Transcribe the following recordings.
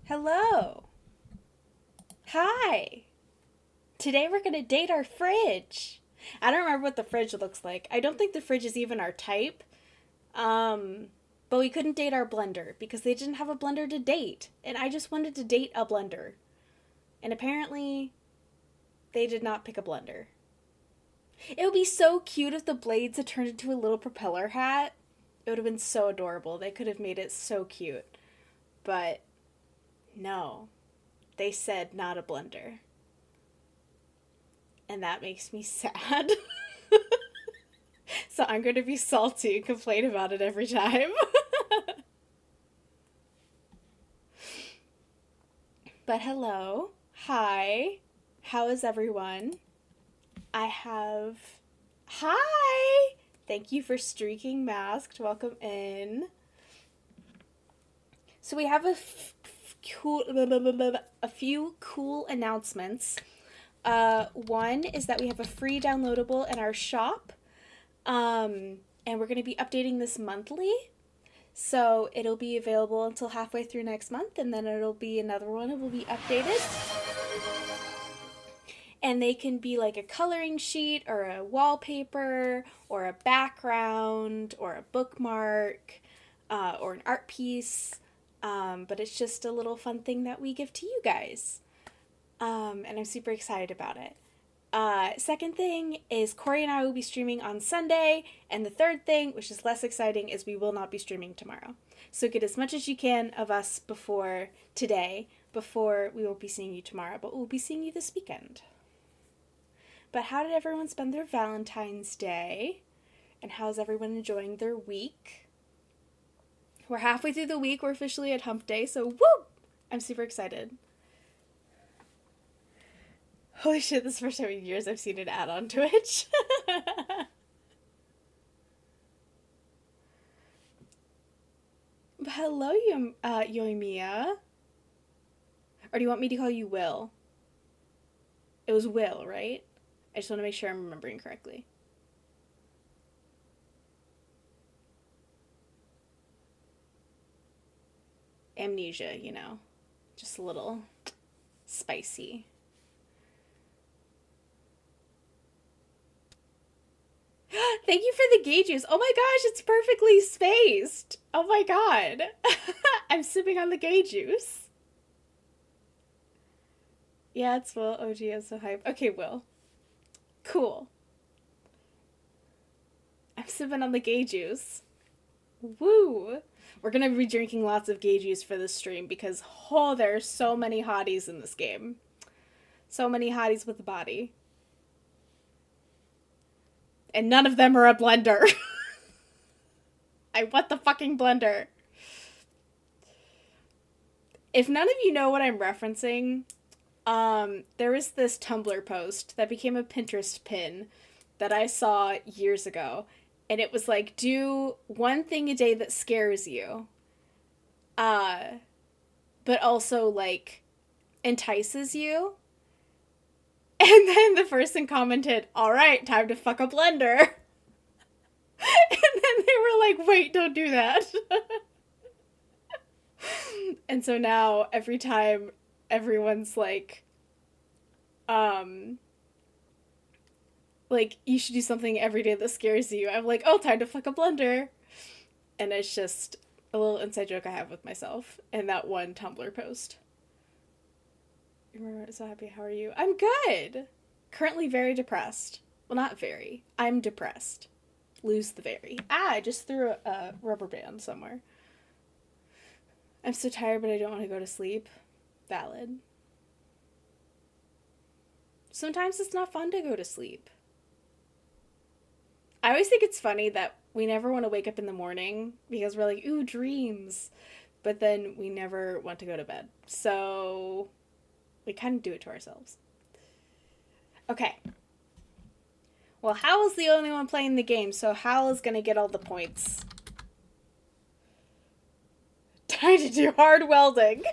Hello. Hi. Today we're going to date our fridge. I don't remember what the fridge looks like. I don't think the fridge is even our type. But we couldn't date our blender because they didn't have a blender to date. And I just wanted to date a blender. And apparently they did not pick a blender. It would be so cute if the blades had turned into a little propeller hat. It would have been so adorable. They could have made it so cute. But no. They said not a blender. And that makes me sad. So I'm going to be salty and complain about it every time. But hello. Hi. How is everyone? I have... Hi! Thank you for streaking masked. Welcome in. So we have a few cool announcements. One is that we have a free downloadable in our shop. And we're going to be updating this monthly. So it'll be available until halfway through next month, and then it'll be another one. It will be updated. And they can be like a coloring sheet or a wallpaper or a background or a bookmark or an art piece. But it's just a little fun thing that we give to you guys. And I'm super excited about it. Second thing is Corey and I will be streaming on Sunday. And the third thing, which is less exciting, is we will not be streaming tomorrow. So get as much as you can of us before today, before we won't be seeing you tomorrow, but we'll be seeing you this weekend. But how did everyone spend their Valentine's Day? And how's everyone enjoying their week? We're halfway through the week. We're officially at hump day, so woo! I'm super excited. Holy shit, this is the first time in years I've seen an ad on Twitch. Hello, Yoimiya. Or do you want me to call you Will? It was Will, right? I just want to make sure I'm remembering correctly. Amnesia, you know. Just a little spicy. Thank you for the gay juice. Oh my gosh, it's perfectly spaced. Oh my god. I'm sipping on the gay juice. Yeah, it's Will. OG, I'm so hyped. Okay, Will. Cool. I'm sipping on the gay juice. Woo! We're gonna be drinking lots of gay juice for this stream because, oh, there are so many hotties in this game. So many hotties with a body. And none of them are a blender. I want the fucking blender. If none of you know what I'm referencing, there was this Tumblr post that became a Pinterest pin that I saw years ago. And it was like, do one thing a day that scares you. But also, like, entices you. And then the person commented, all right, time to fuck a blender. And then they were like, wait, don't do that. And so now every time everyone's like, you should do something every day that scares you, I'm like, oh, time to fuck a blender. And it's just a little inside joke I have with myself and that one Tumblr post. So happy. How are you? I'm good. Currently very depressed. Well, not very. I'm depressed. Lose the very. I just threw a rubber band somewhere. I'm so tired, but I don't want to go to sleep. Valid. Sometimes it's not fun to go to sleep. I always think it's funny that we never want to wake up in the morning because we're like, ooh, dreams. But then we never want to go to bed. So we kind of do it to ourselves. Okay. Well, Hal is the only one playing the game, so Hal is going to get all the points. Time to do hard welding.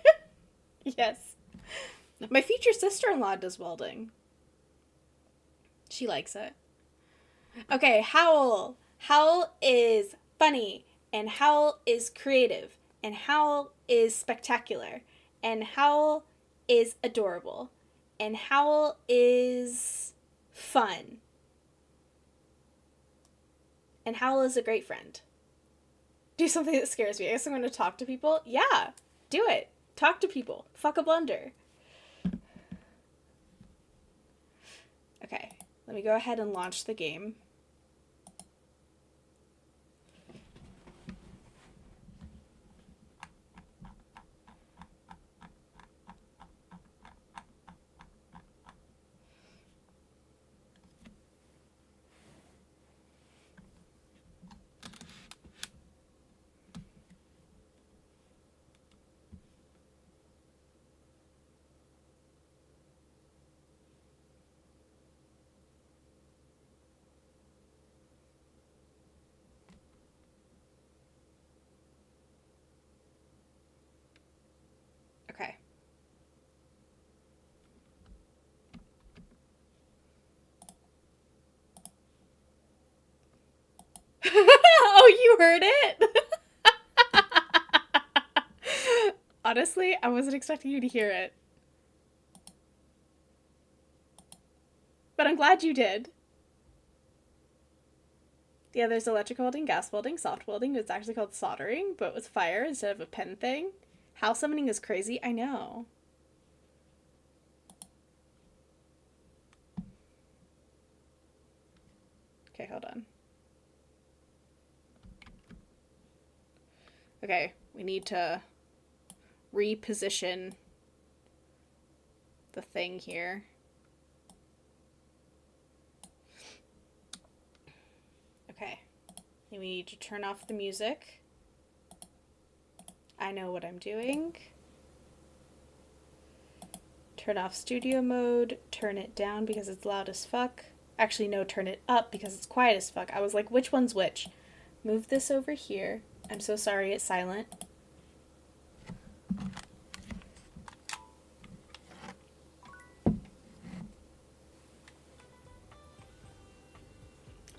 Yes. My future sister-in-law does welding. She likes it. Okay, Howl. Howl is funny, and Howl is creative, and Howl is spectacular, And Howl is adorable. And Howl is fun. And Howl is a great friend. Do something that scares me. I guess I'm going to talk to people. Yeah, do it. Talk to people. Fuck a blunder. Okay, let me go ahead and launch the game. Okay. Oh, you heard it? Honestly, I wasn't expecting you to hear it. But I'm glad you did. Yeah, there's electric welding, gas welding, soft welding. It's actually called soldering, but with fire instead of a pen thing. Howl summoning is crazy. I know. Okay, hold on. Okay, we need to reposition the thing here. Okay, we need to turn off the music. I know what I'm doing. Turn off studio mode, turn it down because it's loud as fuck. Actually, no, turn it up because it's quiet as fuck. I was like, which one's which? Move this over here. I'm so sorry it's silent.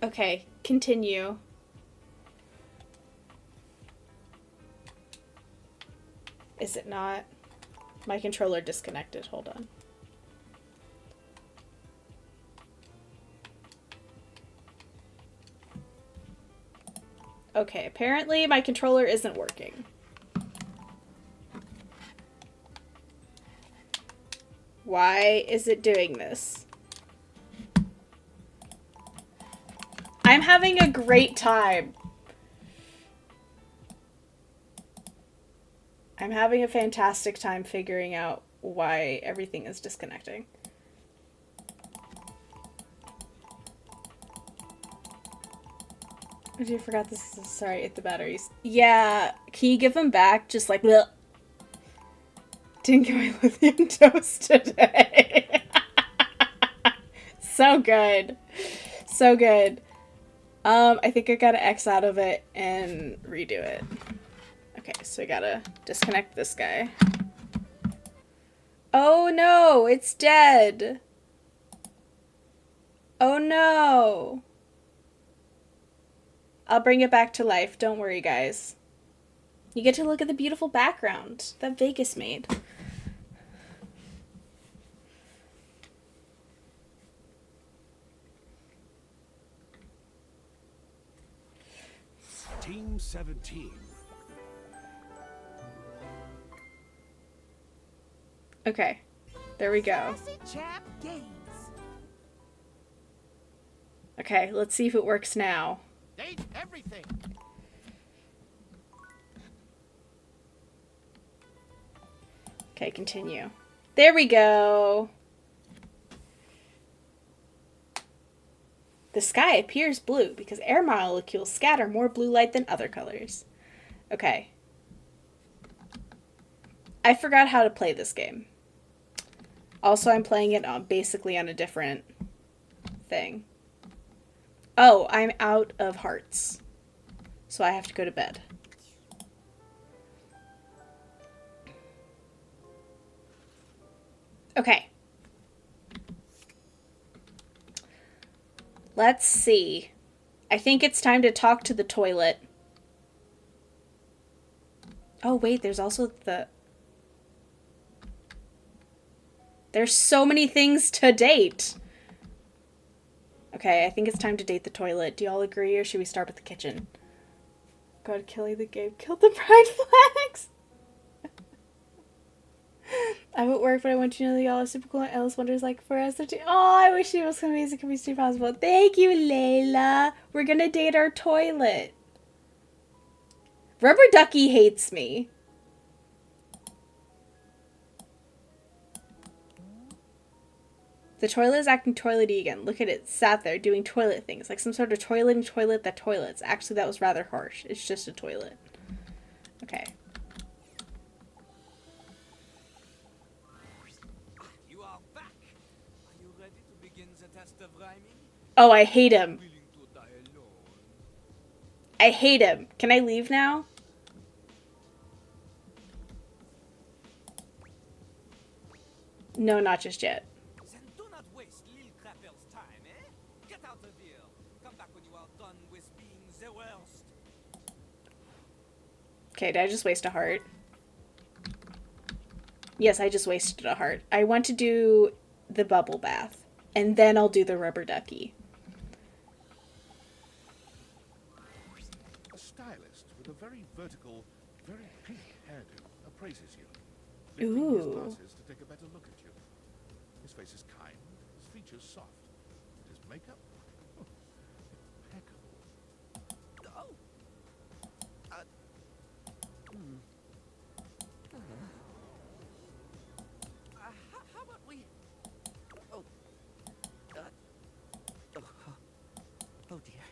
Okay, continue. Is it not? My controller disconnected. Hold on. Okay, apparently my controller isn't working. Why is it doing this? I'm having a great time. I'm having a fantastic time figuring out why everything is disconnecting. Oh, I forgot this is, sorry, hit the batteries. Yeah, can you give them back? Just like, bleh. Didn't get my lithium toast today. So good. So good. I think I gotta X out of it and redo it. Okay, so I gotta disconnect this guy. Oh no, it's dead. Oh no. I'll bring it back to life. Don't worry, guys. You get to look at the beautiful background that Vegas made. Team 17. Okay, there we go. Okay, let's see if it works now. Everything. Okay, continue. There we go. The sky appears blue because air molecules scatter more blue light than other colors. Okay. I forgot how to play this game. Also, I'm playing it on basically on a different thing. Oh, I'm out of hearts. So I have to go to bed. Okay. Let's see. I think it's time to talk to the toilet. Oh, wait, there's also the... There's so many things to date. Okay, I think it's time to date the toilet. Do y'all agree, or should we start with the kitchen? God, killing the game killed the pride flags. I'm at work, but I want you to know that y'all are super cool and Alice wonders like for us to do. Oh, I wish it was amazing could be super possible. Thank you, Layla. We're gonna date our toilet. Rubber Ducky hates me. The toilet is acting toilety again. Look at it, sat there doing toilet things, like some sort of toileting toilet that toilets. Actually, that was rather harsh. It's just a toilet. Okay. You are back. Are you ready to begin the test of rhyming? Oh, I hate him. Willing to die alone. I hate him. Can I leave now? No, not just yet. Then do not waste Lil Crapper's time, eh? Get out of here. Come back when you are done with being the worst. Okay, did I just waste a heart? Yes, I just wasted a heart. I want to do the bubble bath, and then I'll do the rubber ducky. A stylist with a very vertical, very pink hairdo appraises you, lifting his Ooh. glasses to take a better look at you. His face is kind, his features soft, and his makeup impeccable. Oh. How about we? Oh. Oh dear.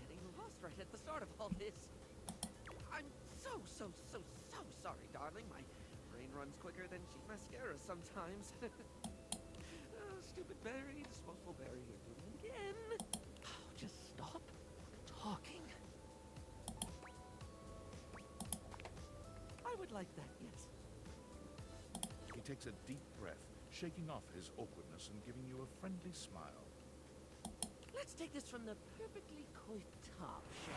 Getting lost right at the start of all this. I'm so sorry, darling. My brain runs quicker than cheap mascara sometimes. Stupid Barry, disposable Barry, you're doing it again. Oh, just stop talking. I would like that, yes. He takes a deep breath, shaking off his awkwardness and giving you a friendly smile. Let's take this from the perfectly coy top, shall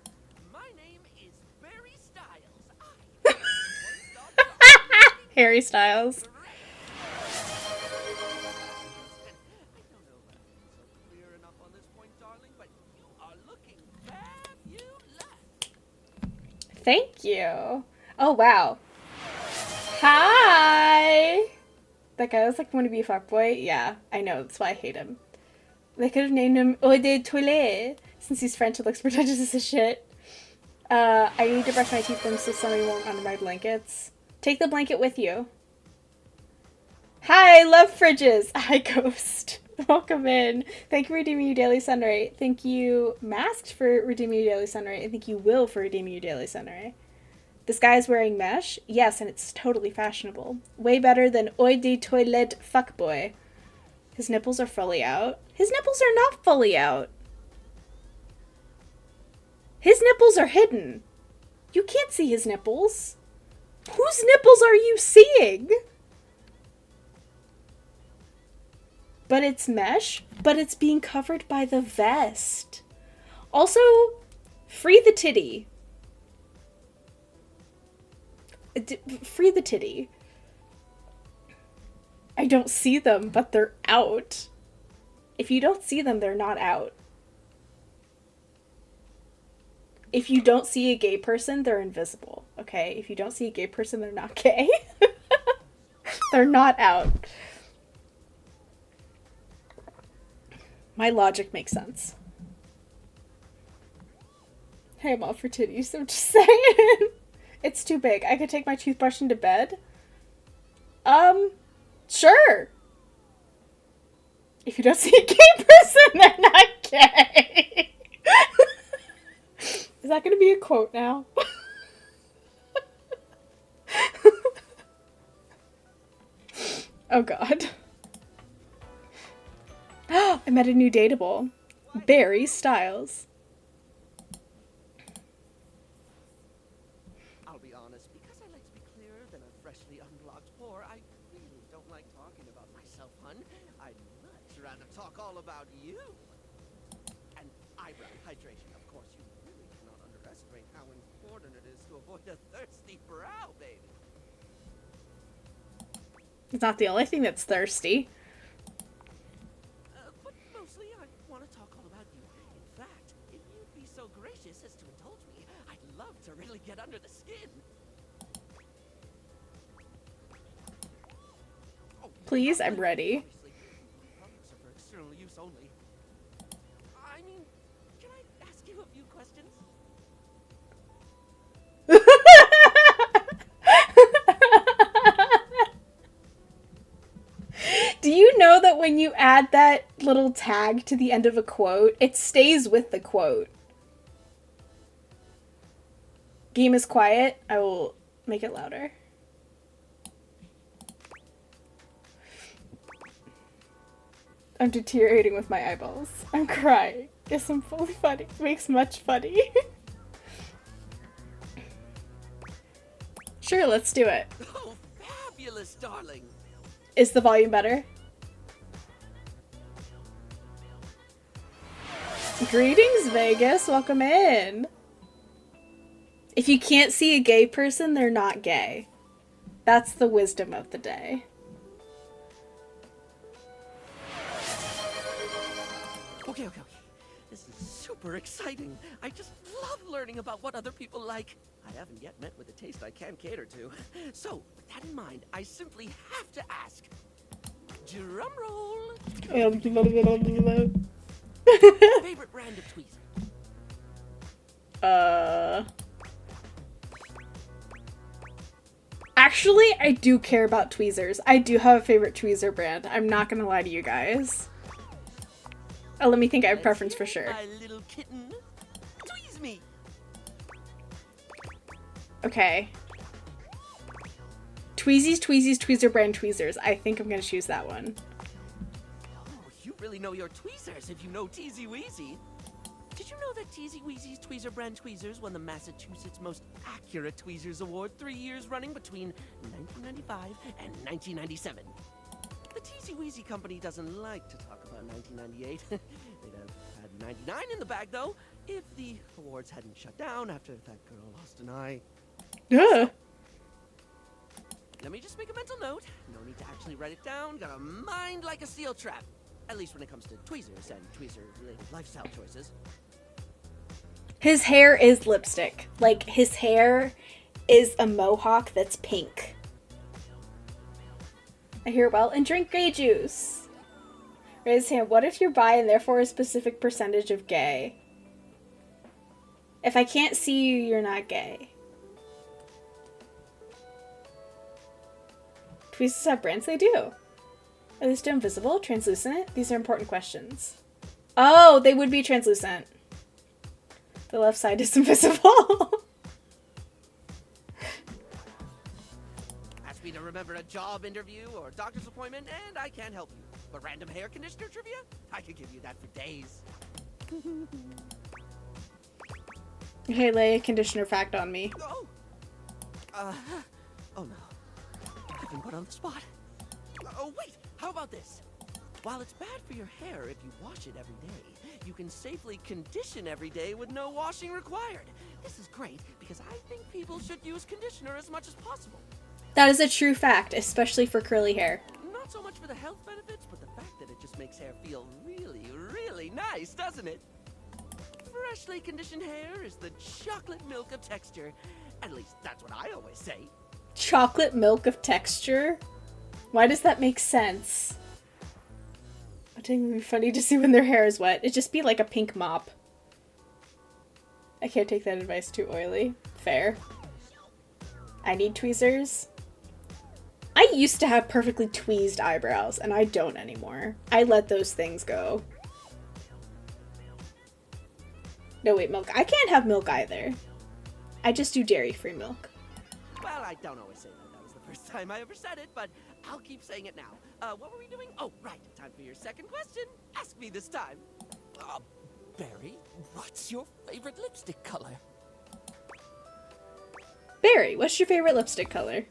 we? My name is Barry Styles. Harry Styles. I don't know if I'm so clear enough on this point, darling, but you are looking fabulous. Thank you. Oh, wow. Hi! That guy was like, want to be a fuckboy? Yeah, I know. That's why I hate him. They could have named him Eau de Toilette. Since he's French, it looks pretentious as shit. I need to brush my teeth then so somebody won't under my blankets. Take the blanket with you. Hi, love fridges. Hi, Ghost. Welcome in. Thank you for redeeming your daily sunray. Thank you, Masked, for redeeming your daily sunray. And thank you, Will, for redeeming your daily sunray. This guy is wearing mesh. Yes, and it's totally fashionable. Way better than Eau de Toilette fuckboy. His nipples are fully out. His nipples are not fully out. His nipples are hidden. You can't see his nipples. Whose nipples are you seeing? But it's mesh, but it's being covered by the vest. Also, free the titty. Free the titty. I don't see them, but they're out. If you don't see them, they're not out. If you don't see a gay person, they're invisible, okay? If you don't see a gay person, they're not gay. They're not out. My logic makes sense. Hey, I'm all for titties, I'm just saying. It's too big. I could take my toothbrush into bed. Sure. If you don't see a gay person, they're not gay. Is that going to be a quote now? Oh, God. I met a new dateable. Barry Styles. I'll be honest, because I like to be clearer than a freshly unblocked pore, I really don't like talking about myself, hun. I'd much rather talk all about you. And eyebrow hydration, of course, you really cannot underestimate underestimate how important it is to avoid a thirsty brow, baby. It's not the only thing that's thirsty. But mostly I want to talk all about you. In fact, if you'd be so gracious as to indulge me, I'd love to really get under the skin. Oh, Please, I'm ready. obviously, products are for external use only. I mean, can I ask you a few questions? Do you know that when you add that little tag to the end of a quote, it stays with the quote? Game is quiet. I will make it louder. I'm deteriorating with my eyeballs. I'm crying. Yes, I'm fully funny. Makes much funny. Sure, let's do it. Oh, fabulous, darling. Is the volume better? Greetings, Vegas. Welcome in. If you can't see a gay person, they're not gay. That's the wisdom of the day. Okay. This is super exciting. I just love learning about what other people like. I haven't yet met with a taste I can cater to. So, with that in mind, I simply have to ask. Drum roll. Favorite brand of tweezer? Actually, I do care about tweezers. I do have a favorite tweezer brand. I'm not gonna lie to you guys. Oh, let me think. I have a preference for sure. My little kitten. Tweeze me. Okay. Tweezer brand tweezers. I think I'm gonna choose that one. Oh, you really know your tweezers if you know Teasy Weezy. Did you know that Teasy Weezy's tweezer brand tweezers won the Massachusetts Most Accurate Tweezers Award 3 years running between 1995 and 1997? The Teasy Weezy company doesn't like to talk about 1998. They'd have had 99 in the bag, though, if the awards hadn't shut down after that girl lost an eye. Yeah. Let me just make a mental note. No need to actually write it down. Got a mind like a steel trap. At least when it comes to tweezers and tweezer-related lifestyle choices. His hair is lipstick. Like, his hair is a mohawk that's pink. I hear well and drink gay juice. Raise hand. What if you're bi and therefore a specific percentage of gay? If I can't see you, you're not gay. Tweezers have brands? They do. Are they still invisible? Translucent? These are important questions. Oh, they would be translucent. The left side is invisible. Ask me to remember a job interview or doctor's appointment, and I can't help you. But random hair conditioner trivia? I could give you that for days. Hey, lay a conditioner fact on me. Oh! Oh no. I've been put on the spot. Oh, wait! How about this? While it's bad for your hair if you wash it every day, you can safely condition every day with no washing required. This is great because I think people should use conditioner as much as possible. That is a true fact, especially for curly hair. Not so much for the health benefits, but the fact that it just makes hair feel really, really nice, doesn't it? Freshly conditioned hair is the chocolate milk of texture. At least that's what I always say. Chocolate milk of texture? Why does that make sense? I think it would be funny to see when their hair is wet. It'd just be like a pink mop. I can't take that advice, too oily. Fair. I need tweezers. I used to have perfectly tweezed eyebrows, and I don't anymore. I let those things go. No, wait, milk. I can't have milk either. I just do dairy-free milk. Well, I don't always say that. That was the first time I ever said it, but I'll keep saying it now. What were we doing? Oh, right. Time for your second question. Ask me this time. Barry, what's your favorite lipstick color? Barry, what's your favorite lipstick color?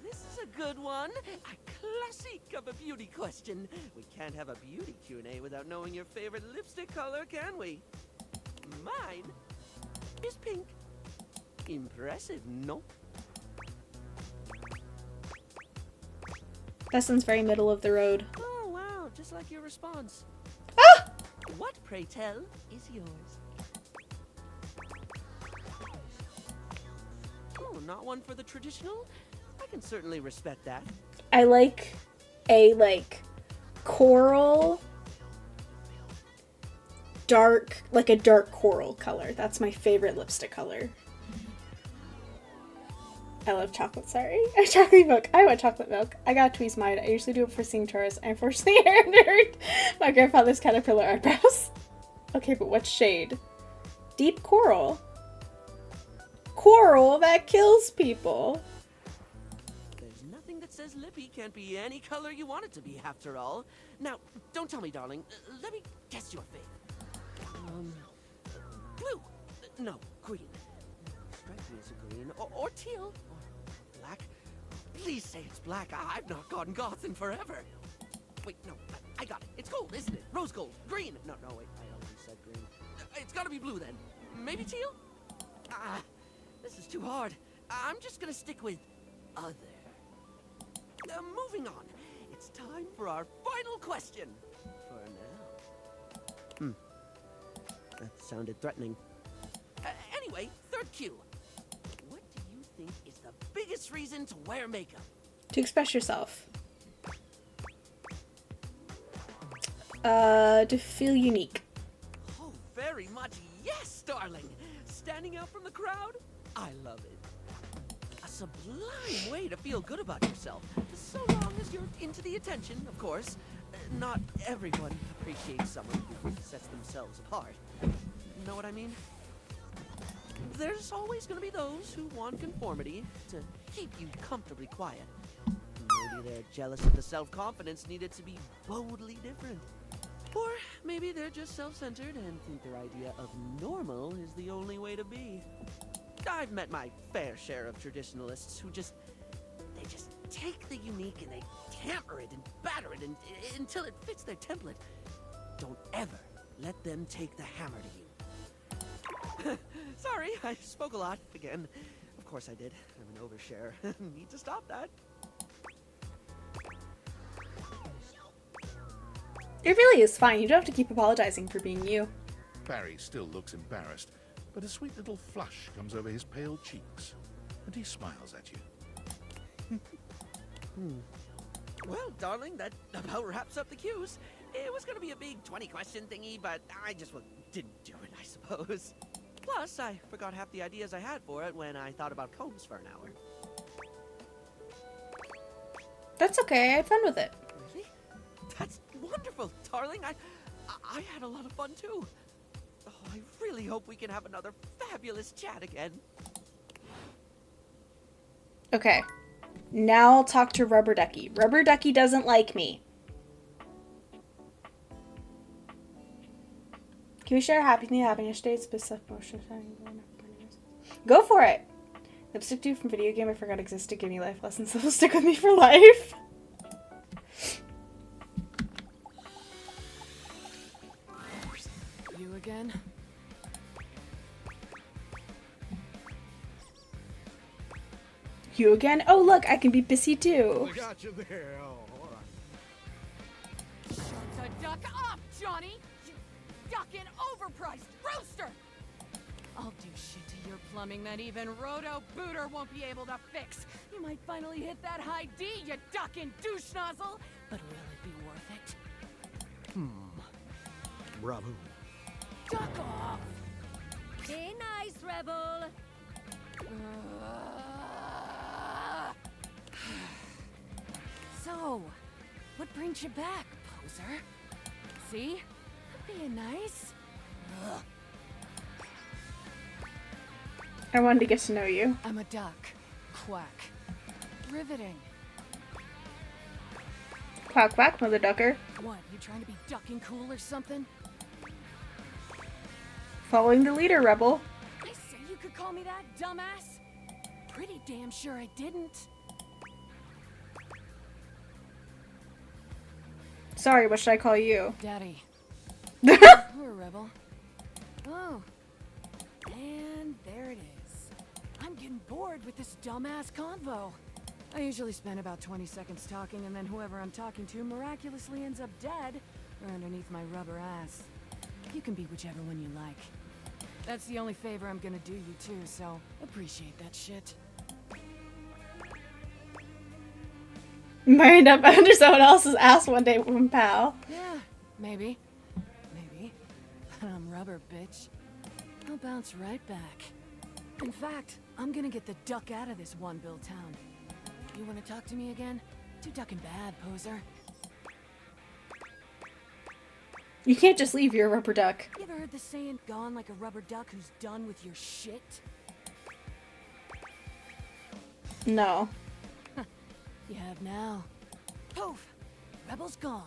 This is a good one. A classic of a beauty question. We can't have a beauty Q&A without knowing your favorite lipstick color, can we? Mine is pink. Impressive, no? That sounds very middle of the road. Oh, wow, just like your response. Ah! What, pray tell, is yours? Oh, not one for the traditional? I can certainly respect that. I like a, coral, dark, like a dark coral color. That's my favorite lipstick color. I love chocolate, sorry. Chocolate milk. I want chocolate milk. I got tweeze mine. I usually do it for seeing tourists. I unfortunately inherited my grandfather's caterpillar eyebrows. Okay, but what shade? Deep coral. Coral that kills people. There's nothing that says lippy can't be any color you want it to be, after all. Now, don't tell me, darling. Let me test your faith. Blue. No, green. Strike me as a green. Or teal. Or black. Please say it's black. I've not gone goth in forever. Wait, no. I got it. It's gold, isn't it? Rose gold. Green. No, wait. I already said green. It's gotta be blue, then. Maybe teal? This is too hard. I'm just gonna stick with other. Moving on. It's time for our final question. For now. That sounded threatening. Anyway, third cue. What do you think is the biggest reason to wear makeup? To express yourself. To feel unique. Oh, very much yes, darling. Standing out from the crowd? I love it. A sublime way to feel good about yourself. So long as you're into the attention, of course. Not everyone appreciates someone who sets themselves apart. Know what I mean? There's always going to be those who want conformity to keep you comfortably quiet. Maybe they're jealous of the self-confidence needed to be boldly different. Or maybe they're just self-centered and think their idea of normal is the only way to be. I've met my fair share of traditionalists who just take the unique and they tamper it and batter it until it fits their template. Don't ever let them take the hammer to you. Sorry, I spoke a lot again. Of course I did. I'm an overshare. Need to stop that. It really is fine. You don't have to keep apologizing for being you. Barry still looks embarrassed, but a sweet little flush comes over his pale cheeks, and he smiles at you. Well, darling, that about wraps up the cues. It was gonna be a big 20-question thingy, but I just didn't do it, I suppose. Plus, I forgot half the ideas I had for it when I thought about combs for an hour. That's okay. I had fun with it. Really? That's wonderful, darling. I had a lot of fun, too. Oh, I really hope we can have another fabulous chat again. Okay. Now I'll talk to Rubber Ducky. Rubber Ducky doesn't like me. Can we share happiness states? Go for it! Lipstick dude from video game I forgot existed. Give me life lessons that will stick with me for life. You again? You again? Oh look, I can be pissy too. I got you there. Oh, all right. Shut the duck up, Johnny! You duckin' overpriced rooster! I'll do shit to your plumbing that even Roto Booter won't be able to fix. You might finally hit that high D, you duckin' douche nozzle! But will it be worth it? Bravo. Duck off! Be nice, Rebel. So, what brings you back, poser? See? Being nice? Ugh. I wanted to get to know you. I'm a duck. Quack. Riveting. Quack quack, mother ducker. What, you trying to be ducking cool or something? Following the leader, Rebel. I say you could call me that, dumbass. Pretty damn sure I didn't. Sorry, what should I call you? Daddy. Poor Rebel. Oh. And there it is. I'm getting bored with this dumbass convo. I usually spend about 20 seconds talking, and then whoever I'm talking to miraculously ends up dead or underneath my rubber ass. You can be whichever one you like. That's the only favor I'm gonna do you too, so appreciate that shit. Married up under someone else's ass one day from pal. Yeah, maybe. Maybe. But I'm rubber, bitch. I'll bounce right back. In fact, I'm gonna get the duck out of this one-bill town. You wanna talk to me again? Too ducking bad, poser. You can't just leave your rubber duck. You ever heard the saying, gone like a rubber duck who's done with your shit? No. You have now. Poof! Rebel's gone.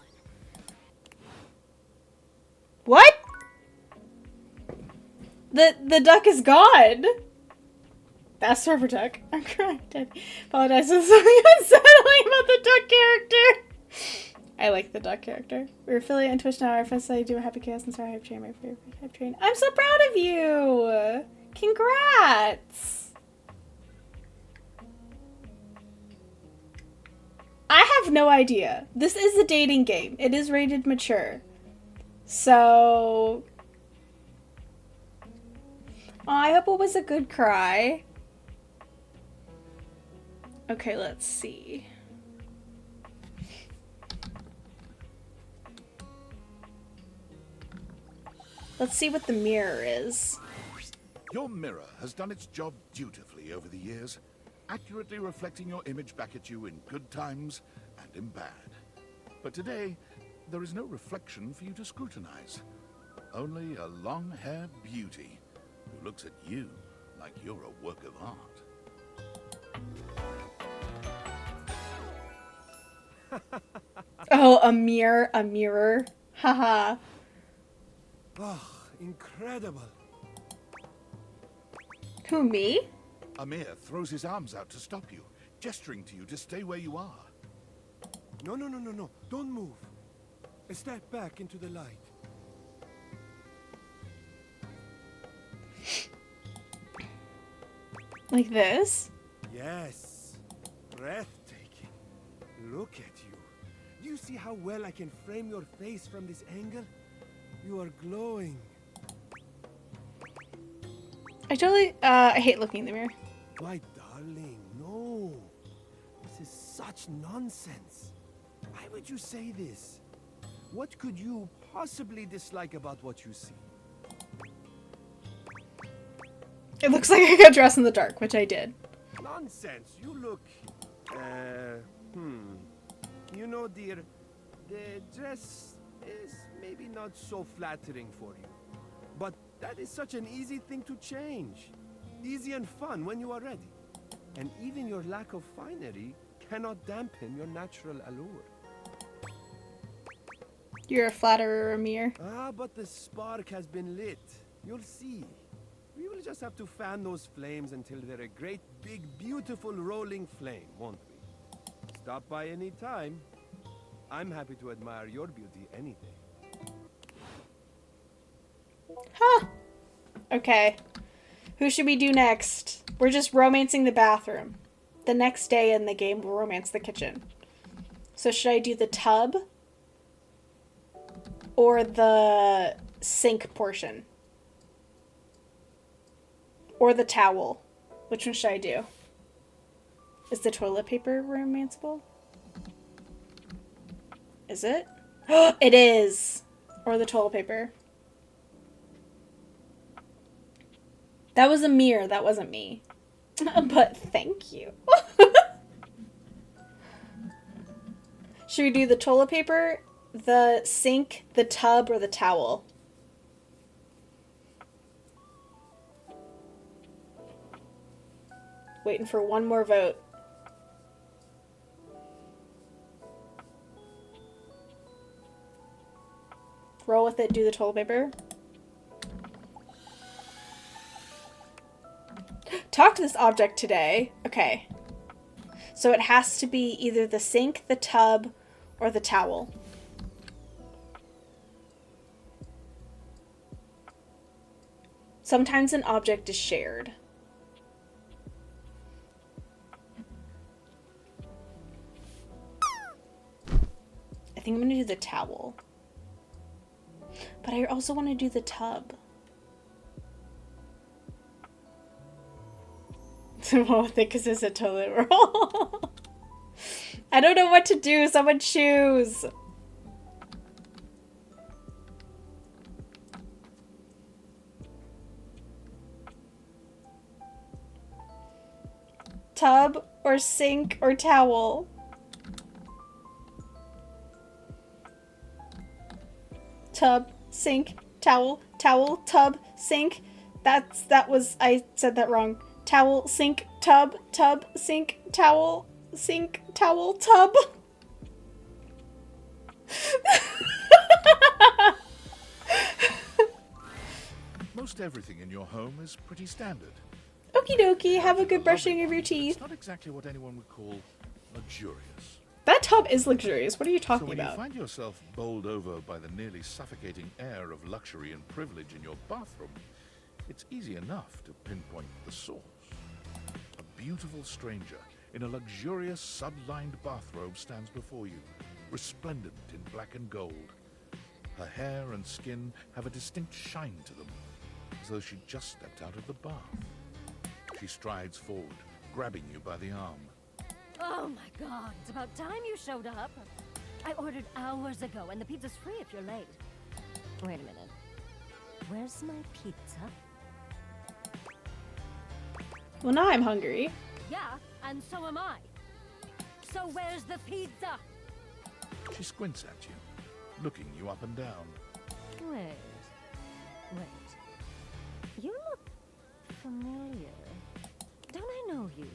What? The duck is gone. That's rubber duck. I'm crying. I apologize for something unsettling about the duck character. I like the duck character. We're affiliate on Twitch now. Our friends say do a happy chaos and start hype train. My favorite hype train. I'm so proud of you. Congrats. I have no idea. This is a dating game. It is rated mature. So... Oh, I hope it was a good cry. Okay, let's see. Let's see what the mirror is. Your mirror has done its job dutifully over the years, accurately reflecting your image back at you in good times and in bad. But today, there is no reflection for you to scrutinize. Only a long-haired beauty who looks at you like you're a work of art. Oh, a mirror. Haha. Oh, incredible. Who, me? Amir throws his arms out to stop you, gesturing to you to stay where you are. No. Don't move. Step back into the light. Like this? Yes. Breathtaking. Look at you. Do you see how well I can frame your face from this angle? You are glowing. I hate looking in the mirror. My darling, no. This is such nonsense. Why would you say this? What could you possibly dislike about what you see? It looks like I got dressed in the dark, which I did. Nonsense. You look... You know, dear, the dress is maybe not so flattering for you. But that is such an easy thing to change. Easy and fun when you are ready. And even your lack of finery cannot dampen your natural allure. You're a flatterer, Amir. Ah, but the spark has been lit. You'll see. We will just have to fan those flames until they're a great, big, beautiful rolling flame, won't we? Stop by any time. I'm happy to admire your beauty any day. Huh. Okay. Who should we do next? We're just romancing the bathroom. The next day in the game, we'll romance the kitchen. So should I do the tub? Or the sink portion? Or the towel? Which one should I do? Is the toilet paper romanceable? Is it? It is! Or the toilet paper. That was a mirror, that wasn't me. But thank you. Should we do the toilet paper, the sink, the tub, or the towel? Waiting for one more vote. Roll with it, do the toilet paper. Talk to this object today. Okay. So it has to be either the sink, the tub, or the towel. Sometimes an object is shared. think I'm gonna do the towel. But I also want to do the tub. Well, I think this is a toilet roll. I don't know what to do. Someone choose. Tub or sink or towel? Tub, sink, towel, towel, tub, sink. I said that wrong. Towel, sink, tub, tub, sink, towel, tub. Most everything in your home is pretty standard. Okie dokie, have a good brushing of your It's teeth. not exactly what anyone would call luxurious. That tub is luxurious. What are you So talking when you about? find yourself bowled over by the nearly suffocating air of luxury and privilege in your bathroom, it's easy enough to pinpoint the source. A beautiful stranger in a luxurious sud-lined bathrobe stands before you, resplendent in black and gold. Her hair and skin have a distinct shine to them, as though she'd just stepped out of the bath. She strides forward, grabbing you by the arm. Oh my god, it's about time you showed up. I ordered hours ago, and the pizza's free if you're late. Wait a minute. Where's my pizza? Well, now I'm hungry. Yeah, and so am I. So where's the pizza? She squints at you, looking you up and down. Wait. You look familiar. Don't I know you?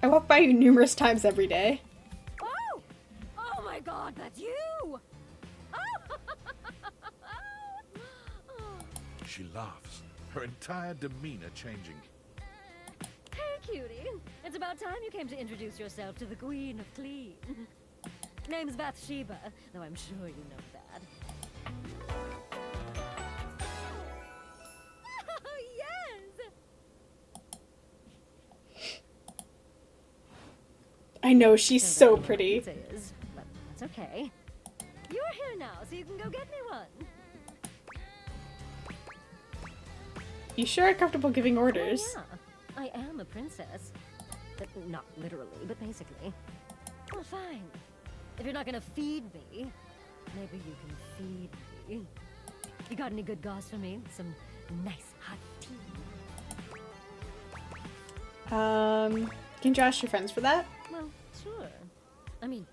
I walk by you numerous times every day. Oh! Oh my god, that's you! She laughs, her entire demeanor changing. Hey, cutie. It's about time you came to introduce yourself to the Queen of Clean. Name's Bathsheba, though I'm sure you know that. Oh, yes! I know, she's Don't so know what pretty. pizza is, but that's okay. You're here now, so you can go get me one. You sure are comfortable giving orders. Oh, yeah. I am a princess. But not literally, but basically. Well, fine. If you're not gonna feed me, maybe you can feed me. You got any good gauze for me? Some nice hot tea? Can you ask your friends for that? Well, sure. I mean,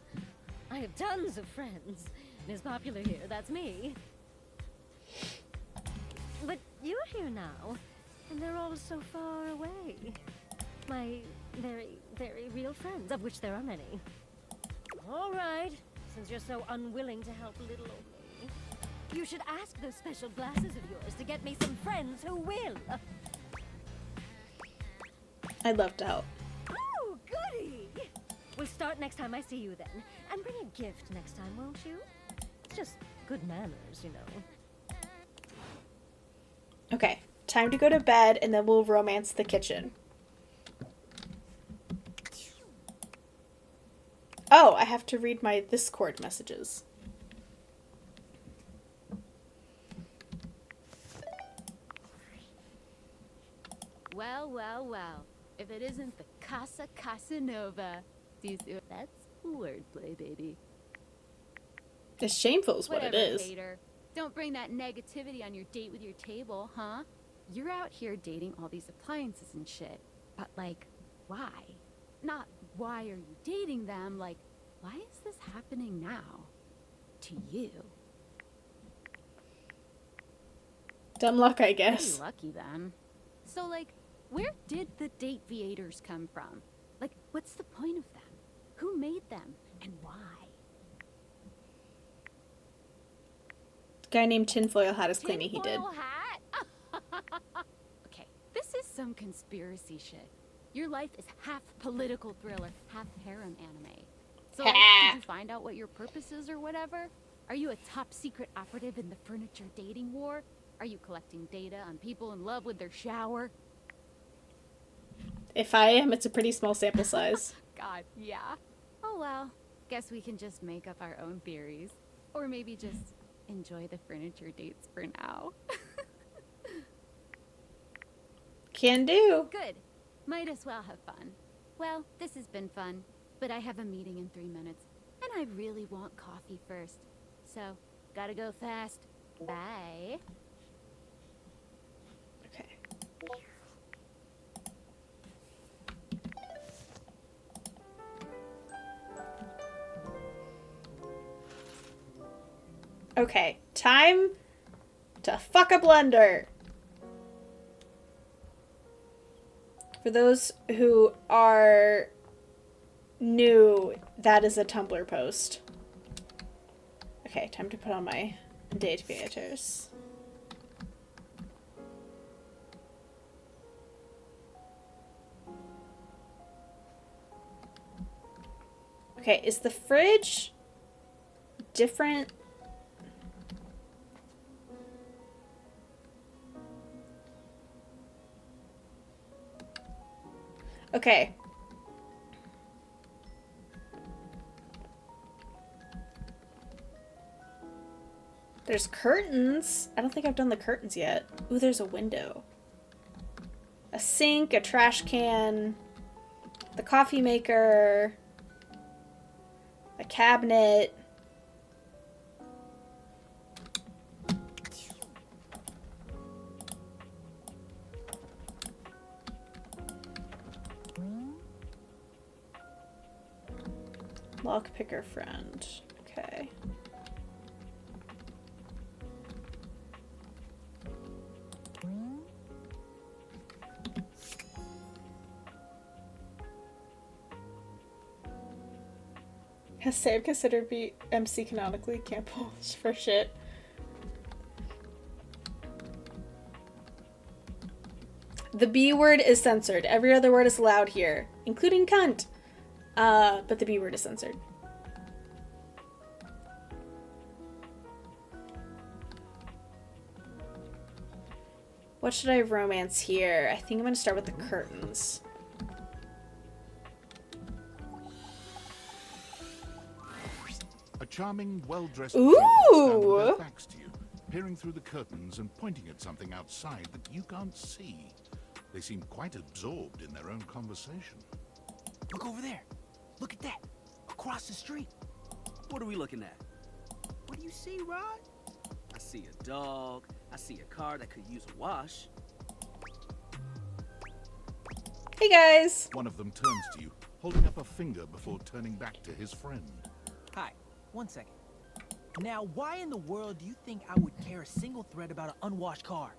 I have tons of friends. And as popular here, that's me. But you're here now, and they're all so far away. My very, very real friends, of which there are many. All right, since you're so unwilling to help little old me, you should ask those special glasses of yours to get me some friends who will. I'd love to help. Oh, goody! We'll start next time I see you then. And bring a gift next time, won't you? It's just good manners, you know. Okay, time to go to bed, and then we'll romance the kitchen. Oh, I have to read my Discord messages. Well, well, well. If it isn't the Casa Casanova. Do you see? That's wordplay, baby. It's shameful is what Whatever, it is. hater. Don't bring that negativity on your date with your table, huh? You're out here dating all these appliances and shit. But, like, why? Not why are you dating them, like, why is this happening now? To you? Dumb luck, I Pretty guess. lucky then. So, like, where did the date viators come from? Like, what's the point of them? Who made them? And why? Guy named Tinfoil Hat is claiming he did. Tinfoil hat? Okay, this is some conspiracy shit. Your life is half political thriller, half harem anime. So, like, did you find out what your purpose is or whatever? Are you a top secret operative in the furniture dating war? Are you collecting data on people in love with their shower? If I am, it's a pretty small sample size. God, yeah. Oh well, guess we can just make up our own theories. Or maybe just enjoy the furniture dates for now. Can do. Good. Might as well have fun. Well, this has been fun, but I have a meeting in 3 minutes, and I really want coffee first. So, gotta go fast. Bye. Okay. Okay, time to fuck a blender. For those who are new, that is a Tumblr post. Okay, time to put on my date gaiters. Okay, is the fridge different? Okay. There's curtains. I don't think I've done the curtains yet. Ooh, there's a window. A sink, a trash can, the coffee maker, a cabinet. Lockpicker friend. Okay. Has Sam considered be MC canonically? Can't pull for shit. The B word is censored. Every other word is allowed here, including cunt. But the B word is censored. What should I romance here? I think I'm gonna start with the curtains. A charming, well-dressed Ooh! couple stand with their backs to you, peering through the curtains and pointing at something outside that you can't see. They seem quite absorbed in their own conversation. Look over there. Look at that. Across the street. What are we looking at? What do you see, Rod? I see a dog. I see a car that could use a wash. Hey guys! One of them turns to you, holding up a finger before turning back to his friend. Hi. 1 second. Now, why in the world do you think I would care a single thread about an unwashed car?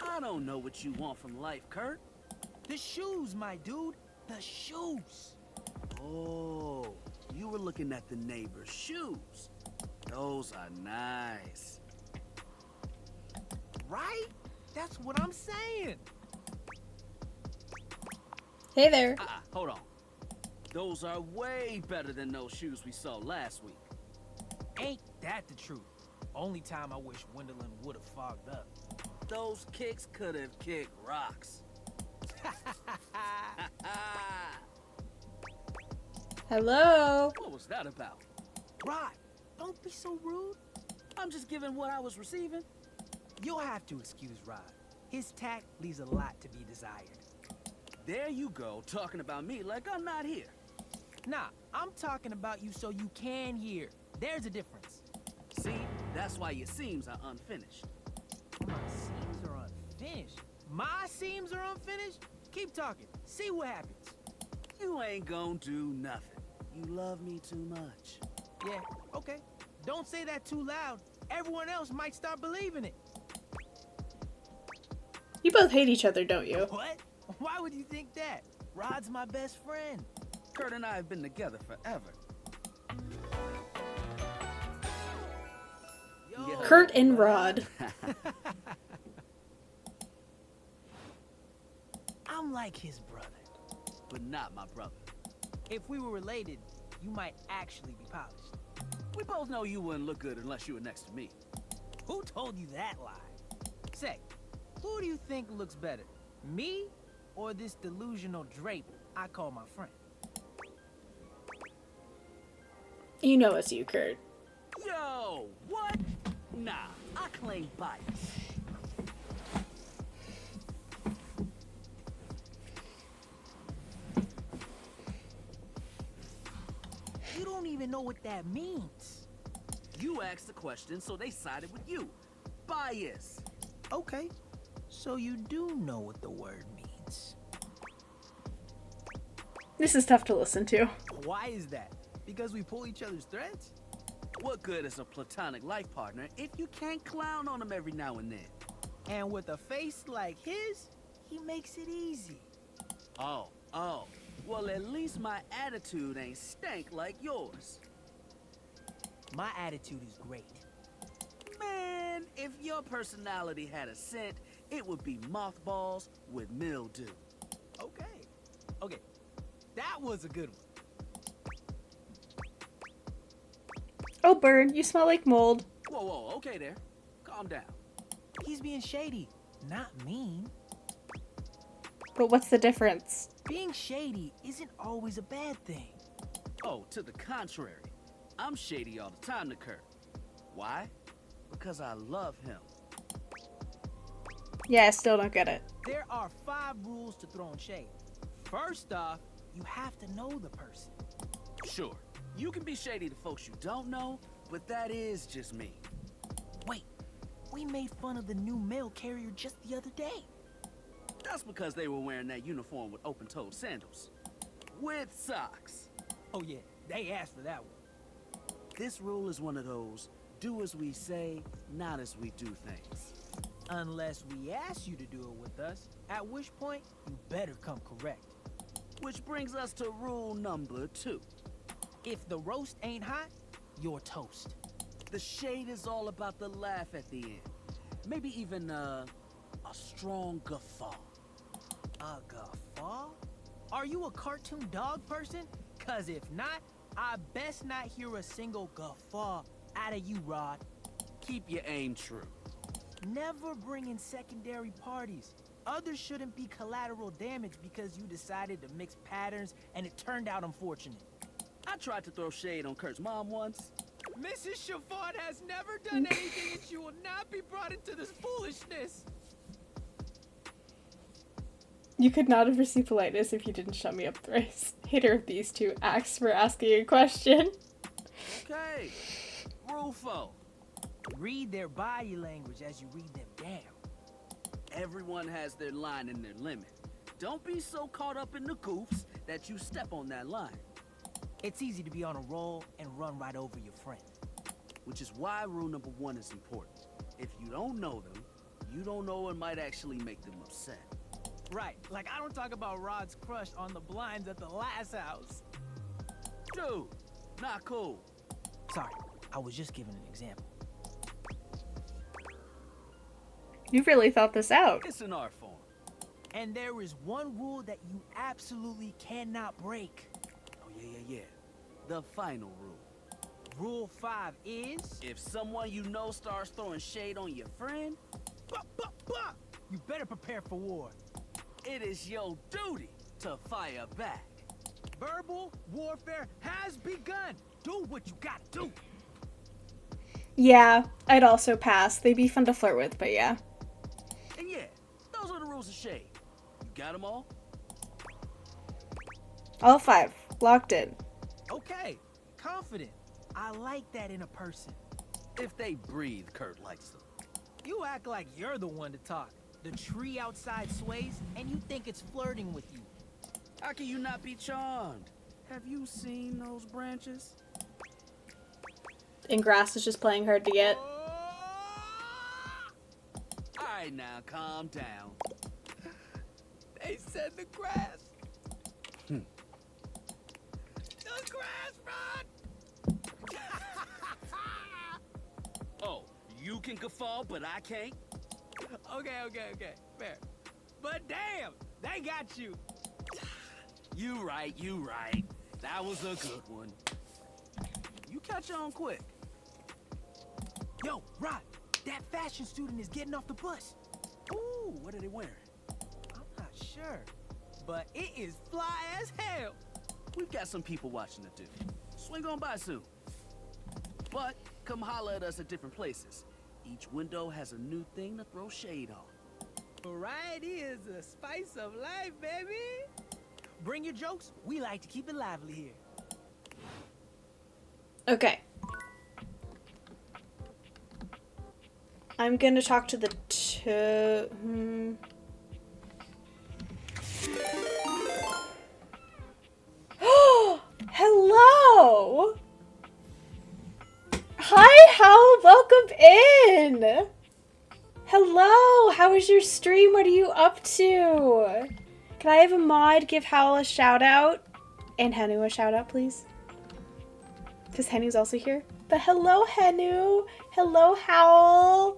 I don't know what you want from life, Kurt. The shoes, my dude. The shoes. Oh, you were looking at the neighbor's shoes. Those are nice. Right? That's what I'm saying. Hey there. Hold on. Those are way better than those shoes we saw last week. Ain't that the truth? Only time I wish Wendelin would have fogged up. Those kicks could have kicked rocks. Hello. What was that about? Rod, don't be so rude. I'm just giving what I was receiving. You'll have to excuse Rod. His tact leaves a lot to be desired. There you go, talking about me like I'm not here. Nah, I'm talking about you so you can hear. There's a difference. See, that's why your seams are unfinished. My seams are unfinished. My seams are unfinished? Keep talking. See what happens. You ain't gonna do nothing. You love me too much. Yeah, okay. Don't say that too loud. Everyone else might start believing it. You both hate each other, don't you? What? Why would you think that? Rod's my best friend. Kurt and I have been together forever. Yo. Kurt and Rod. I'm like his brother. But not my brother. If we were related, you might actually be polished. We both know you wouldn't look good unless you were next to me. Who told you that lie? Say, who do you think looks better? Me or this delusional drape I call my friend? You know it's you, Kurt. Yo, what? Nah, I claim bias. You don't even know what that means. You asked the question, so they sided with you. Bias. Okay, so you do know what the word means. This is tough to listen to. Why is that? Because we pull each other's threads? What good is a platonic life partner if you can't clown on them every now and then? And with a face like his, he makes it easy. Oh. Well, at least my attitude ain't stank like yours. My attitude is great. Man, if your personality had a scent, it would be mothballs with mildew. Okay, that was a good one. Oh, Bird, you smell like mold. Whoa, okay there. Calm down. He's being shady, not mean. But what's the difference? Being shady isn't always a bad thing. Oh, to the contrary. I'm shady all the time to Kurt. Why? Because I love him. Yeah, I still don't get it. There are 5 rules to throwing shade. First off, you have to know the person. Sure, you can be shady to folks you don't know, but that is just me. Wait, we made fun of the new mail carrier just the other day. That's because they were wearing that uniform with open-toed sandals. With socks. Oh yeah, they asked for that one. This rule is one of those, do as we say, not as we do things. Unless we ask you to do it with us, at which point, you better come correct. Which brings us to rule number 2. If the roast ain't hot, you're toast. The shade is all about the laugh at the end. Maybe even, a strong guffaw. A guffaw? Are you a cartoon dog person? Cause if not, I best not hear a single guffaw out of you, Rod. Keep your aim true. Never bring in secondary parties. Others shouldn't be collateral damage because you decided to mix patterns and it turned out unfortunate. I tried to throw shade on Kurt's mom once. Mrs. Chavard has never done anything and she will not be brought into this foolishness. You could not have received politeness if you didn't shut me up thrice. Hater of these two acts for asking a question. Okay. Rule 4. Read their body language as you read them down. Everyone has their line and their limit. Don't be so caught up in the goofs that you step on that line. It's easy to be on a roll and run right over your friend. Which is why rule number 1 is important. If you don't know them, you don't know what might actually make them upset. Right, like I don't talk about Rod's crush on the blinds at the last house. Dude, not cool. Sorry, I was just giving an example. You really thought this out. It's an art form. And there is one rule that you absolutely cannot break. Oh, yeah. The final rule. Rule 5 is... If someone you know starts throwing shade on your friend, you better prepare for war. it is your duty to fire back. Verbal warfare has begun. Do what you gotta do. Yeah, I'd also pass. They'd be fun to flirt with, but yeah. And yeah, those are the rules of shade. You got them all? All 5. Locked in. Okay, confident. I like that in a person. If they breathe, Kurt likes them. You act like you're the one to talk. The tree outside sways, and you think it's flirting with you. How can you not be charmed? Have you seen those branches? And grass is just playing hard to get. Alright now, calm down. They said the grass. Hmm. The grass, Rod! Oh, you can guffaw, but I can't? Okay, fair. But damn, they got you. You right. That was a good one. You catch on quick. Yo, Rod, that fashion student is getting off the bus. Ooh, what are they wearing? I'm not sure. but it is fly as hell. We've got some people watching to do. Swing on by soon. But come holler at us at different places. Each window has a new thing to throw shade on. Variety is the spice of life, baby. Bring your jokes. We like to keep it lively here. Okay. I'm gonna talk to the Hello! Hi, Hal! Welcome in! Hello! How was your stream? What are you up to? Can I have a mod give Hal a shout out? And Henu a shout out, please? Because Henu's also here. But hello, Henu! Hello, Howl!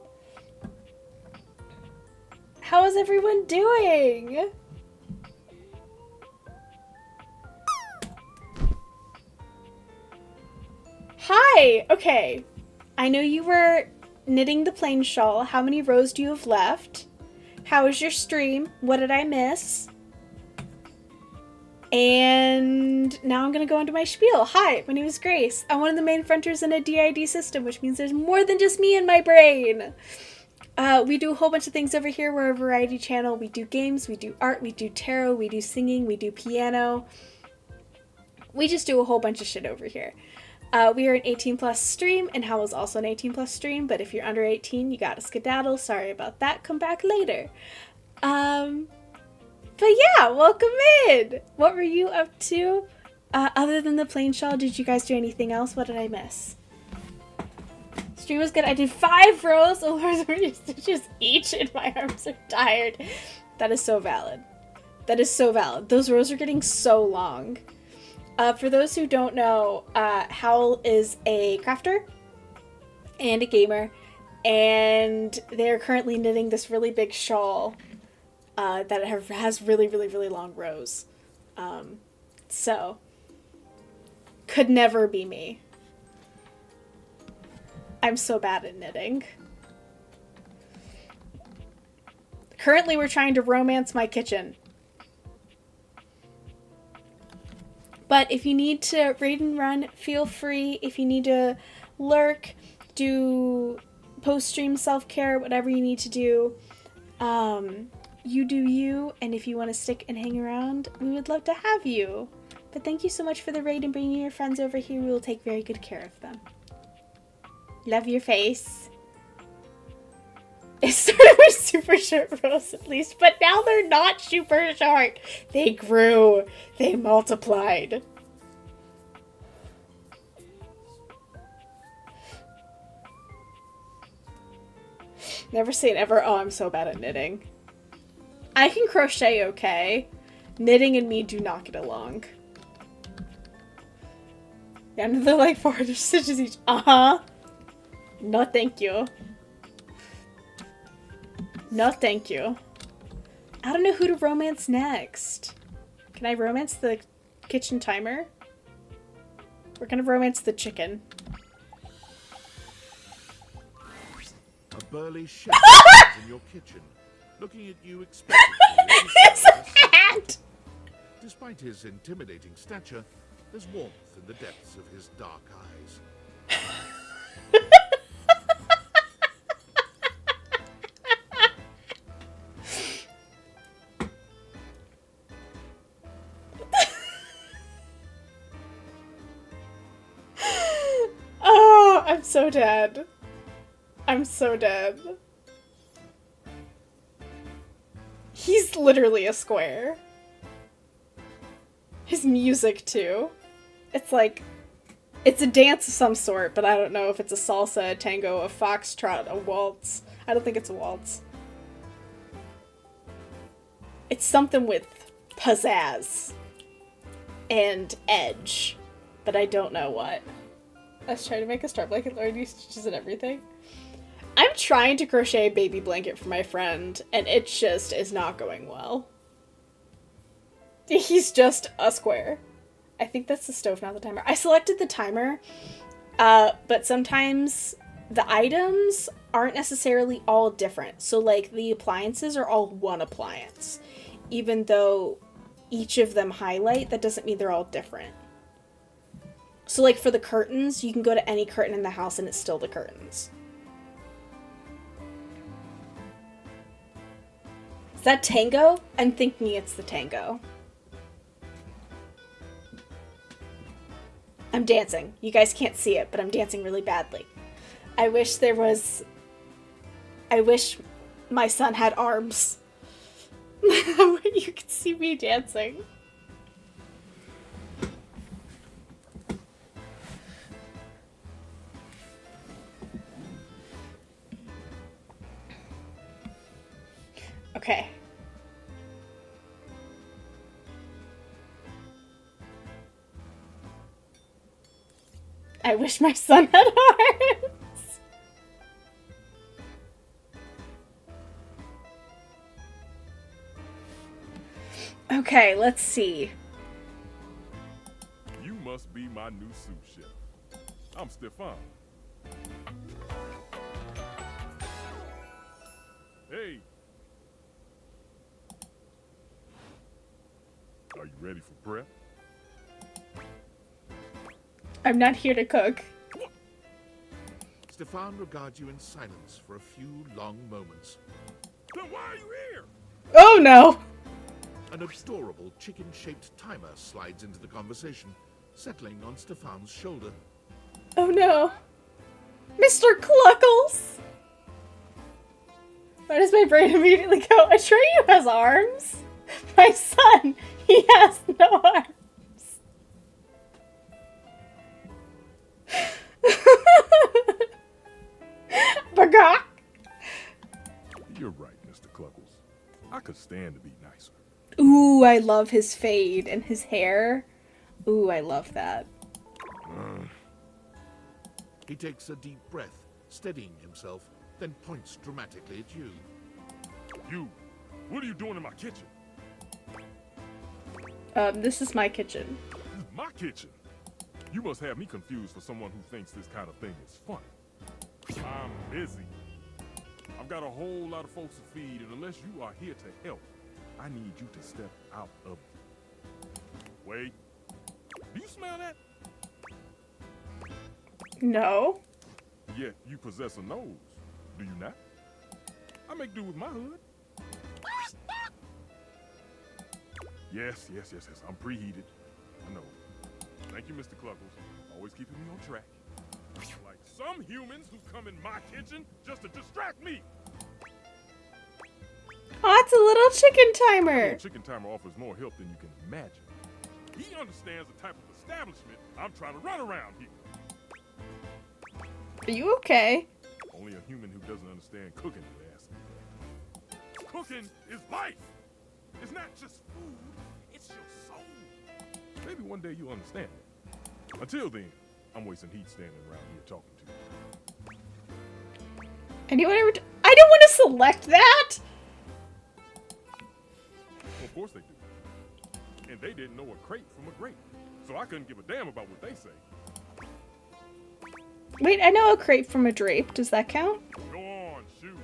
How is everyone doing? Hi! Okay. I know you were knitting the plain shawl. How many rows do you have left? How was your stream? What did I miss? And now I'm gonna go into my spiel. Hi, my name is Grace. I'm one of the main fronters in a DID system, which means there's more than just me in my brain. We do a whole bunch of things over here. We're a variety channel. We do games, we do art, we do tarot, we do singing, we do piano. We just do a whole bunch of shit over here. We are an 18 plus stream, and Hal is also an 18 plus stream, but if you're under 18, you gotta skedaddle. Sorry about that. Come back later. But yeah, welcome in! What were you up to? Other than the plain shawl, did you guys do anything else? What did I miss? Stream was good. I did 5 rows of Lord stitches each, and my arms are tired. That is so valid. That is so valid. Those rows are getting so long. For those who don't know, Howl is a crafter and a gamer, and they're currently knitting this really big shawl that has really, really, really long rows. So, could never be me. I'm so bad at knitting. Currently, we're trying to romance my kitchen. But if you need to raid and run, feel free. If you need to lurk, do post-stream self-care, whatever you need to do, you do you. And if you want to stick and hang around, we would love to have you. But thank you so much for the raid and bringing your friends over here. We will take very good care of them. Love your face. It started with super short rows at least, but now they're not super short. They grew. They multiplied. Never say never. Oh, I'm so bad at knitting. I can crochet okay. Knitting and me do not get along. And they're like 400 stitches each. Uh-huh. No, thank you. No, thank you. I don't know who to romance next. Can I romance the kitchen timer? We're gonna romance the chicken. A burly chef is in your kitchen, looking at you expectantly. It's a hat! Despite his intimidating stature, there's warmth in the depths of his dark eyes. Oh, I'm so dead. I'm so dead. He's literally a square. His music, too. It's like, it's a dance of some sort, but I don't know if it's a salsa, a tango, a foxtrot, a waltz. I don't think it's a waltz. It's something with pizzazz and edge, but I don't know what. I was trying to make a star blanket, learn these stitches and everything. I'm trying to crochet a baby blanket for my friend, and it just is not going well. He's just a square. I think that's the stove, not the timer. I selected the timer, but sometimes the items aren't necessarily all different. So, like, the appliances are all one appliance, even though each of them highlight, that doesn't mean they're all different. So like for the curtains, you can go to any curtain in the house and it's still the curtains. Is that tango? I'm thinking it's the tango. I'm dancing. You guys can't see it, but I'm dancing really badly. I wish my son had arms. You could see me dancing. Okay. I wish my son had arms. Okay, let's see. You must be my new sous chef. I'm Stefan. Hey. Are you ready for prep? I'm not here to cook. Stefan regards you in silence for a few long moments. Then why are you here? Oh no! An adorable chicken-shaped timer slides into the conversation, settling on Stefan's shoulder. Oh no. Mr. Cluckles! Why does my brain immediately go, Atreyu has arms? My son, he has no arms. Bagok! You're right, Mr. Cluckles. I could stand to be nicer. Ooh, I love his fade and his hair. Ooh, I love that. He takes a deep breath, steadying himself, then points dramatically at you. You, what are you doing in my kitchen? This is my kitchen. This is my kitchen? You must have me confused for someone who thinks this kind of thing is funny. I'm busy. I've got a whole lot of folks to feed, and unless you are here to help, I need you to step out of it. Wait. Do you smell that? No. Yet you possess a nose, do you not? I make do with my hood. Yes. I'm preheated. I know. Thank you, Mr. Cluckles. Always keeping me on track. Like some humans who come in my kitchen just to distract me. Oh, it's a little chicken timer. The chicken timer offers more help than you can imagine. He understands the type of establishment I'm trying to run around here. Are you okay? Only a human who doesn't understand cooking would ask me that. Cooking is life. It's not just food, it's your soul. Maybe one day you'll understand that. Until then, I'm wasting heat standing around here talking to you. Anyone ever? I don't want to select that. Well, of course they do. And they didn't know a crate from a grape, so I couldn't give a damn about what they say. Wait, I know a crepe from a drape. Does that count? Go on, shoot.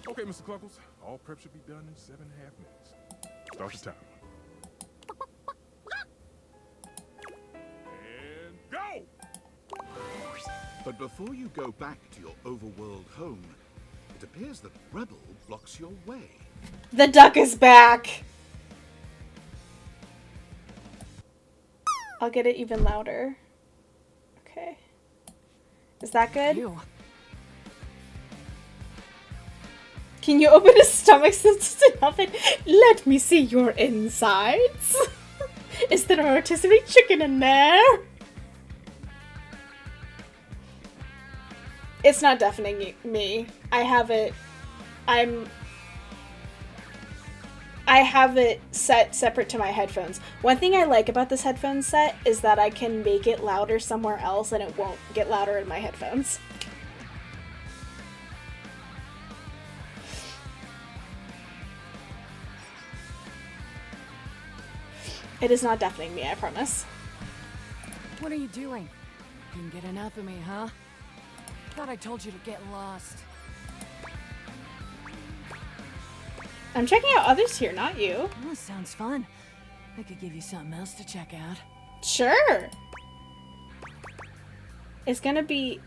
Okay, Mr. Cluckles, all prep should be done in 7.5 minutes. Start the timer. And go! But before you go back to your overworld home, it appears that Rebel blocks your way. The duck is back. I'll get it even louder. Okay. Is that good? You. Can you open his stomach since it's enough? Let me see your insides. Is there a rotisserie chicken in there? It's not deafening me. I have it set separate to my headphones. One thing I like about this headphone set is that I can make it louder somewhere else and it won't get louder in my headphones. It is not deafening me, I promise. What are you doing? Couldn't get enough of me, huh? Thought I told you to get lost. I'm checking out others here, not you. Oh, sounds fun. I could give you something else to check out. Sure. It's gonna be...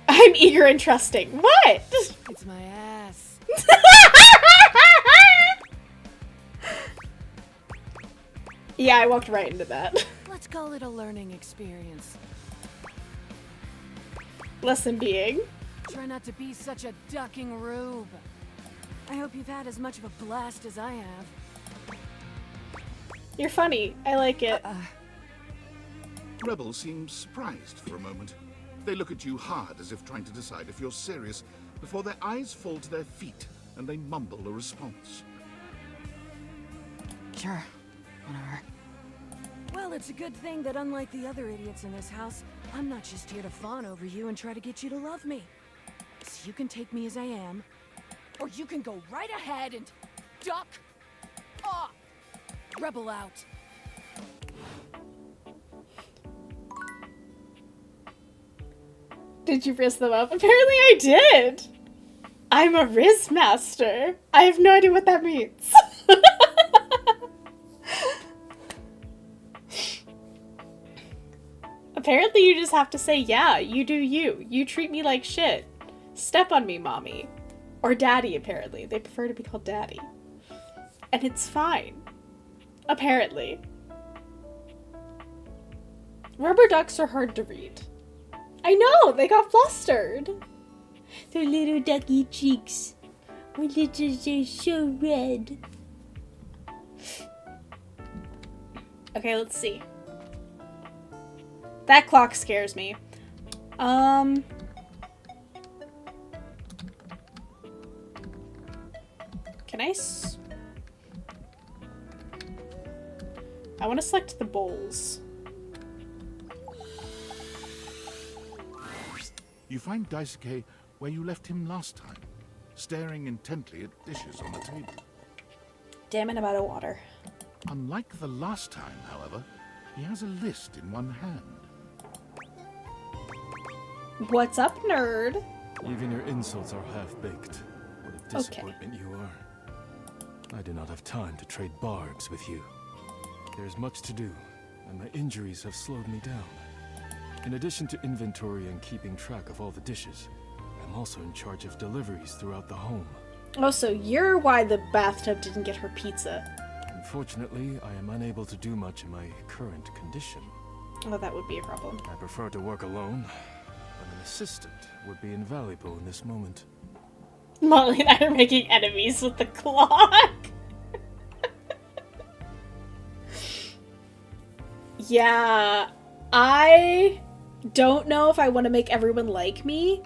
I'm eager and trusting. What? It's my ass. Yeah, I walked right into that. Let's call it a learning experience. Lesson being... Try not to be such a ducking rube. I hope you've had as much of a blast as I have. You're funny. I like it. Rebel seems surprised for a moment. They look at you hard as if trying to decide if you're serious before their eyes fall to their feet and they mumble a response. Sure. Whatever. Well, it's a good thing that unlike the other idiots in this house, I'm not just here to fawn over you and try to get you to love me. So you can take me as I am, or you can go right ahead and duck off. Rebel out. Did you riz them up? Apparently I did. I'm a riz master. I have no idea what that means. Apparently you just have to say, yeah, you do you. You treat me like shit. Step on me, mommy. Or daddy, apparently. They prefer to be called daddy. And it's fine. Apparently. Rubber ducks are hard to read. I know! They got flustered! Their little ducky cheeks. My lips are so red. Okay, let's see. That clock scares me. Can I I want to select the bowls. You find Daisuke where you left him last time, staring intently at dishes on the table. Damn it, I'm out of water. Unlike the last time, however, he has a list in one hand. What's up, nerd? Even your insults are half-baked. What a disappointment you are. I do not have time to trade barbs with you. There's much to do, and my injuries have slowed me down. In addition to inventory and keeping track of all the dishes, I'm also in charge of deliveries throughout the home. Oh, so you're why the bathtub didn't get her pizza. Unfortunately, I am unable to do much in my current condition. Oh, that would be a problem. I prefer to work alone, but an assistant would be invaluable in this moment. Molly and I are making enemies with the clock. Yeah, I don't know if I want to make everyone like me,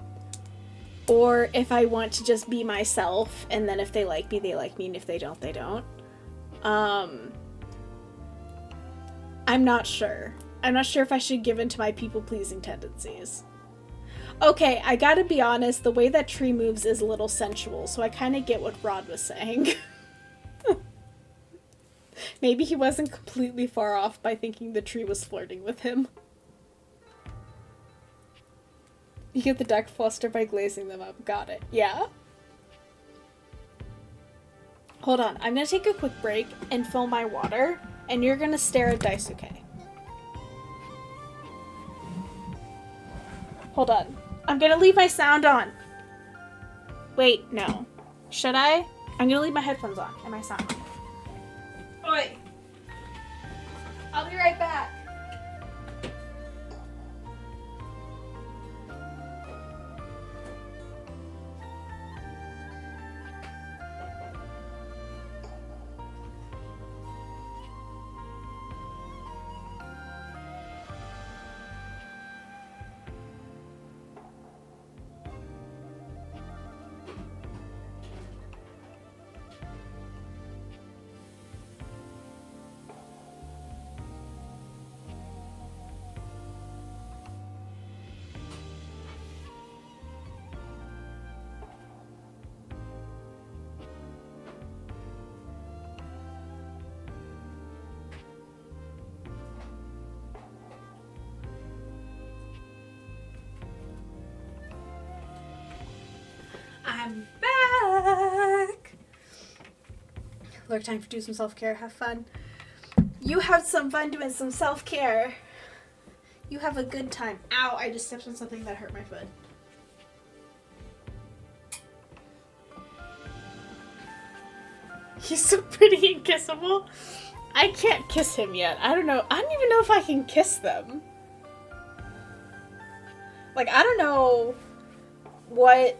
or if I want to just be myself, and then if they like me, they like me, and if they don't, they don't. I'm not sure. I'm not sure if I should give in to my people-pleasing tendencies. Okay, I gotta be honest, the way that tree moves is a little sensual, so I kind of get what Rod was saying. Maybe he wasn't completely far off by thinking the tree was flirting with him. You get the duck fluster by glazing them up. Got it. Yeah? Hold on. I'm gonna take a quick break and fill my water, and you're gonna stare at Daisuke. Hold on. I'm gonna leave my sound on. Wait, no. Should I? I'm gonna leave my headphones on and my sound on. Oi! I'll be right back. I'm back! Lurk, time to do some self-care. Have fun. You have some fun doing some self-care. You have a good time. Ow, I just stepped on something that hurt my foot. He's so pretty and kissable. I can't kiss him yet. I don't know. I don't even know if I can kiss them. Like, I don't know what,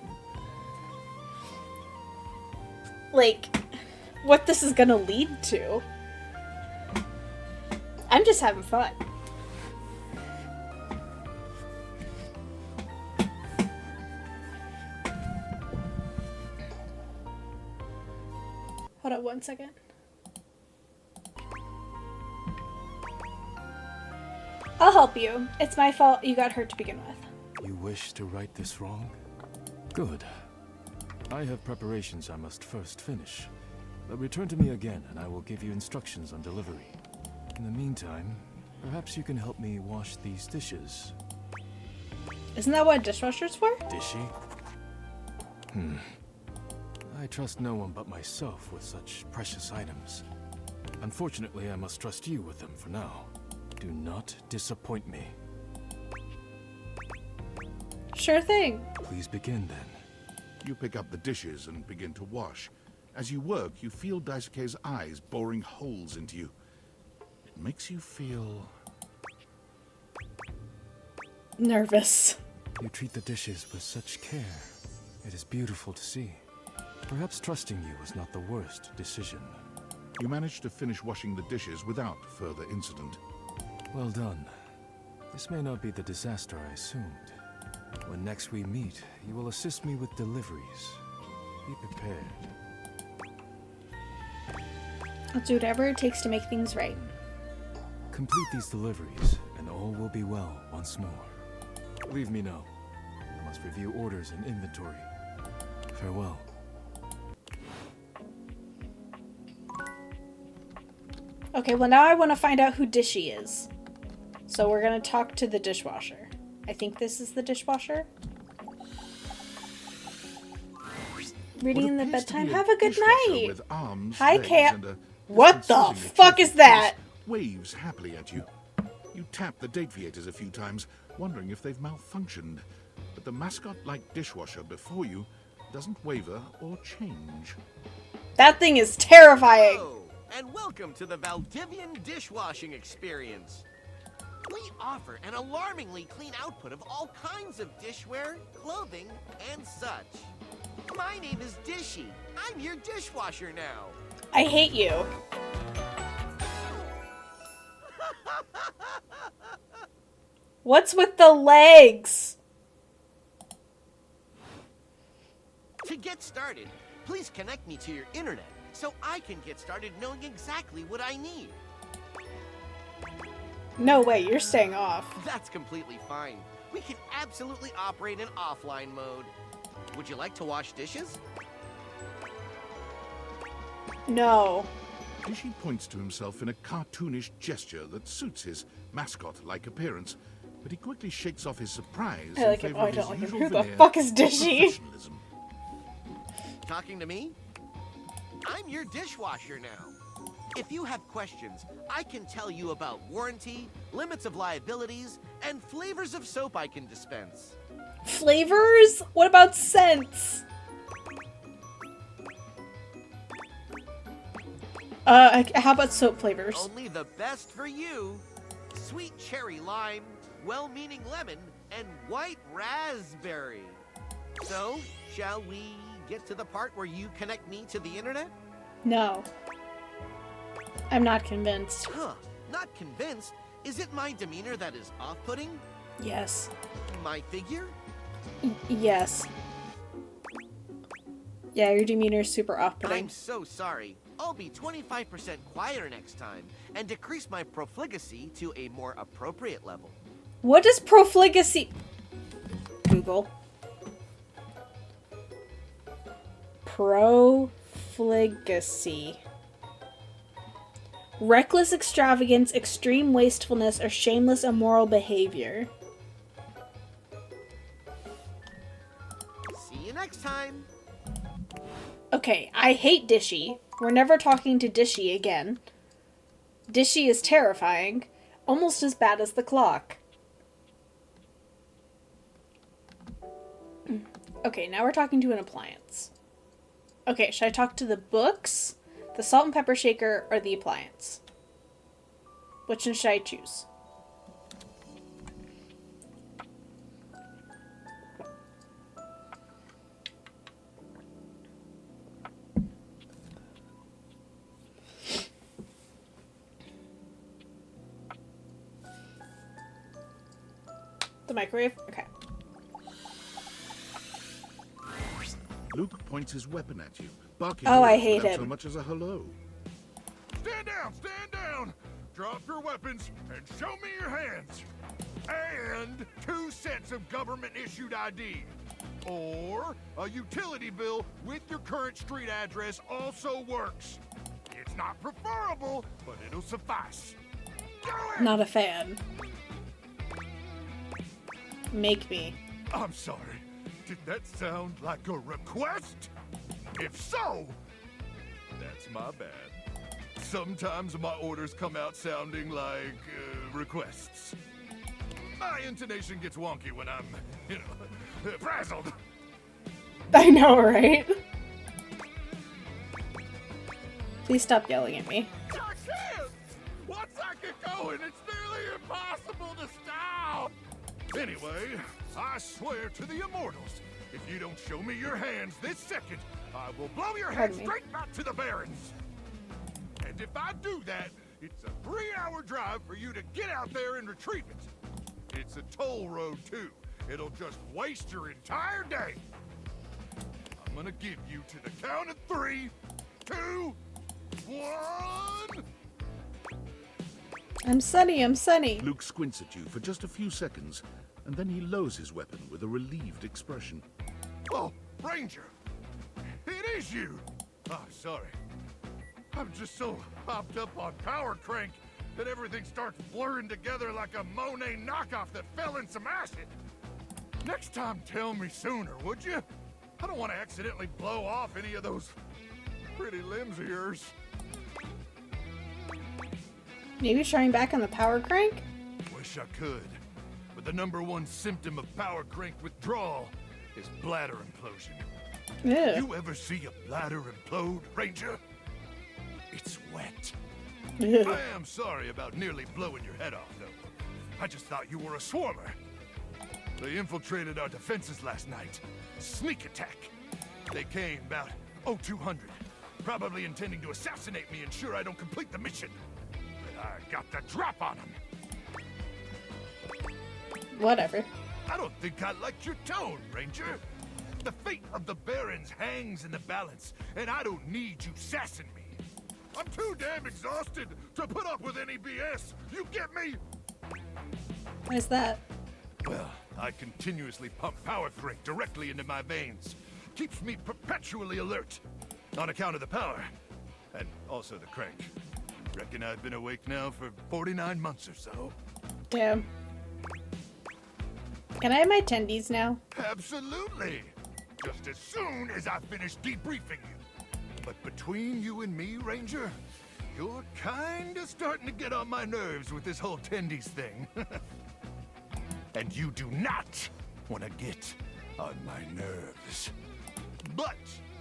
like, what this is gonna lead to. I'm just having fun. Hold on 1 second. I'll help you. It's my fault you got hurt to begin with. You wish to right this wrong? Good. I have preparations I must first finish. But return to me again and I will give you instructions on delivery. In the meantime, perhaps you can help me wash these dishes. Isn't that what a dishwasher's for? Dishy? I trust no one but myself with such precious items. Unfortunately, I must trust you with them for now. Do not disappoint me. Sure thing. Please begin then. You pick up the dishes and begin to wash. As you work, you feel Daisuke's eyes boring holes into you. It makes you feel nervous. You treat the dishes with such care. It is beautiful to see. Perhaps trusting you was not the worst decision. You manage to finish washing the dishes without further incident. Well done. This may not be the disaster I assumed. When next we meet, you will assist me with deliveries. Be prepared. I'll do whatever it takes to make things right. Complete these deliveries, and all will be well once more. Leave me now. I must review orders and inventory. Farewell. Okay, well now I want to find out who Dishy is. So we're going to talk to the dishwasher. I think this is the dishwasher. Reading in the bedtime. Have a good night. With arms, hi, Kat. What the fuck is that? Waves happily at you. You tap the date theaters a few times, wondering if they've malfunctioned. But the mascot-like dishwasher before you doesn't waver or change. That thing is terrifying. Hello, and welcome to the Valdivian dishwashing experience. We offer an alarmingly clean output of all kinds of dishware, clothing, and such. My name is Dishy. I'm your dishwasher now. I hate you. What's with the legs? To get started, please connect me to your internet so I can get started knowing exactly what I need. No way, you're staying off. That's completely fine. We can absolutely operate in offline mode. Would you like to wash dishes? No. Dishy points to himself in a cartoonish gesture that suits his mascot-like appearance, but he quickly shakes off his surprise I like in him. favor Oh, I of don't his like him. usual Who the veneer fuck is of Dishy? professionalism. Talking to me? I'm your dishwasher now. If you have questions, I can tell you about warranty, limits of liabilities, and flavors of soap I can dispense. Flavors? What about scents? How about soap flavors? Only the best for you. Sweet cherry lime, well-meaning lemon, and white raspberry. So, shall we get to the part where you connect me to the internet? No. I'm not convinced. Huh, not convinced? Is it my demeanor that is off-putting? Yes. My figure? Yes. Yeah, your demeanor is super off-putting. I'm so sorry. I'll be 25% quieter next time and decrease my profligacy to a more appropriate level. What is profligacy? Google. Profligacy. Reckless extravagance, extreme wastefulness, or shameless immoral behavior. See you next time. Okay, I hate Dishy. We're never talking to Dishy again. Dishy is terrifying. Almost as bad as the clock. Okay, now we're talking to an appliance. Okay, should I talk to the books, the salt and pepper shaker, or the appliance? Which one should I choose? The microwave? Okay. Luke points his weapon at you, barking Oh, I orders hate without him. so much as a hello. Stand down! Stand down! Drop your weapons and show me your hands. And 2 sets of government-issued ID. Or a utility bill with your current street address also works. It's not preferable, but it'll suffice. Do it! Not a fan. Make me. I'm sorry. Did that sound like a request? If so, that's my bad. Sometimes my orders come out sounding like requests. My intonation gets wonky when I'm, frazzled. I know, right? Please stop yelling at me. I can't! Once I get going, it's nearly impossible to stop! Anyway, I swear to the immortals, if you don't show me your hands this second, I will blow your head straight back to the Barrens. And if I do that, it's a 3-hour drive for you to get out there and retrieve it. It's a toll road, too. It'll just waste your entire day. I'm gonna give you to the count of 3, 2, 1... I'm Sunny, I'm Sunny. Luke squints at you for just a few seconds, and then he lowers his weapon with a relieved expression. Oh, Ranger! It is you! Oh, sorry. I'm just so hopped up on Power Crank that everything starts blurring together like a Monet knockoff that fell in some acid. Next time, tell me sooner, would you? I don't want to accidentally blow off any of those pretty limbs of yours. Maybe trying back on the power crank? Wish I could. But the #1 symptom of Power Crank withdrawal is bladder implosion. Ew. You ever see a bladder implode, Ranger? It's wet. Ew. I am sorry about nearly blowing your head off, though. I just thought you were a swarmer. They infiltrated our defenses last night. Sneak attack. They came about 0200, probably intending to assassinate me, ensure I don't complete the mission. But I got the drop on them. Whatever. I don't think I liked your tone, Ranger. The fate of the Barrens hangs in the balance, and I don't need you sassing me. I'm too damn exhausted to put up with any BS. You get me? Why's that? Well, I continuously pump Power Crank directly into my veins. Keeps me perpetually alert. On account of the power. And also the crank. Reckon I've been awake now for 49 months or so. Damn. Can I have my tendies now? Absolutely. Just as soon as I finish debriefing you. But between you and me, Ranger, you're kinda starting to get on my nerves with this whole tendies thing. And you do not want to get on my nerves. But,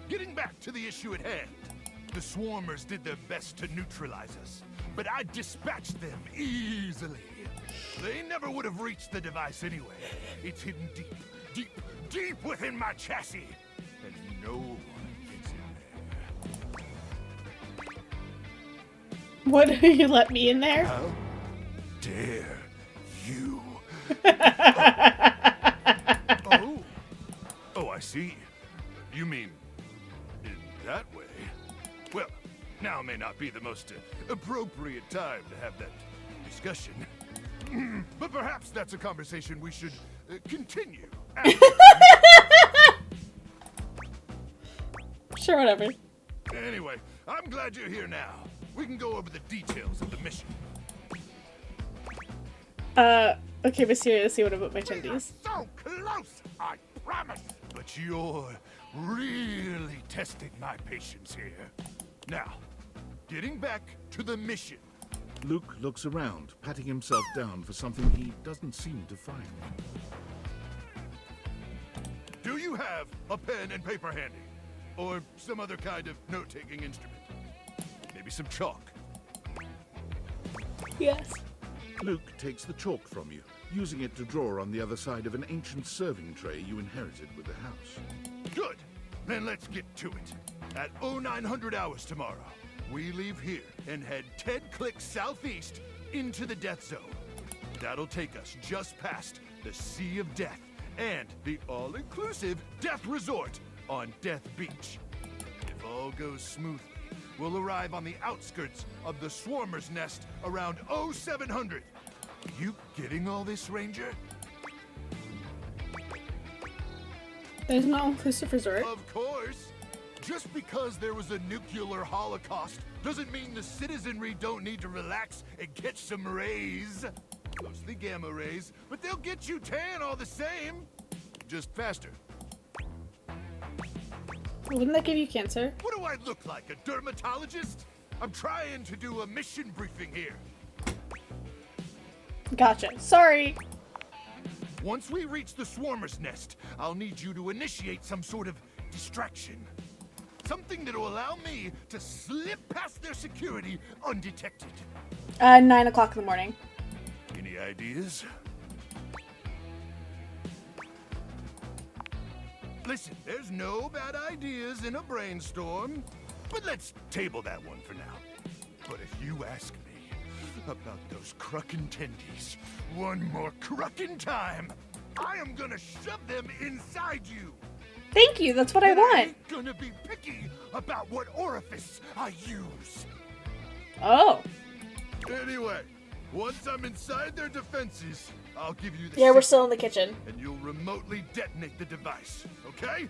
getting back to the issue at hand, the Swarmers did their best to neutralize us, but I dispatched them easily. They never would have reached the device anyway. It's hidden deep, deep, deep within my chassis, and no one gets in there. What? You let me in there? How dare you? Oh, I see. You mean in that way? Well, now may not be the most appropriate time to have that discussion. But perhaps that's a conversation we should continue. Sure, whatever. Anyway, I'm glad you're here now. We can go over the details of the mission. Okay, but seriously, what about my tendies? So close, I promise. But But you're really testing my patience here. Now, getting back to the mission. Luke looks around, patting himself down for something he doesn't seem to find. Do you have a pen and paper handy? Or some other kind of note-taking instrument? Maybe some chalk? Yes. Luke takes the chalk from you, using it to draw on the other side of an ancient serving tray you inherited with the house. Good! Then let's get to it. At 0900 hours tomorrow, we leave here and head 10 clicks southeast into the Death Zone. That'll take us just past the Sea of Death and the all-inclusive Death Resort on Death Beach. If all goes smoothly, we'll arrive on the outskirts of the Swarmer's Nest around 0700. You getting all this, Ranger? There's an all-inclusive resort? Of course! Just because there was a nuclear holocaust doesn't mean the citizenry don't need to relax and catch some rays. Mostly gamma rays, but they'll get you tan all the same. Just faster. Wouldn't that give you cancer? What do I look like, a dermatologist? I'm trying to do a mission briefing here. Gotcha. Sorry. Once we reach the Swarmer's Nest, I'll need you to initiate some sort of distraction. Something that'll allow me to slip past their security undetected. 9 o'clock in the morning. Any ideas? Listen, there's no bad ideas in a brainstorm, but let's table that one for now. But if you ask me about those Kruckin tendies one more Kruckin time, I am gonna shove them inside you. Thank you, that's what I want. ain't gonna be picky about what orifice I use. Oh. Anyway, once I'm inside their defenses, I'll give you the Yeah, we're signal, still in the kitchen. and you'll remotely detonate the device, okay?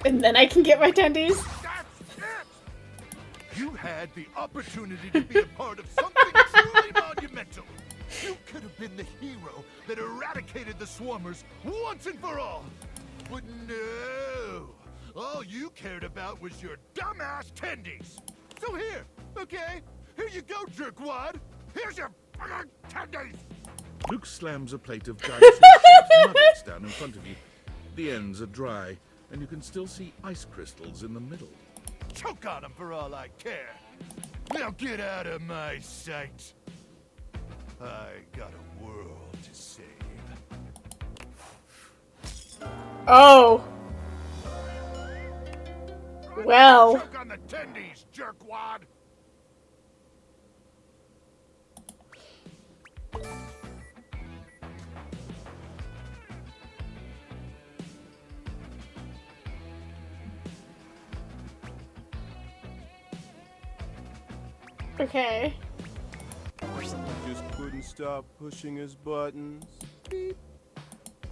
And then I can get my tendies. That's it! You had the opportunity to be a part of something truly monumental. You could have been the hero that eradicated the swarmers once and for all. But no, all you cared about was your dumbass tendies. So here, okay? Here you go, jerkwad. Here's your tendies. Luke slams a plate of dinosaur-shaped nuggets down in front of you. The ends are dry, and you can still see ice crystals in the middle. Choke on them for all I care. Now get out of my sight. I got a world to save. Oh. Well. Choke on the tendies, jerkwad. Okay. Just couldn't stop pushing his buttons. Beep.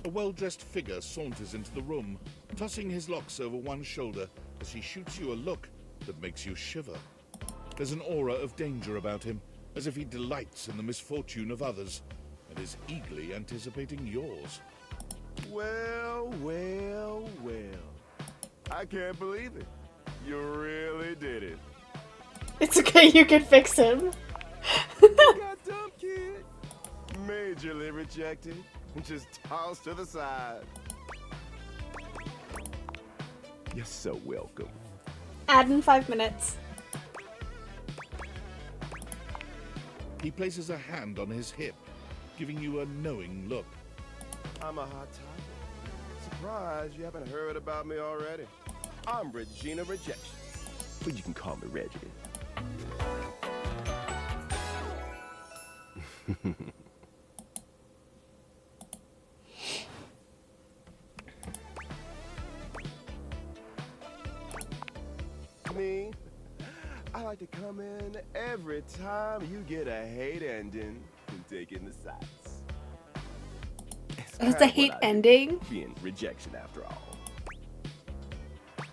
A well-dressed figure saunters into the room, tossing his locks over one shoulder as he shoots you a look that makes you shiver. There's an aura of danger about him, as if he delights in the misfortune of others, and is eagerly anticipating yours. Well, well, well. I can't believe it. You really did it. It's okay, you can fix him. Goddamn kid. Majorly rejected. Just tossed to the side. You're so welcome. Add in 5 minutes. He places a hand on his hip, giving you a knowing look. I'm a hot topic. Surprised you haven't heard about me already. I'm Regina Rejection. But you can call me Reggie. Me, I like to come in every time you get a hate ending and take in the sights. It's a hate ending? Being rejection after all. Do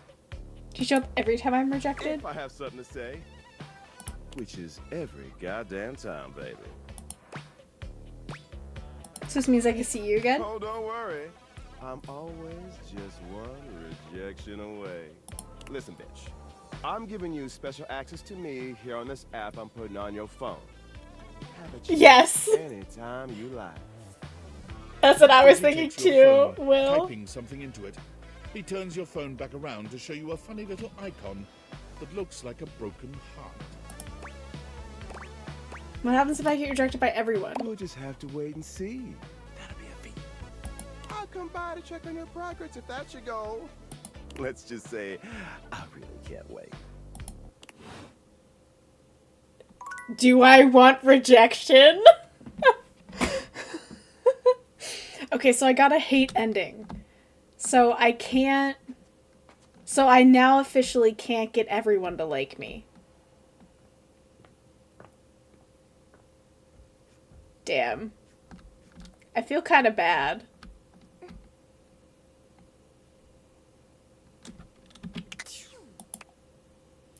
you show up every time I'm rejected? If I have something to say, which is every goddamn time, baby. So this means I can see you again? Oh, don't worry. I'm always just one rejection away. Listen, bitch. I'm giving you special access to me here on this app I'm putting on your phone. Have a chat Yes. anytime you like. That's what I was If you thinking take your too, phone, Will. typing something into it, he turns your phone back around to show you a funny little icon that looks like a broken heart. What happens if I get rejected by everyone? We'll just have to wait and see. That'll be a feat. I'll come by to check on your progress if that's your goal. Let's just say, I really can't wait. Do I want rejection? Okay, so I got a hate ending. So I can't... So I now officially can't get everyone to like me. Damn. I feel kind of bad.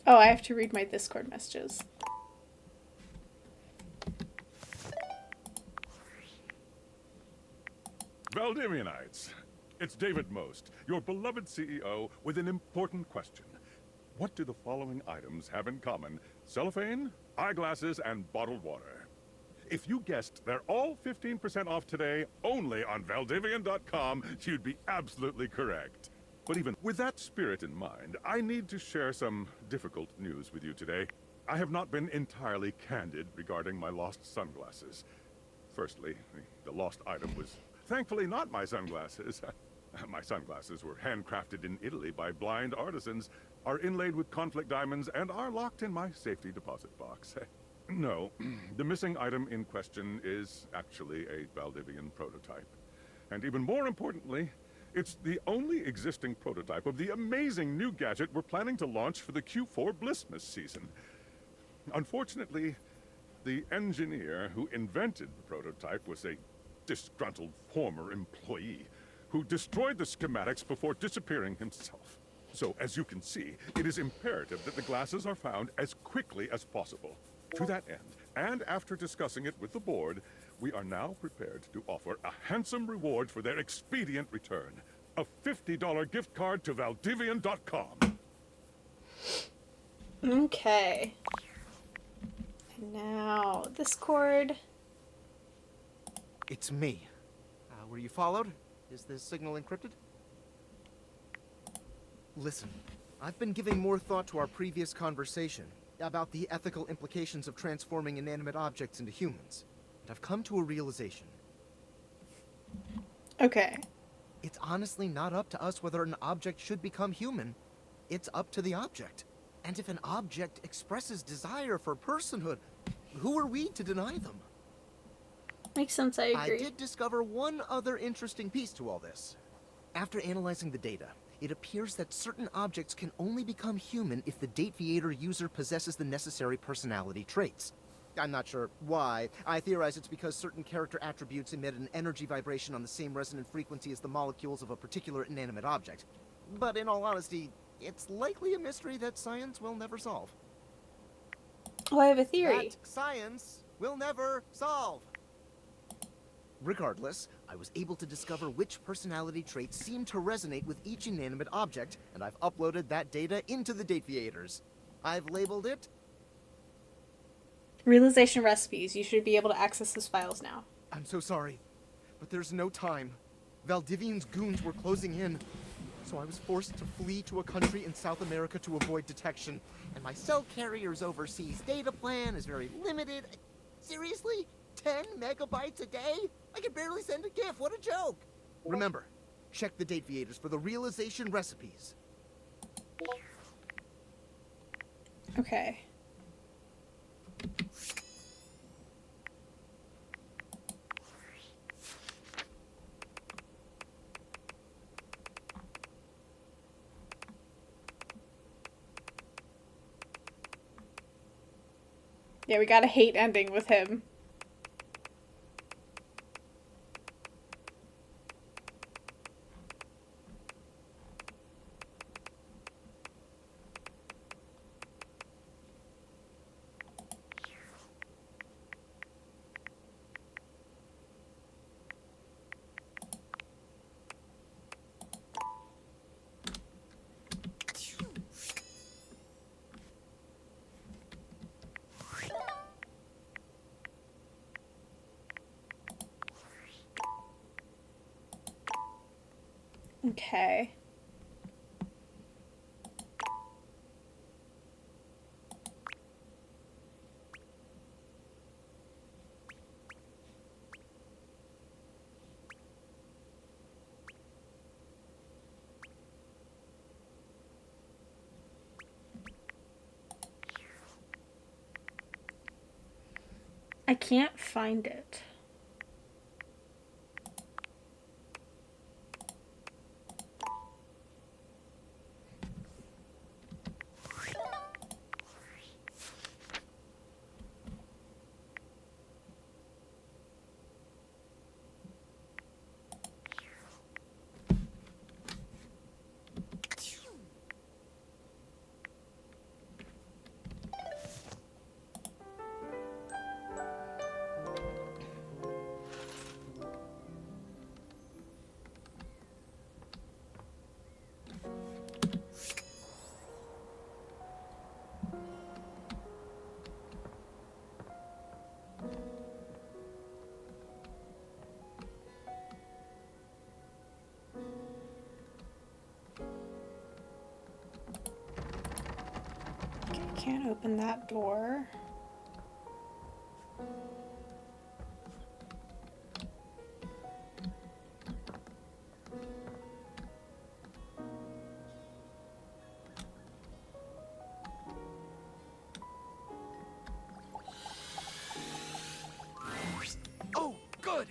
Oh, I have to read my Discord messages. Valdivianites, it's David Most, your beloved CEO, with an important question. What do the following items have in common? Cellophane, eyeglasses, and bottled water. If you guessed they're all 15% off today, only on Valdivian.com, you'd be absolutely correct. But even with that spirit in mind, I need to share some difficult news with you today. I have not been entirely candid regarding my lost sunglasses. Firstly, the lost item was thankfully not my sunglasses. My sunglasses were handcrafted in Italy by blind artisans, are inlaid with conflict diamonds, and are locked in my safety deposit box. No, the missing item in question is actually a Valdivian prototype. And even more importantly, it's the only existing prototype of the amazing new gadget we're planning to launch for the Q4 Blissmas season. Unfortunately, the engineer who invented the prototype was a disgruntled former employee who destroyed the schematics before disappearing himself. So, as you can see, it is imperative that the glasses are found as quickly as possible. To that end, and after discussing it with the board, we are now prepared to offer a handsome reward for their expedient return. A $50 gift card to Valdivian.com. Okay. And now, Discord. It's me. Were you followed? Is this signal encrypted? Listen, I've been giving more thought to our previous conversation about the ethical implications of transforming inanimate objects into humans. And I've come to a realization. Okay. It's honestly not up to us whether an object should become human. It's up to the object. And if an object expresses desire for personhood, who are we to deny them? Makes sense, I agree. I did discover one other interesting piece to all this. After analyzing the data, it appears that certain objects can only become human if the Dateviator user possesses the necessary personality traits. I'm not sure why. I theorize it's because certain character attributes emit an energy vibration on the same resonant frequency as the molecules of a particular inanimate object. But in all honesty, it's likely a mystery that science will never solve. Oh, I have a theory. That science will never solve. Regardless, I was able to discover which personality traits seem to resonate with each inanimate object, and I've uploaded that data into the Dateviators. I've labeled it Realization recipes. You should be able to access those files now. I'm so sorry, but there's no time. Valdivian's goons were closing in, so I was forced to flee to a country in South America to avoid detection. And my cell carrier's overseas data plan is very limited. Seriously? 10 megabytes a day? I can barely send a GIF. What a joke! Remember, check the Dateviators for the realization recipes. Okay. Yeah, we got a hate ending with him. Okay. I can't find it. Okay, can't open that door. Oh, good!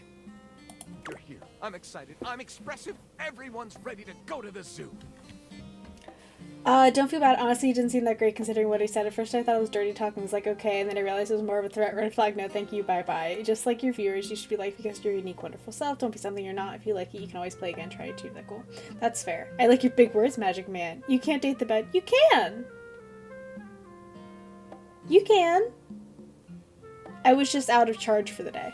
You're here. I'm excited. I'm expressive. Everyone's ready to go to the zoo. Don't feel bad. Honestly, it didn't seem that great considering what he said. At first I thought it was dirty talk and was like, okay, and then I realized it was more of a threat. Red flag, no thank you, bye-bye. Just like your viewers, you should be liked because you're your unique, wonderful self. Don't be something you're not. If you like it, you can always play again, try to achieve that goal. That's fair. I like your big words, Magic Man. You can't date the bed. You can! You can! I was just out of charge for the day.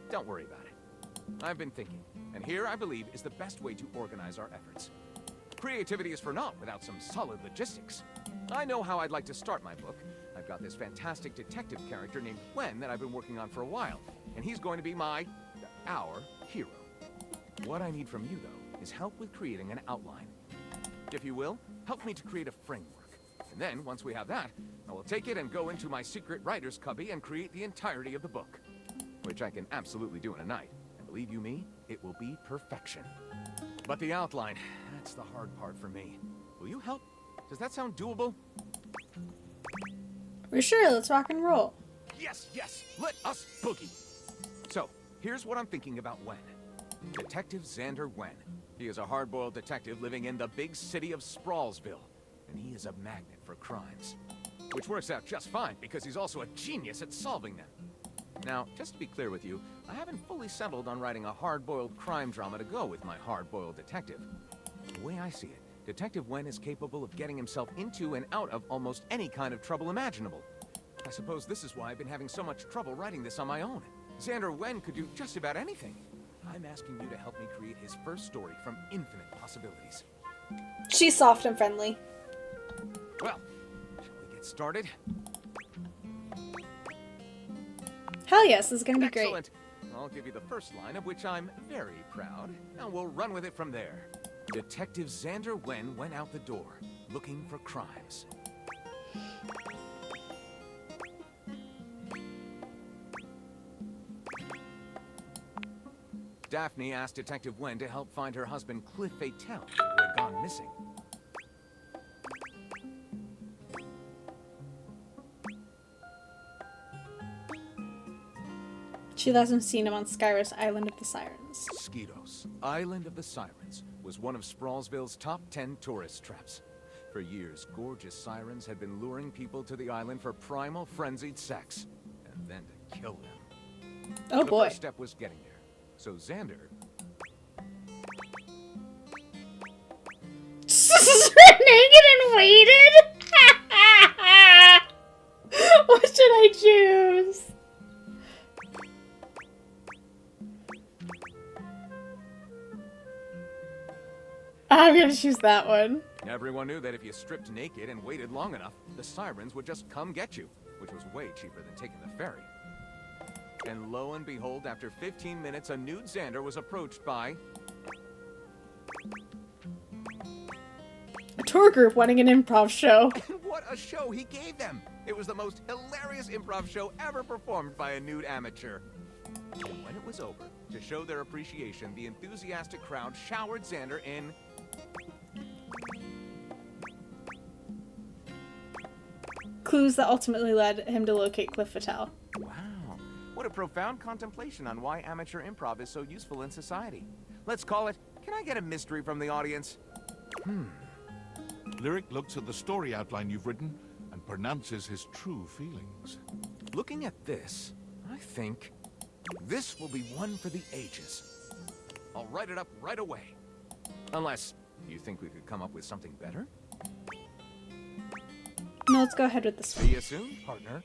Don't worry about it. I've been thinking, and here, I believe, is the best way to organize our efforts. Creativity is for naught without some solid logistics. I know how I'd like to start my book. I've got this fantastic detective character named Gwen that I've been working on for a while, and he's going to be our hero. What I need from you, though, is help with creating an outline. If you will, help me to create a framework. And then, once we have that, I will take it and go into my secret writer's cubby and create the entirety of the book. Which I can absolutely do in a night. And believe you me, it will be perfection. But the outline, that's the hard part for me. Will you help? Does that sound doable? For sure, let's rock and roll. Yes, yes, let us boogie. So, here's what I'm thinking about Wen. Detective Xander Wen. He is a hard-boiled detective living in the big city of Sprawlsville. And he is a magnet for crimes. Which works out just fine, because he's also a genius at solving them. Now, just to be clear with you, I haven't fully settled on writing a hard-boiled crime drama to go with my hard-boiled detective. The way I see it, Detective Wen is capable of getting himself into and out of almost any kind of trouble imaginable. I suppose this is why I've been having so much trouble writing this on my own. Xander Wen could do just about anything. I'm asking you to help me create his first story from infinite possibilities. She's soft and friendly. Well, shall we get started? Hell yes, this is gonna be Excellent. great. I'll give you the first line, of which I'm very proud, and we'll run with it from there. Detective Xander Wen went out the door, looking for crimes. Daphne asked Detective Wen to help find her husband Cliff Fatel, who had gone missing. She hasn't seen him on Skyros Island of the Sirens. Skyros, Island of the Sirens, was one of Sprawlsville's top 10 tourist traps. For years, gorgeous sirens had been luring people to the island for primal, frenzied sex, and then to kill them. Oh boy. The first step was getting there. So Xander... Naked and waited? What should I choose? I'm gonna choose that one. Everyone knew that if you stripped naked and waited long enough, the sirens would just come get you, which was way cheaper than taking the ferry. And lo and behold, after 15 minutes, a nude Xander was approached by... a tour group wanting an improv show. What a show he gave them! It was the most hilarious improv show ever performed by a nude amateur. And when it was over, to show their appreciation, the enthusiastic crowd showered Xander in... clues that ultimately led him to locate Cliff Fatale. Wow, what a profound contemplation on why amateur improv is so useful in society. Let's call it, can I get a mystery from the audience? Lyric looks at the story outline you've written and pronounces his true feelings. Looking at this, I think this will be one for the ages. I'll write it up right away. Unless you think we could come up with something better? No, let's go ahead with this one. See you soon, partner.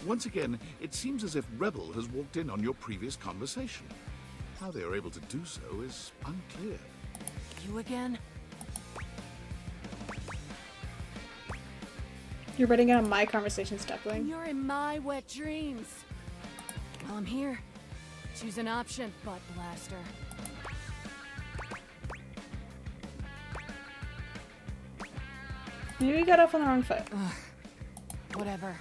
Once again, it seems as if Rebel has walked in on your previous conversation. How they are able to do so is unclear. You again? You're writing it on my conversations, Duckling. You're in my wet dreams. Well, I'm here. Choose an option, butt blaster. Maybe we got off on the wrong foot. Ugh. Whatever.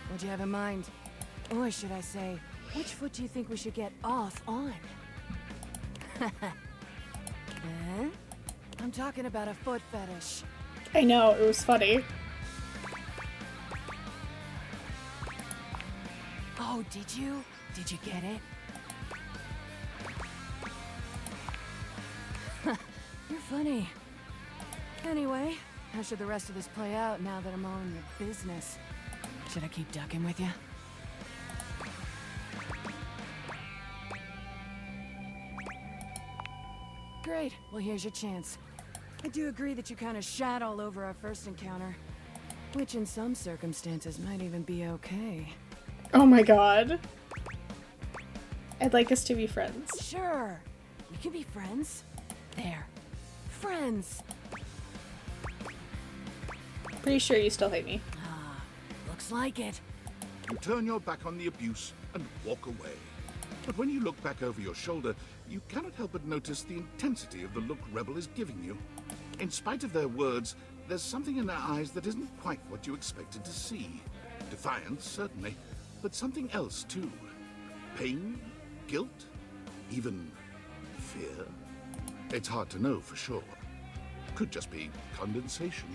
What'd you have in mind? Or should I say, which foot do you think we should get off on? Huh? I'm talking about a foot fetish. I know, it was funny. Oh, did you? Did you get it? You're funny. Anyway, how should the rest of this play out now that I'm all in your business? Should I keep ducking with you? Great. Well, here's your chance. I do agree that you kind of shat all over our first encounter, which in some circumstances might even be okay. Oh my god. I'd like us to be friends. Sure. We can be friends. There. Friends. Pretty sure you still hate me. Ah, looks like it. You turn your back on the abuse and walk away. But when you look back over your shoulder, you cannot help but notice the intensity of the look Rebel is giving you. In spite of their words, there's something in their eyes that isn't quite what you expected to see. Defiance, certainly, but something else too. Pain, guilt, even fear. It's hard to know for sure. Could just be condensation.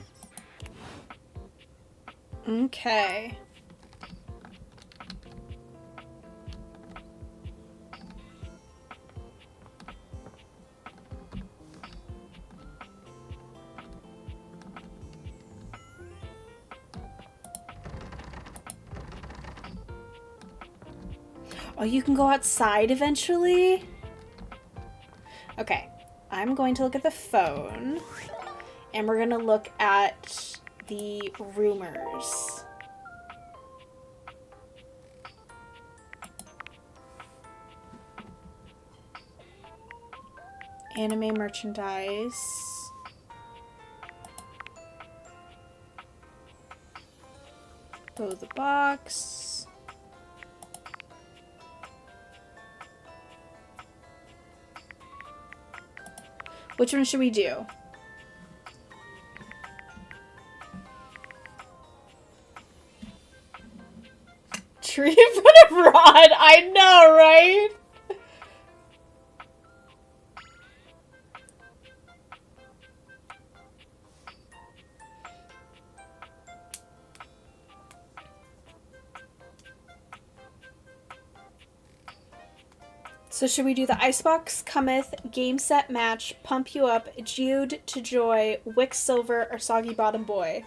Okay. Oh, you can go outside eventually? Okay, I'm going to look at the phone, and we're going to look at the rumors. Anime merchandise. Throw the box. Which one should we do? Tree in front of Rod. I know, right? So should we do the Icebox Cometh, Game Set Match, Pump You Up, Geode to Joy, Wix Silver, or Soggy Bottom Boy?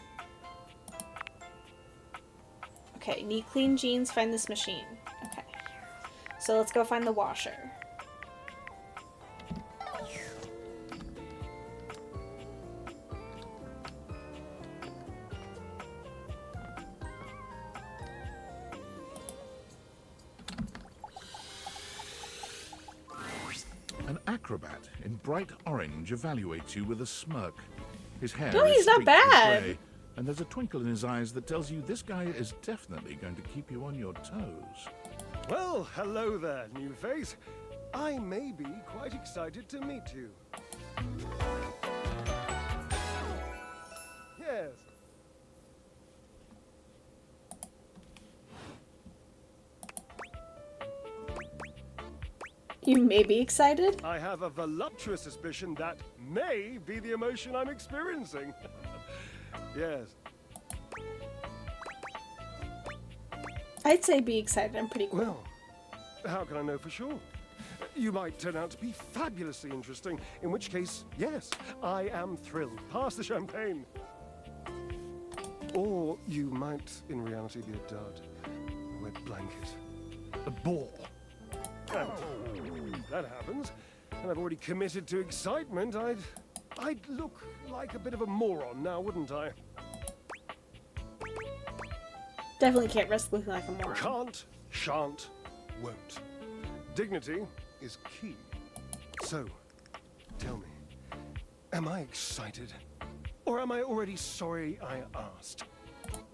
Okay, need clean jeans, find this machine. Okay. So let's go find the washer. An acrobat in bright orange evaluates you with a smirk. His hair No, is he's not streaked with bad. grey, and there's a twinkle in his eyes that tells you this guy is definitely going to keep you on your toes. Well, hello there, new face. I may be quite excited to meet you. Yes. You may be excited? I have a voluptuous suspicion that may be the emotion I'm experiencing. Yes. I'd say be excited. I'm pretty cool. Well, how can I know for sure? You might turn out to be fabulously interesting, in which case, yes, I am thrilled. Pass the champagne. Or you might, in reality, be a dud, a wet blanket, a bore. And that happens, and I've already committed to excitement. I'd look like a bit of a moron now, wouldn't I? Definitely can't risk looking like a moron. Can't, shan't, won't. Dignity is key. So, tell me, am I excited? Or am I already sorry I asked?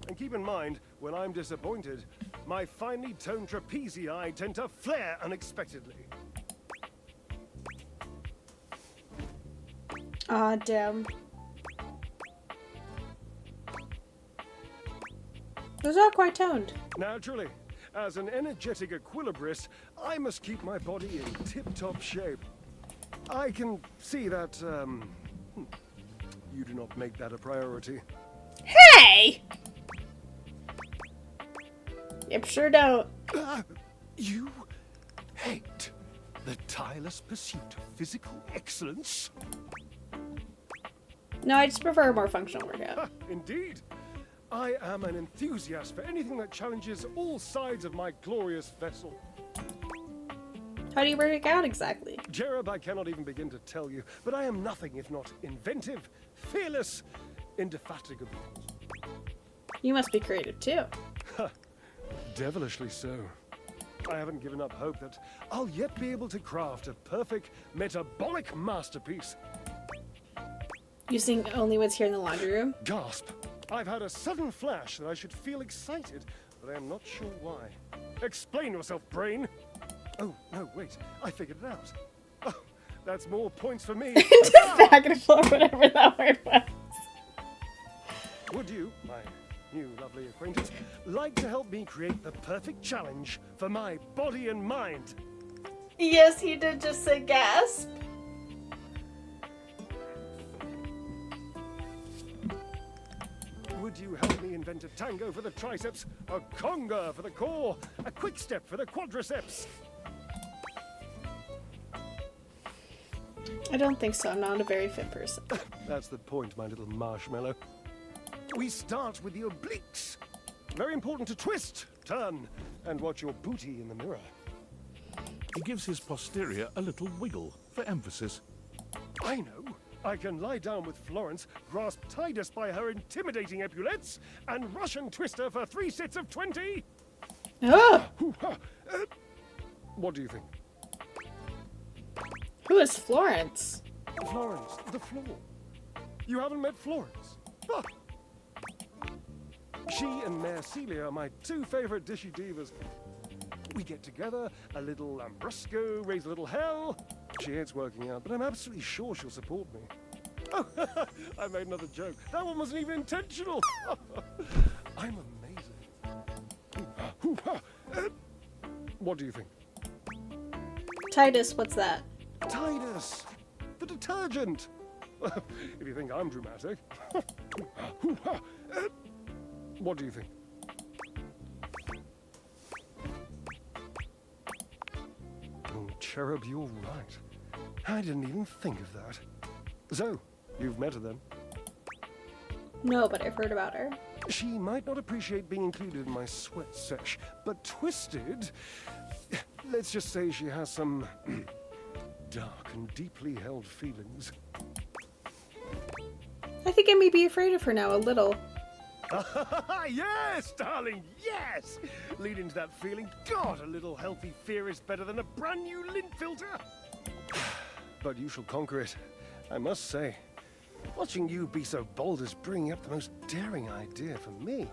And keep in mind, when I'm disappointed, my finely toned trapezii tend to flare unexpectedly. Aw, damn. Those are quite toned. Naturally, as an energetic equilibrist, I must keep my body in tip-top shape. I can see that, you do not make that a priority. Hey! Yep, sure don't. You hate the tireless pursuit of physical excellence? No, I just prefer a more functional workout. Indeed. I am an enthusiast for anything that challenges all sides of my glorious vessel. How do you work out exactly? Jereb, I cannot even begin to tell you, but I am nothing if not inventive, fearless, indefatigable. You must be creative too. Devilishly so. I haven't given up hope that I'll yet be able to craft a perfect metabolic masterpiece. Using only what's here in the laundry room? Gasp! I've had a sudden flash that I should feel excited, but I am not sure why. Explain yourself, brain! Oh, no, wait. I figured it out. Oh, that's more points for me. Indefatigable, or whatever that word was. Would you, my new lovely acquaintance, like to help me create the perfect challenge for my body and mind? Yes, he did just say gasp. Would you help me invent a tango for the triceps, a conga for the core, a quick step for the quadriceps? I don't think so. I'm not a very fit person. That's the point, my little marshmallow. We start with the obliques. Very important to twist, turn, and watch your booty in the mirror. He gives his posterior a little wiggle for emphasis. I know. I can lie down with Florence, grasp Titus by her intimidating epaulettes, and Russian twist her for 3 sets of 20. Oh! What do you think? Who is Florence? Florence, the floor. You haven't met Florence? Ah. She and Mare Celia are my 2 favorite dishy divas. We get together, a little Lambrusco, raise a little hell. She hates working out, but I'm absolutely sure she'll support me. Oh, I made another joke. That one wasn't even intentional. I'm amazing. What do you think? Titus, what's that? Titus, the detergent. If you think I'm dramatic. What do you think? Oh, Cherub, you're right. I didn't even think of that. So, you've met her then? No, but I've heard about her. She might not appreciate being included in my sweat sesh, but Twisted, let's just say she has some dark and deeply held feelings. I think I may be afraid of her now, a little. Yes, darling, yes! Lead into that feeling. God, a little healthy fear is better than a brand new lint filter. But you shall conquer it. I must say, Watching you be so bold is bringing up the most daring idea for me.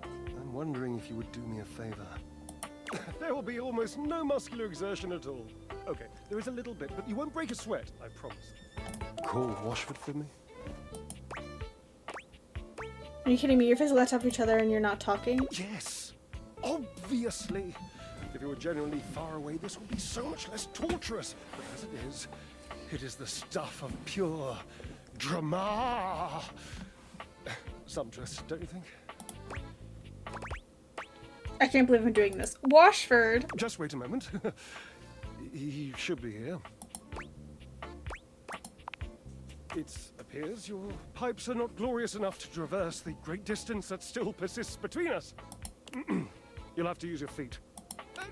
I'm wondering if you would do me a favor. There will be almost no muscular exertion at all. Okay, there is a little bit, but you won't break a sweat, I promise. Call Washford for me? Are you kidding me? Your face latch up each other and you're not talking? Yes, obviously. If you were genuinely far away, this would be so much less torturous. But as it is the stuff of pure drama. Sumptuous, don't you think? I can't believe I'm doing this. Washford! Just wait a moment. He should be here. It appears your pipes are not glorious enough to traverse the great distance that still persists between us. You'll have to use your feet.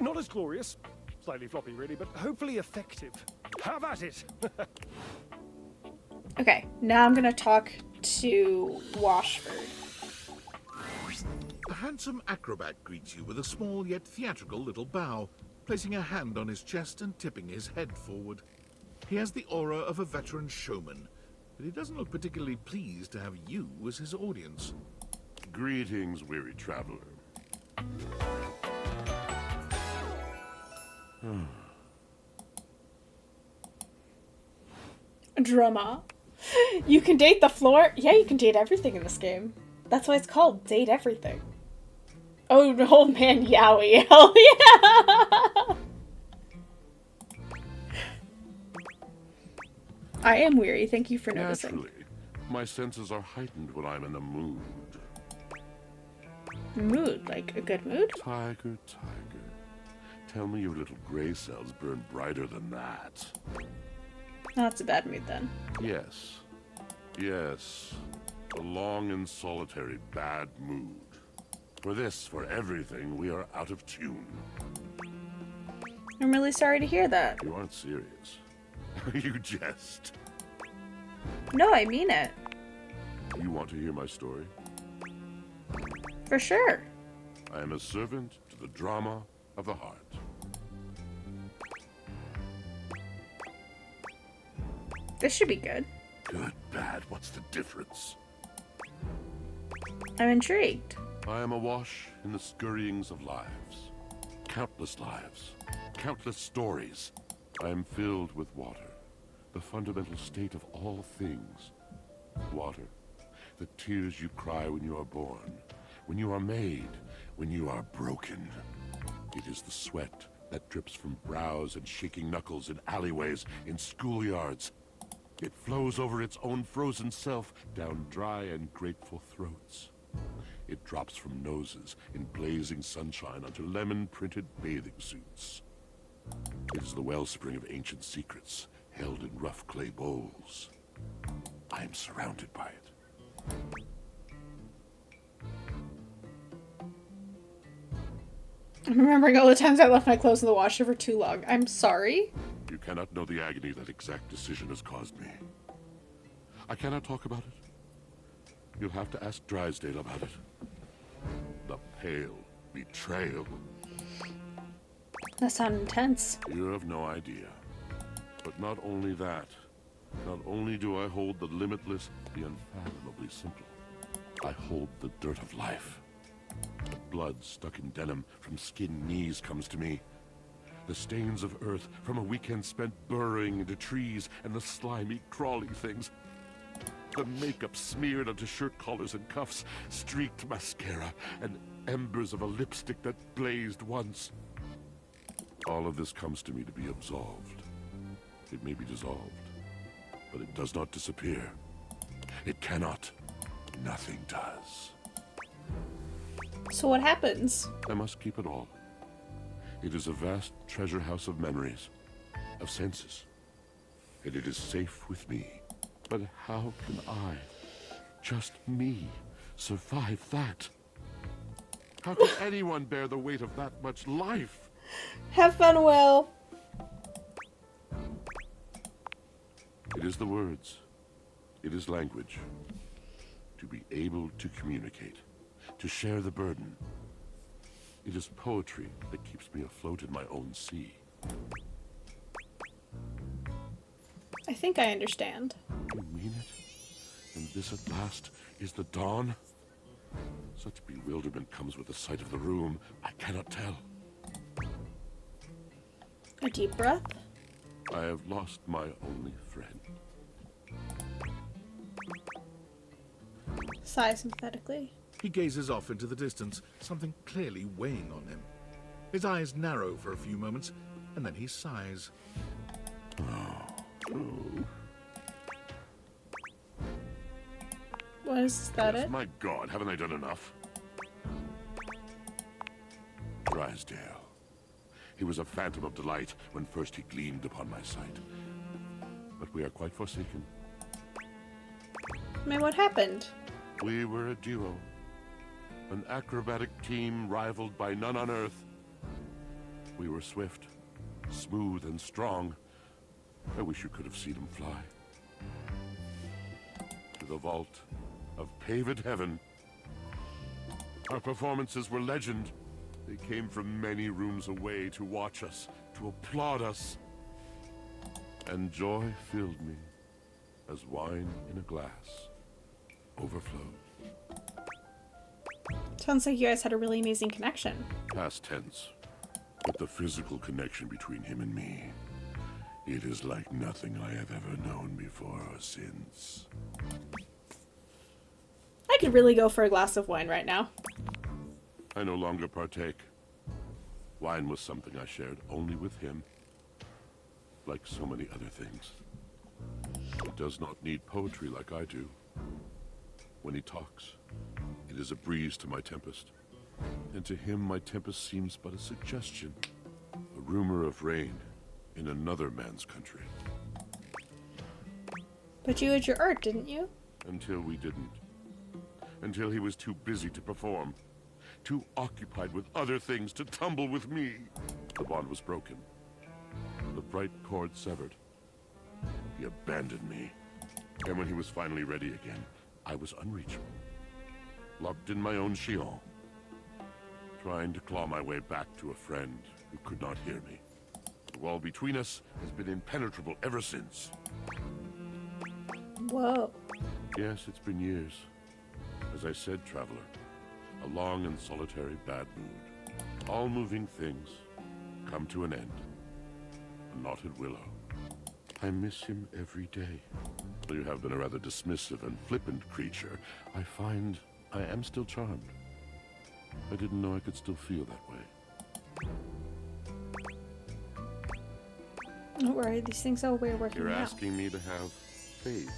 Not as glorious, slightly floppy really, but hopefully effective. Have at it! Okay, now I'm gonna talk to Washford. A handsome acrobat greets you with a small yet theatrical little bow, placing a hand on his chest and tipping his head forward. He has the aura of a veteran showman, but he doesn't look particularly pleased to have you as his audience. Greetings, weary traveler. Drama. You can date the floor? Yeah, you can date everything in this game. That's why it's called Date Everything. Oh, old man Yowie. Hell yeah! I am weary. Thank you for noticing. Naturally, my senses are heightened when I'm in a mood. Mood? Like a good mood? Tiger, tiger. Tell me your little gray cells burn brighter than that. That's a bad mood then. Yes. Yes. A long and solitary bad mood. For this, for everything, we are out of tune. I'm really sorry to hear that. You aren't serious. You jest. No, I mean it. You want to hear my story? For sure. I am a servant to the drama of the heart. This should be good. Good, bad, what's the difference? I'm intrigued. I am awash in the scurryings of lives. Countless lives. Countless stories. I am filled with water. The fundamental state of all things. Water. The tears you cry when you are born. When you are made. When you are broken. It is the sweat that drips from brows and shaking knuckles in alleyways, in schoolyards. It flows over its own frozen self down dry and grateful throats. It drops from noses in blazing sunshine onto lemon-printed bathing suits. It is the wellspring of ancient secrets, held in rough clay bowls. I am surrounded by it. I'm remembering all the times I left my clothes in the washer for too long. I'm sorry. You cannot know the agony that exact decision has caused me. I cannot talk about it. You'll have to ask Drysdale about it. The pale betrayal. That sounds intense. You have no idea. But not only that. Not only do I hold the limitless, the unfathomably simple. I hold the dirt of life. The blood stuck in denim from skinned knees comes to me. The stains of earth from a weekend spent burrowing into trees and the slimy, crawly things. The makeup smeared onto shirt collars and cuffs, streaked mascara, and embers of a lipstick that blazed once. All of this comes to me to be absolved. It may be dissolved, but it does not disappear. It cannot. Nothing does. So what happens? I must keep it all. It is a vast treasure house of memories, of senses, and it is safe with me. But how can I, just me, survive that? How can anyone bear the weight of that much life? Have fun, Will. It is the words. It is language. To be able to communicate, to share the burden. It is poetry that keeps me afloat in my own sea. I think I understand. You mean it? this at last is the dawn? Such bewilderment comes with the sight of the room. I cannot tell. A deep breath. I have lost my only friend. Sigh sympathetically. He gazes off into the distance, something clearly weighing on him. His eyes narrow for a few moments, and then he sighs. Was that Yes, it? my God, haven't I done enough? Drysdale. He was a phantom of delight when first he gleamed upon my sight. But we are quite forsaken. I mean, what happened? We were a duo. An acrobatic team rivaled by none on Earth. We were swift, smooth, and strong. I wish you could have seen him fly. To the vault of paved heaven. Our performances were legend. They came from many rooms away to watch us, to applaud us. And joy filled me as wine in a glass overflowed. Sounds like you guys had a really amazing connection. Past tense. But the physical connection between him and me, it is like nothing I have ever known before or since. I could really go for a glass of wine right now. I no longer partake. Wine was something I shared only with him. Like so many other things. He does not need poetry like I do. When he talks, it is a breeze to my tempest. And to him, my tempest seems but a suggestion. A rumor of rain in another man's country. But you had your art, didn't you? Until we didn't. Until he was too busy to perform. Too occupied with other things to tumble with me. The bond was broken. The bright cord severed. He abandoned me. And when he was finally ready again, I was unreachable. Locked in my own Shion. Trying to claw my way back to a friend who could not hear me. The wall between us has been impenetrable ever since. Whoa. Yes, it's been years. As I said, traveler, a long and solitary bad mood. All moving things come to an end. A knotted willow. I miss him every day. Though you have been a rather dismissive and flippant creature, I find I am still charmed. I didn't know I could still feel that way. Don't worry, these things are we're working You're out. asking me to have faith.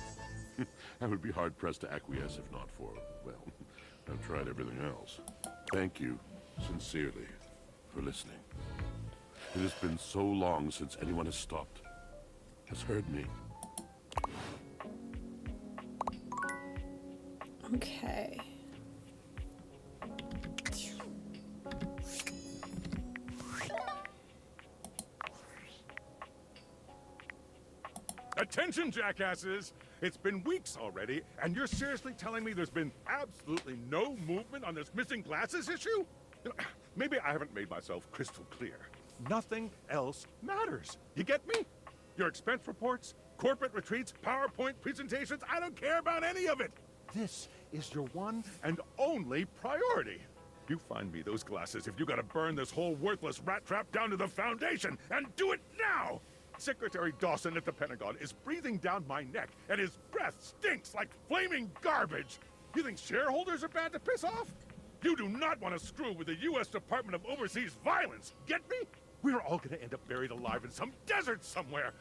I would be hard-pressed to acquiesce if not for, well, I've tried everything else. Thank you, sincerely, for listening. It has been so long since anyone has stopped, has heard me. Okay. Attention, jackasses! It's been weeks already, and you're seriously telling me there's been absolutely no movement on this missing glasses issue? You know, maybe I haven't made myself crystal clear. Nothing else matters. You get me? Your expense reports, corporate retreats, PowerPoint presentations, I don't care about any of it. This is your one and only priority. You find me those glasses if you gotta burn this whole worthless rat trap down to the foundation, and do it now! Secretary Dawson at the Pentagon is breathing down my neck, and his breath stinks like flaming garbage. You think shareholders are bad to piss off? You do not want to screw with the U.S. Department of Overseas Violence, get me? We're all gonna end up buried alive in some desert somewhere.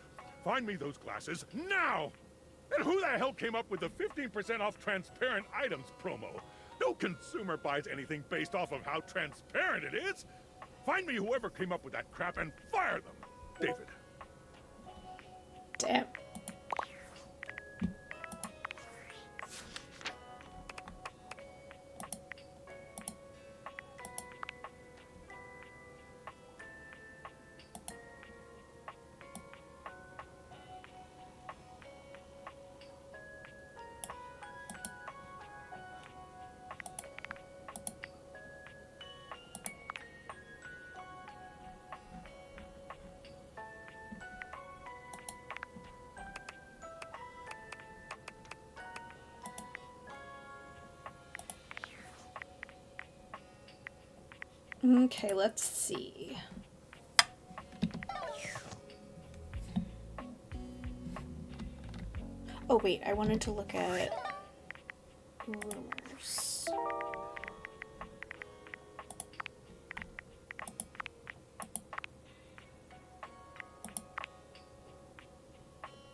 Find me those glasses now! And who the hell came up with the 15% off transparent items promo? No consumer buys anything based off of how transparent it is. Find me whoever came up with that crap and fire them. David. Damn. Okay, let's see. Oh wait, I wanted to look at rumors.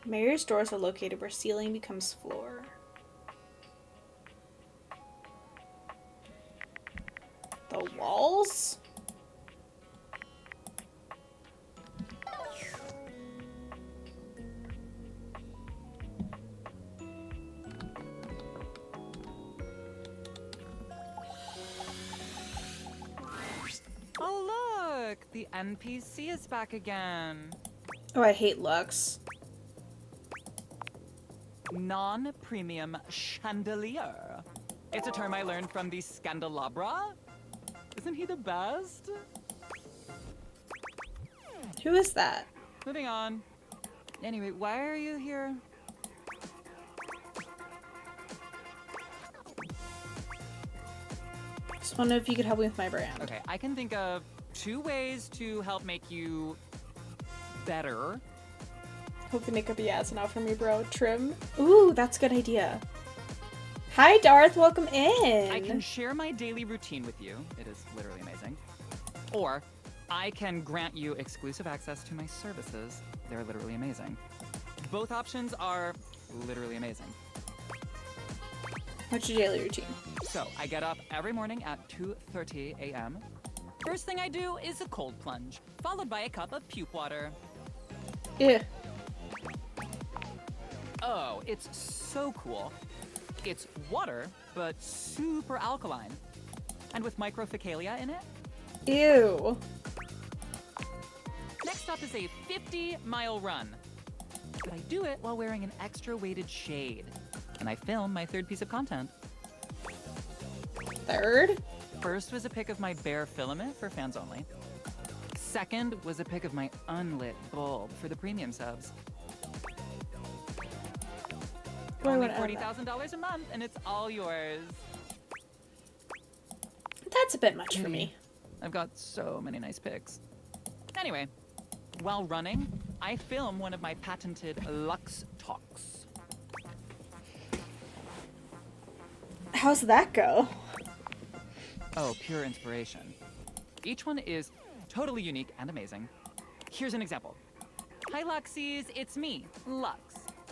Mayor's doors are located where ceiling becomes floor. The walls? Oh look, the NPC is back again. Oh, I hate Lux. Non-premium chandelier. It's a term I learned from the Scandelabra. Isn't he the best? Who is that? Moving on. Anyway, why are you here? Just wonder if you could help me with my brand. Okay, I can think of 2 ways to help make you better. Hope the makeup you ass enough for me, bro. Trim. Ooh, that's a good idea. Hi, Darth. Welcome in. I can share my daily routine with you. It is literally amazing. Or I can grant you exclusive access to my services. They're literally amazing. Both options are literally amazing. What's your daily routine? So I get up every morning at 2:30 a.m. First thing I do is a cold plunge, followed by a cup of puke water. Ew. Oh, it's so cool. It's water, but super alkaline. And with microfacalia in it. Ew. Next up is a 50-mile run. But I do it while wearing an extra weighted shade. And I film my 3rd piece of content. 3rd? First was a pic of my bare filament for fans only. 2nd was a pic of my unlit bulb for the premium subs. Only $40,000 a month, and it's all yours. That's a bit much for me. I've got so many nice pics. Anyway, while running, I film one of my patented Lux talks. How's that go? Oh, pure inspiration. Each one is totally unique and amazing. Here's an example. Hi Luxies, it's me, Lux.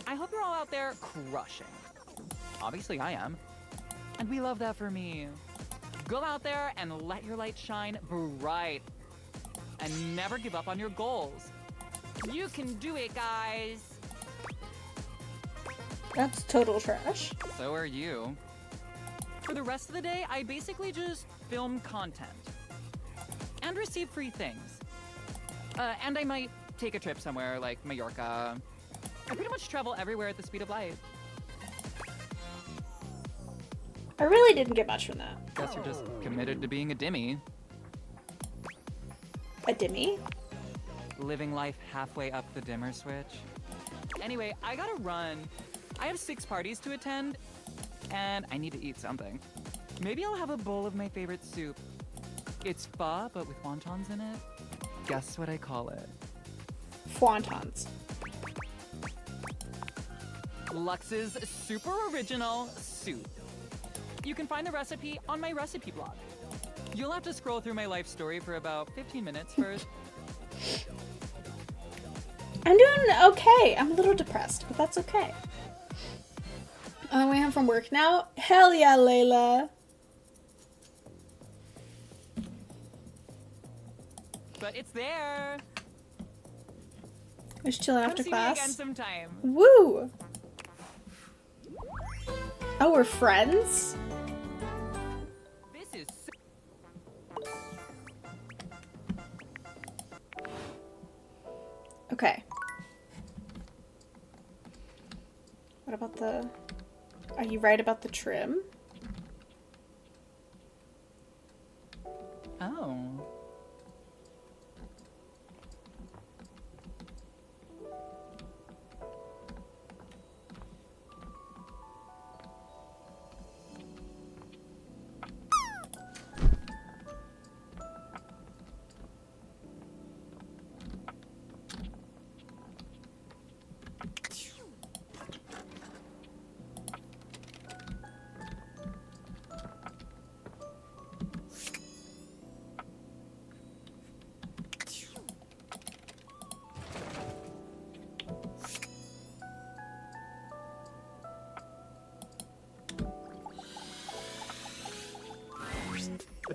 I hope you're all out there crushing. Obviously I am. And we love that for me. Go out there and let your light shine bright. And never give up on your goals. You can do it, guys. That's total trash. So are you. For the rest of the day, I basically just film content. And receive free things. And I might take a trip somewhere like Mallorca. I pretty much travel everywhere at the speed of light. I really didn't get much from that. Guess you're just committed to being a dimmy. A dimmy? Living life halfway up the dimmer switch. Anyway, I gotta run. I have 6 parties to attend, and I need to eat something. Maybe I'll have a bowl of my favorite soup. It's pho, but with wontons in it. Guess what I call it? Wontons. Lux's super original soup. You can find the recipe on my recipe blog. You'll have to scroll through my life story for about 15 minutes first. I'm doing okay. I'm a little depressed, but that's okay. On the way home from work now. Hell yeah, Layla. But it's there. Just chilling Come after see class. me again sometime. Woo! Oh, we're friends? This is Okay. What about the... Are you right about the trim? Oh.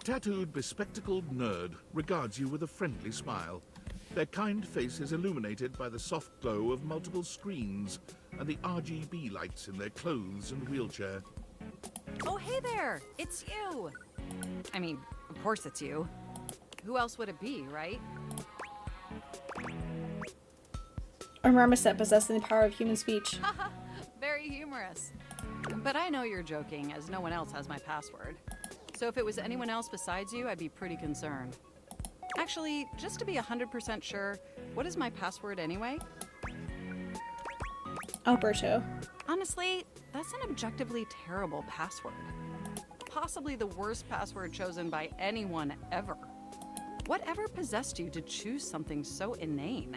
tattooed, bespectacled nerd regards you with a friendly smile. Their kind face is illuminated by the soft glow of multiple screens and the RGB lights in their clothes and wheelchair. Oh, hey there! It's you! I mean, of course it's you. Who else would it be, right? Or Marmoset possessing the power of human speech. Very humorous. But I know you're joking, as no one else has my password. So if it was anyone else besides you, I'd be pretty concerned. Actually, just to be 100% sure, what is my password anyway? Alberto. Honestly, that's an objectively terrible password. Possibly the worst password chosen by anyone ever. Whatever possessed you to choose something so inane?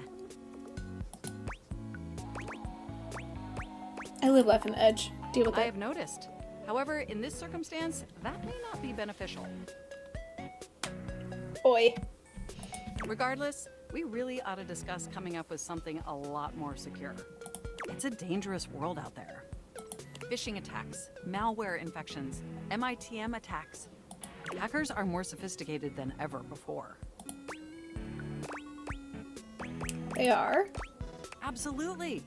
I live life on the edge. Deal with it. I have noticed. However, in this circumstance, that may not be beneficial. Oi. Regardless, we really ought to discuss coming up with something a lot more secure. It's a dangerous world out there. Phishing attacks, malware infections, MITM attacks. Hackers are more sophisticated than ever before. They are? Absolutely.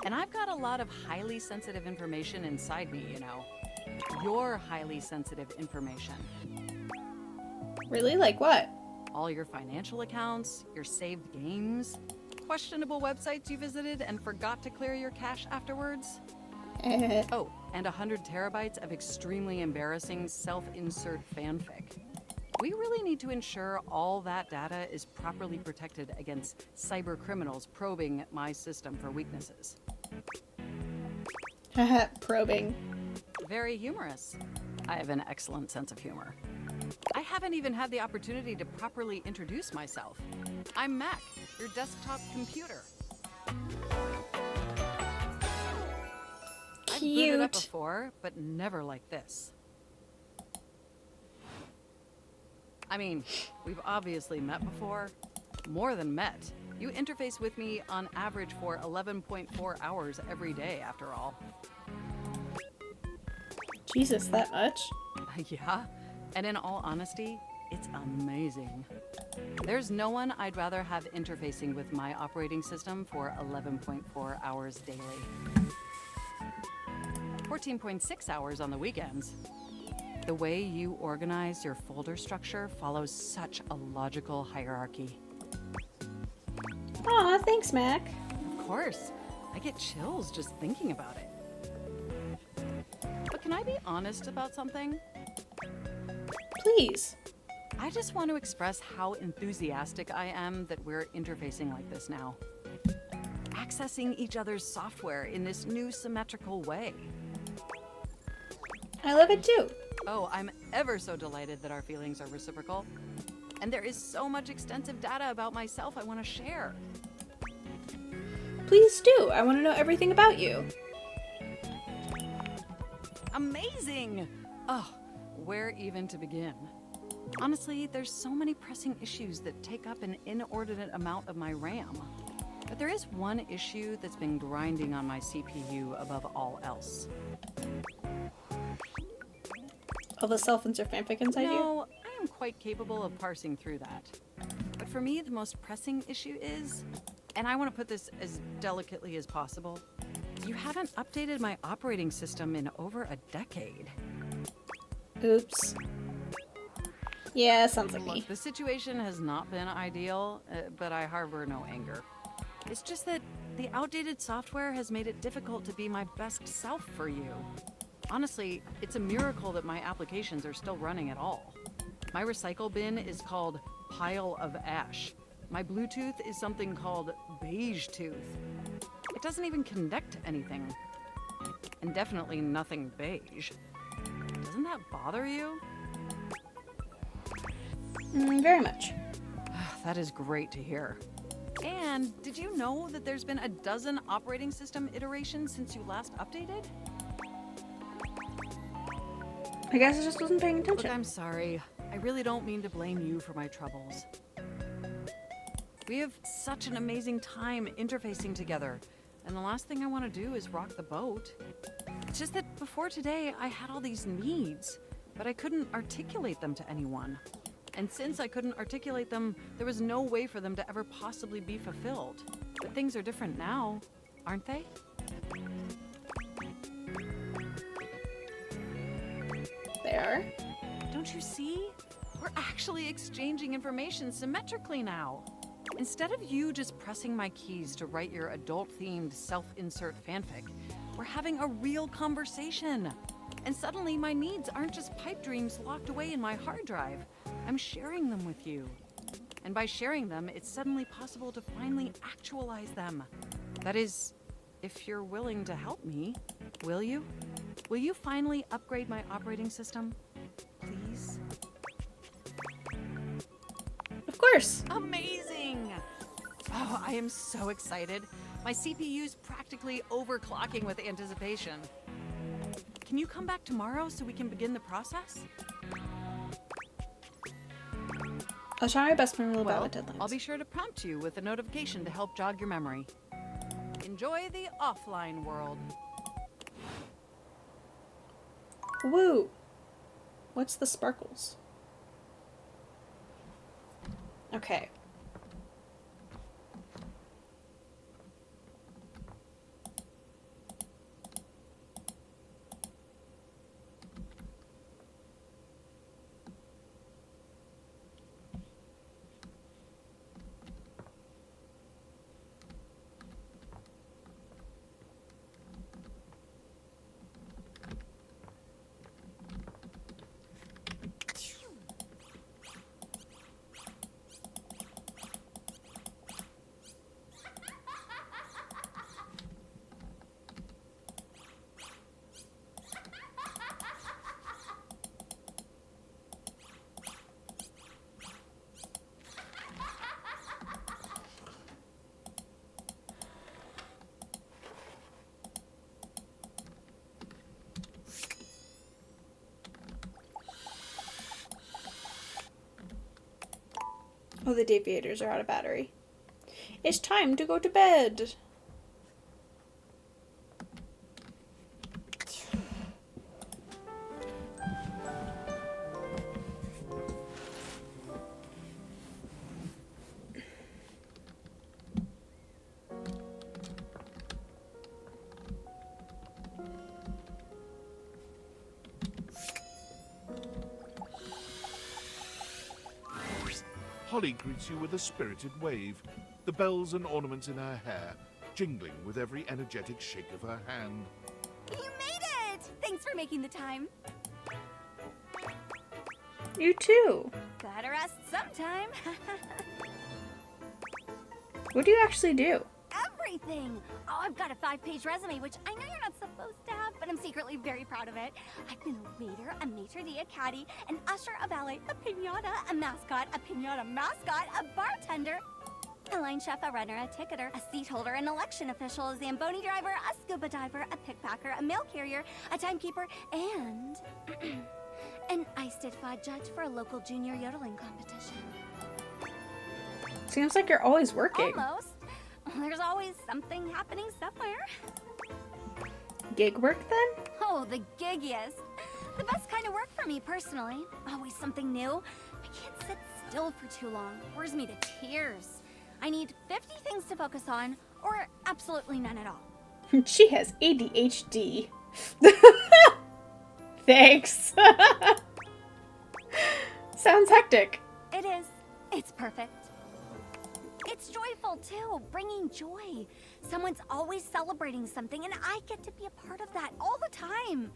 And I've got a lot of highly sensitive information inside me, you know. Your highly sensitive information. Really? Like what? All your financial accounts, your saved games, questionable websites you visited and forgot to clear your cache afterwards. Oh, and 100 terabytes of extremely embarrassing self-insert fanfic. We really need to ensure all that data is properly protected against cyber criminals probing my system for weaknesses. Probing. Very humorous. I have an excellent sense of humor. I haven't even had the opportunity to properly introduce myself. I'm Mac, your desktop computer. I've booted up before, but never like this. I mean, we've obviously met before. More than met. You interface with me on average for 11.4 hours every day, after all. Jesus, that much? Yeah, and in all honesty, it's amazing. There's no one I'd rather have interfacing with my operating system for 11.4 hours daily. 14.6 hours on the weekends. The way you organize your folder structure follows such a logical hierarchy. Aw, thanks, Mac. Of course. I get chills just thinking about it. But can I be honest about something? Please. I just want to express how enthusiastic I am that we're interfacing like this now. Accessing each other's software in this new symmetrical way. I love it too. Oh, I'm ever so delighted that our feelings are reciprocal. And there is so much extensive data about myself I want to share. Please do. I want to know everything about you. Amazing! Oh, where even to begin? Honestly, there's so many pressing issues that take up an inordinate amount of my RAM. But there is one issue that's been grinding on my CPU above all else. All the self-insert fanfic inside you? No, I am quite capable of parsing through that. But for me, the most pressing issue is, and I want to put this as delicately as possible, you haven't updated my operating system in over a decade. Oops. Yeah, sounds like me. Look, the situation has not been ideal, but I harbor no anger. It's just that the outdated software has made it difficult to be my best self for you. Honestly, it's a miracle that my applications are still running at all. My recycle bin is called Pile of Ash. My Bluetooth is something called Beige Tooth. It doesn't even connect to anything. And definitely nothing beige. Doesn't that bother you? Very much. That is great to hear. And did you know that there's been a dozen operating system iterations since you last updated? I guess I just wasn't paying attention. Look, I'm sorry. I really don't mean to blame you for my troubles. We have such an amazing time interfacing together, and the last thing I want to do is rock the boat. It's just that before today, I had all these needs. but I couldn't articulate them to anyone. And since I couldn't articulate them, there was no way for them to ever possibly be fulfilled. But things are different now, aren't they? They are? Don't you see? We're actually exchanging information symmetrically now. Instead of you just pressing my keys to write your adult-themed self-insert fanfic, we're having a real conversation. And suddenly my needs aren't just pipe dreams locked away in my hard drive. I'm sharing them with you. And by sharing them, it's suddenly possible to finally actualize them. That is, if you're willing to help me, will you? Will you finally upgrade my operating system? Please? Of course. Amazing! Oh, I am so excited. My CPU's practically overclocking with anticipation. Can you come back tomorrow so we can begin the process? I'll try my best to remember about the deadlines. I'll be sure to prompt you with a notification to help jog your memory. Enjoy the offline world. Woo! What's the sparkles? Okay. Oh, the deviators are out of battery. It's time to go to bed. Holly greets you with a spirited wave, the bells and ornaments in her hair jingling with every energetic shake of her hand. You made it! Thanks for making the time. You too. Gotta rest sometime. What do you actually do? Everything! Oh, I've got a 5-page resume, which I know you're not supposed to have, but I'm secretly very proud of it. I've been a waiter, a maitre d', a caddy, an usher, a valet, a piñata, a mascot, a piñata mascot, a bartender, a line chef, a runner, a ticketer, a seat holder, an election official, a Zamboni driver, a scuba diver, a pickpacker, a mail carrier, a timekeeper, and an ice-did-fod judge for a local junior yodeling competition. Seems like you're always working. Almost. There's always something happening somewhere. Gig work then? Oh, the giggiest. The best kind of work for me personally. Always something new. I can't sit still for too long. Bores me to tears. I need 50 things to focus on, or absolutely none at all. She has ADHD. Thanks. Sounds hectic. It is. It's perfect. It's joyful too, bringing joy. Someone's always celebrating something, and I get to be a part of that all the time.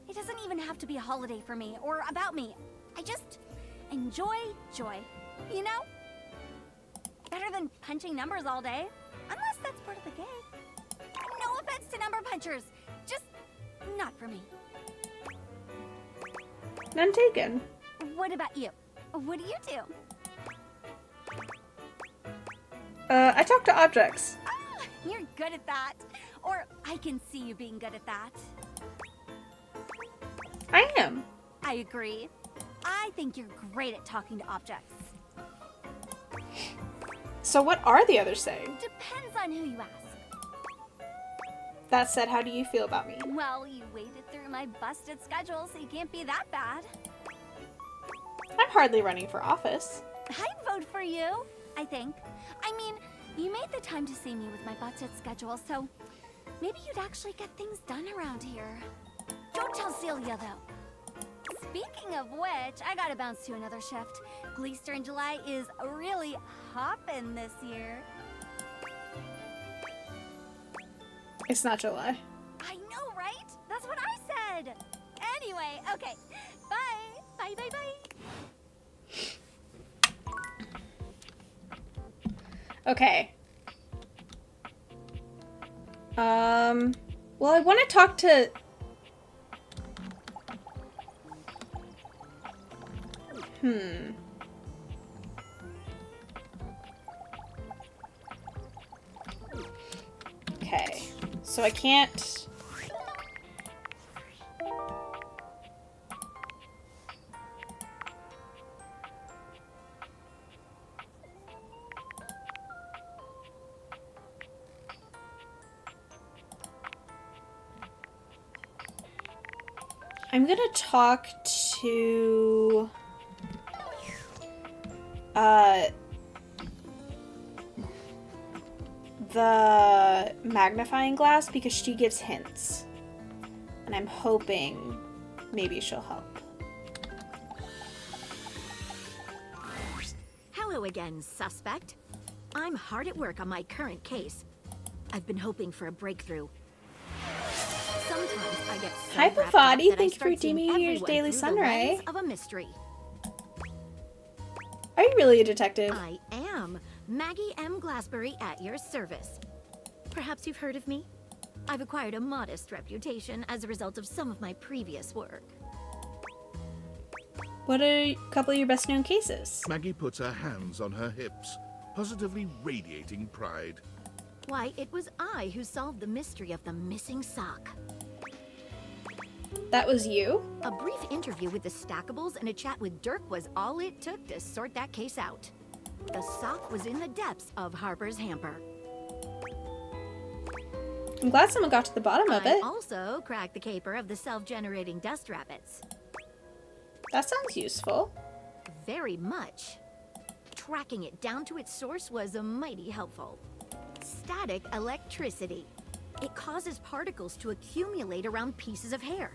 It doesn't even have to be a holiday for me or about me. I just enjoy joy, you know? Better than punching numbers all day, unless that's part of the gig. No offense to number punchers, just not for me. None taken. What about you? What do you do? I talk to objects. Ah, you're good at that. Or I can see you being good at that. I am. I agree. I think you're great at talking to objects. So what are the others saying? Depends on who you ask. That said, how do you feel about me? Well, you waded through my busted schedule, so you can't be that bad. I'm hardly running for office. I'd vote for you, I think. I mean, you made the time to see me with my busted schedule, so maybe you'd actually get things done around here. Don't tell Celia, though. Speaking of which, I gotta bounce to another shift. Gleester in July is really hoppin' this year. It's not July. I know, right? That's what I said. Anyway, okay. Bye. Bye, bye, bye. Okay. Well, I want to talk to... Okay. So I can't... I'm gonna talk to the magnifying glass because she gives hints. And I'm hoping maybe she'll help. Hello again, suspect. I'm hard at work on my current case. I've been hoping for a breakthrough. Sometimes I get so Hi, wrapped up Bavati. that I Thank you for start seeing redeeming your everyone daily through the sunray. lens of a mystery. Are you really a detective? I am Maggie M. Glassbury at your service. Perhaps you've heard of me? I've acquired a modest reputation as a result of some of my previous work. What are a couple of your best known cases? Maggie puts her hands on her hips, positively radiating pride. Why, it was I who solved the mystery of the missing sock. That was you? A brief interview with the Stackables and a chat with Dirk was all it took to sort that case out. The sock was in the depths of Harper's hamper. I'm glad someone got to the bottom of I it. also cracked the caper of the self-generating dust rabbits. That sounds useful. Very much. Tracking it down to its source was mighty helpful. Static electricity. It causes particles to accumulate around pieces of hair.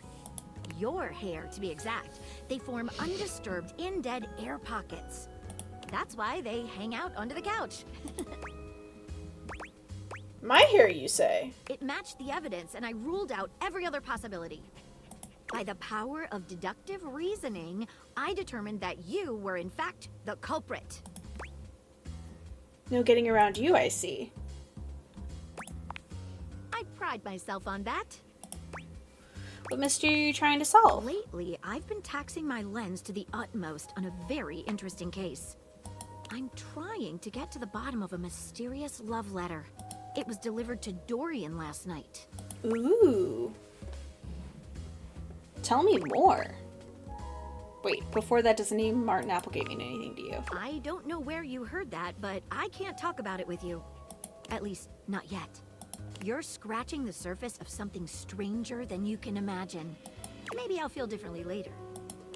Your hair, to be exact. They form undisturbed, in-dead air pockets. That's why they hang out under the couch. My hair, you say? It matched the evidence, and I ruled out every other possibility. By the power of deductive reasoning, I determined that you were, in fact, the culprit. No getting around you, I see. I pride myself on that. What mystery are you trying to solve? Lately, I've been taxing my lens to the utmost on a very interesting case. I'm trying to get to the bottom of a mysterious love letter. It was delivered to Dorian last night. Ooh. Tell me more. Wait, before that, does the name Martin Applegate mean anything to you? I don't know where you heard that, but I can't talk about it with you. At least, not yet. You're scratching the surface of something stranger than you can imagine. Maybe I'll feel differently later,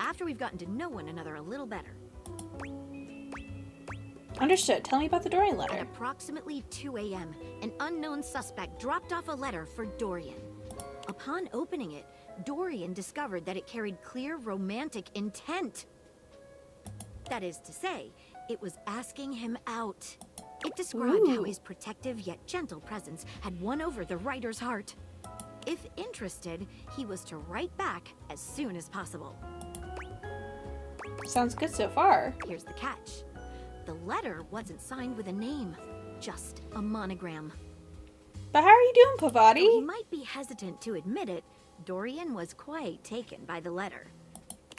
after we've gotten to know one another a little better. Understood. Tell me about the Dorian letter. At approximately 2 a.m., an unknown suspect dropped off a letter for Dorian. Upon opening it, Dorian discovered that it carried clear romantic intent. That is to say, it was asking him out. It described how his protective yet gentle presence had won over the writer's heart. If interested, he was to write back as soon as possible. Sounds good so far. Here's the catch. The letter wasn't signed with a name, just a monogram. But how are you doing, Pavati? Though he might be hesitant to admit it, Dorian was quite taken by the letter.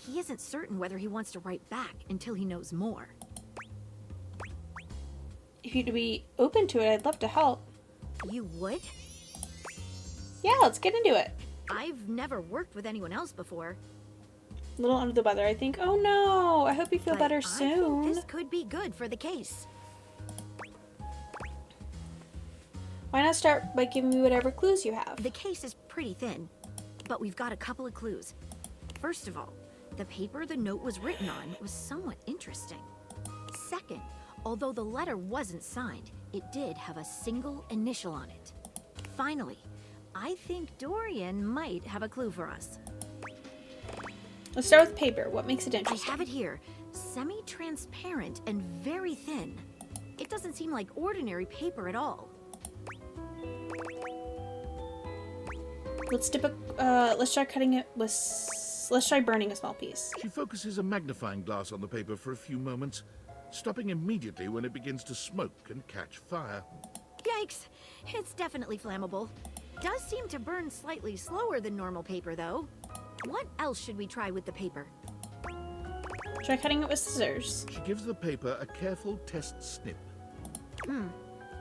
He isn't certain whether he wants to write back until he knows more. If you'd be open to it, I'd love to help. You would? Yeah, let's get into it. I've never worked with anyone else before. A little under the weather, I think. Oh no, I hope you feel better I soon. think this could be good for the case. Why not start by giving me whatever clues you have? The case is pretty thin, but we've got a couple of clues. First of all, the paper the note was written on was somewhat interesting. Second, although the letter wasn't signed, it did have a single initial on it. Finally, I think Dorian might have a clue for us. Let's start with paper. What makes it interesting? I have it here. Semi-transparent and very thin. It doesn't seem like ordinary paper at all. Let's try cutting it with... Let's try burning a small piece. She focuses a magnifying glass on the paper for a few moments, stopping immediately when it begins to smoke and catch fire. Yikes! It's definitely flammable. Does seem to burn slightly slower than normal paper, though. What else should we try with the paper? Try cutting it with scissors. She gives the paper a careful test snip.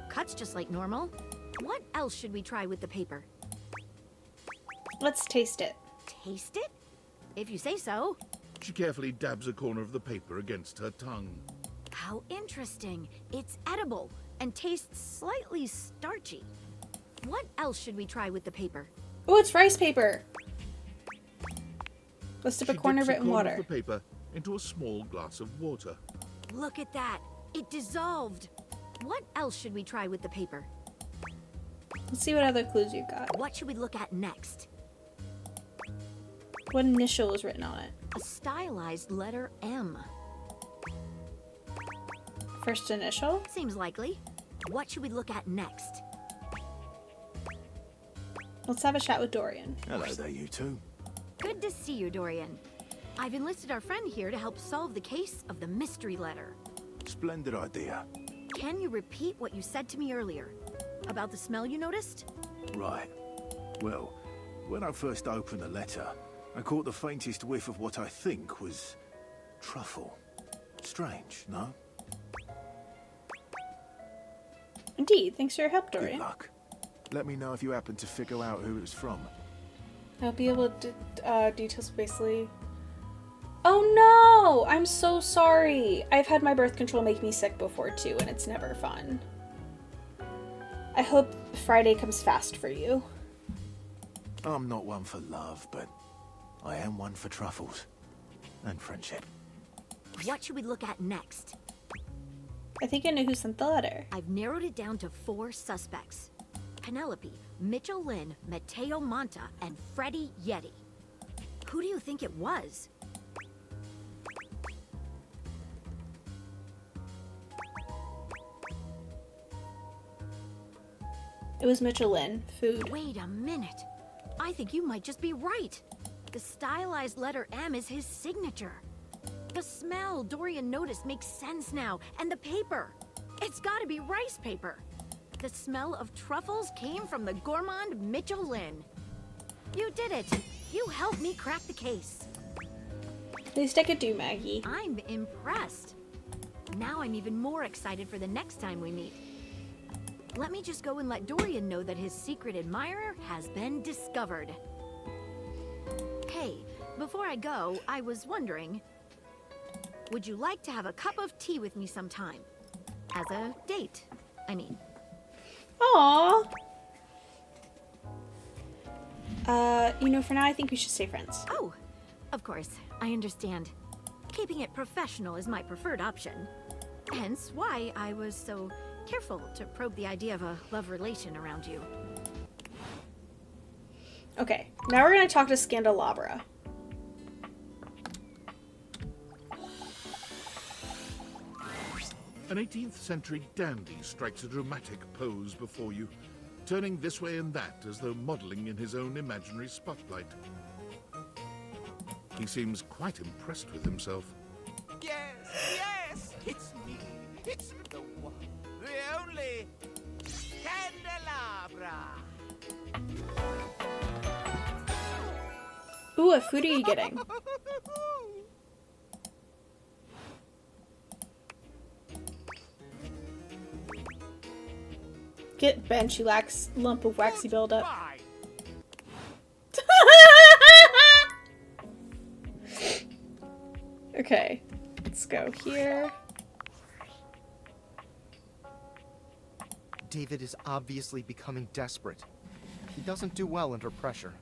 Cuts just like normal. What else should we try with the paper? Let's taste it. Taste it? If you say so. She carefully dabs a corner of the paper against her tongue. How interesting. It's edible and tastes slightly starchy. What else should we try with the paper? Oh, it's rice paper. Let's dip a corner of it in Of water. the paper into a small glass of water. Look at that. It dissolved. What else should we try with the paper? Let's see what other clues you've got. What should we look at next? What initial is written on it? A stylized letter M. First initial? Seems likely. What should we look at next? Let's have a chat with Dorian. Hello there, you two. Good to see you, Dorian. I've enlisted our friend here to help solve the case of the mystery letter. Splendid idea. Can you repeat what you said to me earlier? About the smell you noticed? Right. Well, when I first opened the letter, I caught the faintest whiff of what I think was truffle. Strange, no? Indeed. Thanks for your help, Good Dorian. luck. Let me know if you happen to figure out who it was from. I'll be able to details basically. Oh no! I'm so sorry. I've had my birth control make me sick before too, and it's never fun. I hope Friday comes fast for you. I'm not one for love, but I am one for truffles. And friendship. What should we look at next? I think I know who sent the letter. I've narrowed it down to 4 suspects. Penelope, Mitchell Lynn, Mateo Monta, and Freddie Yeti. Who do you think it was? It was Mitchell Lynn. Food. Wait a minute. I think you might just be right. The stylized letter M is his signature. The smell Dorian noticed makes sense now, and the paper. It's gotta be rice paper. The smell of truffles came from the gourmand Mitchell Lynn. You did it. You helped me crack the case. At least I could do, Maggie. I'm impressed. Now I'm even more excited for the next time we meet. Let me just go and let Dorian know that his secret admirer has been discovered. Hey, before I go, I was wondering, would you like to have a cup of tea with me sometime? As a date, I mean. Aww. You know, for now I think we should stay friends. Oh, of course, I understand. Keeping it professional is my preferred option. Hence why I was so careful to probe the idea of a love relation around you. Okay, now we're gonna talk to Scandelabra. An 18th century dandy strikes a dramatic pose before you, turning this way and that as though modeling in his own imaginary spotlight. He seems quite impressed with himself. Yes, it's me. It's the one, the only Candelabra. Ooh, what food are you getting? Get bench, you lax lump of waxy buildup. Okay, let's go here. David is obviously becoming desperate. He doesn't do well under pressure.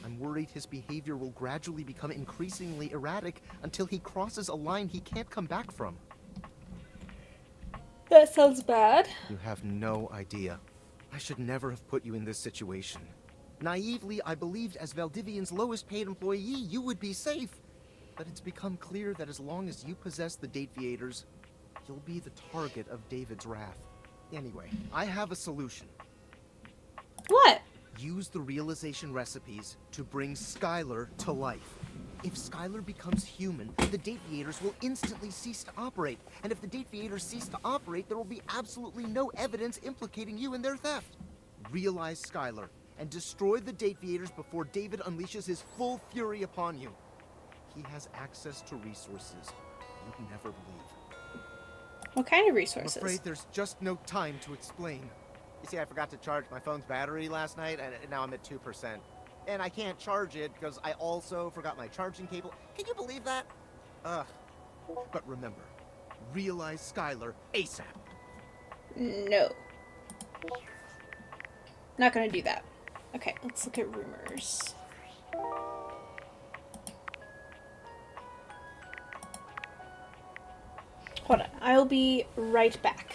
I'm worried his behavior will gradually become increasingly erratic until he crosses a line he can't come back from. That sounds bad. You have no idea. I should never have put you in this situation. Naively, I believed as Valdivian's lowest paid employee, you would be safe. But it's become clear that as long as you possess the Dateviators, you'll be the target of David's wrath. Anyway, I have a solution. What? Use the realization recipes to bring Skylar to life. If Skylar becomes human, the Dateviators will instantly cease to operate. And if the Dateviators cease to operate, there will be absolutely no evidence implicating you in their theft. Realize Skylar and destroy the Dateviators before David unleashes his full fury upon you. He has access to resources you'd never believe. What kind of resources? I'm afraid there's just no time to explain. You see, I forgot to charge my phone's battery last night, and now I'm at 2%. And I can't charge it because I also forgot my charging cable. Can you believe that? Ugh. But remember, realize Skylar ASAP. No. Not gonna do that. Okay, let's look at rumors. Hold on, I'll be right back.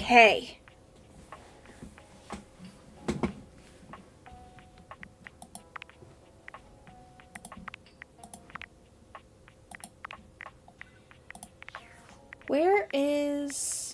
Okay. Where is...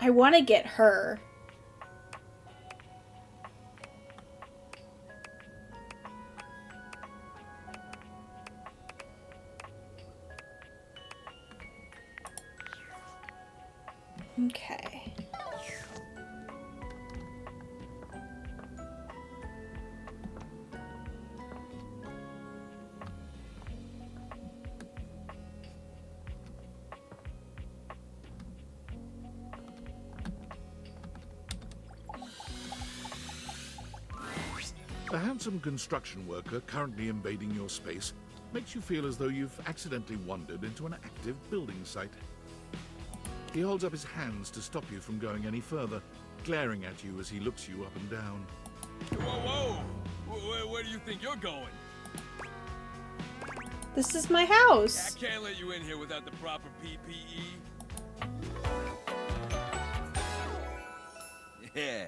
I want to get her. Okay. A handsome construction worker currently invading your space makes you feel as though you've accidentally wandered into an active building site. He holds up his hands to stop you from going any further, glaring at you as he looks you up and down. Whoa, whoa! Where do you think you're going? This is my house. I can't let you in here without the proper PPE. Yeah.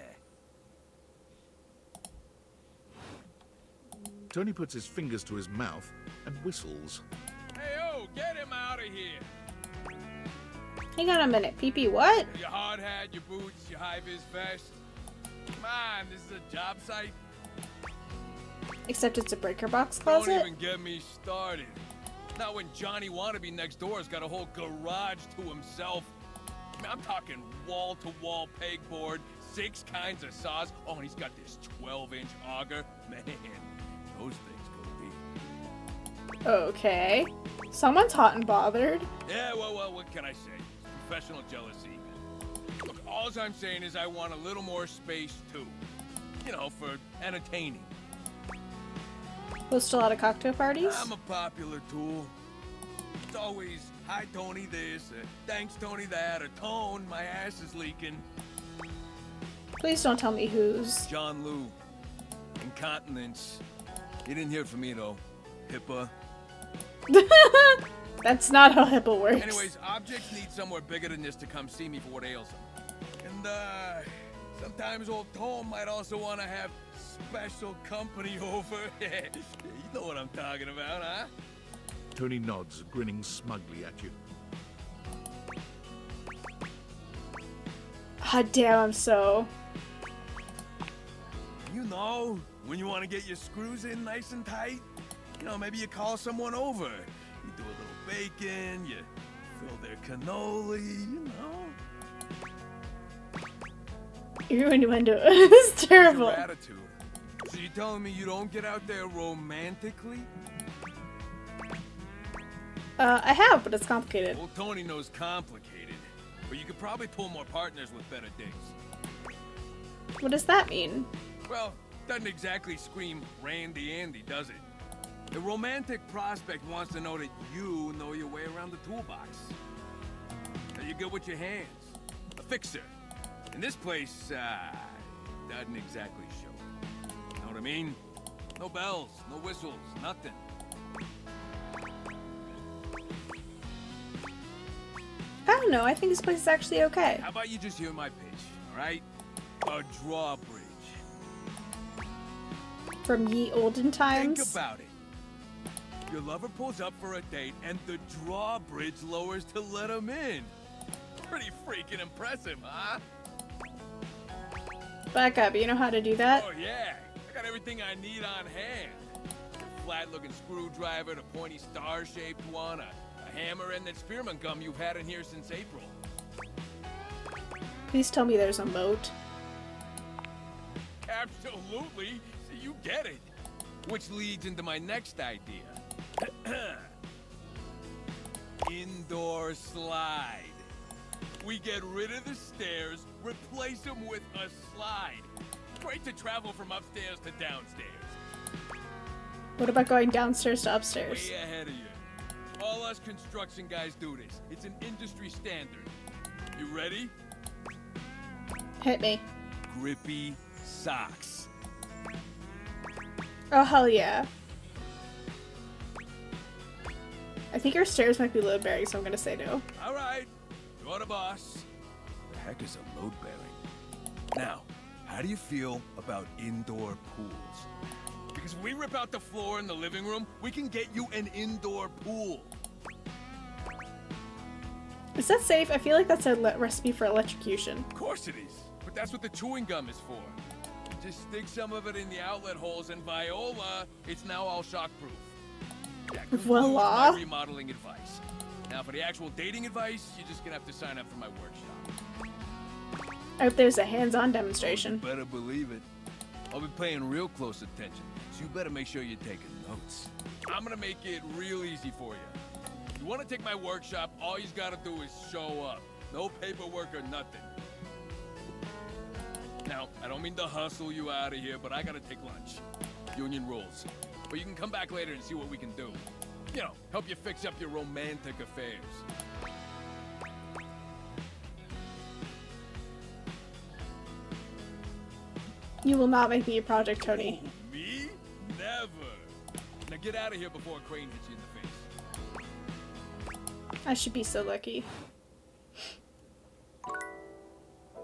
Tony puts his fingers to his mouth and whistles. Hey, get him out of here! Hang on a minute, PP, what? Your hard hat, your boots, your high-vis vest. Come on, this is a job site. Except it's a breaker box closet? Don't even get me started. Not when Johnny Wannabe next door has got a whole garage to himself. I mean, I'm talking wall-to-wall pegboard, 6 kinds of saws. Oh, and he's got this 12-inch auger. Man, those things go deep. Okay. Someone's hot and bothered. Yeah, well, what can I say? Professional jealousy. Look, all I'm saying is I want a little more space, too. You know, for entertaining. Host a lot of cocktail parties? I'm a popular tool. It's always, hi, Tony this, thanks, Tony that, or Tone, my ass is leaking. Please don't tell me whose. John Lou. Incontinence. You didn't hear it from me, though. HIPAA. That's not how HIPAA works. Anyways, objects need somewhere bigger than this to come see me for what ails them. And, sometimes old Tom might also want to have special company over. You know what I'm talking about, huh? Tony nods, grinning smugly at you. God damn, I'm so... You know, when you want to get your screws in nice and tight, you know, maybe you call someone over. You do a little bacon, you fill their cannoli, you know. Your innuendo is terrible. What's your attitude? So you telling me you don't get out there romantically? I have, but it's complicated. Well, Tony knows complicated, but you could probably pull more partners with better digs. What does that mean? Well, doesn't exactly scream Randy Andy, does it? The romantic prospect wants to know that you know your way around the toolbox. That you're good with your hands. A fixer. And this place, doesn't exactly show. Know what I mean? No bells, no whistles, nothing. I don't know, I think this place is actually okay. How about you just hear my pitch, alright? A drawbridge. From ye olden times? Think about it. Your lover pulls up for a date and the drawbridge lowers to let him in. Pretty freaking impressive, huh? Back up, you know how to do that? Oh yeah, I got everything I need on hand. A flat-looking screwdriver, the pointy star-shaped one, a hammer, and that spearmint gum you've had in here since April. Please tell me there's a moat. Absolutely, so you get it. Which leads into my next idea. Indoor slide. We get rid of the stairs, replace them with a slide. Great to travel from upstairs to downstairs. What about going downstairs to upstairs? Way ahead of you. All us construction guys do this. It's an industry standard. You ready? Hit me. Grippy socks. Oh, hell yeah. I think our stairs might be load bearing, so I'm gonna say no. All right, you're the boss. The heck is a load bearing? Now, how do you feel about indoor pools? Because if we rip out the floor in the living room, we can get you an indoor pool. Is that safe? I feel like that's a recipe for electrocution. Of course it is, but that's what the chewing gum is for. Just stick some of it in the outlet holes, and Viola, it's now all shockproof. That concludes Voila. my remodeling advice. Now, for the actual dating advice, you're just gonna have to sign up for my workshop. I hope there's a hands-on demonstration. You better believe it. I'll be paying real close attention, so you better make sure you're taking notes. I'm gonna make it real easy for you. You wanna take my workshop, all you gotta do is show up. No paperwork or nothing. Now, I don't mean to hustle you out of here, but I gotta take lunch. Union rules. But you can come back later and see what we can do. You know, help you fix up your romantic affairs. You will not make me a project, Tony. Oh, me? Never. Now get out of here before a crane hits you in the face. I should be so lucky.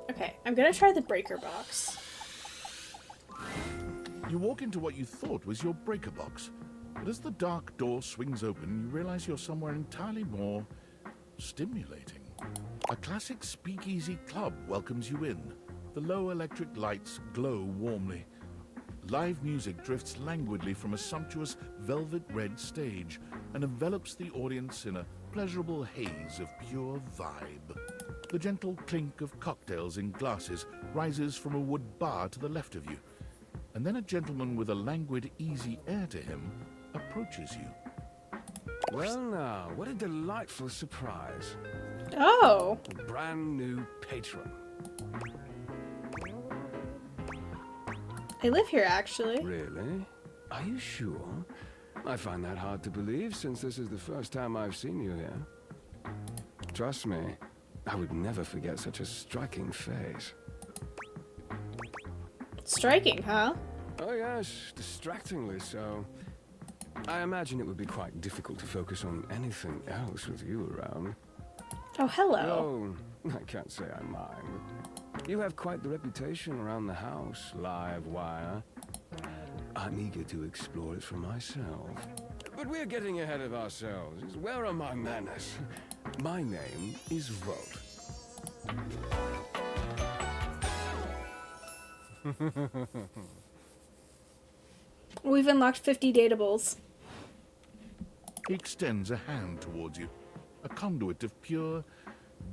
Okay, I'm gonna try the breaker box. You walk into what you thought was your breaker box, but as the dark door swings open, you realize you're somewhere entirely more stimulating. A classic speakeasy club welcomes you in. The low electric lights glow warmly. Live music drifts languidly from a sumptuous velvet red stage and envelops the audience in a pleasurable haze of pure vibe. The gentle clink of cocktails in glasses rises from a wood bar to the left of you, and then a gentleman with a languid, easy air to him approaches you. Well now, what a delightful surprise. Oh! A brand new patron. I live here, actually. Really? Are you sure? I find that hard to believe, since this is the first time I've seen you here. Trust me, I would never forget such a striking face. Striking, huh? Oh yes, distractingly so. I imagine it would be quite difficult to focus on anything else with you around. Oh, hello. Oh, I can't say I mind. You have quite the reputation around the house, live wire. I'm eager to explore it for myself. But we're getting ahead of ourselves. Where are my manners? My name is Volt. We've unlocked 50 datables. He extends a hand towards you, a conduit of pure,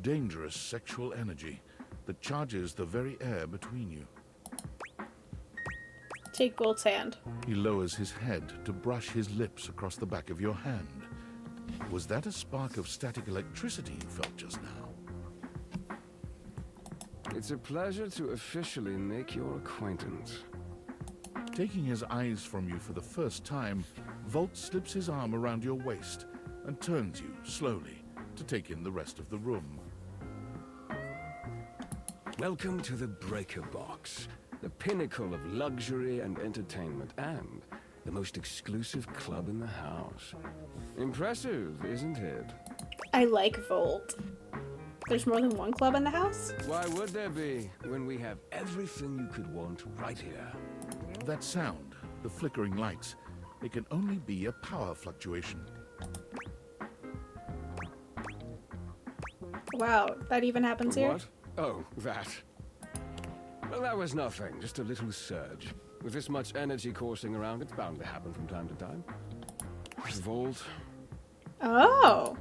dangerous sexual energy that charges the very air between you. Take Volt's hand. He lowers his head to brush his lips across the back of your hand. Was that a spark of static electricity you felt just now? It's a pleasure to officially make your acquaintance. Taking his eyes from you for the first time, Volt slips his arm around your waist and turns you slowly to take in the rest of the room. Welcome to the Breaker Box, the pinnacle of luxury and entertainment, and the most exclusive club in the house. Impressive, isn't it? I like Volt. There's more than one club in the house? Why would there be, when we have everything you could want right here? That sound, the flickering lights, it can only be a power fluctuation. Wow, that even happens here? What? Oh, that. Well, that was nothing. Just a little surge. With this much energy coursing around, it's bound to happen from time to time. Vault. Oh.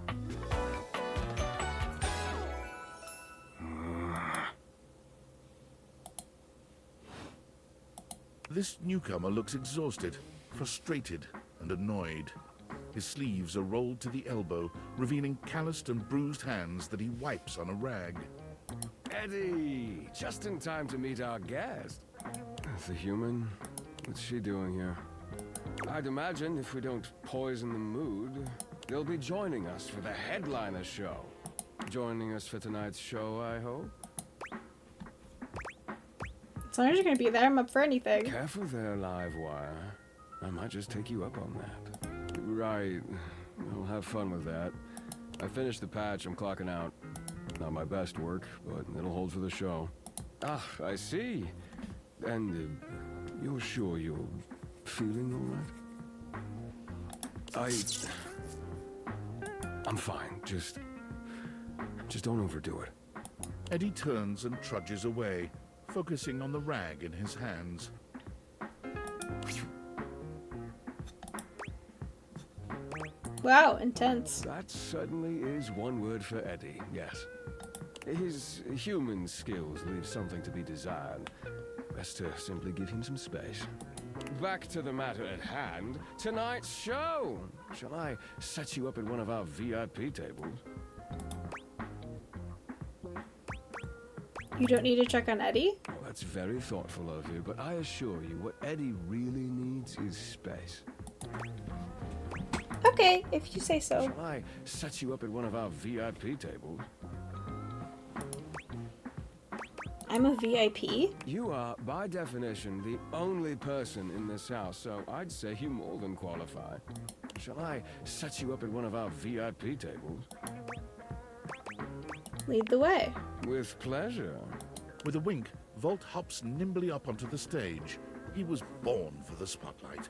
This newcomer looks exhausted, frustrated, and annoyed. His sleeves are rolled to the elbow, revealing calloused and bruised hands that he wipes on a rag. Eddie! Just in time to meet our guest. The human? What's she doing here? I'd imagine if we don't poison the mood, they'll be joining us for the headliner show. Joining us for tonight's show, I hope? As long as you're gonna be there, I'm up for anything. Careful there, Livewire. I might just take you up on that. Right. I'll have fun with that. I finished the patch, I'm clocking out. Not my best work, but it'll hold for the show. Ah, I see. And you're sure you're feeling all right? I'm fine. Just don't overdo it. Eddie turns and trudges away, focusing on the rag in his hands. Wow, intense. That certainly is one word for Eddie, yes. His human skills leave something to be desired. Best to simply give him some space. Back to the matter at hand. Tonight's show! Shall I set you up at one of our VIP tables? You don't need to check on Eddie? Well, that's very thoughtful of you, but I assure you, what Eddie really needs is space. Okay, if you say so. Shall I set you up at one of our VIP tables? I'm a VIP? You are, by definition, the only person in this house, so I'd say you more than qualify. Shall I set you up at one of our VIP tables? Lead the way. With pleasure. With a wink, Volt hops nimbly up onto the stage. He was born for the spotlight.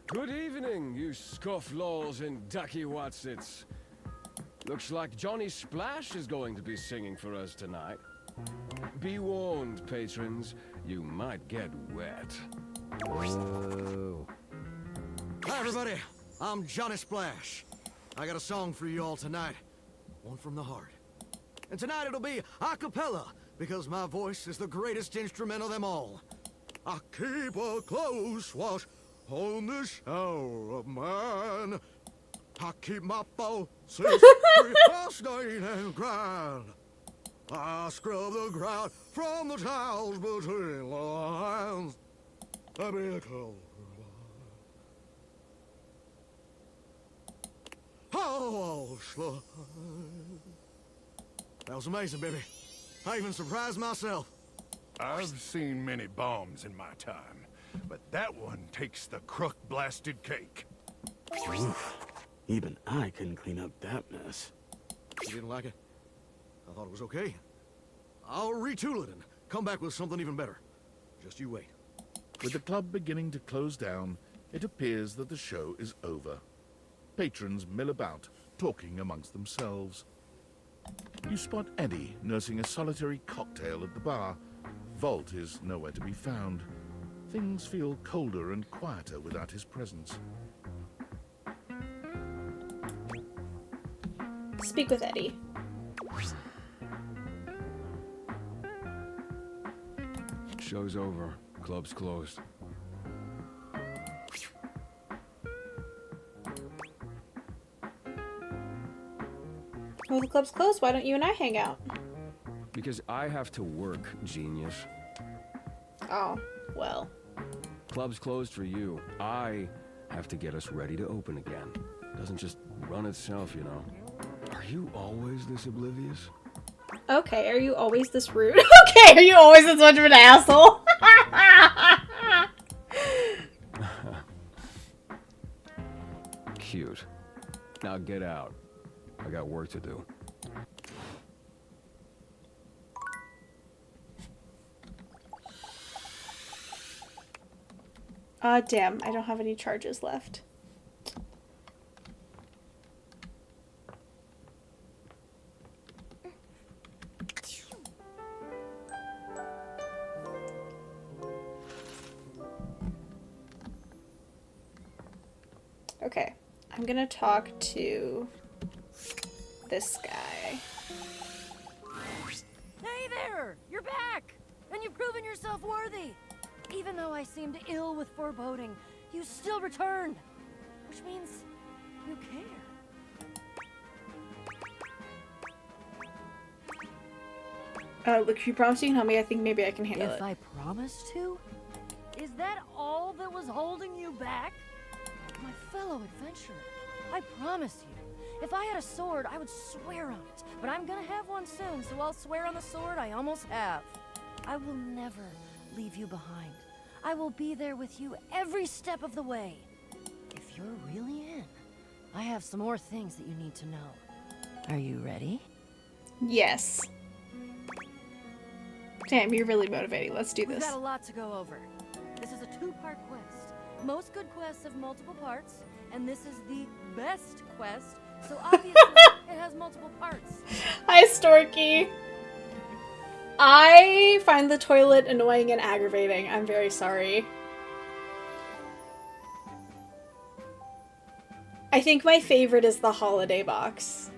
Good evening, you scofflaws and ducky watsits. Looks like Johnny Splash is going to be singing for us tonight. Be warned, patrons, you might get wet. Whoa. Hi, everybody. I'm Johnny Splash. I got a song for you all tonight. One from the heart. And tonight it'll be a cappella, because my voice is the greatest instrument of them all. I keep a close watch on this hour of mine. I keep my pulses pristine and grind. I scrub the ground from the tiles between the lines. I be a cold. Oh, slow. That was amazing, baby. I even surprised myself. I've seen many bombs in my time, but that one takes the crook-blasted cake. Oof. Even I couldn't clean up that mess. You didn't like it? I thought it was okay. I'll retool it and come back with something even better. Just you wait. With the club beginning to close down, it appears that the show is over. Patrons mill about, talking amongst themselves. You spot Eddie nursing a solitary cocktail at the bar. Volt is nowhere to be found. Things feel colder and quieter without his presence. Speak with Eddie. Show's over. Club's closed. Well, the club's closed. Why don't you and I hang out? Because I have to work, genius. Oh, well. Club's closed for you. I have to get us ready to open again. Doesn't just run itself, you know. Are you always this oblivious? Okay, are you always this rude? Okay, are you always this much of an asshole? Cute. Now get out. I got work to do. Damn, I don't have any charges left. Okay, I'm gonna talk to this guy. Hey there! You're back! And you've proven yourself worthy! Even though I seemed ill with foreboding, you still returned! Which means you care. Look, if you promise you can help me, I think maybe I can handle it. If I promised to? Is that all that was holding you back? My fellow adventurer, I promise you, if I had a sword, I would swear on it. But I'm gonna have one soon, so I'll swear on the sword I almost have. I will never leave you behind. I will be there with you every step of the way. If you're really in, I have some more things that you need to know. Are you ready? Yes. Damn, you're really motivating. Let's do We've this. got a lot to go over. This is a two-part quest. Most good quests have multiple parts, and this is the best quest, so obviously it has multiple parts. Hi, Storky. I find the toilet annoying and aggravating. I'm very sorry. I think my favorite is the holiday box.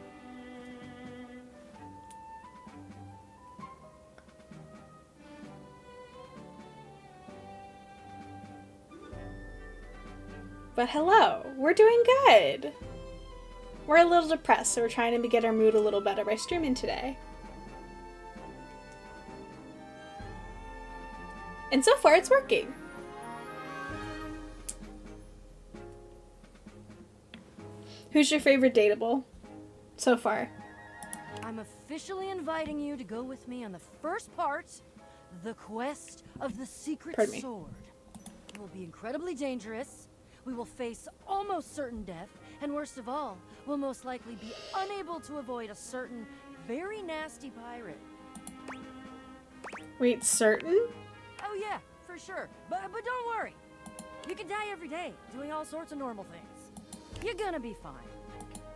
But hello, we're doing good. We're a little depressed, so we're trying to get our mood a little better by streaming today. And so far, it's working. Who's your favorite dateable so far? I'm officially inviting you to go with me on the first part, the quest of the secret sword. It will be incredibly dangerous. We will face almost certain death, and worst of all, we'll most likely be unable to avoid a certain, very nasty pirate. Wait, certain? Oh yeah, for sure. But don't worry. You can die every day, doing all sorts of normal things. You're gonna be fine.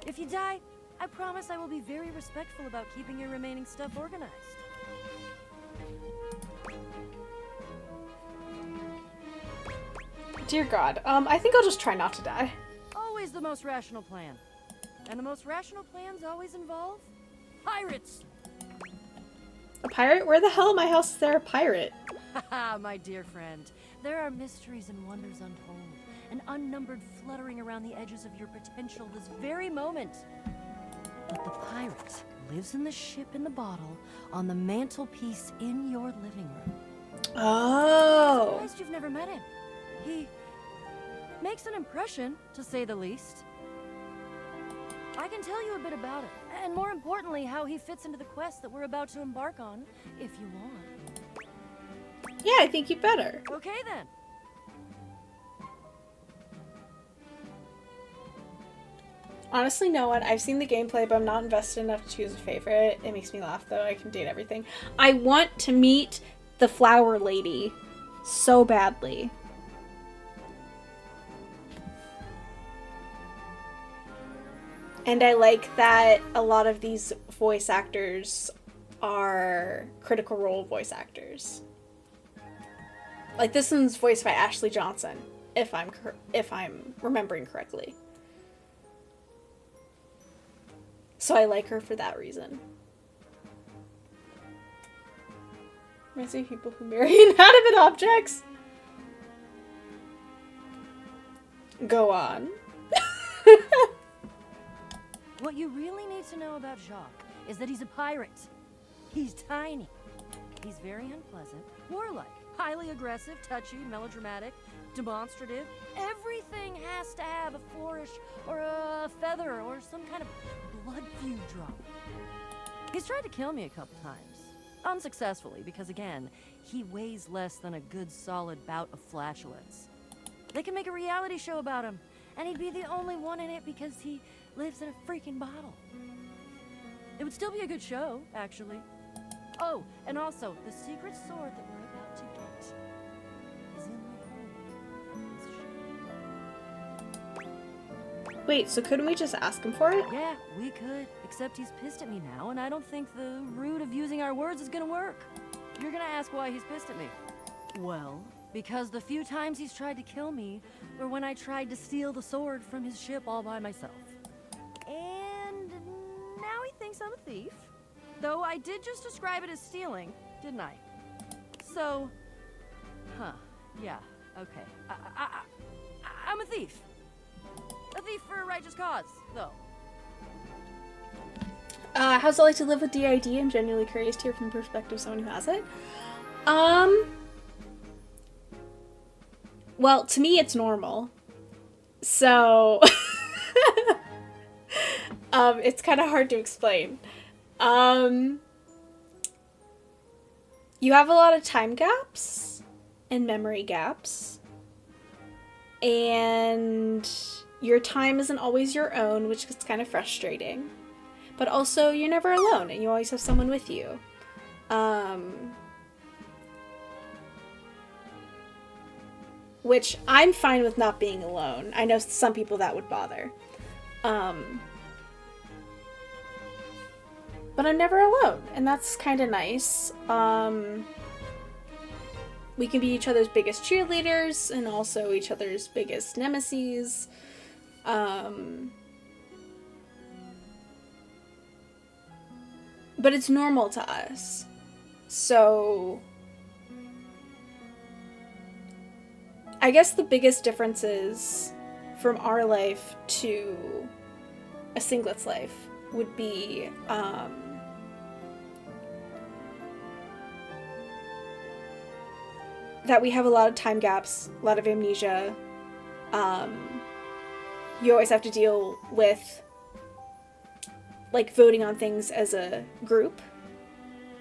If you die, I promise I will be very respectful about keeping your remaining stuff organized. Dear God, I think I'll just try not to die. Always the most rational plan. And the most rational plans always involve pirates. A pirate? Where the hell in my house is there a pirate? Haha, my dear friend. There are mysteries and wonders untold, and unnumbered fluttering around the edges of your potential this very moment. But the pirate lives in the ship in the bottle on the mantelpiece in your living room. Oh. I'm surprised you've never met him. He makes an impression, to say the least. I can tell you a bit about it, and more importantly, how he fits into the quest that we're about to embark on, if you want. Yeah, I think you better. Okay then. Honestly, no one. I've seen the gameplay, but I'm not invested enough to choose a favorite. It makes me laugh, though. I can date everything. I want to meet the flower lady so badly. And I like that a lot of these voice actors are Critical Role voice actors. Like this one's voiced by Ashley Johnson, if I'm remembering correctly. So I like her for that reason. I see people who marry inanimate objects. Go on. What you really need to know about Jacques is that he's a pirate. He's tiny. He's very unpleasant, warlike, highly aggressive, touchy, melodramatic, demonstrative. Everything has to have a flourish or a feather or some kind of blood feud drop. He's tried to kill me a couple times. Unsuccessfully, because again, he weighs less than a good solid bout of flatulence. They can make a reality show about him, and he'd be the only one in it because he lives in a freaking bottle. It would still be a good show, actually. Oh, and also, the secret sword that we're about to get is in the hold. Wait, so couldn't we just ask him for it? Yeah, we could, except he's pissed at me now, and I don't think the route of using our words is gonna work. You're gonna ask why he's pissed at me. Well, Because the few times he's tried to kill me were when I tried to steal the sword from his ship all by myself. And now he thinks I'm a thief. Though I did just describe it as stealing, didn't I? So, yeah, okay. I'm a thief. A thief for a righteous cause, though. How's it like to live with DID? I'm genuinely curious to hear from the perspective of someone who has it. Well, to me, it's normal. So, it's kind of hard to explain. You have a lot of time gaps and memory gaps. And your time isn't always your own, which is kind of frustrating. But also, you're never alone, and you always have someone with you. Which I'm fine with not being alone. I know some people that would bother. But I'm never alone, and that's kind of nice. We can be each other's biggest cheerleaders, and also each other's biggest nemeses. But it's normal to us. So I guess the biggest differences from our life to a singlet's life would be that we have a lot of time gaps, a lot of amnesia. You always have to deal with like voting on things as a group,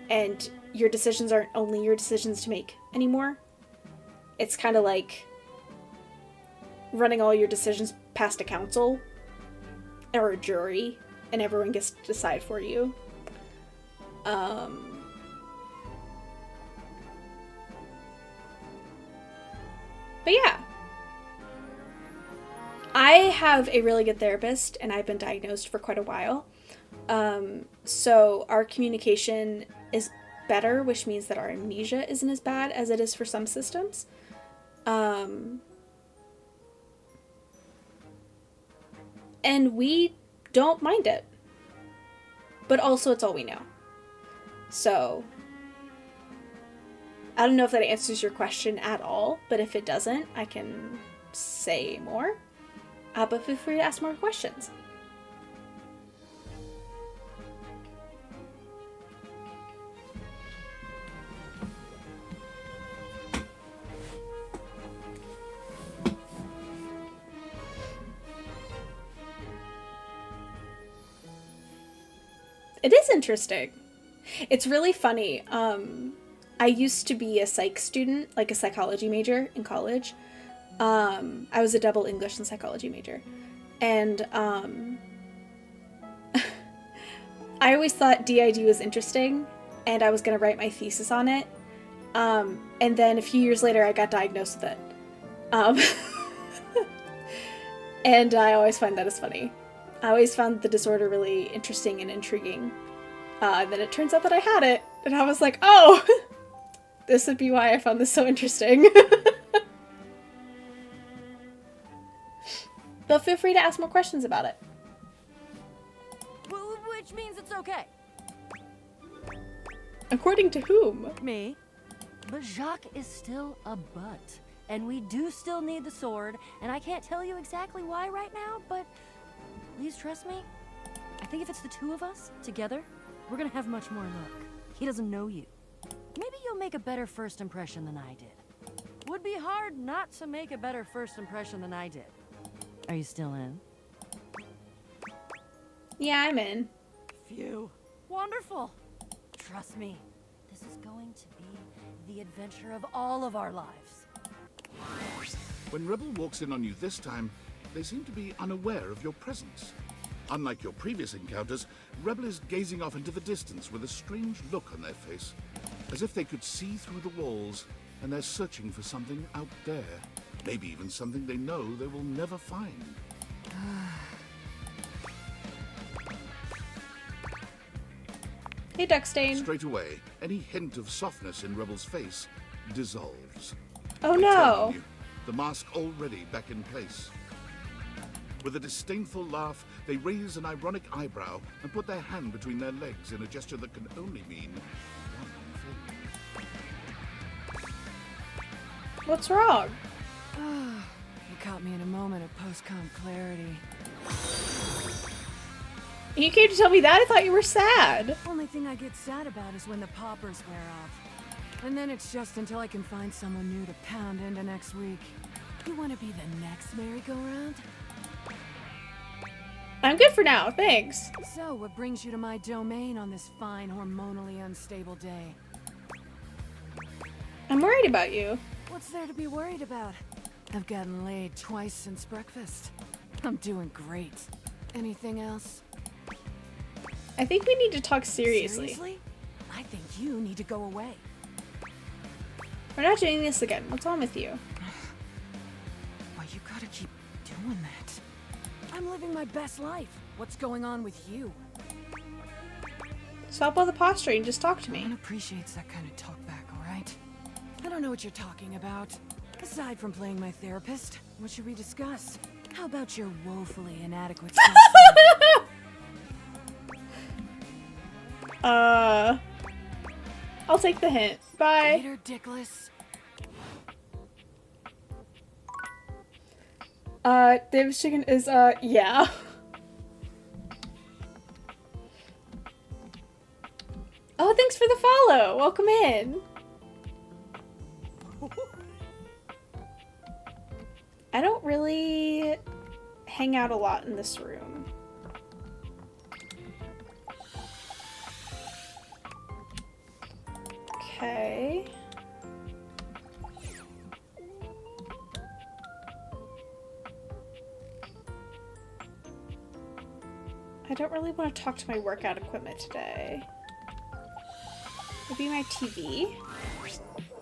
and your decisions aren't only your decisions to make anymore. It's kind of like running all your decisions past a council or a jury, and everyone gets to decide for you. But yeah. I have a really good therapist, and I've been diagnosed for quite a while. So our communication is better, which means that our amnesia isn't as bad as it is for some systems. And we don't mind it. But also it's all we know. So I don't know if that answers your question at all, but if it doesn't, I can say more. But feel free to ask more questions. It is interesting. It's really funny. I used to be a psych student, like a psychology major in college. I was a double English and psychology major. And I always thought DID was interesting, and I was going to write my thesis on it. And then a few years later, I got diagnosed with it. And I always find that is funny. I always found the disorder really interesting and intriguing. And then it turns out that I had it, and I was like, oh, this would be why I found this so interesting. But feel free to ask more questions about it. Which means it's okay. According to whom? Me. But Jacques is still a butt. And we do still need the sword, and I can't tell you exactly why right now, but please trust me. I think if it's the two of us, together, we're gonna have much more luck. He doesn't know you. Maybe you'll make a better first impression than I did. Would be hard not to make a better first impression than I did. Are you still in? Yeah, I'm in. Phew. Wonderful. Trust me, this is going to be the adventure of all of our lives. When Rebel walks in on you this time, they seem to be unaware of your presence. Unlike your previous encounters, Rebel is gazing off into the distance with a strange look on their face, as if they could see through the walls, and they're searching for something out there. Maybe even something they know they will never find. Hey, Duckstain. Straight away, any hint of softness in Rebel's face dissolves. Oh They no! turn on you, the mask already back in place. With a disdainful laugh, they raise an ironic eyebrow and put their hand between their legs in a gesture that can only mean one thing. What's wrong? You caught me in a moment of post-com clarity. You came to tell me that? I thought you were sad. Only thing I get sad about is when the poppers wear off. And then it's just until I can find someone new to pound into next week. You want to be the next merry-go-round? I'm good for now, thanks. So, what brings you to my domain on this fine, hormonally unstable day? I'm worried about you. What's there to be worried about? I've gotten laid twice since breakfast. I'm doing great. Anything else? I think we need to talk seriously. Seriously? I think you need to go away. We're not doing this again. What's wrong with you? Why, you gotta keep doing that. I'm living my best life. What's going on with you? Stop all the posturing. Just talk to me. No one appreciates that kind of talk back, alright? I don't know what you're talking about. Aside from playing my therapist, what should we discuss? How about your woefully inadequate I'll take the hint. Bye. Later, dickless. Dave's chicken is, yeah. Oh, thanks for the follow. Welcome in. I don't really hang out a lot in this room. Okay. I don't really want to talk to my workout equipment today. Maybe my TV?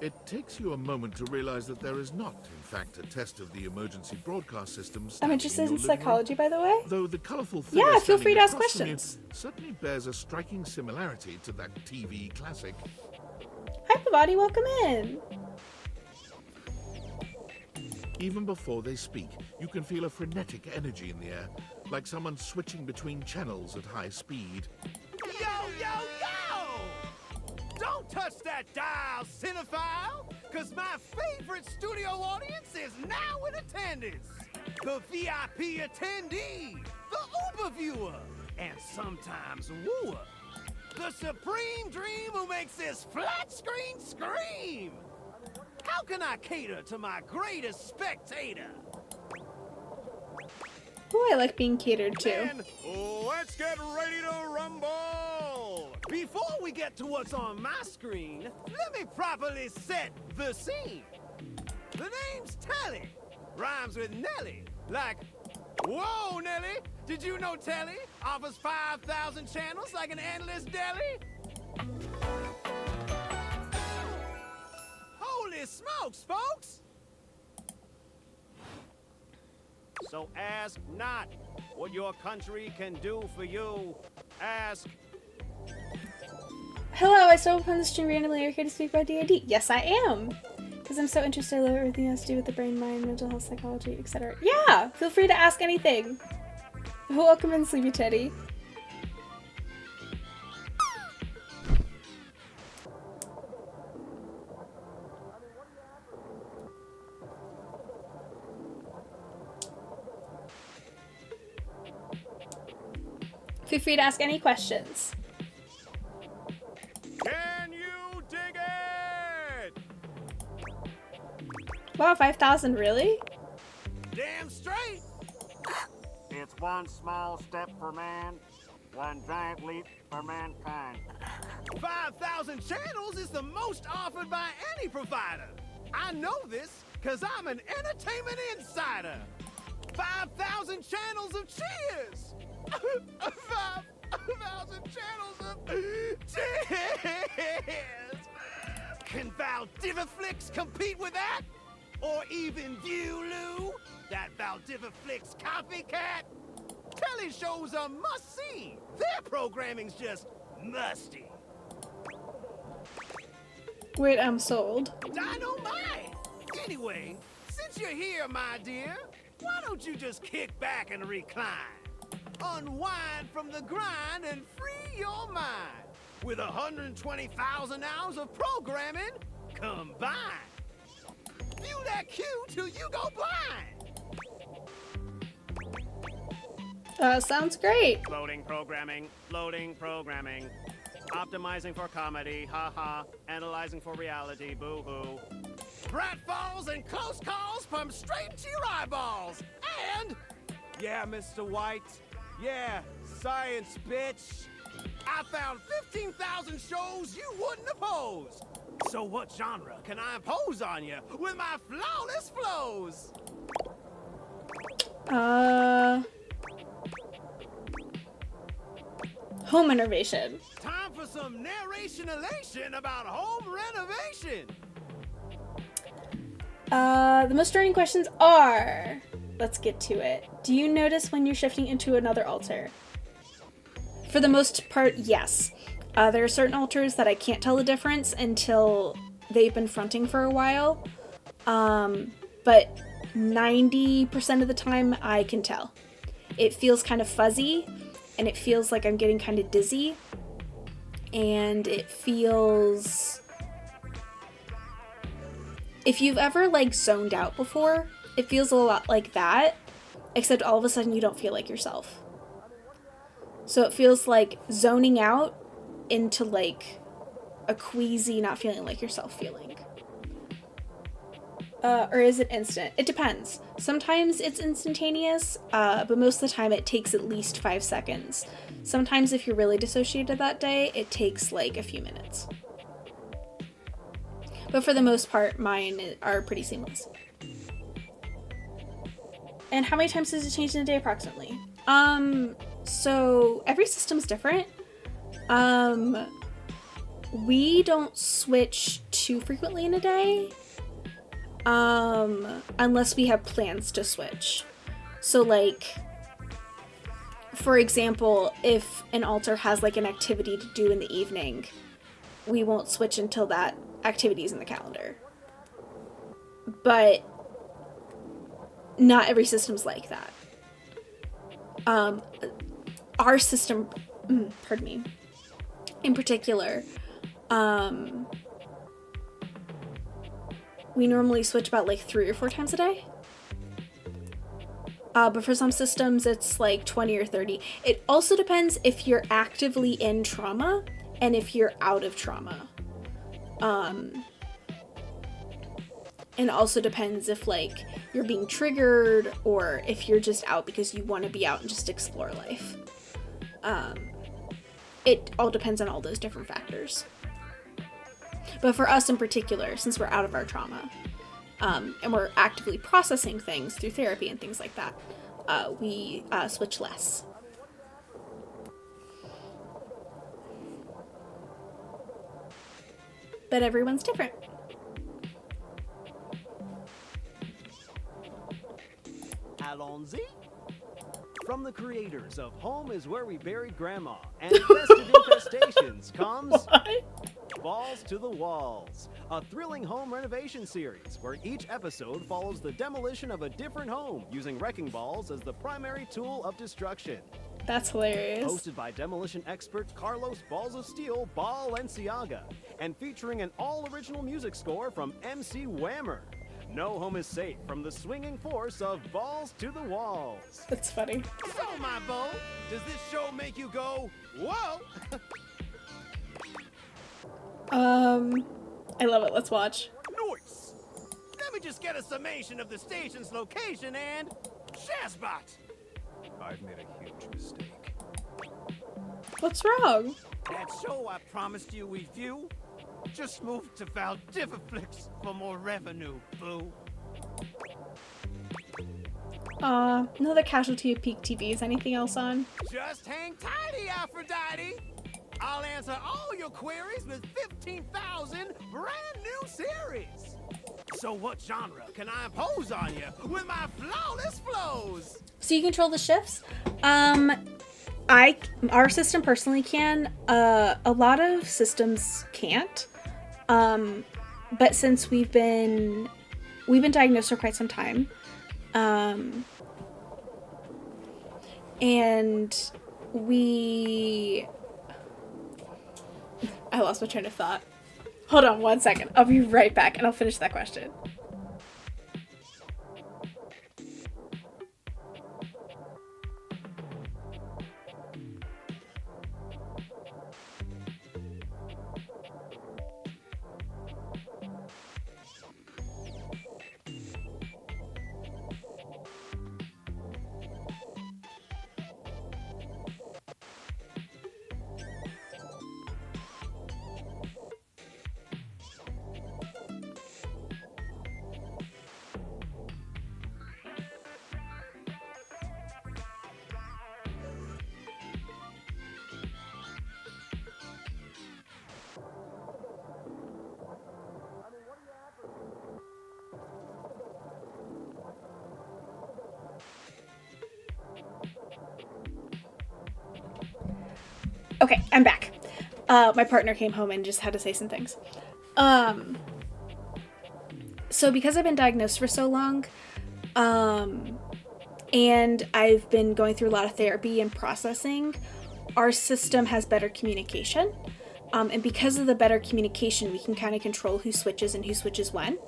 It takes you a moment to realize that there is not, in fact, a test of the emergency broadcast system. I'm interested in psychology, by the way. Though the colorful yeah, feel free to ask across from questions. you certainly bears a striking similarity to that TV classic. Hi, Pavati, welcome in. Even before they speak, you can feel a frenetic energy in the air, like someone switching between channels at high speed. Yo, yo, yo! Don't touch that dial, cinephile! Cause my favorite studio audience is now in attendance! The VIP attendee! The Uber viewer! And sometimes wooer! The supreme dream who makes this flat screen scream! How can I cater to my greatest spectator? Oh, I like being catered to. Then, let's get ready to rumble! Before we get to what's on my screen, let me properly set the scene. The name's Telly. Rhymes with Nelly. Like, whoa, Nelly! Did you know Telly offers 5,000 channels like an endless deli? Holy smokes, folks! So ask not what your country can do for you. Ask. Hello, I stumbled upon the stream randomly. Are you here to speak about D&D? Yes, I am. Because I'm so interested in everything that has to do with the brain, mind, mental health, psychology, etc. Yeah, feel free to ask anything. Welcome in, Sleepy Teddy. Feel free to ask any questions. Can you dig it? Wow, 5,000, really? Damn straight! It's one small step for man, one giant leap for mankind. 5,000 channels is the most offered by any provider. I know this because I'm an entertainment insider. 5,000 channels of cheers! 5,000 channels of cheers! Can Valdiviflix compete with that? Or even Viewloo? That Valdiviflix copycat? Telly shows are must-see. Their programming's just musty. Wait, I'm sold. Dynamite! Anyway, since you're here, my dear, why don't you just kick back and recline? Unwind from the grind and free your mind with 120,000 hours of programming combined. View that cue till you go blind. Sounds great. Loading programming, optimizing for comedy, haha, analyzing for reality, boo-hoo. Pratfalls and close calls pumped straight to your eyeballs. And, yeah, Mr. White, yeah, science, bitch. I found 15,000 shows you wouldn't oppose. So what genre can I impose on you with my flawless flows? Home renovation. Time for some narration elation about home renovation. The most starting questions are, let's get to it. Do you notice when you're shifting into another altar? For the most part, yes. There are certain altars that I can't tell the difference until they've been fronting for a while. But 90% of the time I can tell. It feels kind of fuzzy, and it feels like I'm getting kind of dizzy. And it feels... If you've ever, like, zoned out before, it feels a lot like that, except all of a sudden you don't feel like yourself. So it feels like zoning out into, like, a queasy, not feeling like yourself feeling. Or is it instant? It depends. Sometimes it's instantaneous, but most of the time it takes at least 5 seconds. Sometimes if you're really dissociated that day, it takes, like, a few minutes. But for the most part, mine are pretty seamless. And how many times does it change in a day approximately? So every system's different. We don't switch too frequently in a day. Unless we have plans to switch. So like, for example, if an altar has like an activity to do in the evening, we won't switch until that activity is in the calendar. But not every system's like that. Our system, pardon me, in particular, we normally switch about like 3 or 4 times a day. But for some systems, it's like 20 or 30. It also depends if you're actively in trauma and if you're out of trauma. And also depends if like you're being triggered or if you're just out because you want to be out and just explore life. It all depends on all those different factors. But for us in particular, since we're out of our trauma, and we're actively processing things through therapy and things like that, we switch less. But everyone's different. Allons-y. From the creators of Home is Where We Buried Grandma and Festive Infestations comes Balls to the Walls, a thrilling home renovation series where each episode follows the demolition of a different home using wrecking balls as the primary tool of destruction. That's hilarious. Hosted by demolition expert Carlos Balls of Steel Balenciaga and featuring an all-original music score from MC Whammer. No home is safe from the swinging force of Balls to the Walls. That's funny. So, my beau, does this show make you go, whoa? I love it. Let's watch. Nice. Let me just get a summation of the station's location and Shazbot. I've made a huge mistake. What's wrong? That show I promised you we'd view just moved to Valdiviflix for more revenue, boo. Another casualty of peak TVs. Anything else on? Just hang tighty, Aphrodite. I'll answer all your queries with 15,000 brand new series. So what genre can I impose on you with my flawless flows? So you control the shifts? Our system personally can. A lot of systems can't. But since we've been we've been diagnosed for quite some time. And I lost my train of thought. Hold on 1 second. I'll be right back and I'll finish that question. Okay, I'm back. My partner came home and just had to say some things. So because I've been diagnosed for so long, and I've been going through a lot of therapy and processing, our system has better communication. And because of the better communication, we can kind of control who switches and who switches when.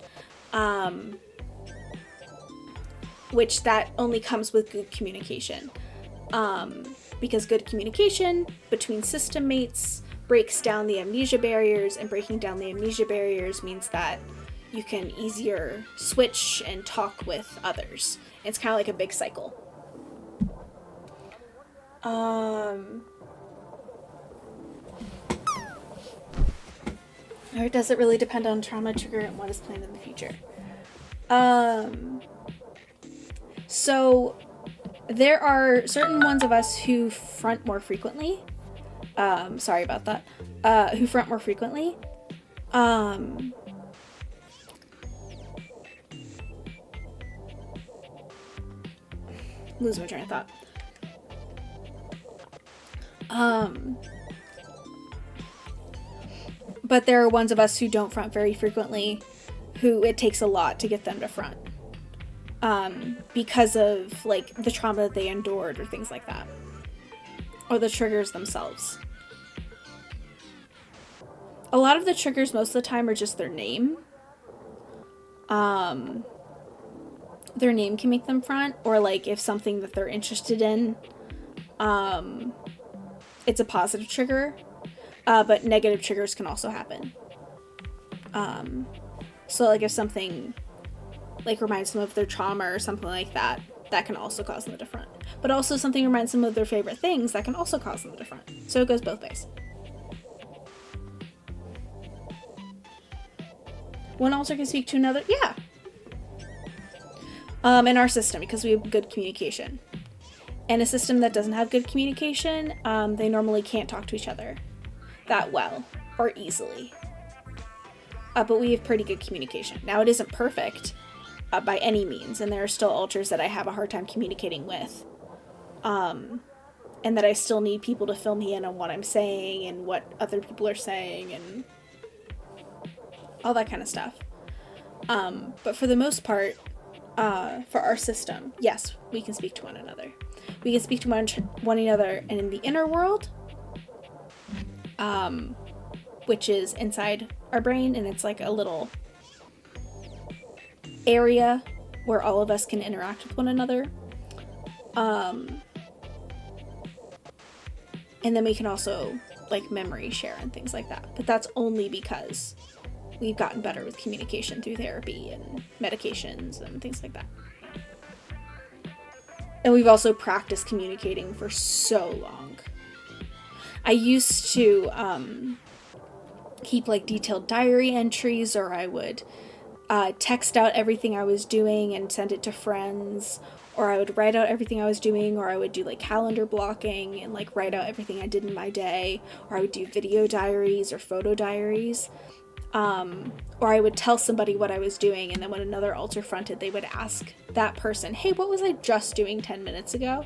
Which that only comes with good communication. Because good communication between system mates breaks down the amnesia barriers, and breaking down the amnesia barriers means that you can easier switch and talk with others. It's kind of like a big cycle. Or does it really depend on trauma trigger and what is planned in the future? So there are certain ones of us who front more frequently. Sorry about that. Who front more frequently. Lose my train of thought. But there are ones of us who don't front very frequently, who it takes a lot to get them to front. Because of like the trauma that they endured or things like that. Or the triggers themselves. A lot of the triggers most of the time are just their name. Their name can make them front, or like if something that they're interested in, it's a positive trigger, but negative triggers can also happen. So like if something like reminds them of their trauma or something like that, that can also cause them to front. But also something reminds them of their favorite things, that can also cause them to front. So it goes both ways. One alter can speak to another, yeah. In our system, because we have good communication. In a system that doesn't have good communication, they normally can't talk to each other that well or easily. But we have pretty good communication. Now, it isn't perfect by any means, and there are still alters that I have a hard time communicating with. And that I still need people to fill me in on what I'm saying and what other people are saying and all that kind of stuff. But for the most part, for our system, yes, we can speak to one another. We can speak to one another and in the inner world, which is inside our brain, and it's like a little area where all of us can interact with one another. And then we can also like memory share and things like that. But that's only because we've gotten better with communication through therapy and medications and things like that. And we've also practiced communicating for so long. I used to keep like detailed diary entries, or I would text out everything I was doing and send it to friends, or I would write out everything I was doing, or I would do like calendar blocking and like write out everything I did in my day, or I would do video diaries or photo diaries. Or I would tell somebody what I was doing, and then when another alter fronted, they would ask that person, hey, what was I just doing 10 minutes ago?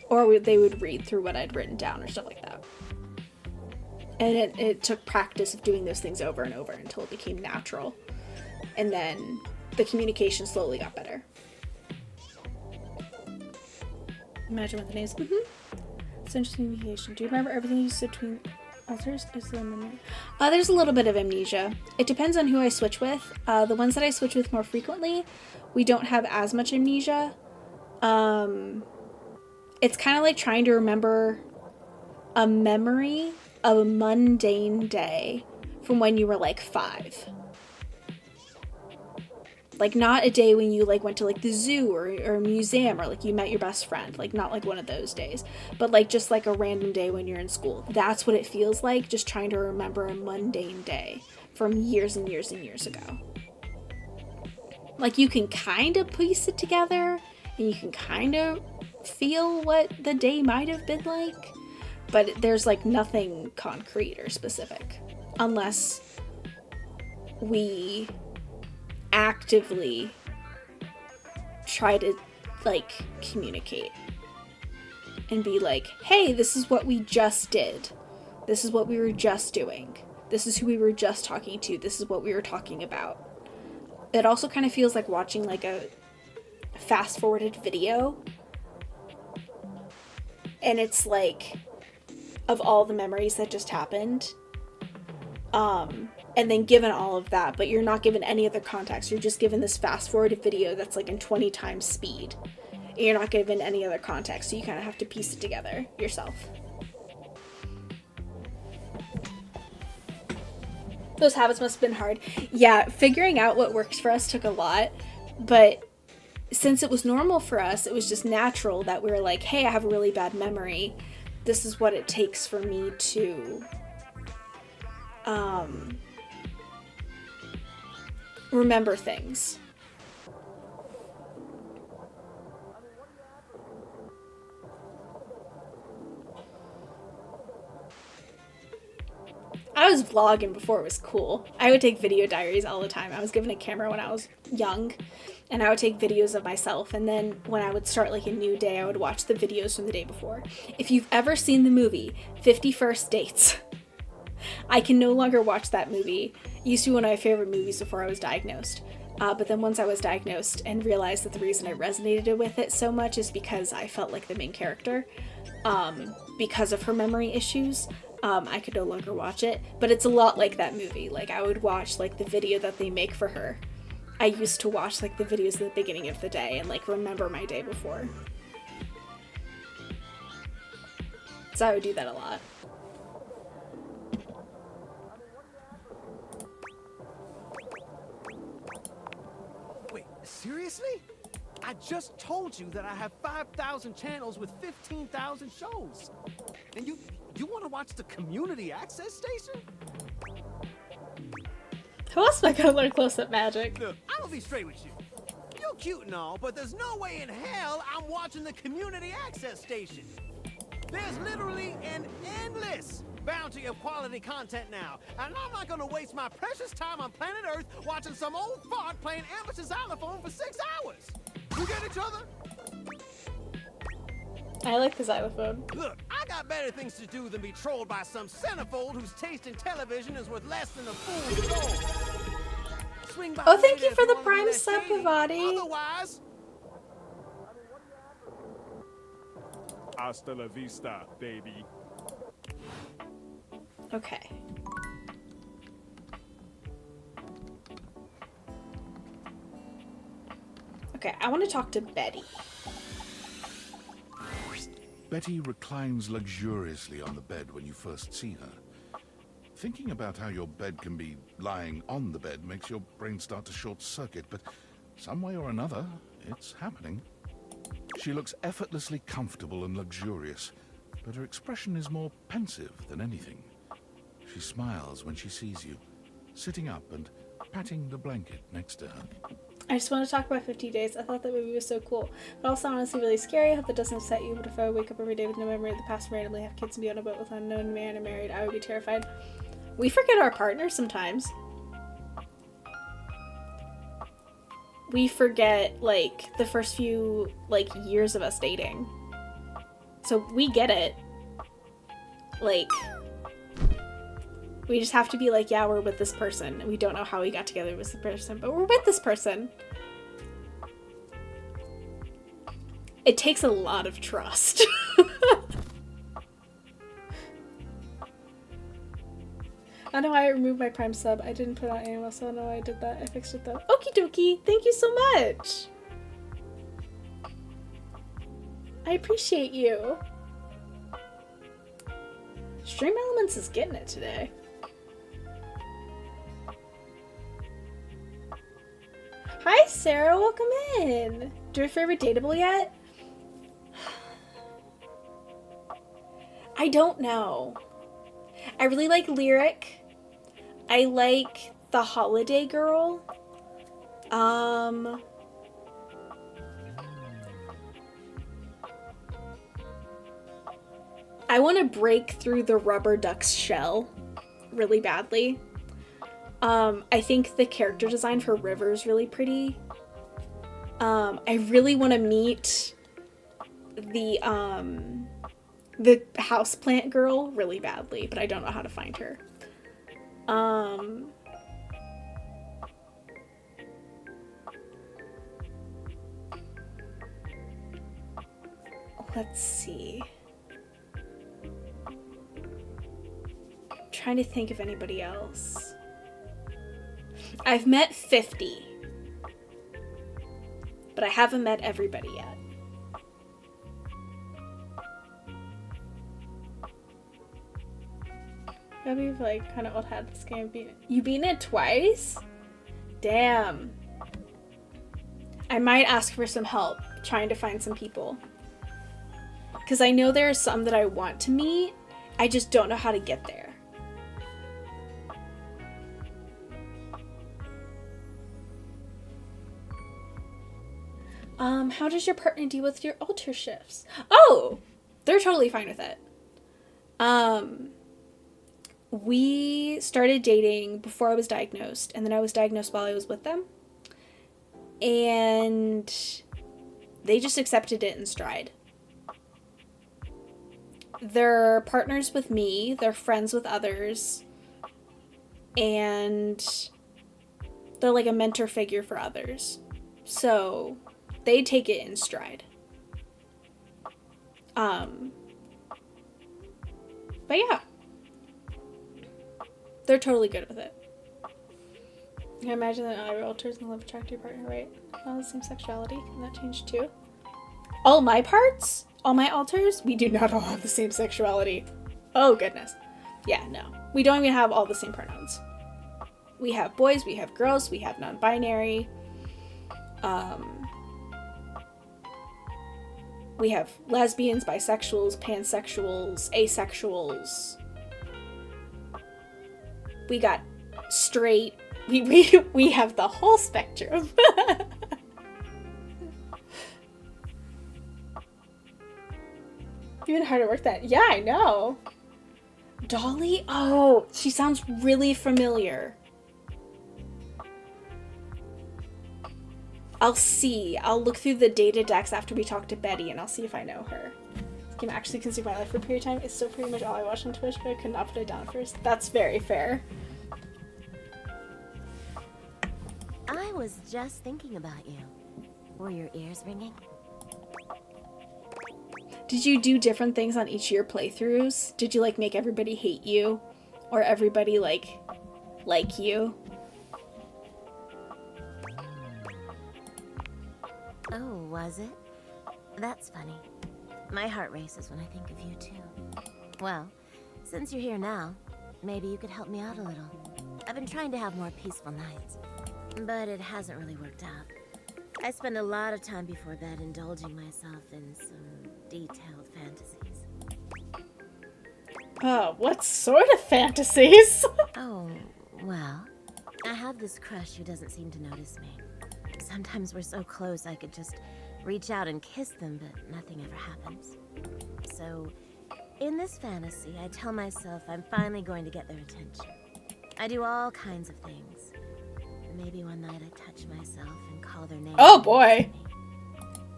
Or they would read through what I'd written down or stuff like that. And it took practice of doing those things over and over until it became natural. and then the communication slowly got better. Imagine with the names. Central communication. Do you remember everything you said between alters? Is there memory? There's a little bit of amnesia. It depends on who I switch with. The ones that I switch with more frequently, we don't have as much amnesia. It's kind of like trying to remember a memory of a mundane day from when you were like 5. Like, not a day when you like went to like the zoo or a museum, or like you met your best friend, like not like one of those days, but like just like a random day when you're in school. That's what it feels like, just trying to remember a mundane day from years and years and years ago. Like, you can kind of piece it together and you can kind of feel what the day might have been like, but there's like nothing concrete or specific unless we actively try to like communicate and be like, hey, this is what we just did, this is what we were just doing, this is who we were just talking to, this is what we were talking about. It also kind of feels like watching like a fast forwarded video, and it's like of all the memories that just happened, and then given all of that, but you're not given any other context. You're just given this fast forwarded video that's like in 20 times speed. And you're not given any other context, so you kind of have to piece it together yourself. Those habits must have been hard. Yeah, figuring out what works for us took a lot, but since it was normal for us, it was just natural that we were like, hey, I have a really bad memory. This is what it takes for me to remember things. I was vlogging before it was cool. I would take video diaries all the time. I was given a camera when I was young, and I would take videos of myself, and then when I would start like a new day, I would watch the videos from the day before. If you've ever seen the movie 50 First Dates, I can no longer watch that movie. It used to be one of my favorite movies before I was diagnosed. But then once I was diagnosed and realized that the reason I resonated with it so much is because I felt like the main character, because of her memory issues, I could no longer watch it. But it's a lot like that movie. Like, I would watch like the video that they make for her. I used to watch like the videos at the beginning of the day and like remember my day before. So I would do that a lot. Wait, seriously? I just told you that I have 5,000 channels with 15,000 shows. And you want to watch the community access station? How else am I gonna learn close-up magic? Look, I'm gonna be straight with you. You're cute and all, but there's no way in hell I'm watching the community access station. There's literally an endless bounty of quality content now, and I'm not gonna waste my precious time on planet Earth watching some old fart playing amateur xylophone for 6 hours. You get each other? I like the xylophone. Look, I got better things to do than be trolled by some centerfold whose taste in television is worth less than a fool's soul. Swing by Oh, thank later you for if the wanna be prime less sub, shady. VOD. Otherwise, Hasta la vista, baby. Okay. Okay, I want to talk to Betty. Betty reclines luxuriously on the bed when you first see her. Thinking about how your bed can be lying on the bed makes your brain start to short-circuit, but some way or another, it's happening. She looks effortlessly comfortable and luxurious, but her expression is more pensive than anything. She smiles when she sees you, sitting up and patting the blanket next to her. I just want to talk about 50 Days. I thought that movie was so cool, but also honestly really scary. I hope that doesn't upset you, but if I wake up every day with no memory of the past and randomly have kids and be on a boat with an unknown man and married, I would be terrified. We forget our partners sometimes. We forget, like, the first few, like, years of us dating. So we get it. Like, We just have to be like, yeah, we're with this person. We don't know how we got together with this person, but we're with this person. It takes a lot of trust. I know I removed my Prime sub. I didn't put on animal, so I know I did that. I fixed it though. Okie dokie. Thank you so much. I appreciate you. Stream Elements is getting it today. Hi, Sarah. Welcome in. Do you have a favorite dateable yet? I don't know. I really like Lyric. I like the Holiday Girl. I want to break through the rubber duck's shell really badly. I think the character design for River is really pretty. I really want to meet the houseplant girl really badly, but I don't know how to find her. Let's see. I'm trying to think of anybody else. I've met 50, but I haven't met everybody yet. Maybe like kind of old hat this game. You beaten it twice? Damn. I might ask for some help trying to find some people. Because I know there are some that I want to meet. I just don't know how to get there. How does your partner deal with your alter shifts? Oh, they're totally fine with it. We started dating before I was diagnosed, and then I was diagnosed while I was with them. And they just accepted it in stride. They're partners with me, they're friends with others, and they're like a mentor figure for others. So they take it in stride. But yeah. They're totally good with it. I imagine that all your alters and love attract your partner, right? All the same sexuality. Can that change too? All my parts? All my alters? We do not all have the same sexuality. Oh, goodness. Yeah, no. We don't even have all the same pronouns. We have boys, we have girls, we have non-binary. We have lesbians, bisexuals, pansexuals, asexuals. We got straight. We have the whole spectrum. Even hard to work that. Yeah, I know. Dolly? Oh, she sounds really familiar. I'll see. I'll look through the data decks after we talk to Betty, and I'll see if I know her. This game actually consumed my life for a period of time. It's still pretty much all I watch on Twitch, but I could not put it down first. That's very fair. I was just thinking about you. Were your ears ringing? Did you do different things on each of your playthroughs? Did you, like, make everybody hate you? Or everybody, like you? Oh, was it? That's funny. My heart races when I think of you, too. Well, since you're here now, maybe you could help me out a little. I've been trying to have more peaceful nights, but it hasn't really worked out. I spend a lot of time before bed indulging myself in some detailed fantasies. Oh, what sort of fantasies? Oh, well, I have this crush who doesn't seem to notice me. Sometimes we're so close I could just reach out and kiss them, but nothing ever happens. So, in this fantasy, I tell myself I'm finally going to get their attention. I do all kinds of things. Maybe one night I touch myself and call their name. Oh boy!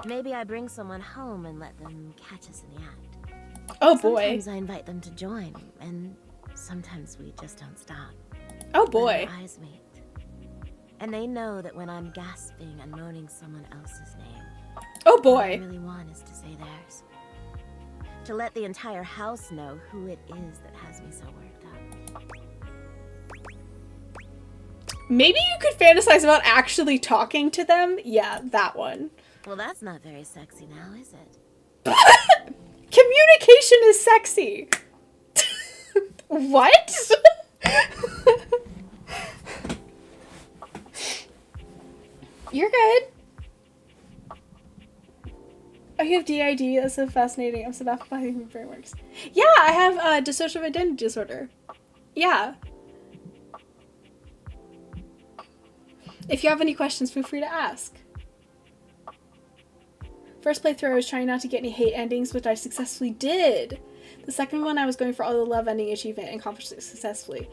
Maybe I bring someone home and let them catch us in the act. Oh boy! Sometimes I invite them to join, and sometimes we just don't stop. Oh boy. When our eyes meet. And they know that when I'm gasping and moaning someone else's name, oh all I boy. really want is to say theirs. To let the entire house know who it is that has me so worked up. Maybe you could fantasize about actually talking to them. Yeah, that one. Well, that's not very sexy now, is it? Communication is sexy. What? You're good. Oh, you have DID? That's so fascinating. I'm so baffled by human frameworks. Yeah, I have dissociative identity disorder. Yeah. If you have any questions, feel free to ask. First playthrough, I was trying not to get any hate endings, which I successfully did. The second one, I was going for all the love ending achievement and accomplished it successfully.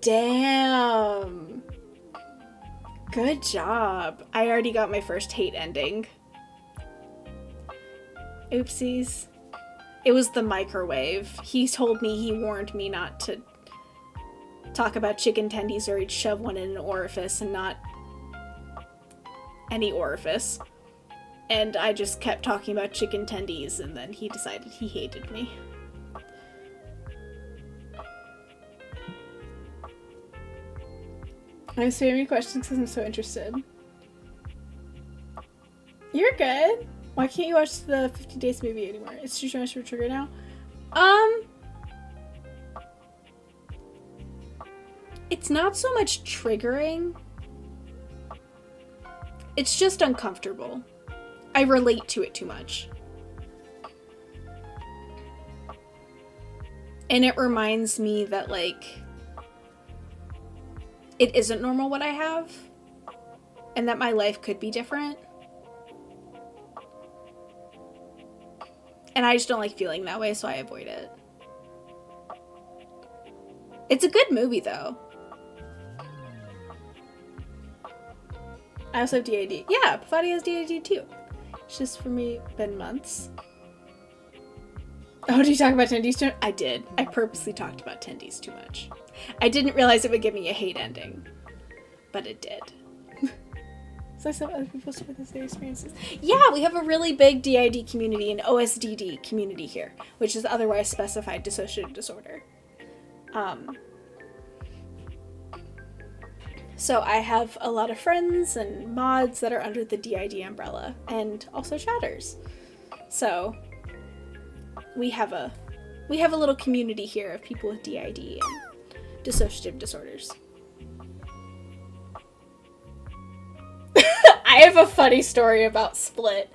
Damn. Good job. I already got my first hate ending. Oopsies. It was the microwave. He told me, he warned me not to talk about chicken tendies or he'd shove one in an orifice and not any orifice. And I just kept talking about chicken tendies and then he decided he hated me. I'm spamming questions because I'm so interested. You're good. Why can't you watch the 50 Days movie anymore? It's too much of a trigger now. It's not so much triggering. It's just uncomfortable. I relate to it too much. And it reminds me that, like, it isn't normal what I have, and that my life could be different. And I just don't like feeling that way, so I avoid it. It's a good movie, though. I also have DID. Yeah, Pavati has DID too. It's just for me been months. Oh, did you talk about tendies too much? I did. I purposely talked about tendies too much. I didn't realize it would give me a hate ending, but it did. So some other people share their experiences. Yeah, we have a really big DID community and OSDD community here, which is otherwise specified dissociative disorder. So I have a lot of friends and mods that are under the DID umbrella, and also chatters. So we have a little community here of people with DID and dissociative disorders. I have a funny story about Split.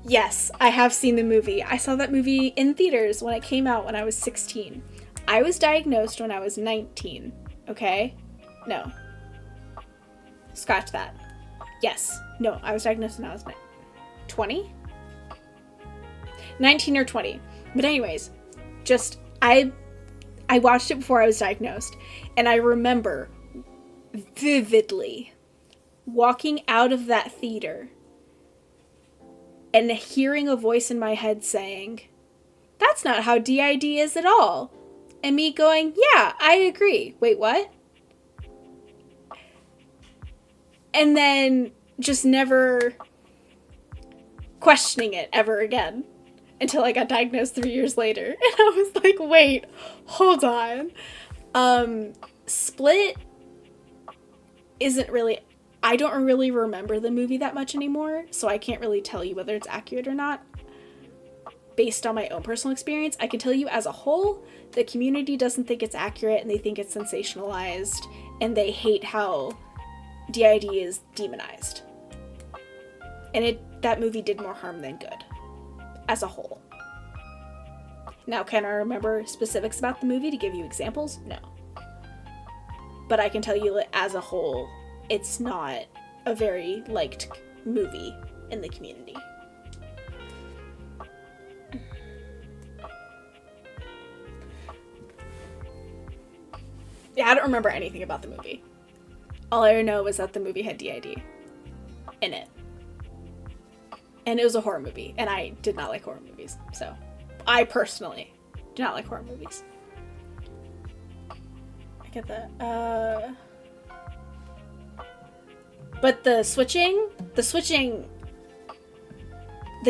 Yes, I have seen the movie. I saw that movie in theaters when it came out when I was 16. I was diagnosed when I was 19, okay? No. Scratch that. Yes. No, I was diagnosed when I was 20? 19 or 20. But anyways, just, I watched it before I was diagnosed, and I remember vividly walking out of that theater and hearing a voice in my head saying, "That's not how DID is at all." And me going, "Yeah, I agree." Wait, what? And then just never questioning it ever again until I got diagnosed 3 years later. And I was like, wait, hold on. Split isn't really... I don't really remember the movie that much anymore, so I can't really tell you whether it's accurate or not. Based on my own personal experience, I can tell you as a whole, the community doesn't think it's accurate and they think it's sensationalized and they hate how DID is demonized. And that movie did more harm than good, as a whole. Now, can I remember specifics about the movie to give you examples? No. But I can tell you that as a whole, it's not a very liked movie in the community. Yeah, I don't remember anything about the movie. All I know was that the movie had DID in it. And it was a horror movie, and I did not like horror movies. So, I personally do not like horror movies. get that. But the switching, the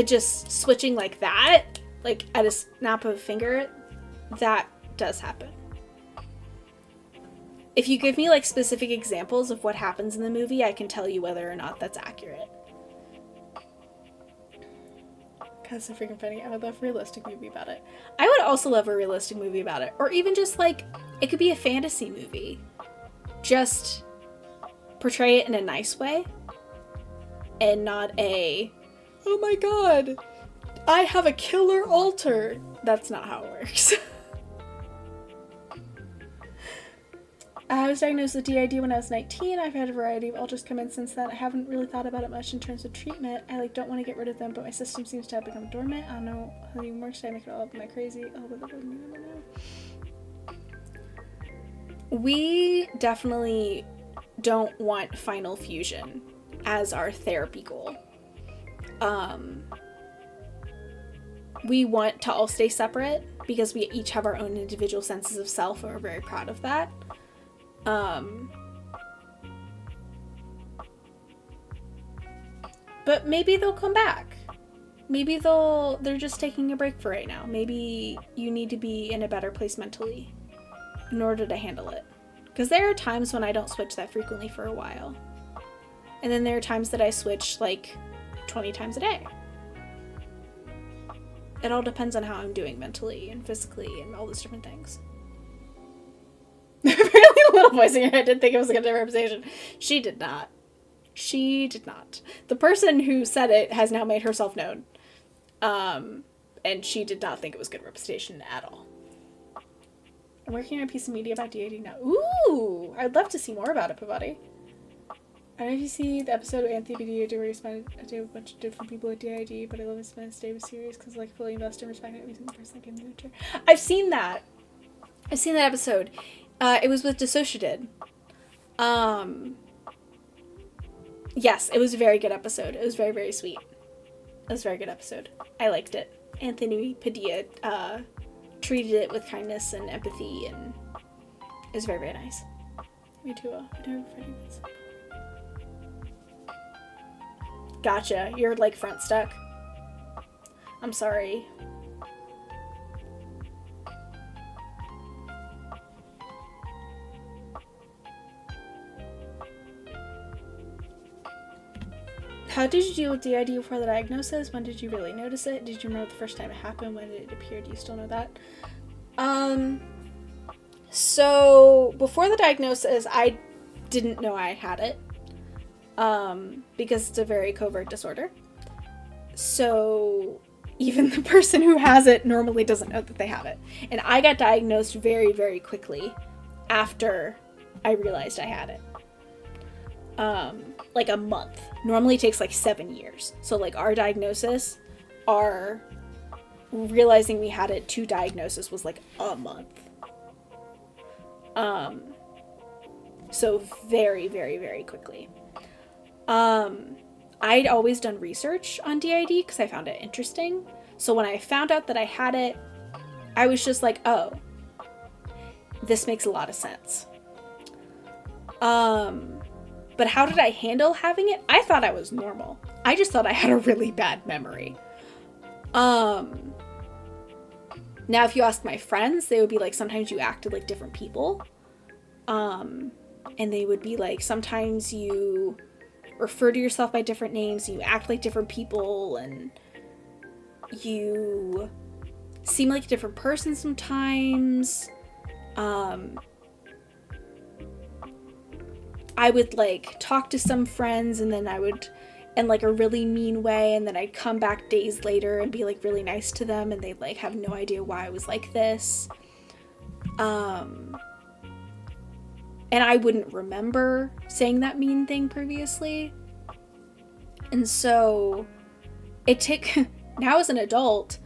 just switching like that, like at a snap of a finger, that does happen. If you give me like specific examples of what happens in the movie, I can tell you whether or not that's accurate. God, so freaking funny. I would love a realistic movie about it. I would also love a realistic movie about it. Or even just like, it could be a fantasy movie. Just portray it in a nice way. And not a, oh my god, I have a killer altar. That's not how it works. I was diagnosed with DID when I was 19. I've had a variety of alters come in since then. I haven't really thought about it much in terms of treatment. I like don't want to get rid of them, but my system seems to have become dormant. I don't know how it even works. Should I make it all up? Am I crazy? Oh, but I don't know. We definitely don't want final fusion as our therapy goal. We want to all stay separate because we each have our own individual senses of self, and we're very proud of that. But maybe they'll come back. Maybe they're just taking a break for right now. Maybe you need to be in a better place mentally in order to handle it. Because there are times when I don't switch that frequently for a while. And then there are times that I switch like 20 times a day. It all depends on how I'm doing mentally and physically and all those different things. Apparently the little voice in your head didn't think it was a good representation. She did not. She did not. The person who said it has now made herself known. And she did not think it was good representation at all. I'm working on a piece of media about DID now. Ooh! I'd love to see more about it, Pavati. I don't know if you see the episode of Anthony BD where he spent a day with a bunch of different people with DID, but I love his stay with series because like fully invested in respect every single person that came to the chair. I've seen that. I've seen that episode. It was with Dissociated. Yes, it was a very good episode. It was very, very sweet. It was a very good episode. I liked it. Anthony Padilla treated it with kindness and empathy, and it was very, very nice. Me too. Gotcha. You're like front stuck. I'm sorry. How did you deal with DID before the diagnosis? When did you really notice it? Did you remember the first time it happened? When did it appear? Do you still know that? So before the diagnosis, I didn't know I had it. Because it's a very covert disorder. So even the person who has it normally doesn't know that they have it. And I got diagnosed very, very quickly after I realized I had it. Like a month. Normally it takes like 7 years. So like our diagnosis, our realizing we had it to diagnosis was like a month. So very, very, very quickly. I'd always done research on DID because I found it interesting. So when I found out that I had it, I was just like, oh, this makes a lot of sense. But how did I handle having it? I thought I was normal. I just thought I had a really bad memory. Now if you ask my friends, they would be like, sometimes you acted like different people. And they would be like, sometimes you refer to yourself by different names, and you act like different people, and you seem like a different person sometimes. I would like talk to some friends, and then I would in like a really mean way, and then I'd come back days later and be like really nice to them, and they'd like have no idea why I was like this. And I wouldn't remember saying that mean thing previously. And so it took, now as an adult,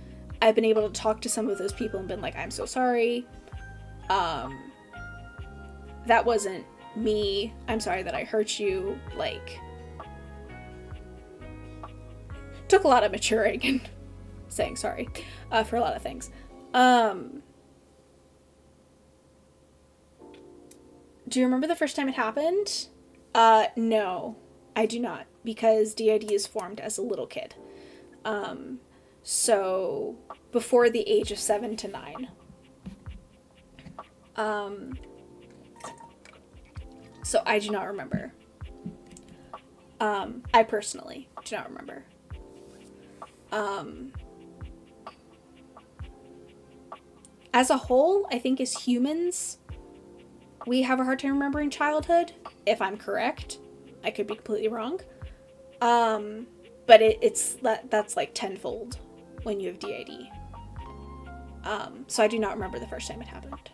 I've been able to talk to some of those people and been like, I'm so sorry. That wasn't me. I'm sorry that I hurt you. Like, took a lot of maturing and saying sorry for a lot of things. Do you remember the first time it happened? No, I do not, because DID is formed as a little kid. So before the age of 7 to 9. So I do not remember. I personally do not remember. As a whole, I think as humans, we have a hard time remembering childhood, if I'm correct. I could be completely wrong. But that's like tenfold when you have DID. So I do not remember the first time it happened.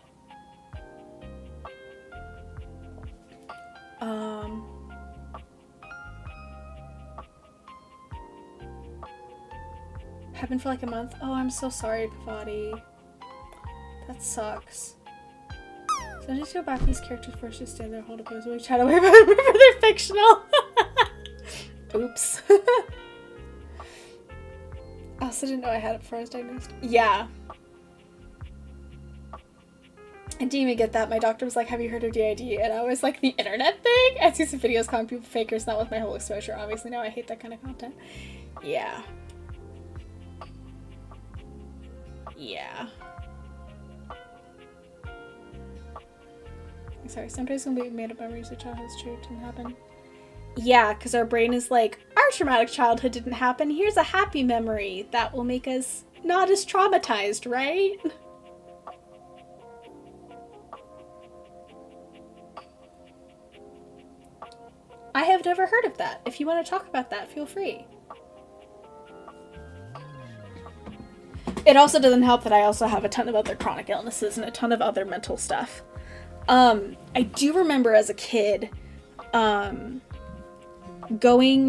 Happened for like a month. Oh, I'm so sorry, VOD. That sucks. So I just go back to these characters first, just stand there, hold a pose, we chat away, but remember they're fictional. Oops. I also didn't know I had it before I was diagnosed. Yeah. I didn't even get that. My doctor was like, have you heard of DID? And I was like, the internet thing? I see some videos calling people fakers, not with my whole exposure. Obviously now I hate that kind of content. Yeah. Yeah. Sorry, sometimes when we made up memories of childhood's true, it didn't happen. Yeah, because our brain is like, our traumatic childhood didn't happen. Here's a happy memory that will make us not as traumatized, right? I have never heard of that. If you want to talk about that, feel free. It also doesn't help that I also have a ton of other chronic illnesses and a ton of other mental stuff. I do remember as a kid, going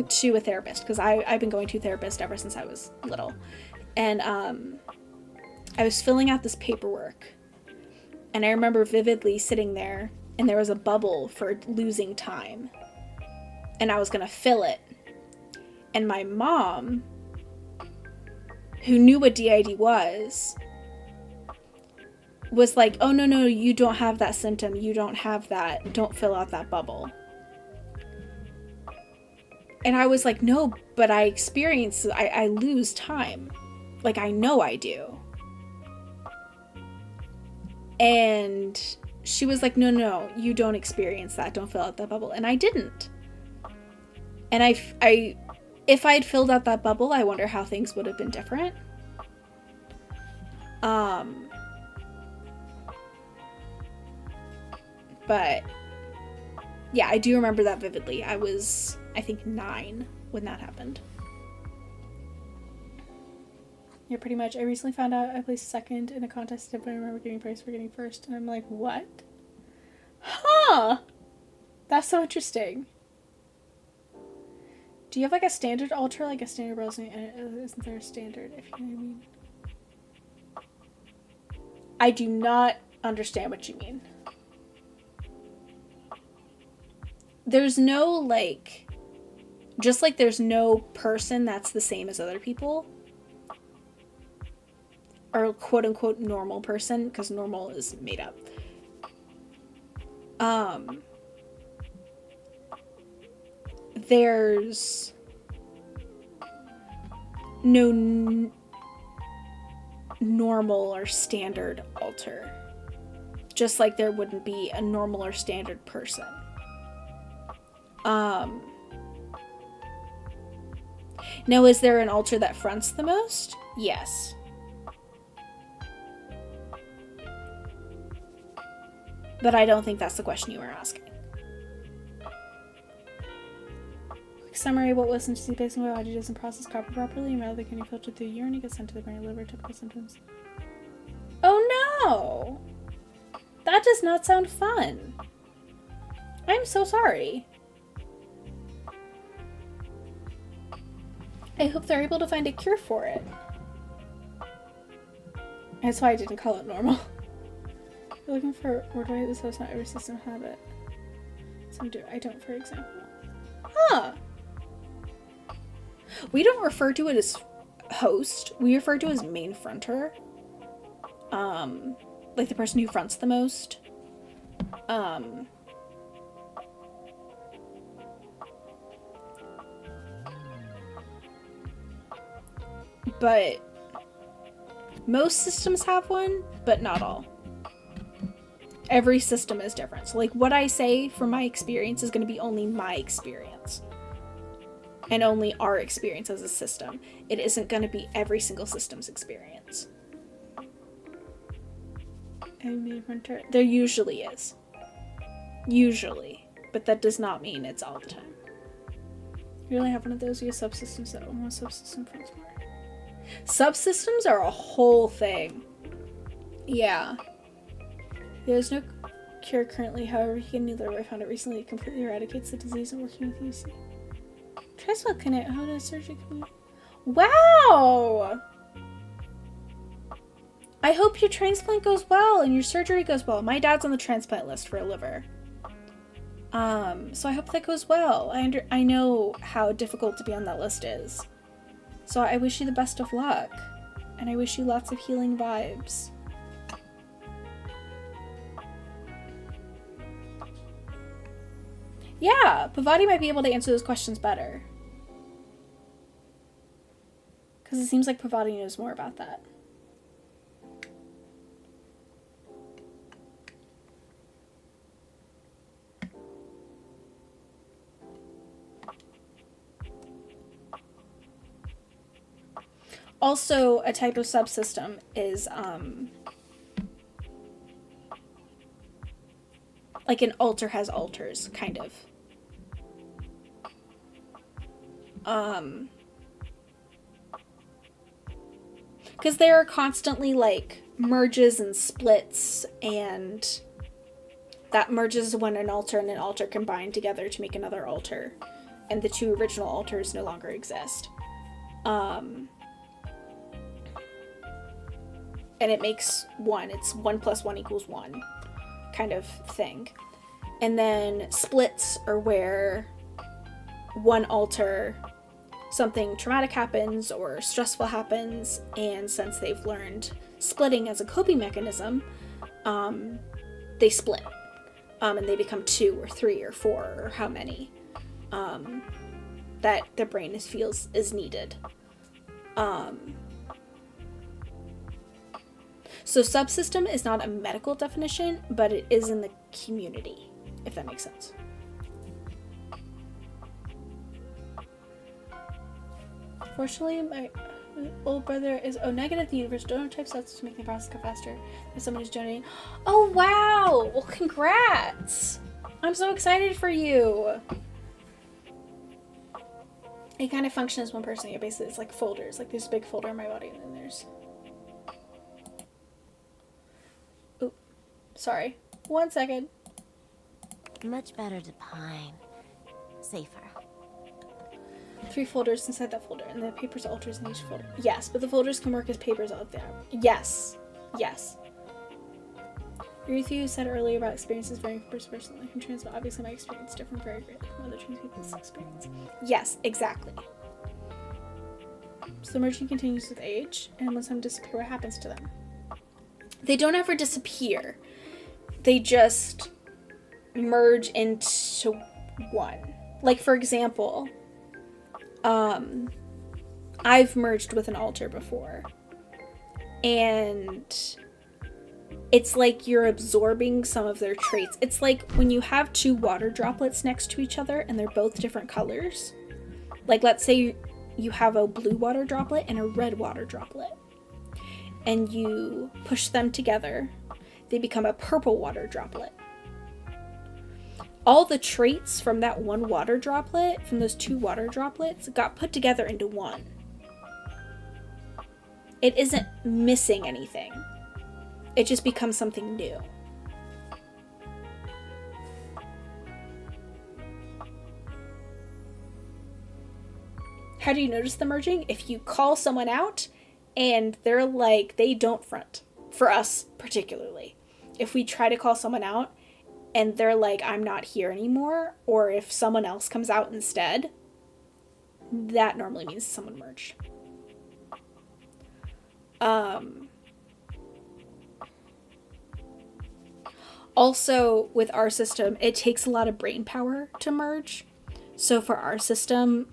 to a therapist, because I've been going to a therapist ever since I was little. And, I was filling out this paperwork, and I remember vividly sitting there, and there was a bubble for losing time. And I was gonna fill it. And my mom, who knew what DID was like, oh, no, you don't have that symptom. You don't have that. Don't fill out that bubble. And I was like, no, but I lose time. Like, I know I do. And she was like, no, you don't experience that. Don't fill out that bubble. And I didn't. And if I'd filled out that bubble, I wonder how things would have been different. But yeah, I do remember that vividly. I was, I think, 9 when that happened. Yeah, pretty much. I recently found out I placed second in a contest, but I remember getting praise for getting first, and I'm like, what? Huh! That's so interesting. Do you have like a standard altar, like a standard browsing? Isn't there a standard, if you know what I mean? I do not understand what you mean. There's no, like, just like there's no person that's the same as other people. Or quote-unquote normal person, because normal is made up. There's no normal or standard altar. Just like there wouldn't be a normal or standard person. Now, is there an altar that fronts the most? Yes. But I don't think that's the question you were asking. Quick summary, what was into based on why body doesn't process copper properly, and rather can you filter through urine and get sent to the brain and liver, typical symptoms. Oh no! That does not sound fun. I'm so sorry. I hope they're able to find a cure for it. That's why I didn't call it normal. You're looking for word way this host, not every system have it. Some do, I don't, for example. Huh. We don't refer to it as host. We refer to it as main fronter. Like the person who fronts the most. but most systems have one, but not all. Every system is different. So like what I say from my experience is going to be only my experience. And only our experience as a system. It isn't going to be every single system's experience. There usually is. Usually. But that does not mean it's all the time. You really have one of those? You have subsystems that almost subsystem friends more. Subsystems are a whole thing. Yeah. There's no cure currently, however, he can I found it recently. It completely eradicates the disease and working with UC. Transplant connect. How does surgery come out? Wow! I hope your transplant goes well and your surgery goes well. My dad's on the transplant list for a liver. So I hope that goes well. I know how difficult to be on that list is. So I wish you the best of luck. And I wish you lots of healing vibes. Yeah, Pavati might be able to answer those questions better. Because it seems like Pavati knows more about that. Also, a type of subsystem is, like an altar has altars, kind of. Because there are constantly, like, merges and splits, and that merges when an altar and an altar combine together to make another altar. And the two original altars no longer exist. And it makes one. It's 1 + 1 = 1 kind of thing. And then splits are where one altar, something traumatic happens or stressful happens, and since they've learned splitting as a coping mechanism, they split. And they become 2 or 3 or 4 or how many that the brain feels is needed. So subsystem is not a medical definition, but it is in the community, if that makes sense. Fortunately, my old brother is O-negative at the universe. Donor type subs to make the process go faster. There's someone who's donating. Oh, wow! Well, congrats! I'm so excited for you! It kind of functions as one person. Yeah, basically, it's like folders. Like, there's a big folder in my body, and then there's... Oop. Sorry. 1 second. Much better to pine. Safer. 3 folders inside that folder, and the papers alters in each folder. Yes, but the folders can work as papers out there. Yes. Yes. You said earlier about experiences varying from person to person. Like from trans, but obviously my experience is different very greatly from other trans people's experience. Yes, exactly. So the merging continues with age, and when some disappear, what happens to them? They don't ever disappear. They just merge into one. Like, for example, I've merged with an altar before, and it's like you're absorbing some of their traits. It's like when you have 2 water droplets next to each other and they're both different colors. Like, let's say you have a blue water droplet and a red water droplet, and you push them together, they become a purple water droplet. All the traits from that one water droplet, from those 2 water droplets, got put together into one. It isn't missing anything. It just becomes something new. How do you notice the merging? If you call someone out and they're like, they don't front. For us, particularly. If we try to call someone out and they're like, I'm not here anymore, or if someone else comes out instead, that normally means someone merged. Also, with our system, it takes a lot of brain power to merge. So for our system,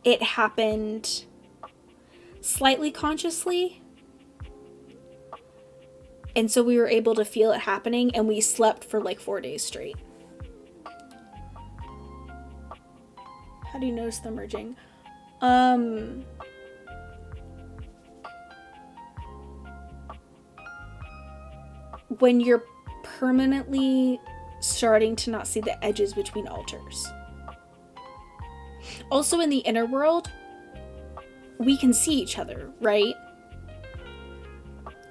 it happened slightly consciously. And so we were able to feel it happening, and we slept for like 4 days straight. How do you notice them merging? When you're permanently starting to not see the edges between altars. Also in the inner world, we can see each other, right?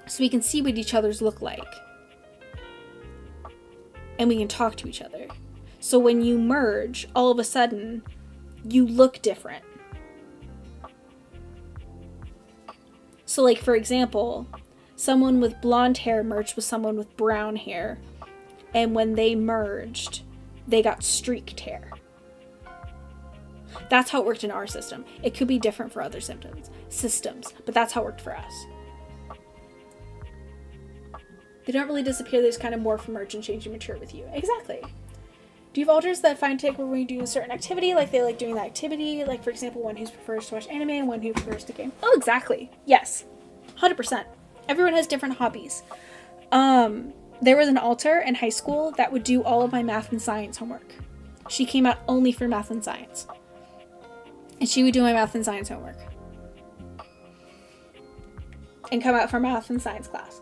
So we can see what each other's look like. And we can talk to each other. So when you merge, all of a sudden, you look different. So like, for example, someone with blonde hair merged with someone with brown hair. And when they merged, they got streaked hair. That's how it worked in our system. It could be different for other systems, but that's how it worked for us. They don't really disappear, they just kind of morph, merge, and change and mature with you. Exactly. Do you have alters that find take when we do a certain activity? Like they like doing that activity? Like, for example, one who prefers to watch anime and one who prefers to game? Oh, exactly. Yes. 100%. Everyone has different hobbies. There was an alter in high school that would do all of my math and science homework. She came out only for math and science. And she would do my math and science homework. And come out for math and science class.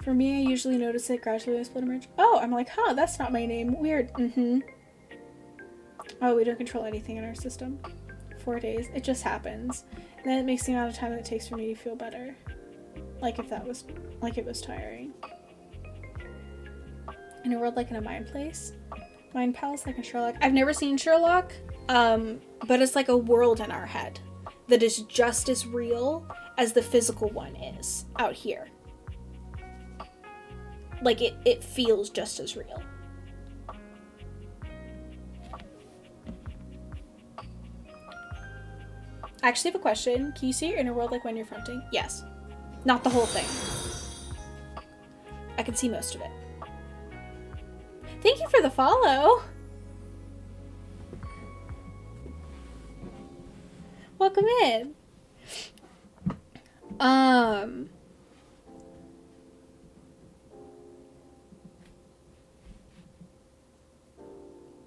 For me, I usually notice it gradually when I split emerge. Oh, I'm like, huh, that's not my name. Weird. Oh, we don't control anything in our system. 4 days. It just happens. And then it makes the amount of time that it takes for me to feel better. Like if that was, like it was tiring. In a world like in a mind place. Mind palace like in Sherlock. I've never seen Sherlock, but it's like a world in our head that is just as real as the physical one is out here. Like it feels just as real. I actually have a question. Can you see your inner world like when you're fronting? Yes. Not the whole thing. I can see most of it. Thank you for the follow. Welcome in.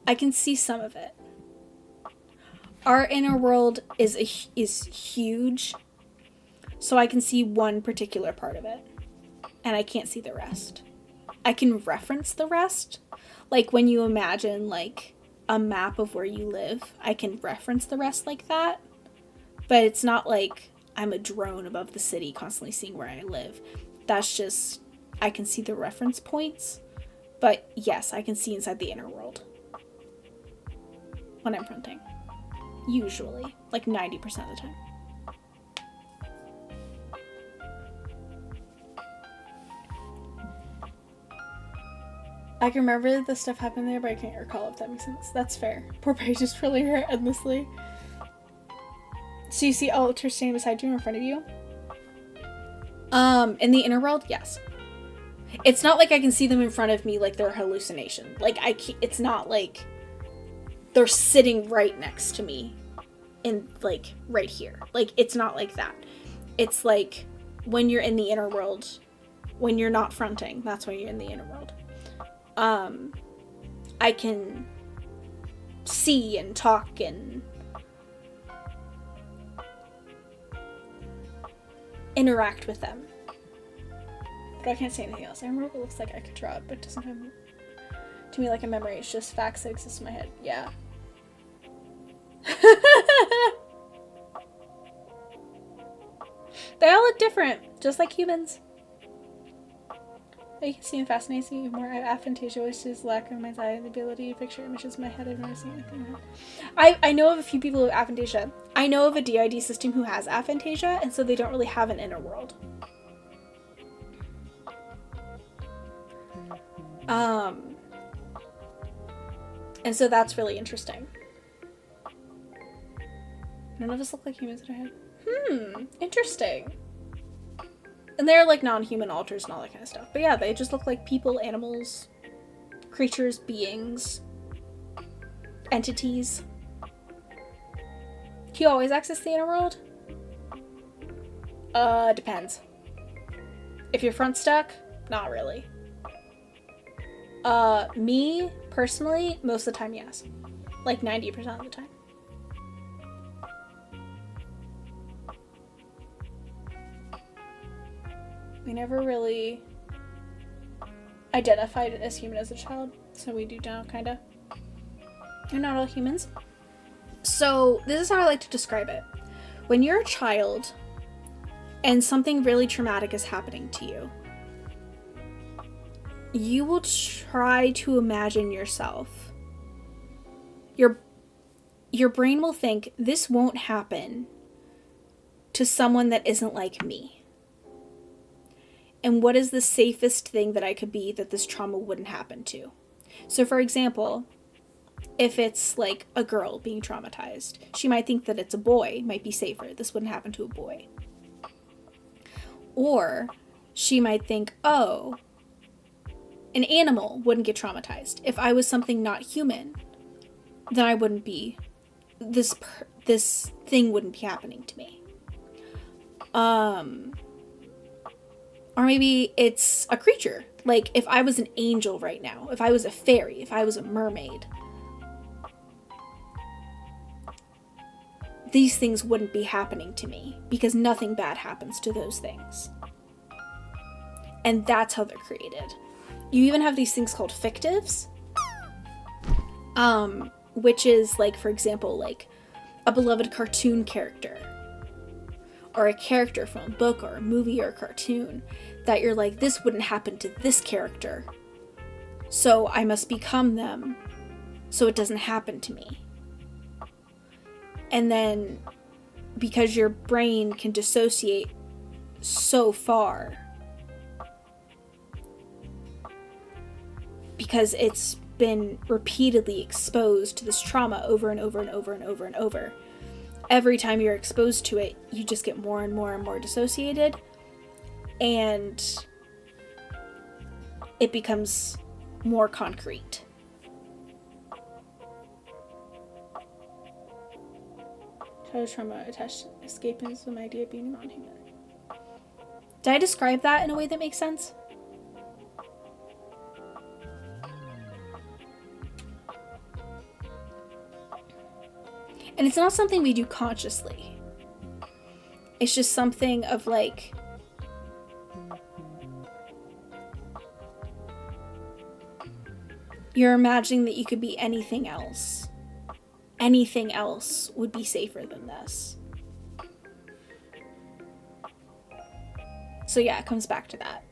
I can see some of it. Our inner world is huge, so I can see one particular part of it, and I can't see the rest. I can reference the rest, like when you imagine like a map of where you live, I can reference the rest like that, but it's not like I'm a drone above the city constantly seeing where I live. That's just, I can see the reference points, but yes, I can see inside the inner world when I'm fronting. Usually, like 90% of the time. I can remember the stuff happened there, but I can't recall if that makes sense. That's fair. Poor Paige just really hurt endlessly. So you see altars standing beside you or in front of you? In the inner world, yes. It's not like I can see them in front of me like they're a hallucination. Like it's not like they're sitting right next to me in like right here. Like it's not like that. It's like when you're in the inner world, when you're not fronting, that's when you're in the inner world. I can see and talk and interact with them. But I can't say anything else. I remember what it looks like. I could draw it, but it doesn't have to me like a memory. It's just facts that exist in my head. Yeah. They all look different, just like humans. You can see and fascinates me more. I have aphantasia, which is lack of mind's eye and the ability to picture images in my head. I've never seen anything in my head. I know of a few people who have aphantasia. I know of a DID system who has aphantasia, and so they don't really have an inner world. And so that's really interesting. None of us look like humans in our head. Interesting. And they're like non-human alters and all that kind of stuff. But yeah, they just look like people, animals, creatures, beings, entities. Can you always access the inner world? Depends. If you're front stuck, not really. Me, personally, most of the time, yes. Like 90% of the time. We never really identified as human as a child, so we do now, kinda. You're not all humans. So, this is how I like to describe it. When you're a child and something really traumatic is happening to you, you will try to imagine yourself. Your brain will think, this won't happen to someone that isn't like me. And what is the safest thing that I could be that this trauma wouldn't happen to? So for example, if it's like a girl being traumatized, she might think that it's a boy, might be safer. This wouldn't happen to a boy. Or she might think, oh, an animal wouldn't get traumatized. If I was something not human, then I wouldn't be, this thing wouldn't be happening to me. Or maybe it's a creature. Like, if I was an angel right now, if I was a fairy, if I was a mermaid, these things wouldn't be happening to me because nothing bad happens to those things. And that's how they're created. You even have these things called fictives, which is like, for example, like a beloved cartoon character or a character from a book or a movie or a cartoon that you're like, this wouldn't happen to this character, so I must become them so it doesn't happen to me. And then because your brain can dissociate so far because it's been repeatedly exposed to this trauma over and over and over and over and over, every time you're exposed to it, you just get more and more and more dissociated, and it becomes more concrete. Childhood trauma attached escapism, the idea of being non-human. Did I describe that in a way that makes sense? And it's not something we do consciously. It's just something of like, you're imagining that you could be anything else. Anything else would be safer than this. So yeah, it comes back to that.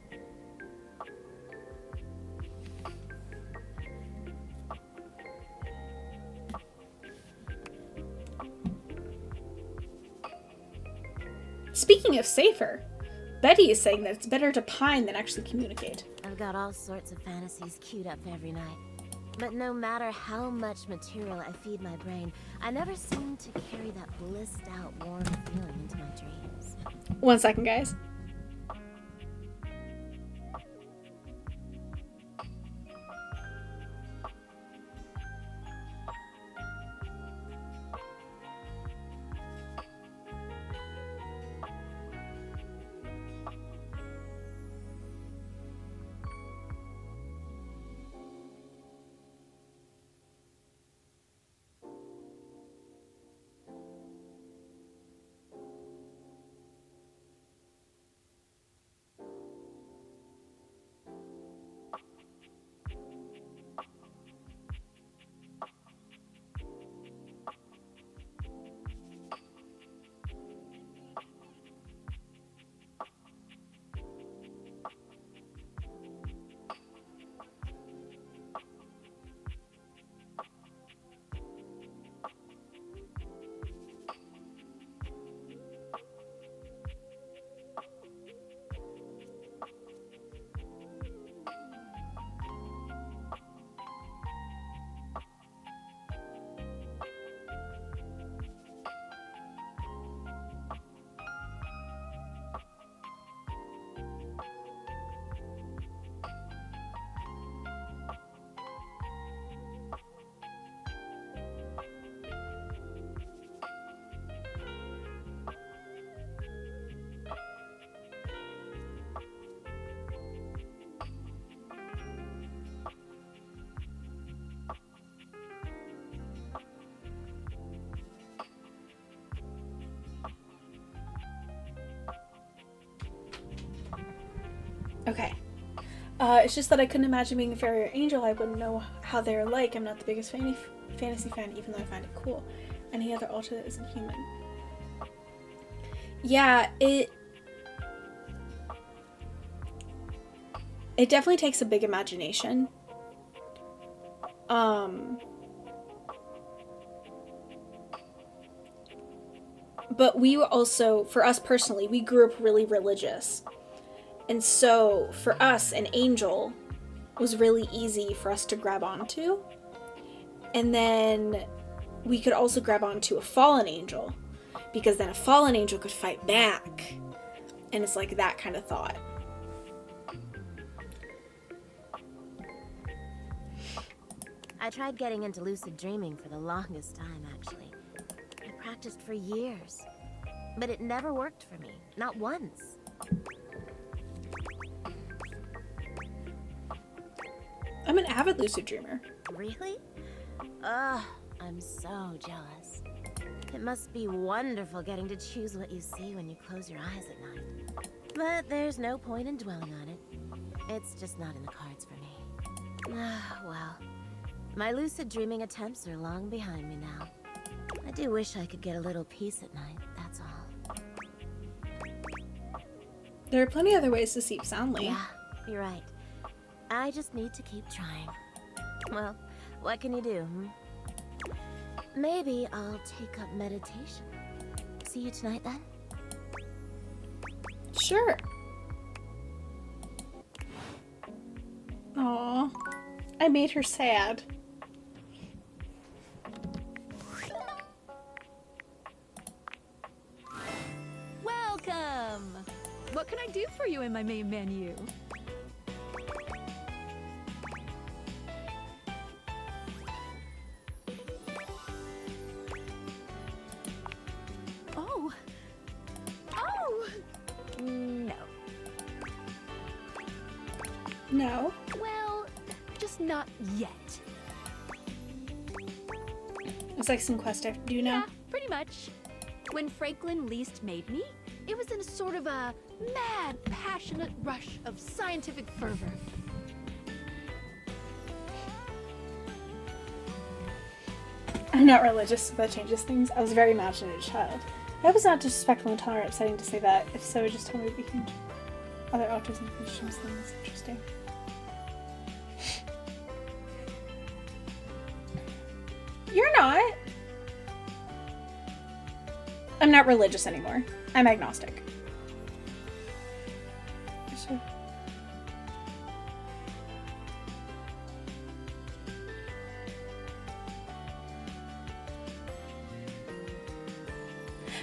Speaking of safer, Betty is saying that it's better to pine than actually communicate. I've got all sorts of fantasies queued up every night. But no matter how much material I feed my brain, I never seem to carry that blissed out, warm feeling into my dreams. 1 second, guys. Okay. It's just that I couldn't imagine being a fairy or angel. I wouldn't know how they're like. I'm not the biggest fantasy fan, even though I find it cool. Any other altar that isn't human. Yeah, it definitely takes a big imagination. But we were also, for us personally, we grew up really religious. And so, for us, an angel was really easy for us to grab onto. And then we could also grab onto a fallen angel, because then a fallen angel could fight back. And it's like that kind of thought. I tried getting into lucid dreaming for the longest time, actually. I practiced for years, but it never worked for me, not once. I'm an avid lucid dreamer. Really? Ugh, I'm so jealous. It must be wonderful getting to choose what you see when you close your eyes at night. But there's no point in dwelling on it. It's just not in the cards for me. Well, my lucid dreaming attempts are long behind me now. I do wish I could get a little peace at night, that's all. There are plenty other ways to sleep soundly. Yeah, you're right. I just need to keep trying. Well, what can you do, hmm? Maybe I'll take up meditation. See you tonight, then? Sure. Aw, I made her sad. Welcome! What can I do for you in my main menu? Oh! Oh! No. No? Well, just not yet. It's like some quest I have to do now. Yeah, pretty much. When Franklin least made me, it was in a sort of a mad, passionate rush of scientific fervor. I'm not religious, so that changes things. I was a very imaginative child. I hope it's not disrespectful, intolerant, or upsetting to say that. If so, just tell me we can other altars and conditions. That's interesting. You're not. I'm not religious anymore. I'm agnostic. So.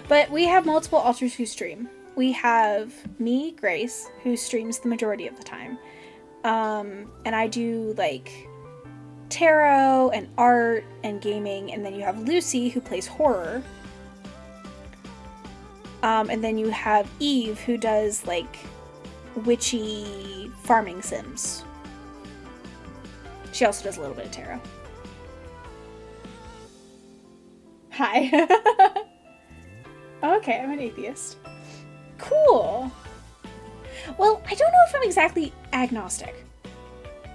But we have multiple altars who stream. We have me, Grace, who streams the majority of the time. And I do like tarot and art and gaming. And then you have Lucy, who plays horror. And then you have Eve, who does like witchy farming sims. She also does a little bit of tarot. Hi. Okay, I'm an atheist. Cool. Well, I don't know if I'm exactly agnostic.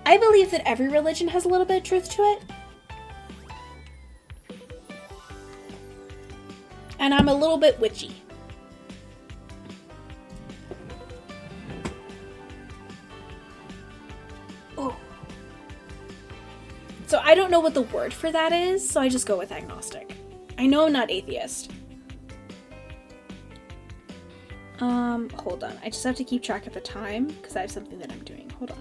I believe that every religion has a little bit of truth to it. And I'm a little bit witchy. Oh. So I don't know what the word for that is, so I just go with agnostic. I know I'm not atheist. Hold on. I just have to keep track of the time because I have something that I'm doing. Hold on.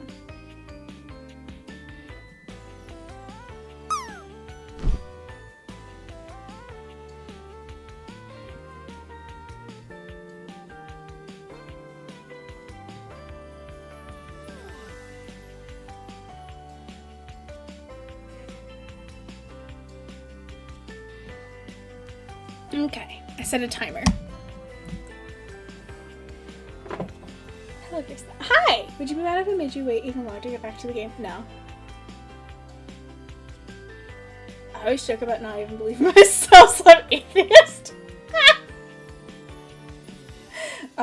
Okay, I set a timer. Hello, Grace. Hi! Would you be mad if I made you wait even longer to get back to the game? No. I always joke about not even believing myself, so I'm atheist.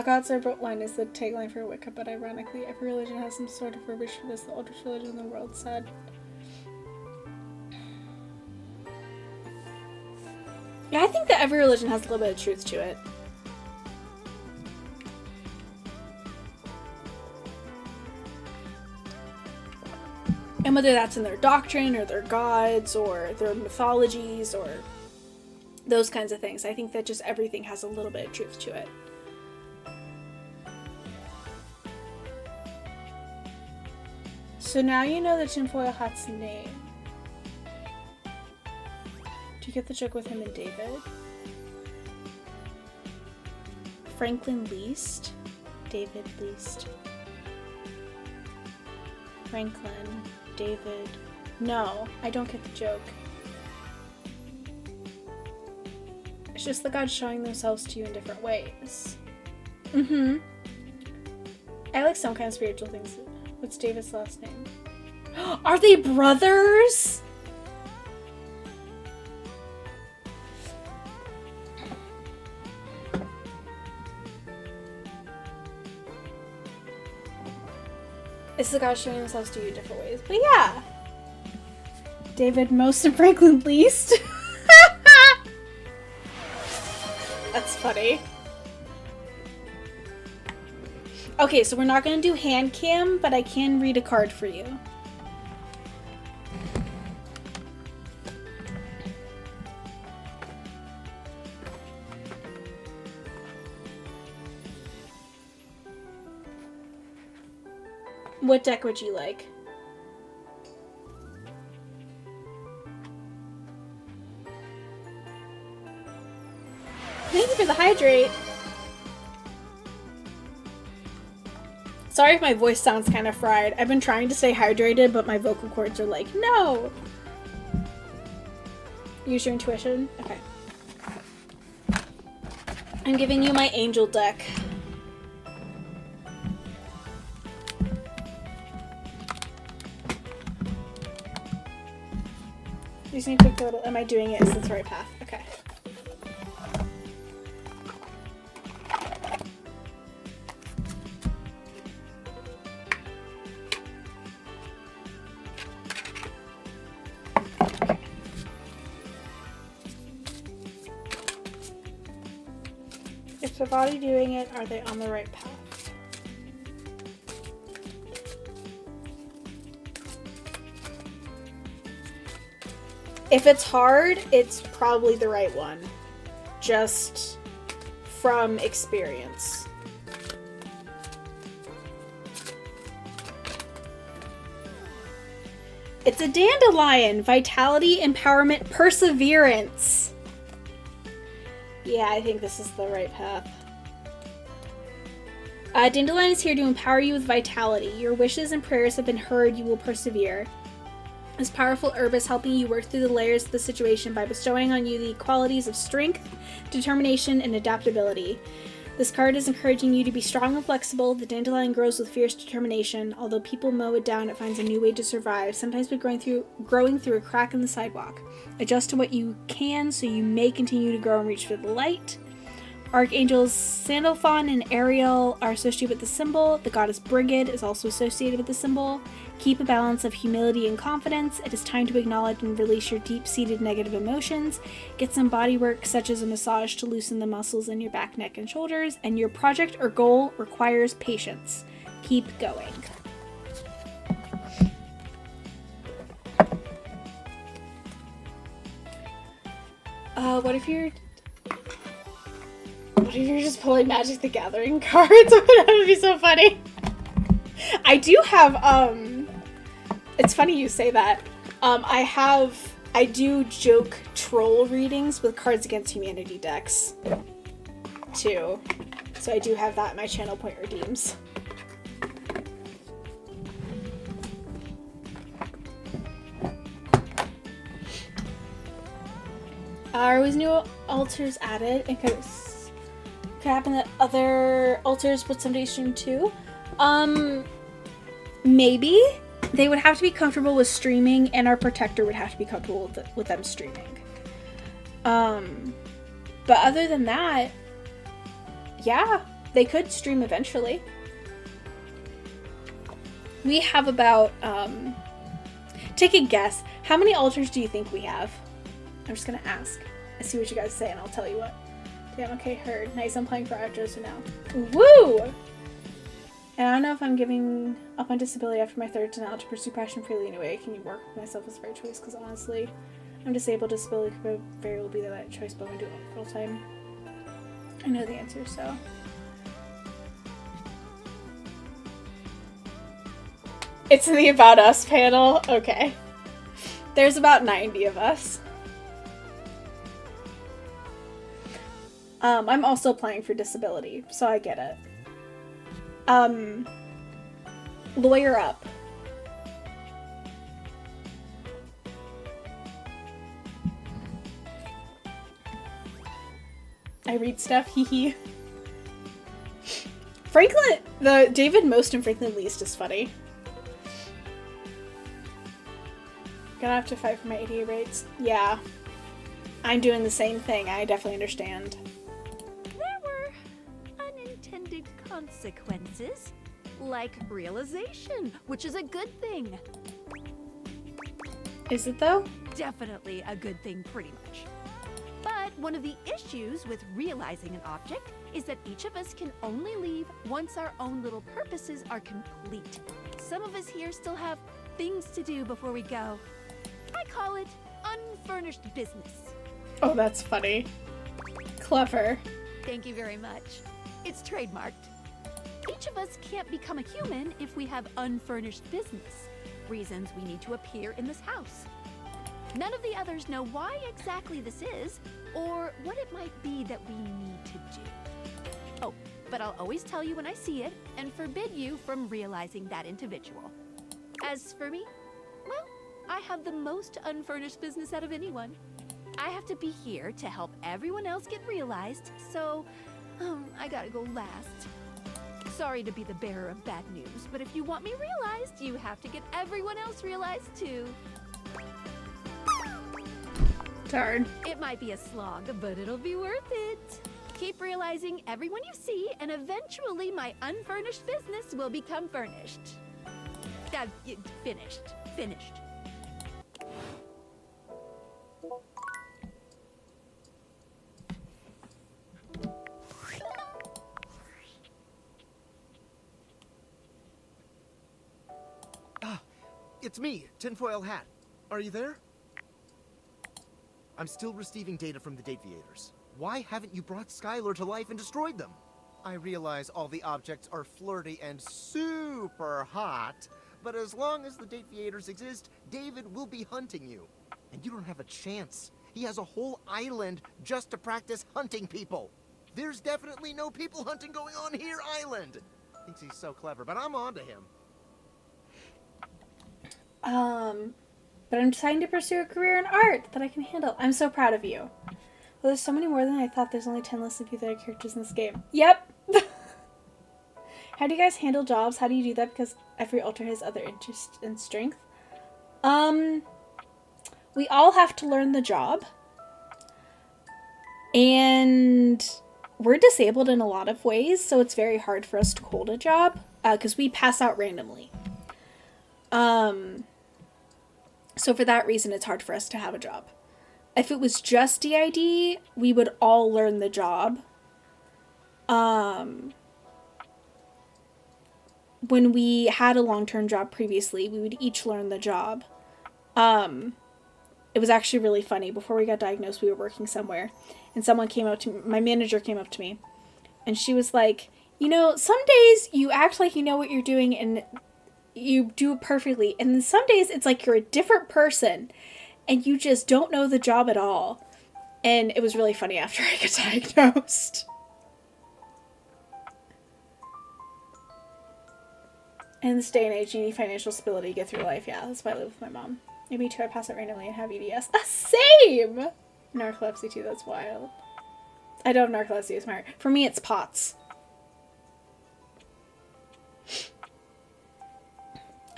A God's Servant line is the tagline for Wicca, but ironically, every religion has some sort of verbiage for this. The oldest religion in the world said. Yeah, I think that every religion has a little bit of truth to it. And whether that's in their doctrine or their gods or their mythologies or those kinds of things, I think that just everything has a little bit of truth to it. So now you know the tinfoil hat's name. Do you get the joke with him and David? Franklin Least? David Least. Franklin, David. No, I don't get the joke. It's just the gods showing themselves to you in different ways. Mm-hmm. I like some kind of spiritual things. What's David's last name? Are they brothers? It's the gods showing themselves to you in different ways. But yeah. David most and Franklin least. That's funny. Okay, so we're not going to do hand cam, but I can read a card for you. What deck would you like? Thank you for the hydrate. Sorry if my voice sounds kind of fried. I've been trying to stay hydrated, but my vocal cords are like, no! Use your intuition? Okay. I'm giving you my angel deck. You just need to go to, am I doing it? Is this the right path? Okay. If the body doing it, are they on the right path? If it's hard, it's probably the right one. Just from experience. It's a dandelion. Vitality, empowerment, perseverance. Yeah, I think this is the right path. Dandelion is here to empower you with vitality. Your wishes and prayers have been heard. You will persevere. This powerful herb is helping you work through the layers of the situation by bestowing on you the qualities of strength, determination, and adaptability. This card is encouraging you to be strong and flexible. The dandelion grows with fierce determination. Although people mow it down, it finds a new way to survive, sometimes by growing through a crack in the sidewalk. Adjust to what you can so you may continue to grow and reach for the light. Archangels Sandalphon and Ariel are associated with the symbol. The goddess Brigid is also associated with the symbol. Keep a balance of humility and confidence. It is time to acknowledge and release your deep-seated negative emotions. Get some body work, such as a massage, to loosen the muscles in your back, neck, and shoulders. And your project or goal requires patience. Keep going. What if you're just pulling Magic the Gathering cards? That would be so funny. I do have, it's funny you say that. I do joke troll readings with Cards Against Humanity decks, too. So I do have that in my channel point redeems. Are always new altars added? And could happen that other altars would someday stream too? Maybe. They would have to be comfortable with streaming, and our protector would have to be comfortable with them streaming. But other than that, yeah, They could stream eventually. We have about, take a guess. How many altars do you think we have? I'm just gonna ask. I see what you guys say and I'll tell you what. Damn, okay, heard. Nice, I'm playing for outros so now. Woo! And I don't know if I'm giving up on disability after my third denial to pursue passion freely anyway. Can you work with myself as a fair choice? Because honestly, I'm disabled. Disability could very well be the right choice, but I'm doing it full time. I know the answer, so. It's in the About Us panel? Okay. There's about 90 of us. I'm also applying for disability, so I get it. Lawyer up. I read stuff, hee hee. Franklin, the David Most and Franklin Least is funny. Gonna have to fight for my ADA rates. Yeah. I'm doing the same thing, I definitely understand. There were unintended consequences, like realization, which is a good thing. Is it though? Definitely a good thing, pretty much. But one of the issues with realizing an object is that each of us can only leave once our own little purposes are complete. Some of us here still have things to do before we go. I call it unfurnished business. Oh, that's funny. Clever. Thank you very much. It's trademarked. Each of us can't become a human if we have unfurnished business. Reasons we need to appear in this house. None of the others know why exactly this is, or what it might be that we need to do. Oh, but I'll always tell you when I see it, and forbid you from realizing that individual. As for me, well, I have the most unfurnished business out of anyone. I have to be here to help everyone else get realized, so I gotta go last. Sorry to be the bearer of bad news, but if you want me realized, you have to get everyone else realized too. Darn. It might be a slog, but it'll be worth it. Keep realizing everyone you see, and eventually my unfurnished business will become furnished. Finished. Finished. It's me, Tinfoil Hat. Are you there? I'm still receiving data from the Deviators. Why haven't you brought Skylar to life and destroyed them? I realize all the objects are flirty and super hot, but as long as the Deviators exist, David will be hunting you. And you don't have a chance. He has a whole island just to practice hunting people. There's definitely no people hunting going on here, island. Thinks he's so clever, but I'm on to him. But I'm deciding to pursue a career in art that I can handle. I'm so proud of you. Well, there's so many more than I thought. There's only 10 lists of you that are characters in this game. Yep! How do you guys handle jobs? How do you do that? Because every altar has other interests and strength. We all have to learn the job. And we're disabled in a lot of ways, so it's very hard for us to hold a job. Because we pass out randomly. So for that reason, it's hard for us to have a job. If it was just DID, we would all learn the job. When we had a long-term job previously, we would each learn the job. It was actually really funny. Before we got diagnosed, we were working somewhere, and someone came up to me, my manager came up to me, and she was like, you know, some days you act like you know what you're doing and you do it perfectly, and then some days it's like you're a different person and you just don't know the job at all. And it was really funny after I got diagnosed. In this day and age, you need financial stability to get through life. Yeah, that's why I live with my mom. Me too, I pass it randomly and have EDS. Same! Narcolepsy too, that's wild. I don't have narcolepsy, it's smart. For me, it's POTS.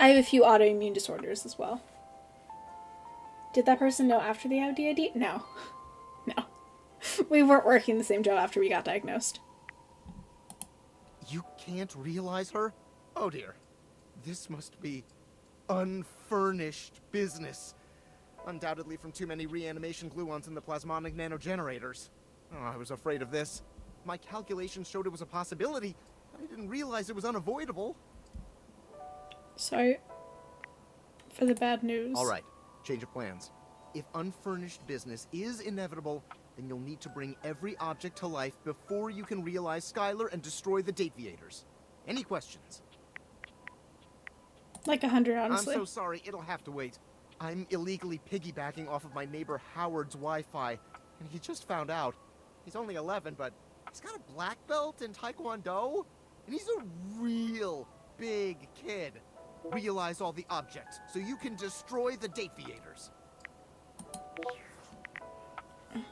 I have a few autoimmune disorders as well. Did that person know after they had DID? No. No. We weren't working the same job after we got diagnosed. You can't realize her? Oh dear. This must be unfurnished business. Undoubtedly from too many reanimation gluons in the plasmonic nanogenerators. Oh, I was afraid of this. My calculations showed it was a possibility, but I didn't realize it was unavoidable. Sorry for the bad news. All right, change of plans. If unfurnished business is inevitable, then you'll need to bring every object to life before you can realize Skylar and destroy the Dateviators. Any questions? Like 100, honestly. I'm so sorry, it'll have to wait. I'm illegally piggybacking off of my neighbor Howard's Wi-Fi, and he just found out. He's only 11, but he's got a black belt in Taekwondo, and he's a real big kid. Realize all the objects, so you can destroy the Dateviators.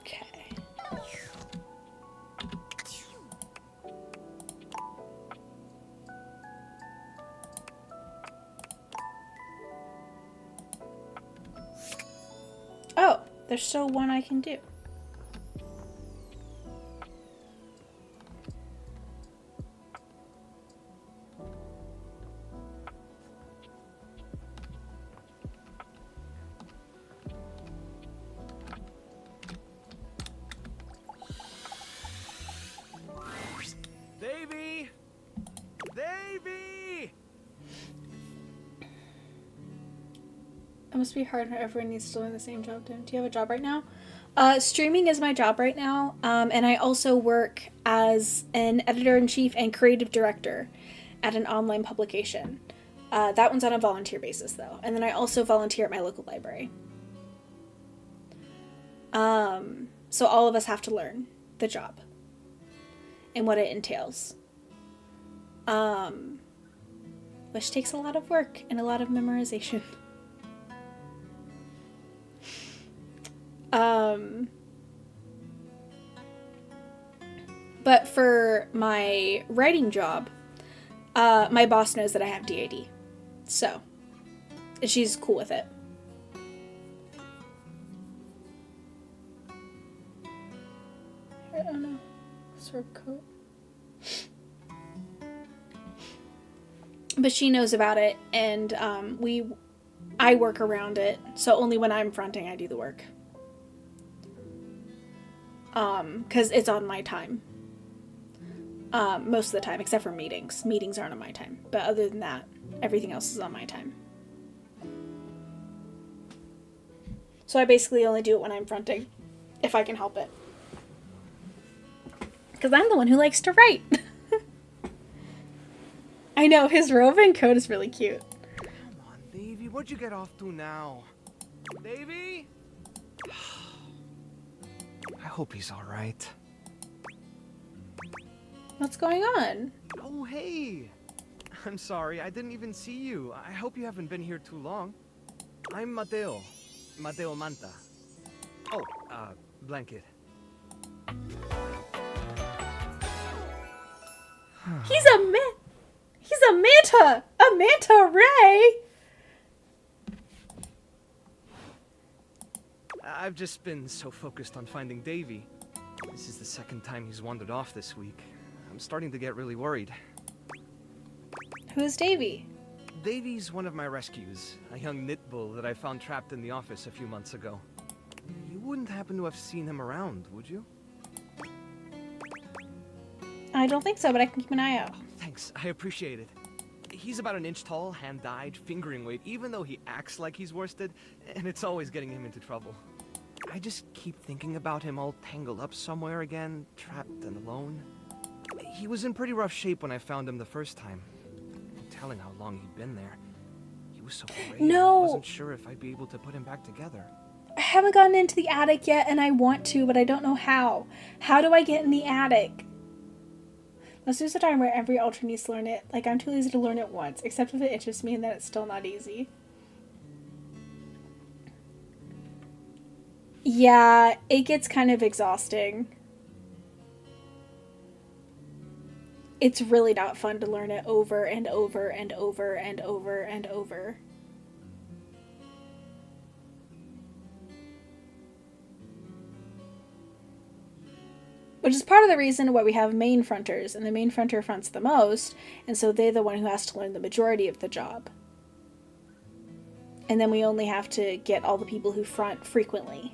Okay. Oh, there's still one I can do. Davy! Davy! It must be hard when everyone needs to learn the same job. Do you have a job right now? Streaming is my job right now, and I also work as an editor-in-chief and creative director at an online publication. That one's on a volunteer basis, though. And then I also volunteer at my local library. So all of us have to learn the job and what it entails. Which takes a lot of work and a lot of memorization. But for my writing job, my boss knows that I have DAD. So, she's cool with it. I don't know. Sort of coat. But she knows about it, and I work around it. So only when I'm fronting, I do the work. Because it's on my time. Most of the time, except for meetings. Meetings aren't on my time. But other than that, everything else is on my time. So I basically only do it when I'm fronting, if I can help it. Because I'm the one who likes to write. I know, his roving coat is really cute. Come on, Davy, what'd you get off to now? Davy? I hope he's all right. What's going on? Oh, hey. I'm sorry, I didn't even see you. I hope you haven't been here too long. I'm Mateo. Mateo Manta. Oh, Blanket. He's a manta! A manta ray! I've just been so focused on finding Davy. This is the second time he's wandered off this week. I'm starting to get really worried. Who's Davy? Davy's one of my rescues, a young knit bull that I found trapped in the office a few months ago. You wouldn't happen to have seen him around, would you? I don't think so, but I can keep an eye out. Oh, thanks, I appreciate it. He's about an inch tall, hand-dyed, fingering weight, even though he acts like he's worsted, and it's always getting him into trouble. I just keep thinking about him all tangled up somewhere again, trapped and alone. He was in pretty rough shape when I found him the first time. No telling how long he'd been there. He was so gray, No. I wasn't sure if I'd be able to put him back together. I haven't gotten into the attic yet, and I want to, but I don't know how. How do I get in the attic? Let's do a time where every ultra needs to learn it. Like, I'm too lazy to learn it once, except if it interests me and then it's still not easy. Yeah, it gets kind of exhausting. It's really not fun to learn it over and over and over and over and over. Which is part of the reason why we have main fronters, and the main fronter fronts the most, and so they're the one who has to learn the majority of the job. And then we only have to get all the people who front frequently.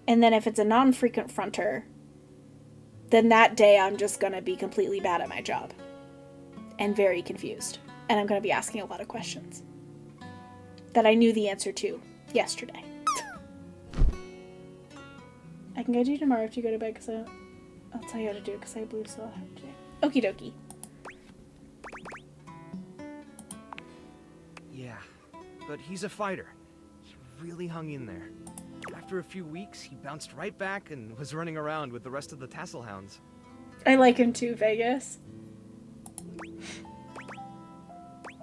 And then if it's a non-frequent fronter, then that day I'm just going to be completely bad at my job. And very confused. And I'm going to be asking a lot of questions that I knew the answer to yesterday. I can go do tomorrow if you go to bed, because I'll tell you how to do it, because I believe so. I'll have to. Okie dokie. Yeah, but he's a fighter. He really hung in there. After a few weeks, he bounced right back and was running around with the rest of the tassel hounds. I like him too, Vegas.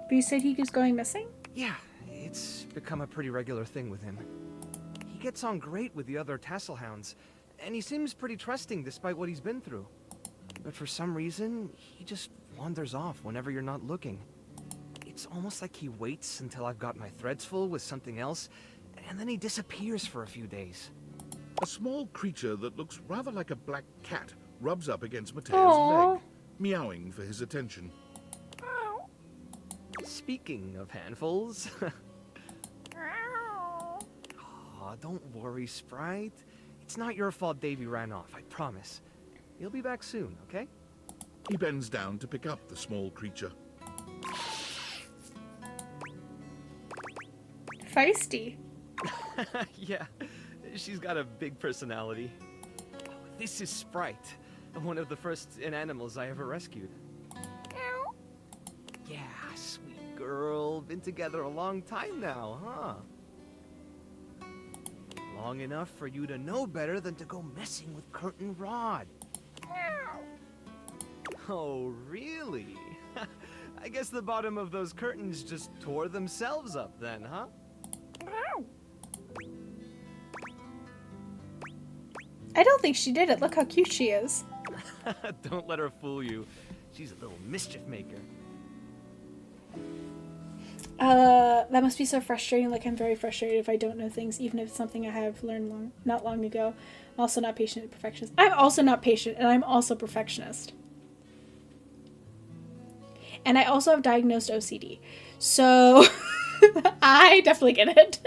But you said he was going missing? Yeah, it's become a pretty regular thing with him. He gets on great with the other tassel hounds, and he seems pretty trusting despite what he's been through. But for some reason, he just wanders off whenever you're not looking. It's almost like he waits until I've got my threads full with something else, and then he disappears for a few days. A small creature that looks rather like a black cat rubs up against Mateo's leg, meowing for his attention. Speaking of handfuls... Aw, don't worry, Sprite. It's not your fault Davy ran off, I promise. He'll be back soon, okay? He bends down to pick up the small creature. Feisty. Yeah, she's got a big personality. Oh, this is Sprite, one of the first inanimals I ever rescued. Yeah, sweet girl. Been together a long time now, huh? Long enough for you to know better than to go messing with Curtain Rod. Oh, really? I guess the bottom of those curtains just tore themselves up then, huh? I don't think she did it. Look how cute she is. Don't let her fool you. She's a little mischief maker. That must be so frustrating. Like, I'm very frustrated if I don't know things, even if it's something I have learned not long ago. I'm also not patient and perfectionist. I'm also not patient, and I'm also perfectionist. And I also have diagnosed OCD. So, I definitely get it.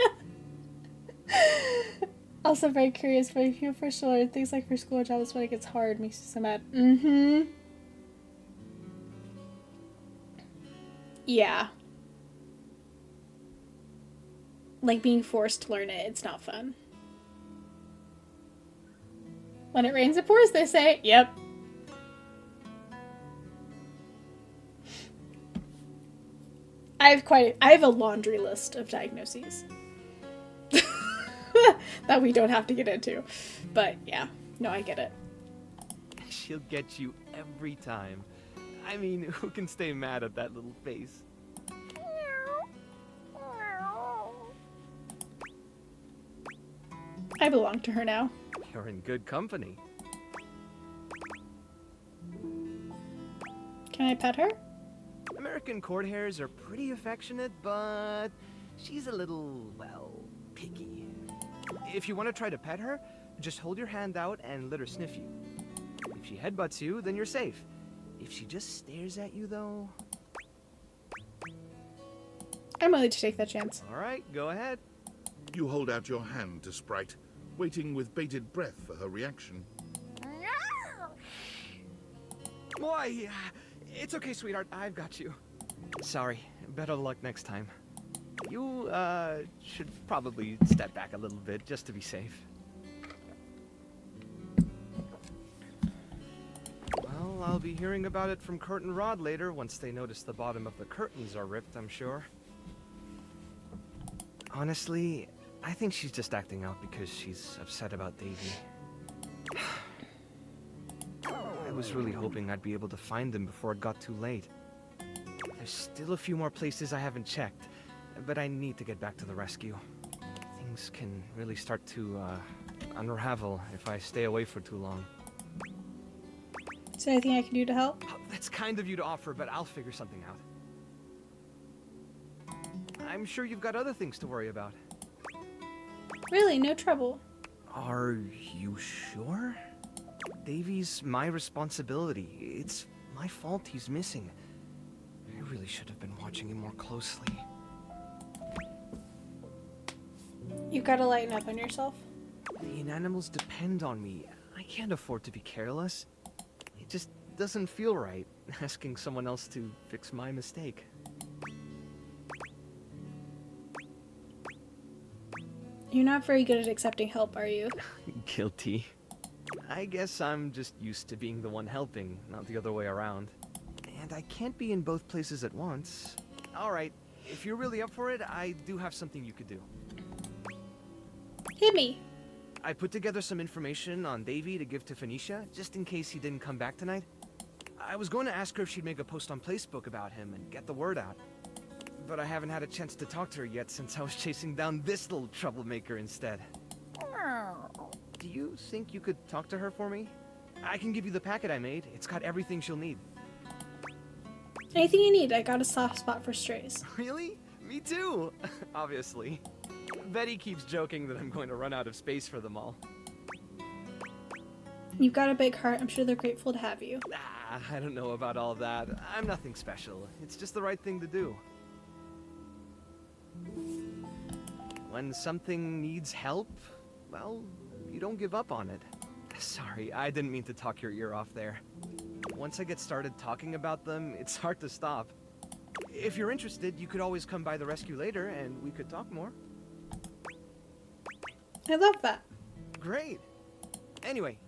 Also very curious, but if you first learn things like for school jobs when it gets hard, makes you so mad. Mm-hmm. Yeah. Like being forced to learn it, it's not fun. When it rains, it pours, they say. Yep. I have a laundry list of diagnoses. That we don't have to get into. But yeah, no, I get it. She'll get you every time. I mean, who can stay mad at that little face? I belong to her now. You're in good company. Can I pet her? American court hares are pretty affectionate, but she's a little, well, picky. If you want to try to pet her, just hold your hand out and let her sniff you. If she headbutts you, then you're safe. If she just stares at you, though... I'm willing to take that chance. All right, go ahead. You hold out your hand to Sprite, waiting with bated breath for her reaction. Boy, it's okay, sweetheart. I've got you. Sorry. Better luck next time. You, should probably step back a little bit just to be safe. Well, I'll be hearing about it from Curtain Rod later once they notice the bottom of the curtains are ripped, I'm sure. Honestly, I think she's just acting out because she's upset about Davy. I was really hoping I'd be able to find them before it got too late. There's still a few more places I haven't checked, but I need to get back to the rescue. Things can really start to, unravel if I stay away for too long. Is there anything I can do to help? Oh, that's kind of you to offer, but I'll figure something out. I'm sure you've got other things to worry about. Really, no trouble. Are you sure? Davy's my responsibility. It's my fault he's missing. I really should have been watching him more closely. You gotta lighten up on yourself. The inanimals depend on me. I can't afford to be careless. It just doesn't feel right, asking someone else to fix my mistake. You're not very good at accepting help, are you? Guilty. I guess I'm just used to being the one helping, not the other way around. And I can't be in both places at once. Alright, if you're really up for it, I do have something you could do. Hit me. I put together some information on Davy to give to Phoenicia, just in case he didn't come back tonight. I was going to ask her if she'd make a post on Facebook about him and get the word out. But I haven't had a chance to talk to her yet since I was chasing down this little troublemaker instead. Do you think you could talk to her for me? I can give you the packet I made. It's got everything she'll need. Anything you need. I got a soft spot for strays. Really? Me too! Obviously. Betty keeps joking that I'm going to run out of space for them all. You've got a big heart. I'm sure they're grateful to have you. I don't know about all that. I'm nothing special. It's just the right thing to do. When something needs help, well, you don't give up on it. Sorry, I didn't mean to talk your ear off there. Once I get started talking about them, it's hard to stop. If you're interested, you could always come by the rescue later and we could talk more. I love that. Great. Anyway,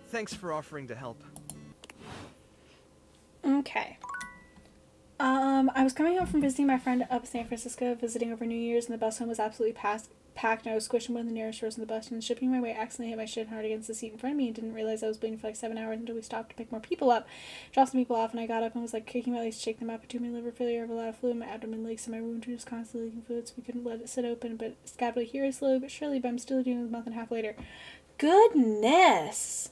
thanks for offering to help. Okay. I was coming home from visiting my friend up San Francisco, visiting over New Year's, and the bus home was absolutely packed, and I was squished in one of the nearest rows in the bus, and shipping my way, accidentally hit my shin hard against the seat in front of me, and didn't realize I was waiting for like 7 hours until we stopped to pick more people up. Dropped some people off, and I got up and was like kicking my legs to shake them up. It took me liver failure, I have a lot of fluid in my abdomen, leaks, and my wound was constantly leaking fluid, so we couldn't let it sit open, but it's got to here slowly but surely, but I'm still doing it a month and a half later. Goodness!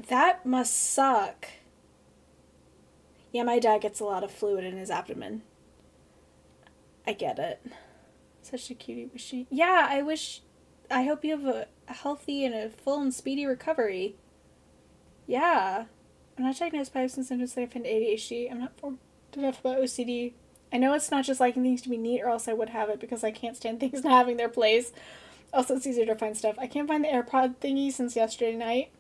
That must suck. Yeah, my dad gets a lot of fluid in his abdomen. I get it. Such a cutie machine. Yeah, I hope you have a healthy and a full and speedy recovery. Yeah. I'm not diagnosed by some symptoms that I find ADHD. I'm not informed enough about OCD. I know it's not just liking things to be neat, or else I would have it, because I can't stand things not having their place. Also, it's easier to find stuff. I can't find the AirPod thingy since yesterday night.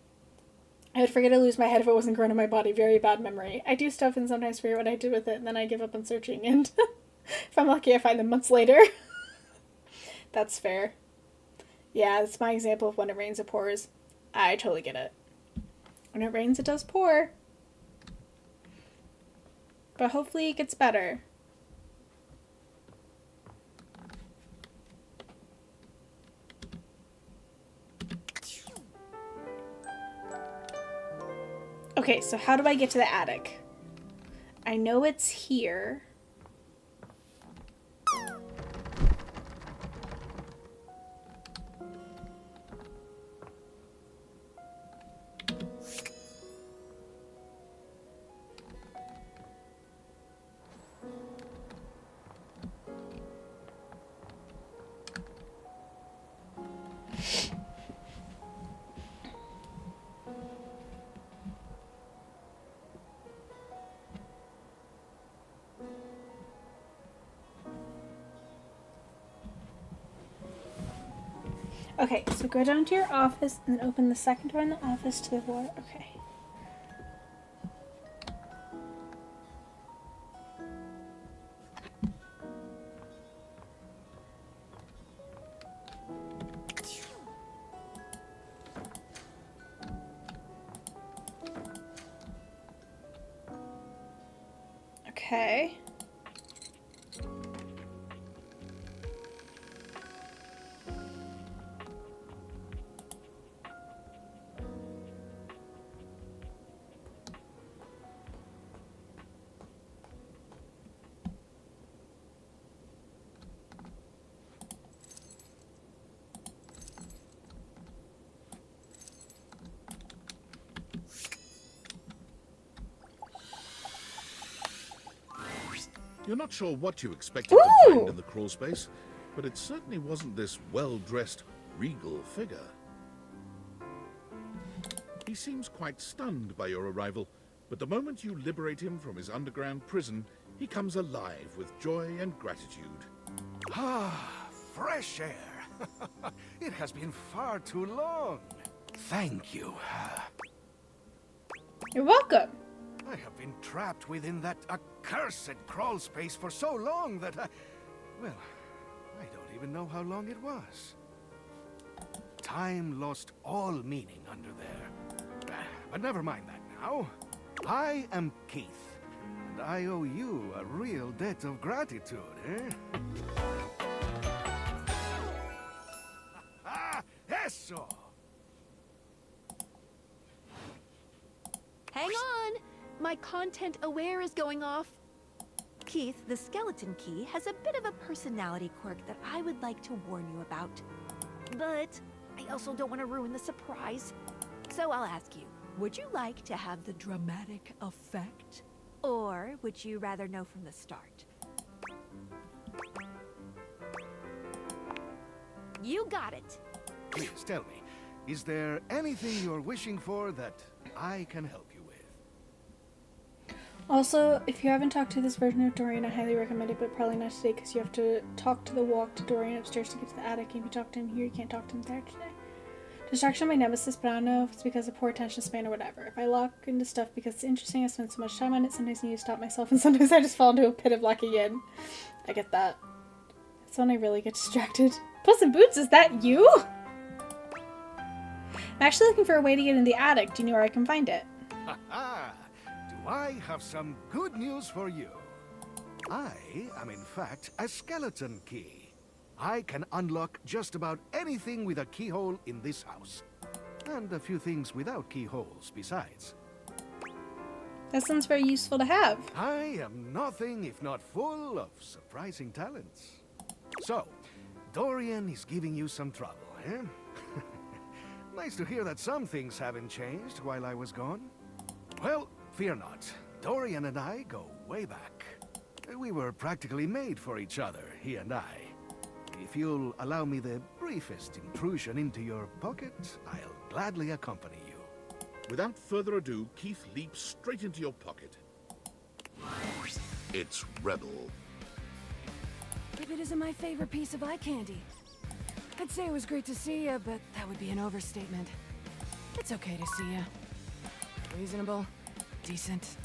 I would forget to lose my head if it wasn't grown in my body. Very bad memory. I do stuff and sometimes forget what I did with it, and then I give up on searching, and if I'm lucky, I find them months later. That's fair. Yeah, that's my example of when it rains, it pours. I totally get it. When it rains, it does pour. But hopefully it gets better. Okay, so how do I get to the attic? I know it's here. Okay, so go down to your office and then open the second door in the office to the floor. Okay. Okay. You're not sure what you expected to find in the crawl space, but it certainly wasn't this well-dressed regal figure. He seems quite stunned by your arrival, but the moment you liberate him from his underground prison, he comes alive with joy and gratitude. Ah, fresh air. It has been far too long. Thank you. You're welcome. I have been trapped within that accursed crawl space for so long that well, I don't even know how long it was. Time lost all meaning under there. But never mind that now. I am Keith, and I owe you a real debt of gratitude, eh? Eso! Hang on! My content aware is going off. Keith, the skeleton key has a bit of a personality quirk that I would like to warn you about. But I also don't want to ruin the surprise. So I'll ask you, would you like to have the dramatic effect? Or would you rather know from the start? You got it. Please tell me, is there anything you're wishing for that I can help you with? Also, if you haven't talked to this version of Dorian, I highly recommend it, but probably not today because you have to talk to the walk to Dorian upstairs to get to the attic. If you talk to him here, you can't talk to him there today. Distraction my nemesis, but I don't know if it's because of poor attention span or whatever. If I lock into stuff because it's interesting, I spend so much time on it, sometimes I need to stop myself, and sometimes I just fall into a pit of locking in. I get that. That's when I really get distracted. Puss in Boots, is that you? I'm actually looking for a way to get in the attic. Do you know where I can find it? Ha-ha! Do I have some good news for you? I am in fact a skeleton key. I can unlock just about anything with a keyhole in this house. And a few things without keyholes besides. That sounds very useful to have. I am nothing if not full of surprising talents. So, Dorian is giving you some trouble, eh? Nice to hear that some things haven't changed while I was gone. Well, fear not. Dorian and I go way back. We were practically made for each other, he and I. If you'll allow me the briefest intrusion into your pocket, I'll gladly accompany you. Without further ado, Keith leaps straight into your pocket. It's Rebel. If it isn't my favorite piece of eye candy. I'd say it was great to see you, but that would be an overstatement. It's okay to see you. Reasonable. Decent.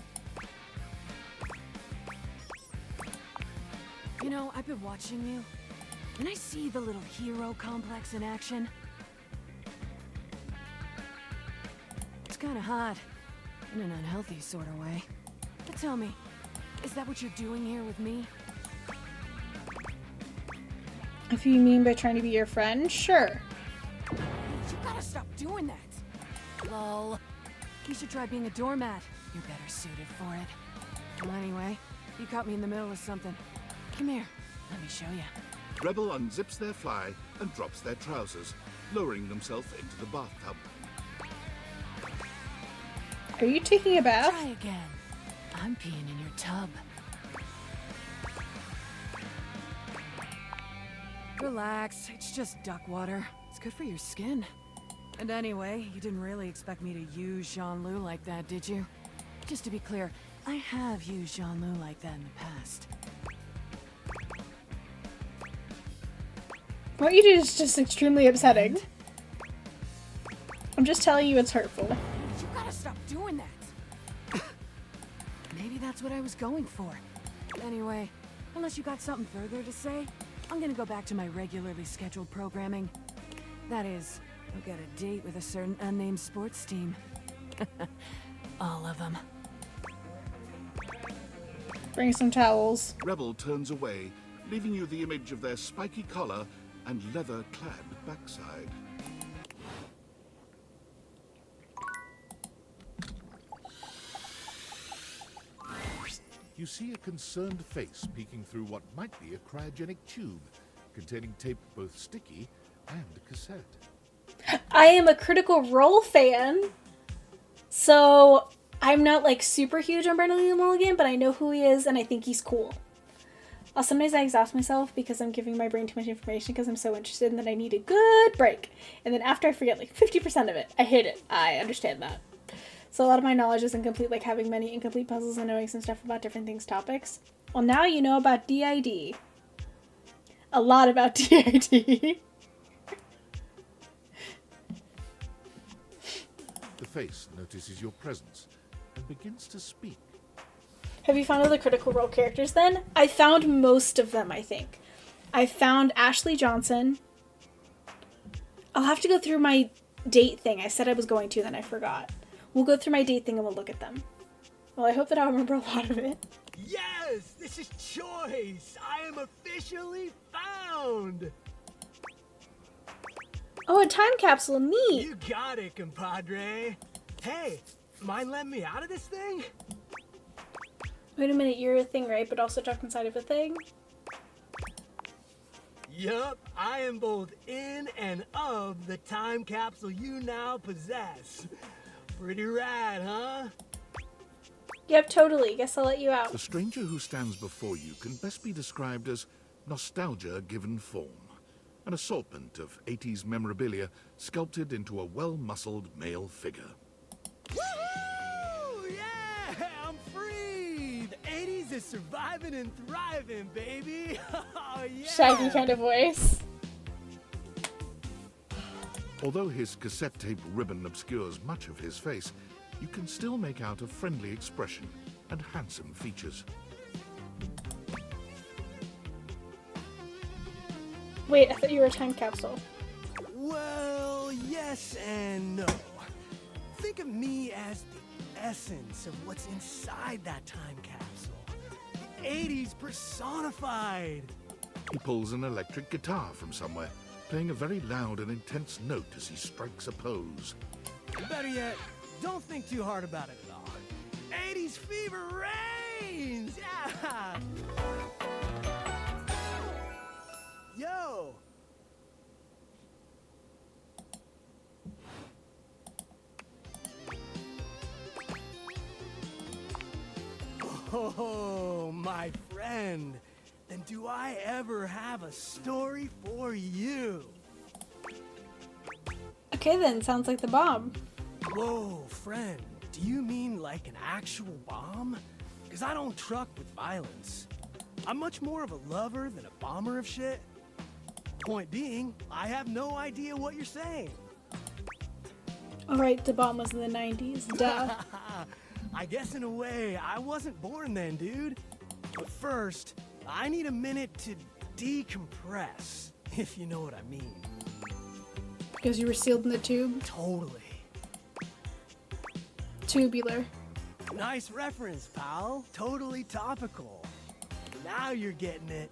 You know, I've been watching you, and I see the little hero complex in action. It's kind of hot, in an unhealthy sort of way. But tell me, is that what you're doing here with me? If you mean by trying to be your friend, sure. You gotta stop doing that. Lol. You should try being a doormat. You're better suited for it. Well, anyway, you caught me in the middle of something. Come here. Let me show you. Rebel unzips their fly and drops their trousers, lowering themselves into the bathtub. Are you taking a bath? Try again. I'm peeing in your tub. Relax, it's just duck water. It's good for your skin. And anyway, you didn't really expect me to use Jean-Loup like that, did you? Just to be clear, I have used Jean-Loup like that in the past. What you did is just extremely upsetting. I'm just telling you it's hurtful. You gotta stop doing that. Maybe that's what I was going for. Anyway, unless you got something further to say, I'm gonna go back to my regularly scheduled programming. That is, I'll get a date with a certain unnamed sports team. All of them. Bring some towels. Rebel turns away, leaving you the image of their spiky collar and leather-clad backside. You see a concerned face peeking through what might be a cryogenic tube, containing tape both sticky and cassette. I am a Critical Role fan, so I'm not like super huge on Brendan Lee Mulligan, but I know who he is and I think he's cool. Sometimes I exhaust myself because I'm giving my brain too much information because I'm so interested and that I need a good break. And then after I forget like 50% of it. I hate it. I understand that. So a lot of my knowledge is incomplete, like having many incomplete puzzles and knowing some stuff about different things, topics. Well, now you know about DID. A lot about DID. The face notices your presence and begins to speak. Have you found all the Critical Role characters then? I found most of them, I think. I found Ashley Johnson. I'll have to go through my date thing. I said I was going to, then I forgot. We'll go through my date thing and we'll look at them. Well, I hope that I'll remember a lot of it. Yes! This is choice! I am officially found! Oh, a time capsule. Neat! You got it, compadre. Hey, mind letting me out of this thing? Wait a minute, you're a thing, right? But also tucked inside of a thing? Yup, I am both in and of the time capsule you now possess. Pretty rad, huh? Yep, totally. Guess I'll let you out. The stranger who stands before you can best be described as nostalgia given form. An assortment of 80s memorabilia sculpted into a well-muscled male figure. Woohoo! Yeah, I'm free! The 80s is surviving and thriving, baby! Oh, yeah! Shaggy kind of voice. Although his cassette tape ribbon obscures much of his face, you can still make out a friendly expression and handsome features. Wait, I thought you were a time capsule. Well, yes and no. Think of me as the essence of what's inside that time capsule. The 80s personified. He pulls an electric guitar from somewhere, playing a very loud and intense note as he strikes a pose. Better yet, don't think too hard about it at all. 80s fever reigns! Yeah! Yo! Oh, my friend. Then do I ever have a story for you? Okay then, sounds like the bomb. Whoa, friend. Do you mean like an actual bomb? Because I don't truck with violence. I'm much more of a lover than a bomber of shit. Point being, I have no idea what you're saying. Alright, the bomb was in the 90s. Duh. I guess in a way, I wasn't born then, dude. But first, I need a minute to decompress, if you know what I mean. Because you were sealed in the tube? Totally. Tubular. Nice reference, pal. Totally topical. Now you're getting it.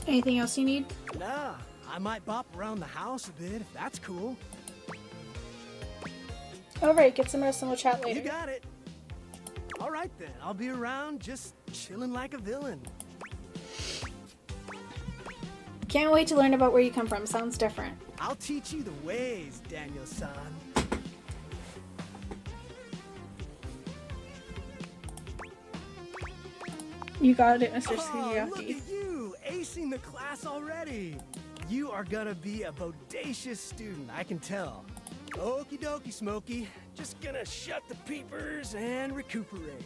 Anything else you need? Nah, I might bop around the house a bit if that's cool. Alright, get some rest and we'll chat later. You got it. Alright then, I'll be around just chilling like a villain. Can't wait to learn about where you come from. Sounds different. I'll teach you the ways, Daniel-san. You got it, Mr. Oh, look Sugiyaki. at you, acing the class already. You are gonna be a bodacious student, I can tell. Okie dokie, Smokey. Just gonna shut the peepers and recuperate.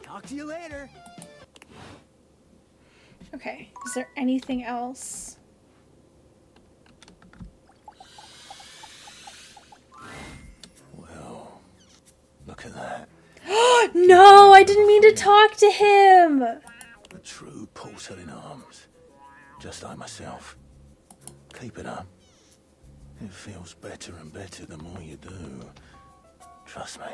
Talk to you later. Okay, is there anything else? Well, look at that. No, I didn't mean to talk to him! A true porcelain arms. Just like myself. Keep it up. It feels better and better the more you do. Trust me.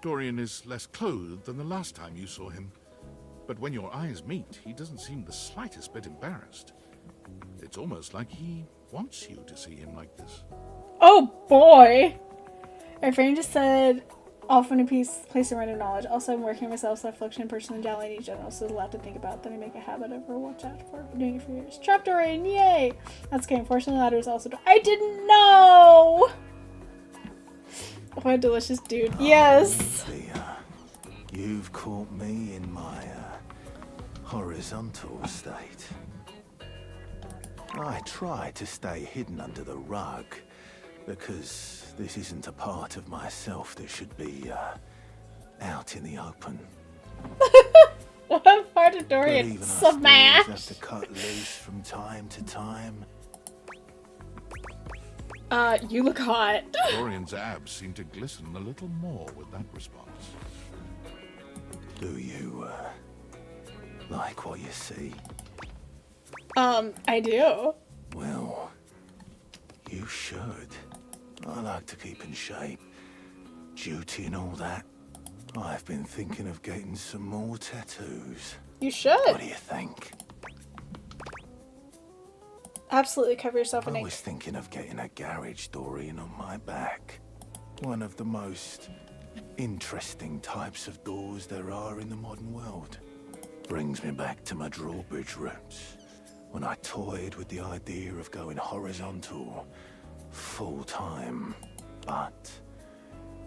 Dorian is less clothed than the last time you saw him. But when your eyes meet, he doesn't seem the slightest bit embarrassed. It's almost like he wants you to see him like this. Oh boy! Our friend just said, often a place of random knowledge. Also, I'm working on myself, self-reflection, personality in general, so there's a lot to think about that I make a habit of or watch out for. I've been doing it for years. Trap Dorian, yay! That's okay, unfortunately that was also I didn't know! What a delicious dude. Yes! You've caught me in my horizontal state. I try to stay hidden under the rug, because this isn't a part of myself that should be, out in the open. What part of But Dorian even us boys smash? have to cut loose from time to time. You look hot. Dorian's abs seem to glisten a little more with that response. Do you, like what you see? I do. Well, you should. I like to keep in shape. Duty and all that. I've been thinking of getting some more tattoos. You should. What do you think? Absolutely cover yourself in I ink. was thinking of getting a garage Dorian on my back. One of the most interesting types of doors there are in the modern world. Brings me back to my drawbridge roots, when I toyed with the idea of going horizontal, full-time. But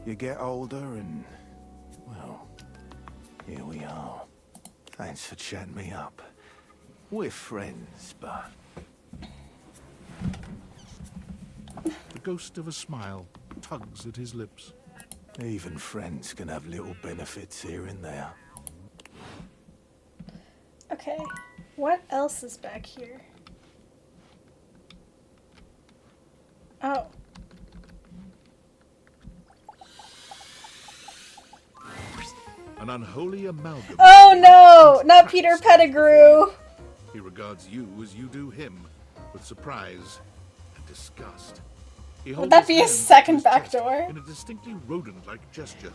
you get older and, well, here we are. Thanks for chatting me up. We're friends, but... The ghost of a smile tugs at his lips. Even friends can have little benefits here and there. Okay. What else is back here? Oh. An unholy amalgam. Oh no! Not Peter Pettigrew! He regards you as you do him, with surprise and disgust. He Would holds that his be a hand second to his back chest door? in a distinctly rodent-like gesture,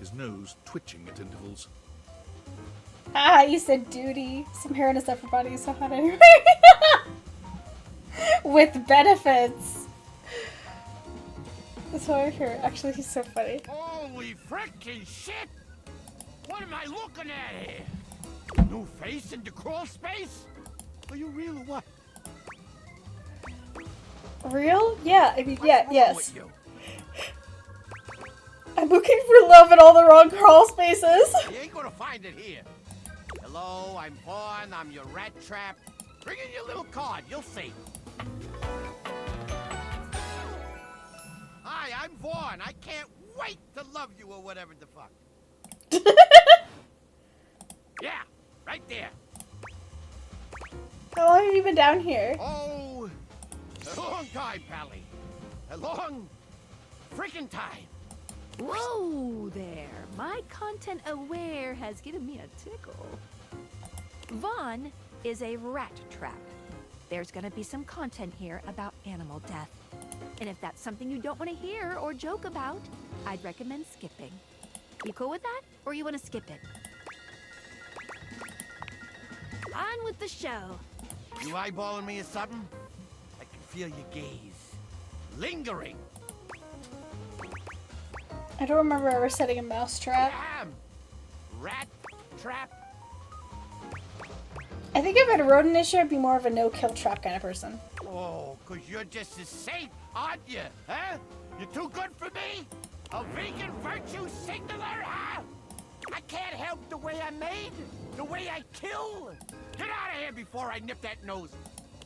his nose twitching at intervals. Ah, you said duty. Some hair on his upper body is so hot anyway. With benefits. That's what I hear. Actually, he's so funny. Holy frickin' shit! What am I looking at here? New face in the crawl space? Are you real or what? Real? Yeah, I mean, yeah, yes. With you? I'm looking for love in all the wrong crawl spaces. You ain't gonna find it here. Hello, I'm Vaughn. I'm your rat trap. Bring in your little card. You'll see. Hi, I'm Vaughn. I can't wait to love you or whatever the fuck. Yeah, right there. How long have you been down here? Oh, a long time, Pally. A long freaking time. Whoa there. My content aware has given me a tickle. Vaughn is a rat trap. There's gonna be some content here about animal death. And if that's something you don't want to hear or joke about, I'd recommend skipping. You cool with that? Or you want to skip it? On with the show. You eyeballing me or something? I can feel your gaze. Lingering. I don't remember ever setting a mouse trap. Damn! Rat trap. I think if I had a rodent issue, I'd be more of a no-kill trap kind of person. Oh, 'cause you're just as safe, aren't you? Huh? You're too good for me? A vegan virtue signaler, huh? I can't help the way I'm made, the way I kill. Get out of here before I nip that nose.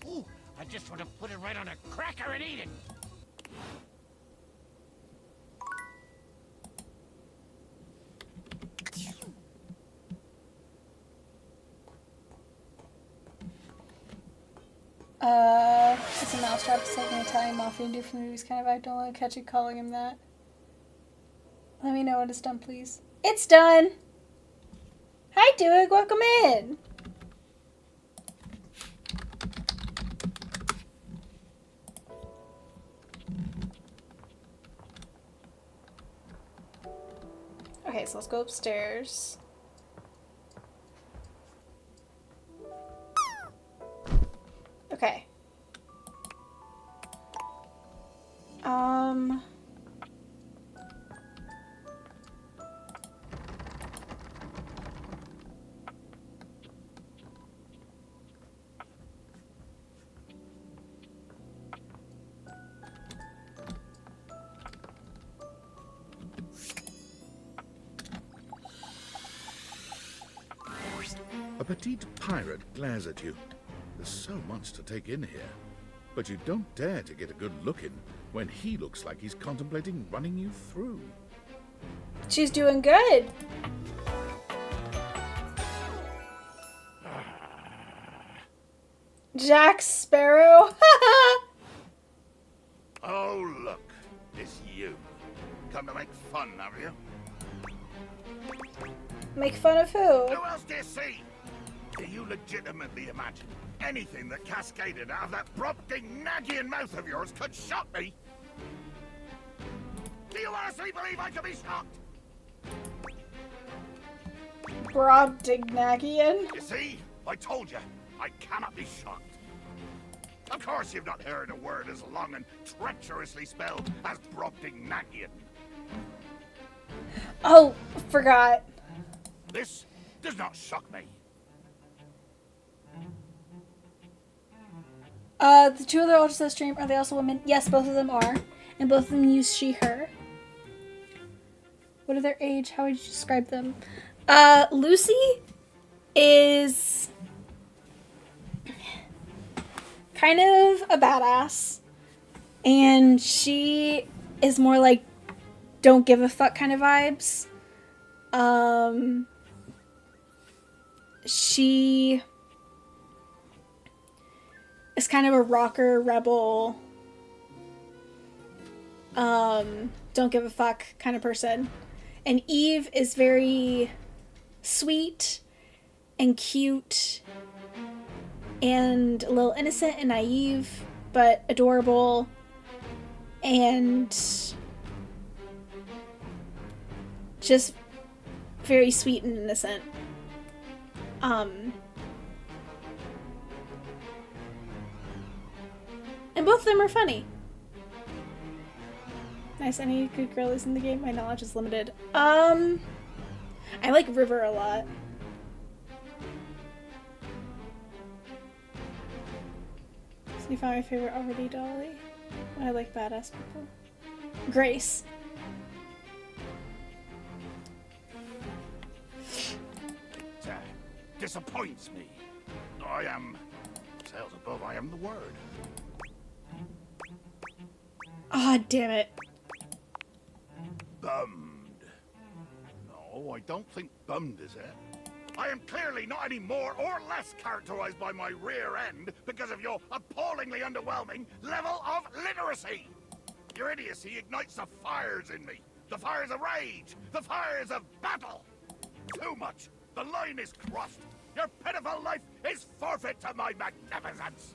Ooh, I just want to put it right on a cracker and eat it. It's a mousetrap. It's like an Italian mafia dude from the movies kind of. I don't want to catch you calling him that. Let me know when it's done, please. It's done! Hi, Duig. Welcome in! Okay, so let's go upstairs. Okay. petite pirate glares at you. There's so much to take in here. But you don't dare to get a good look in when he looks like he's contemplating running you through. She's doing good. Jack Sparrow. Oh, look. It's you. Come to make fun, have you? Make fun of who? Who else do you see? Do you legitimately imagine anything that cascaded out of that Brobdingnagian mouth of yours could shock me? Do you honestly believe I could be shocked? Brobdingnagian? You see? I told you. I cannot be shocked. Of course you've not heard a word as long and treacherously spelled as Brobdingnagian. Oh, forgot. This does not shock me. The two other ultras that stream, are they also women? Yes, both of them are. And both of them use she, her. What are their age? How would you describe them? Lucy is kind of a badass. And she is more like don't give a fuck kind of vibes. She is kind of a rocker, rebel, don't give a fuck kind of person. And Eve is very sweet and cute and a little innocent and naive, but adorable and just very sweet and innocent. And both of them are funny. Nice, any good girlies in the game? My knowledge is limited. I like River a lot. So you found my favorite already, Dolly? I like badass people. Grace. That disappoints me. I am... Sales above, I am the word. Ah, damn it. Bummed. No, I don't think bummed is it. I am clearly not any more or less characterized by my rear end because of your appallingly underwhelming level of literacy. Your idiocy ignites the fires in me. The fires of rage. The fires of battle. Too much. The line is crossed. Your pitiful life is forfeit to my magnificence.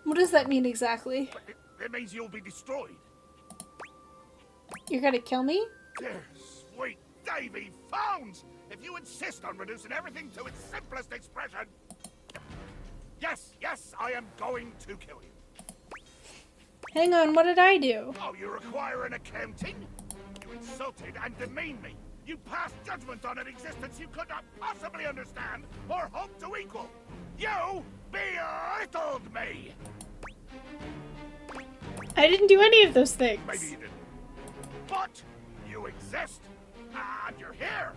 What does that mean exactly? It means you'll be destroyed. You're gonna kill me? Dear sweet Davy Phones! If you insist on reducing everything to its simplest expression... Yes, I am going to kill you. Hang on, what did I do? Oh, you require an accounting? You insulted and demeaned me. You passed judgment on an existence you could not possibly understand or hope to equal. You belittled me! I didn't do any of those things. Maybe you didn't. But you exist, and you're here.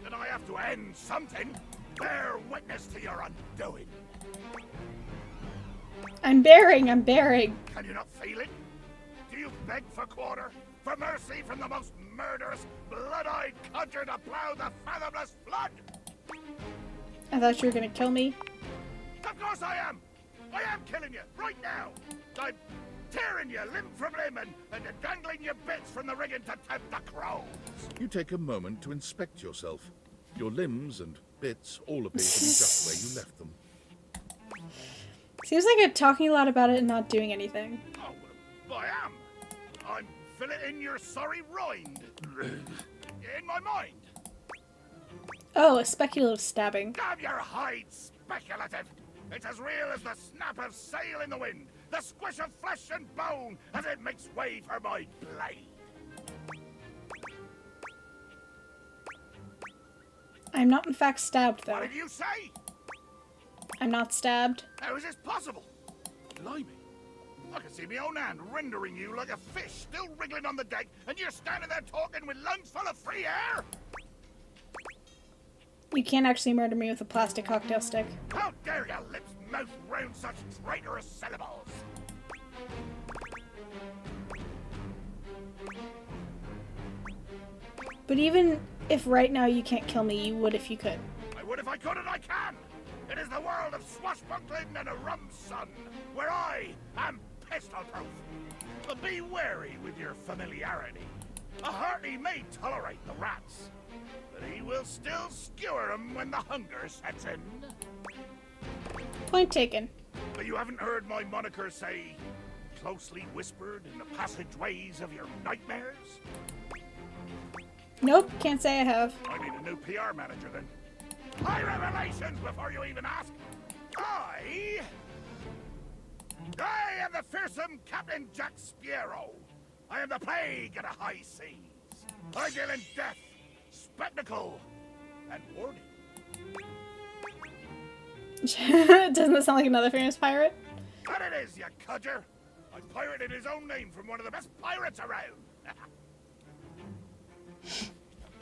And I have to end something. Bear witness to your undoing. I'm bearing. Can you not feel it? Do you beg for quarter? For mercy from the most murderous, blood-eyed conjure to plow the fathomless flood? I thought you were gonna kill me. Of course I am! I am killing you, right now! I'm tearing you limb from limb and dangling your bits from the rigging to tempt the crows. You take a moment to inspect yourself. Your limbs and bits all appear to be just where you left them. Seems like you're talking a lot about it and not doing anything. Oh, well, I am. I'm filleting your sorry rind. In my mind. Oh, a speculative stabbing. Damn your hide, speculative! It's as real as the snap of sail in the wind, the squish of flesh and bone as it makes way for my blade. I'm not in fact stabbed, though. What did you say? I'm not stabbed. How is this possible? Blimey. I can see my own hand rendering you like a fish still wriggling on the deck, and you're standing there talking with lungs full of free air? You can't actually murder me with a plastic cocktail stick. How dare your lips mouth round such traitorous syllables? But even if right now you can't kill me, you would if you could. I would if I could, and I can! It is the world of swashbuckling and a rum sun, where I am pistol-proof. But be wary with your familiarity. A hearty may tolerate the rats, but he will still skewer them when the hunger sets in. Point taken. But you haven't heard my moniker say, closely whispered in the passageways of your nightmares? Nope, can't say I have. I need a new PR manager then. High revelations before you even ask. I am the fearsome Captain Jack Sparrow. I am the plague of the high seas. I deal in death, spectacle, and warning. Doesn't that sound like another famous pirate? That it is, you cudger. I pirated his own name from one of the best pirates around.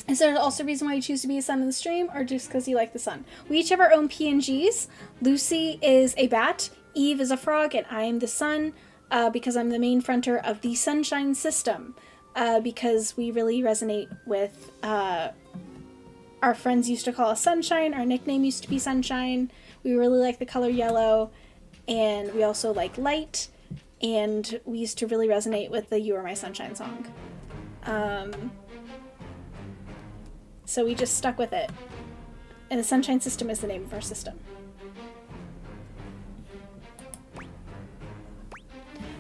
Is there also a reason why you choose to be a sun in the stream, or just because you like the sun? We each have our own PNGs. Lucy is a bat, Eve is a frog, and I am the sun because I'm the main fronter of the Sunshine System. Because we really resonate with our friends used to call us Sunshine. Our nickname used to be Sunshine. We really like the color yellow, and we also like light, and we used to really resonate with the You Are My Sunshine song. So we just stuck with it. And the Sunshine System is the name of our system.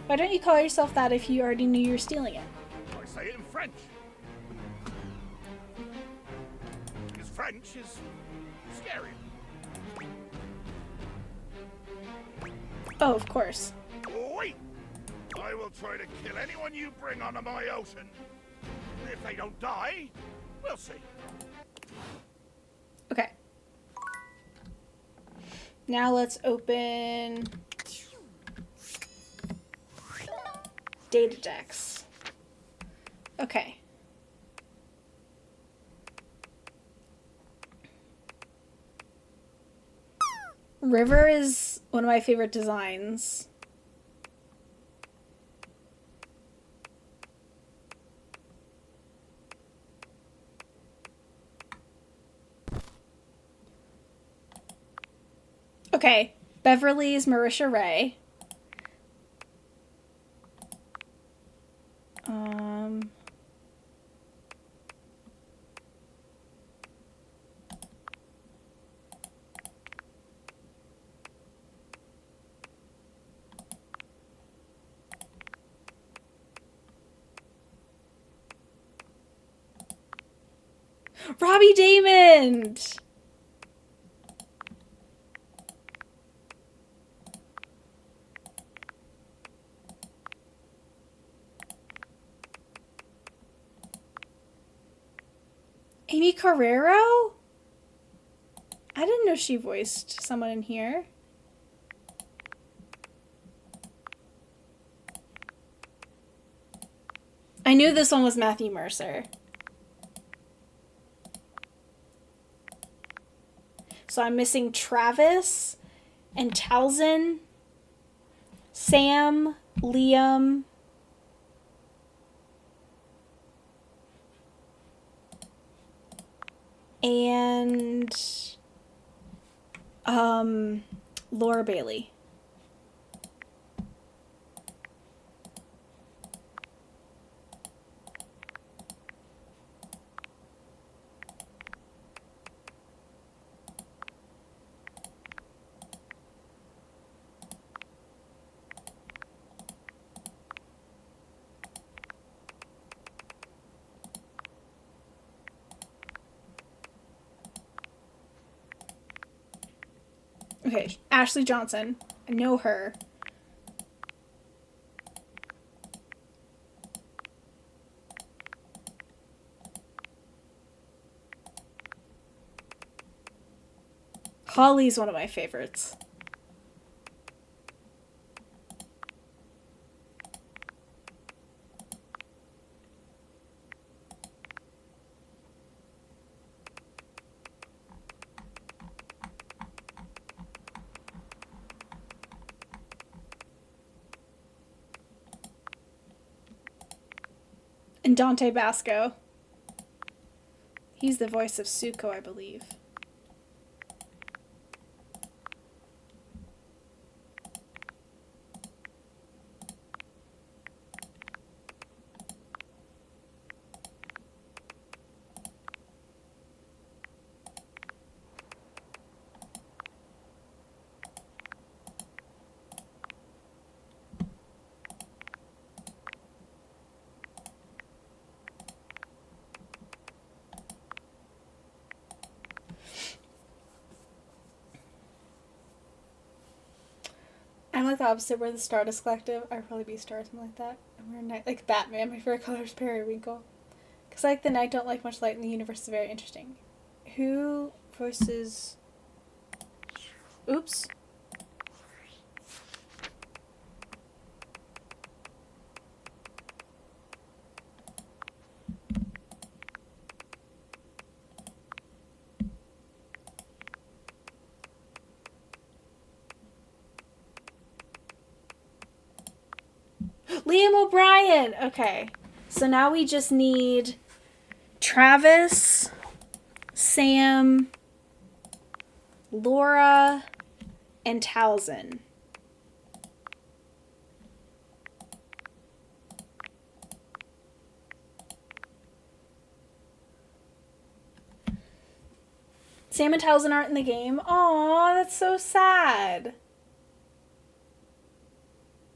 Why don't you call yourself that if you already knew you were stealing it? I say it in French. Because French is scary. Oh, of course. Wait! I will try to kill anyone you bring onto my ocean. If they don't die, we'll see. Okay. Now let's open data decks. Okay. River is one of my favorite designs. Okay, Beverly's Marisha Ray. Robbie Damond! Amy Carrero? I didn't know she voiced someone in here. I knew this one was Matthew Mercer. So I'm missing Travis and Talzin, Sam, Liam, and Laura Bailey. Okay, Ashley Johnson. I know her. Holly's one of my favorites. And Dante Basco. He's the voice of Zuko, I believe. I'm like the opposite. We're the Stardust Collective. I'd probably be Star, something like that. And we're night, like Batman. My favorite color is periwinkle. Because I like the night, don't like much light in the universe is very interesting. Who voices... Oops. Liam O'Brien! Okay. So now we just need Travis, Sam, Laura, and Talzin. Sam and Talzin aren't in the game. Aw, that's so sad.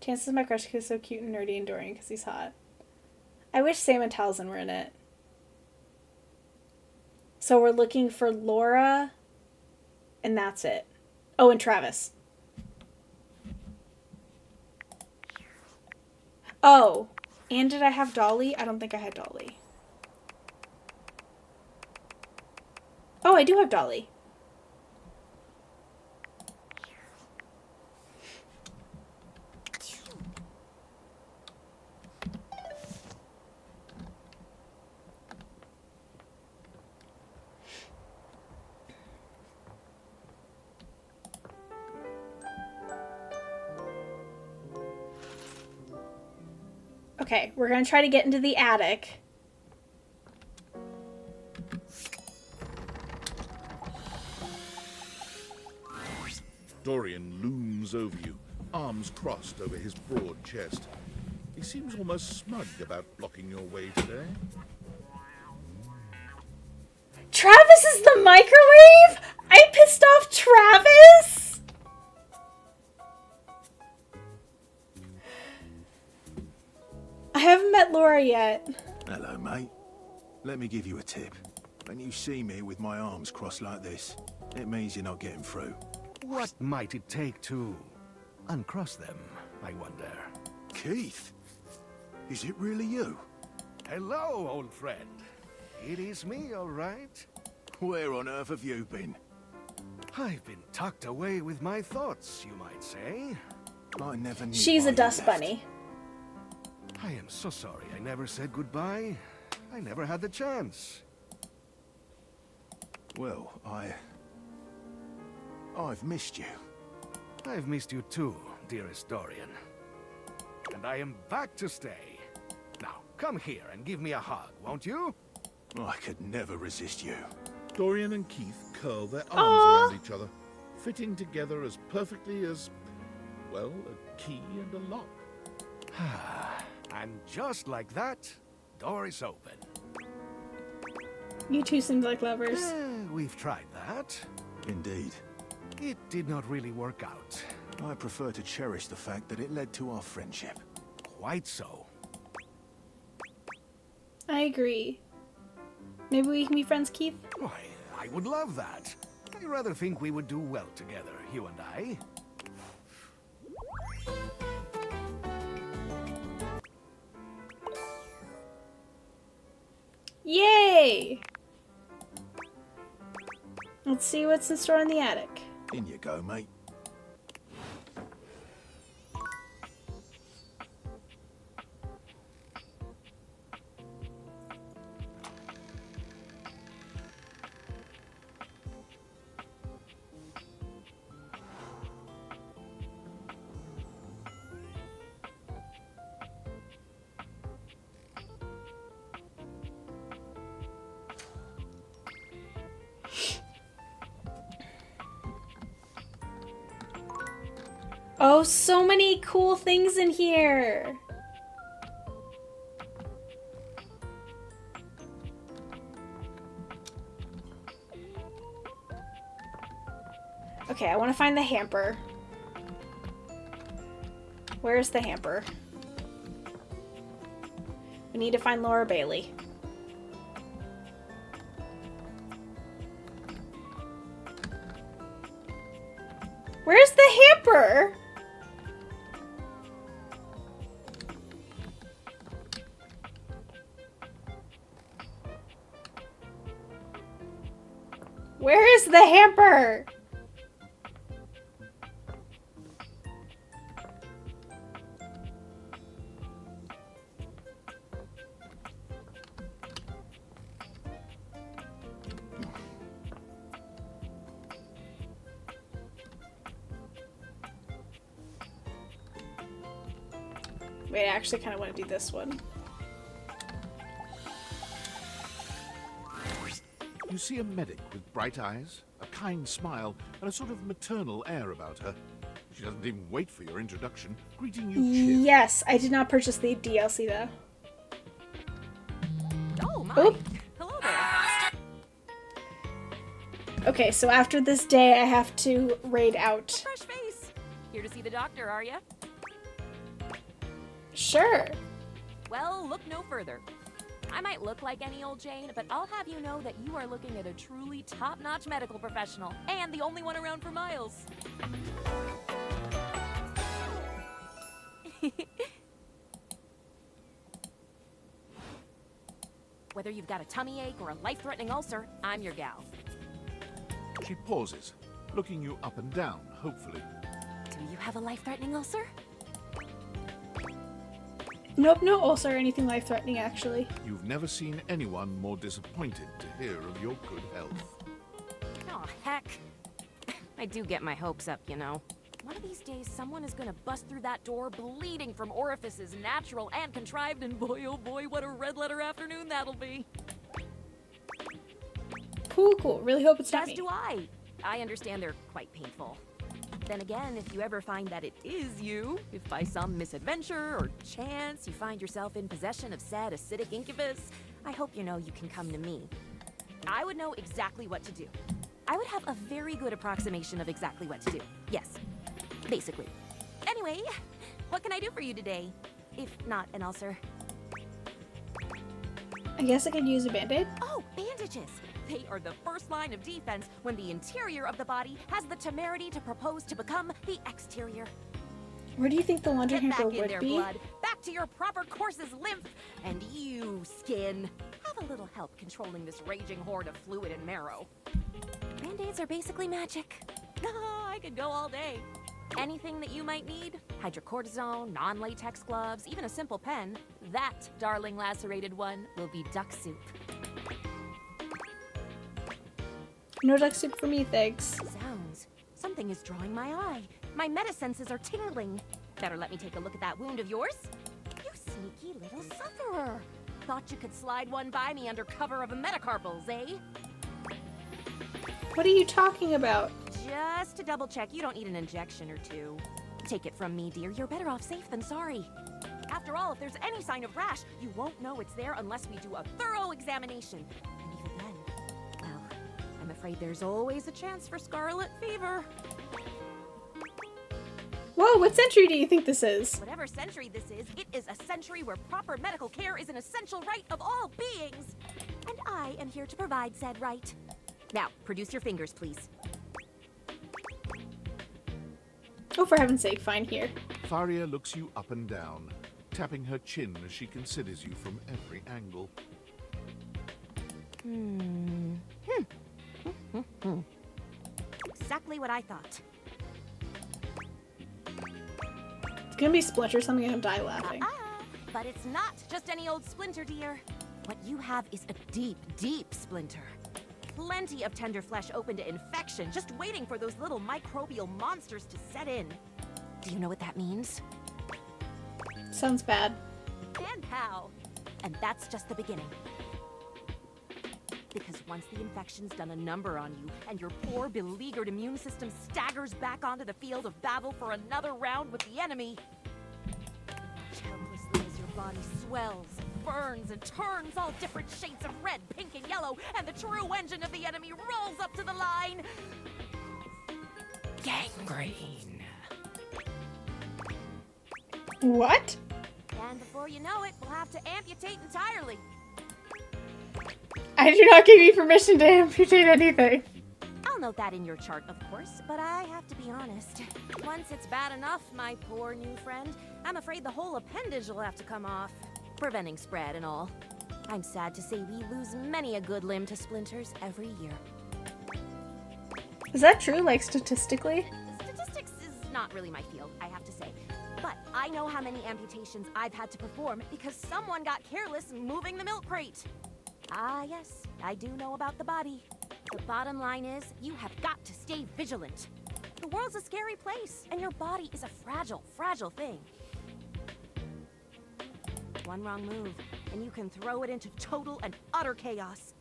Chance is my crush because he's so cute and nerdy and Dorian because he's hot. I wish Sam and Talzin were in it. So we're looking for Laura, and that's it. Oh, and Travis. Oh, and did I have Dolly? I don't think I had Dolly. Oh, I do have Dolly. Okay, we're gonna try to get into the attic. Dorian looms over you, arms crossed over his broad chest. He seems almost smug about blocking your way today. Travis is the microwave? I pissed off Travis? I haven't met Laura yet. Hello, mate. Let me give you a tip. When you see me with my arms crossed like this, it means you're not getting through. What might it take to uncross them, I wonder? Keith? Is it really you? Hello, old friend. It is me, all right. Where on earth have you been? I've been tucked away with my thoughts, you might say. I never knew. She's a dust bunny. I am so sorry I never said goodbye. I never had the chance. Well, I've missed you. I've missed you too, dearest Dorian. And I am back to stay. Now, come here and give me a hug, won't you? I could never resist you. Dorian and Keith curl their arms around each other, fitting together as perfectly as, well, a key and a lock. And just like that, door is open. You two seem like lovers. We've tried that. Indeed. It did not really work out. I prefer to cherish the fact that it led to our friendship. Quite so. I agree. Maybe we can be friends, Keith? Why, I would love that. I rather think we would do well together, you and I. Yay! Let's see what's in store in the attic. In you go, mate. Oh, so many cool things in here. Okay, I want to find the hamper. Where's the hamper? We need to find Laura Bailey. Where's the hamper? Where is the hamper? Wait, I actually kind of want to do this one. You see a medic with bright eyes, a kind smile, and a sort of maternal air about her. She doesn't even wait for your introduction, greeting you cheerfully. Yes, I did not purchase the DLC though. Oh my. Oop. Hello there. Okay, so after this day, I have to raid out. Fresh face. Here to see the doctor, are ya? Sure. Well, look no further. I might look like any old Jane, but I'll have you know that you are looking at a truly top-notch medical professional, and the only one around for miles. Whether you've got a tummy ache or a life-threatening ulcer, I'm your gal. She pauses, looking you up and down, hopefully. Do you have a life-threatening ulcer? Nope, no ulcer or anything life-threatening, actually. You've never seen anyone more disappointed to hear of your good health. Oh, heck. I do get my hopes up, you know. One of these days, someone is gonna bust through that door bleeding from orifices, natural and contrived, and boy, oh boy, what a red-letter afternoon that'll be. Cool, cool. Really hope it's not As me. do I. I understand they're quite painful. Then again, if you ever find that it is you, if by some misadventure or chance you find yourself in possession of said acidic incubus, I hope you know you can come to me. I would know exactly what to do. I would have a very good approximation of exactly what to do. Yes, basically. Anyway, what can I do for you today? If not an ulcer. I guess I could use a band-aid. Oh, bandages! They are the first line of defense when the interior of the body has the temerity to propose to become the exterior. Where do you think the Wonder Get Hamper back in would there, be? blood. Back to your proper course's lymph. And you, skin, have a little help controlling this raging horde of fluid and marrow. Band-aids are basically magic. I could go all day. Anything that you might need, hydrocortisone, non-latex gloves, even a simple pen, that, darling lacerated one, will be duck soup. No duck soup for me, thanks. Zounds. Something is drawing my eye. My metasenses are tingling. Better let me take a look at that wound of yours. You sneaky little sufferer. Thought you could slide one by me under cover of metacarpals, eh? What are you talking about? Just to double check, you don't need an injection or two. Take it from me, dear. You're better off safe than sorry. After all, if there's any sign of rash, you won't know it's there unless we do a thorough examination. And even then, well, I'm afraid there's always a chance for scarlet fever. Whoa, what century do you think this is? Whatever century this is, it is a century where proper medical care is an essential right of all beings. And I am here to provide said right. Now, produce your fingers, please. Oh, for heaven's sake, fine here. Faria looks you up and down, tapping her chin as she considers you from every angle. Exactly what I thought. It's gonna be Splinter, so I'm gonna die laughing. But it's not just any old splinter, dear. What you have is a deep, deep splinter. Plenty of tender flesh open to infection, just waiting for those little microbial monsters to set in. Do you know what that means? Sounds bad. And how? And that's just the beginning. Because once the infection's done a number on you, and your poor, beleaguered immune system staggers back onto the field of battle for another round with the enemy, watch helplessly as your body swells, burns, and turns all different shades of red, pink, and yellow, and the true engine of the enemy rolls up to the line. Gangrene. What? And before you know it, we'll have to amputate entirely. I do not give you permission to amputate anything. I'll note that in your chart, of course, but I have to be honest. Once it's bad enough, my poor new friend, I'm afraid the whole appendage will have to come off, preventing spread and all. I'm sad to say we lose many a good limb to splinters every year. Is that true, like statistically? Statistics is not really my field, I have to say. But I know how many amputations I've had to perform because someone got careless moving the milk crate. Ah, yes, I do know about the body. The bottom line is, you have got to stay vigilant. The world's a scary place, and your body is a fragile, fragile thing. One wrong move, and you can throw it into total and utter chaos.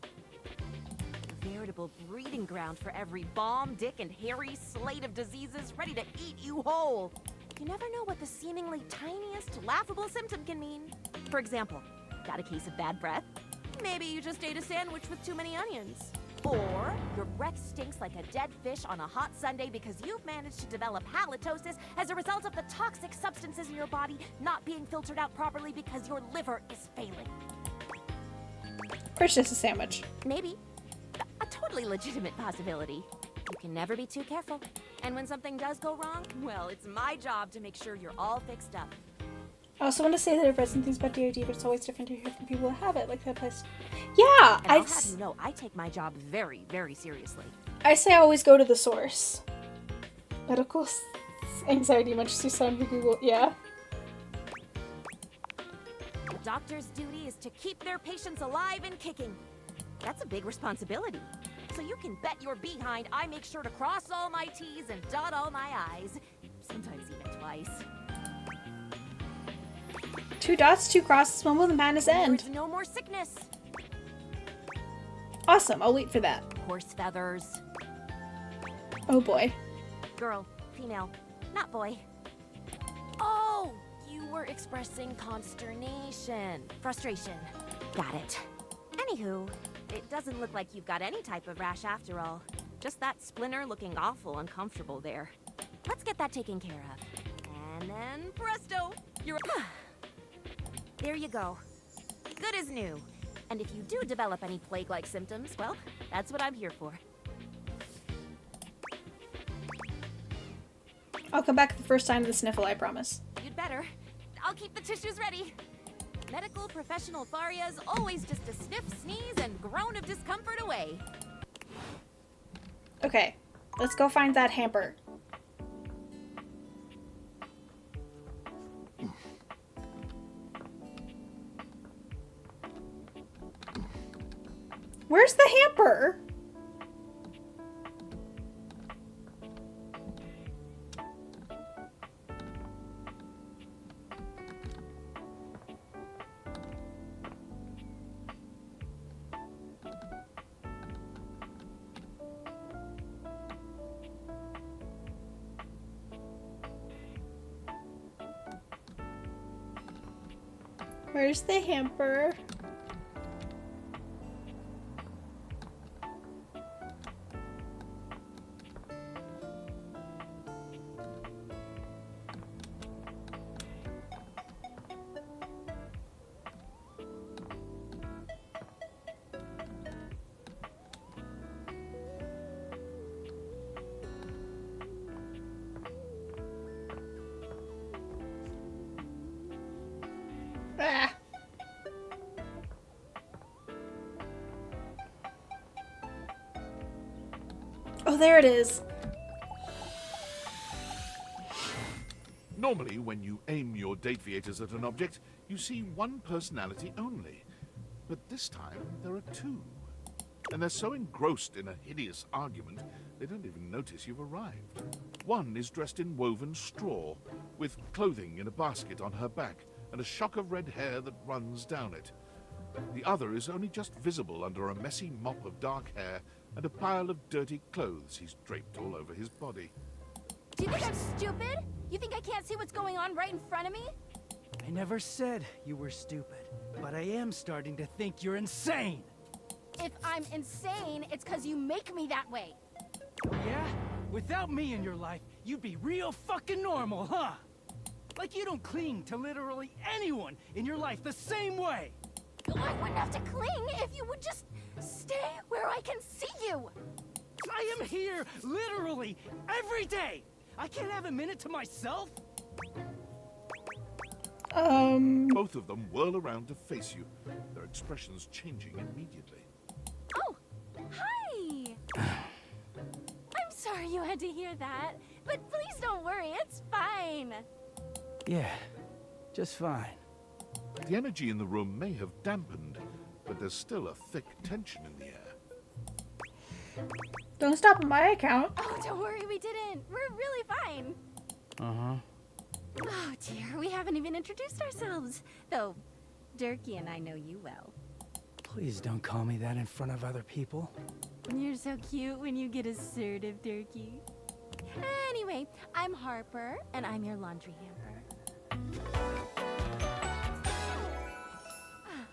A veritable breeding ground for every bomb, dick, and hairy slate of diseases ready to eat you whole. You never know what the seemingly tiniest, laughable symptom can mean. For example, got a case of bad breath? Maybe you just ate a sandwich with too many onions. Or your breath stinks like a dead fish on a hot Sunday because you've managed to develop halitosis as a result of the toxic substances in your body not being filtered out properly because your liver is failing. Or it's just a sandwich. Maybe. A totally legitimate possibility. You can never be too careful. And when something does go wrong, well, it's my job to make sure you're all fixed up. I also want to say that I've read some things about DoD, but it's always different to hear from people who have it, like that place. Yeah, And I'll have you know, I take my job very, very seriously. I say always go to the source. Medical anxiety much too sound for Google. Yeah. The doctor's duty is to keep their patients alive and kicking. That's a big responsibility. So you can bet your behind I make sure to cross all my T's and dot all my I's. Sometimes even twice. 2 dots, 2 crosses, one will the madness end. There's no more sickness. Awesome, I'll wait for that. Horse feathers. Oh boy. Girl, female, not boy. Oh, you were expressing consternation, frustration. Got it. Anywho, it doesn't look like you've got any type of rash after all. Just that splinter looking awful uncomfortable there. Let's get that taken care of. And then presto, you're... There you go. Good as new. And if you do develop any plague-like symptoms, well, that's what I'm here for. I'll come back at the first sign of the sniffle, I promise. You'd better. I'll keep the tissues ready. Medical professional Tharia's always just a sniff, sneeze, and groan of discomfort away. Okay, let's go find that hamper. Where's the hamper? Where's the hamper? Ah. Oh, there it is. Normally, when you aim your deviators at an object, you see one personality only. But this time, there are 2. And they're so engrossed in a hideous argument, they don't even notice you've arrived. One is dressed in woven straw, with clothing in a basket on her back, and a shock of red hair that runs down it. The other is only just visible under a messy mop of dark hair and a pile of dirty clothes he's draped all over his body. Do you think I'm stupid? You think I can't see what's going on right in front of me? I never said you were stupid, but I am starting to think you're insane. If I'm insane, it's because you make me that way. Yeah? Without me in your life, you'd be real fucking normal, huh? Like you don't cling to literally anyone in your life the same way. I wouldn't have to cling if you would just stay where I can see you. I am here literally every day. I can't have a minute to myself. Both of them whirl around to face you, their expressions changing immediately. Oh, hi. I'm sorry you had to hear that, but please don't worry, it's fine. Yeah, just fine. The energy in the room may have dampened, but there's still a thick tension in the air. Don't stop on my account. Oh, don't worry, we didn't. We're really fine. Uh-huh. Oh dear, we haven't even introduced ourselves. Though, Durkee and I know you well. Please don't call me that in front of other people. You're so cute when you get assertive, Durkee. Anyway, I'm Harper, and I'm your laundry hamper.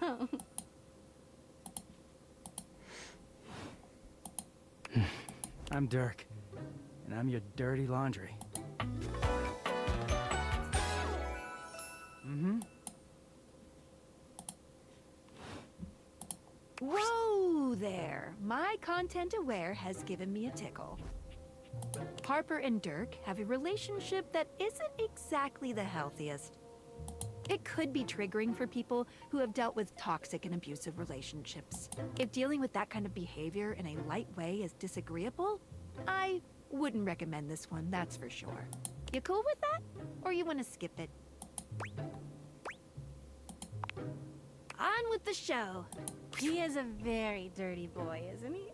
Oh. I'm Dirk, and I'm your dirty laundry. Mm-hmm. Whoa there! My content aware has given me a tickle. Harper and Dirk have a relationship that isn't exactly the healthiest. It could be triggering for people who have dealt with toxic and abusive relationships. If dealing with that kind of behavior in a light way is disagreeable, I wouldn't recommend this one, that's for sure. You cool with that? Or you want to skip it? On with the show. He is a very dirty boy, isn't he?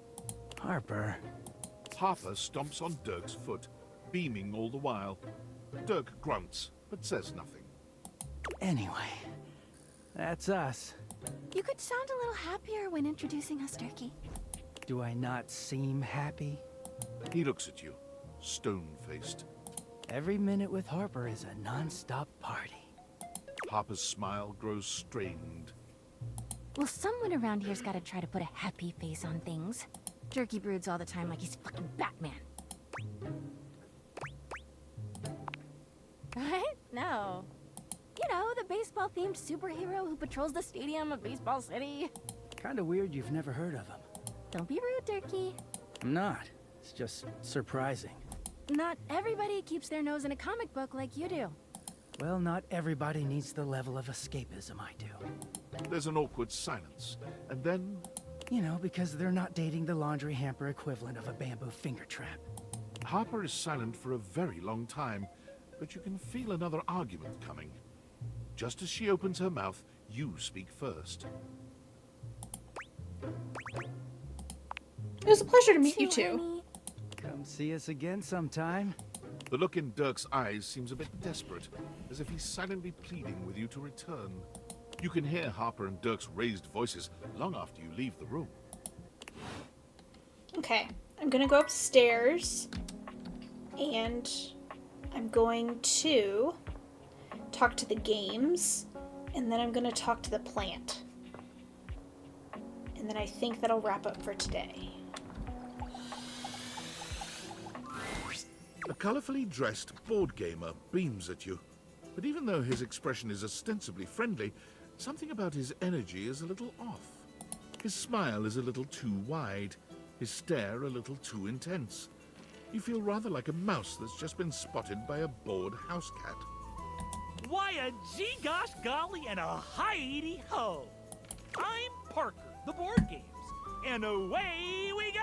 Harper. Harper stomps on Dirk's foot, beaming all the while. Dirk grunts, but says nothing. Anyway, that's us. You could sound a little happier when introducing us, Durkee. Do I not seem happy? He looks at you, stone-faced. Every minute with Harper is a non-stop party. Harper's smile grows strained. Well, someone around here's gotta try to put a happy face on things. Durkee broods all the time like he's fucking Batman. What? No. You know, the baseball-themed superhero who patrols the stadium of Baseball City. Kinda weird you've never heard of him. Don't be rude, Durkee. I'm not. It's just surprising. Not everybody keeps their nose in a comic book like you do. Well, not everybody needs the level of escapism I do. There's an awkward silence, and then... You know, because they're not dating the laundry hamper equivalent of a bamboo finger trap. Harper is silent for a very long time, but you can feel another argument coming. Just as she opens her mouth, you speak first. It was a pleasure to meet you two. Come see us again sometime. The look in Dirk's eyes seems a bit desperate, as if he's silently pleading with you to return. You can hear Harper and Dirk's raised voices long after you leave the room. Okay, I'm gonna go upstairs, and I'm going to talk to the games, and then I'm gonna talk to the plant. And then I think that'll wrap up for today. A colorfully dressed board gamer beams at you, but even though his expression is ostensibly friendly, something about his energy is a little off. His smile is a little too wide, his stare a little too intense. You feel rather like a mouse that's just been spotted by a bored house cat. Why a gee gosh golly and a hi-de ho! I'm Parker, the board games, and away we go!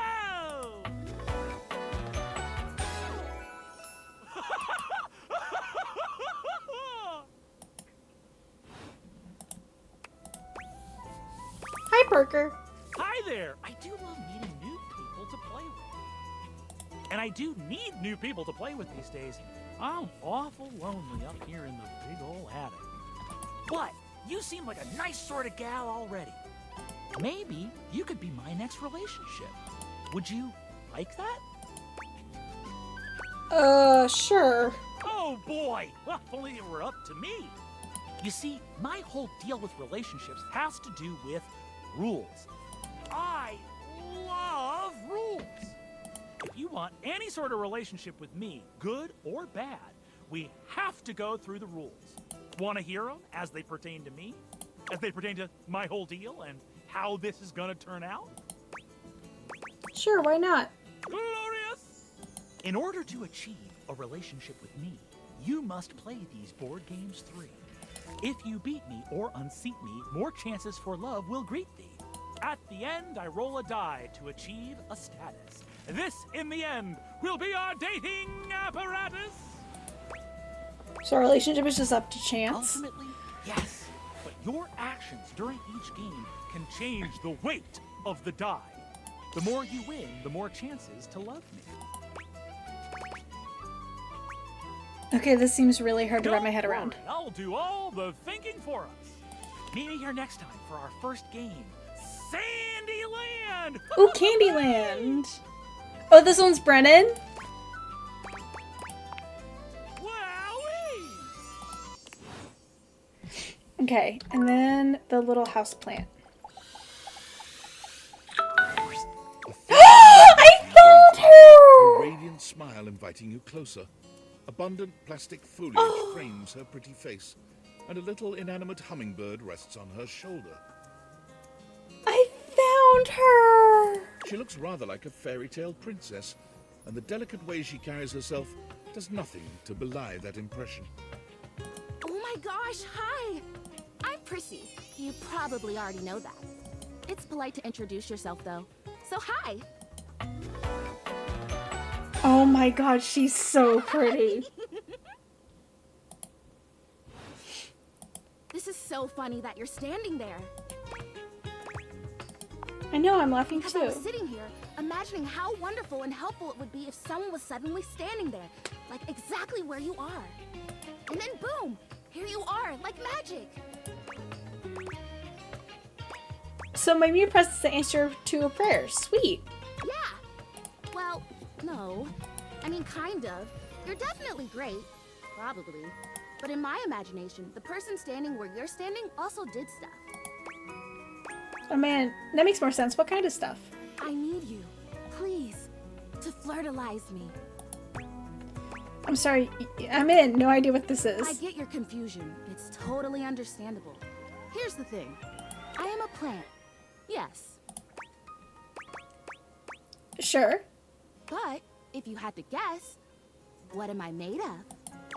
Hi, Parker. Hi there! I do love meeting new people to play with. And I do need new people to play with these days. I'm awful lonely up here in the big ol' attic. But You seem like a nice sort of gal already. Maybe you could be my next relationship. Would you like that? Sure. Oh boy! Well, if only it were up to me. You see, my whole deal with relationships has to do with rules. I love rules. If you want any sort of relationship with me, good or bad, we have to go through the rules. Want to hear them as they pertain to me? As they pertain to my whole deal and how this is gonna turn out? Sure, why not? Glorious! In order to achieve a relationship with me, you must play these board games 3. If you beat me or unseat me, more chances for love will greet thee. At the end, I roll a die to achieve a status. This, in the end, will be our dating apparatus. So our relationship is just up to chance? Ultimately, yes. But your actions during each game can change the weight of the die. The more you win, the more chances to love me. Okay, this seems really hard to wrap my head around. I'll do all the thinking for us. Meet me here next time for our first game, Sandyland! Ooh, Candyland! Oh, this one's Brennan? Okay, and then the little house plant. I found her! A radiant smile inviting you closer. Abundant plastic foliage frames her pretty face, and a little inanimate hummingbird rests on her shoulder. I found her! She looks rather like a fairy tale princess, and the delicate way she carries herself does nothing to belie that impression. Oh my gosh, hi! I'm Prissy. You probably already know that. It's polite to introduce yourself, though. So hi! Oh my god, she's so pretty. This is so funny that you're standing there. I know, I'm laughing Because too. I was sitting here, imagining how wonderful and helpful it would be if someone was suddenly standing there, like exactly where you are. And then boom, here you are, like magic. So my mere presence is the answer to a prayer. Sweet. Yeah. Well, no. I mean, kind of. You're definitely great. Probably. But in my imagination, the person standing where you're standing also did stuff. Oh man, that makes more sense. What kind of stuff? I need you, please, to flirtalize me. I'm sorry, I'm in. No idea what this is. I get your confusion. It's totally understandable. Here's the thing. I am a plant. Yes. Sure. But if you had to guess, what am I made of?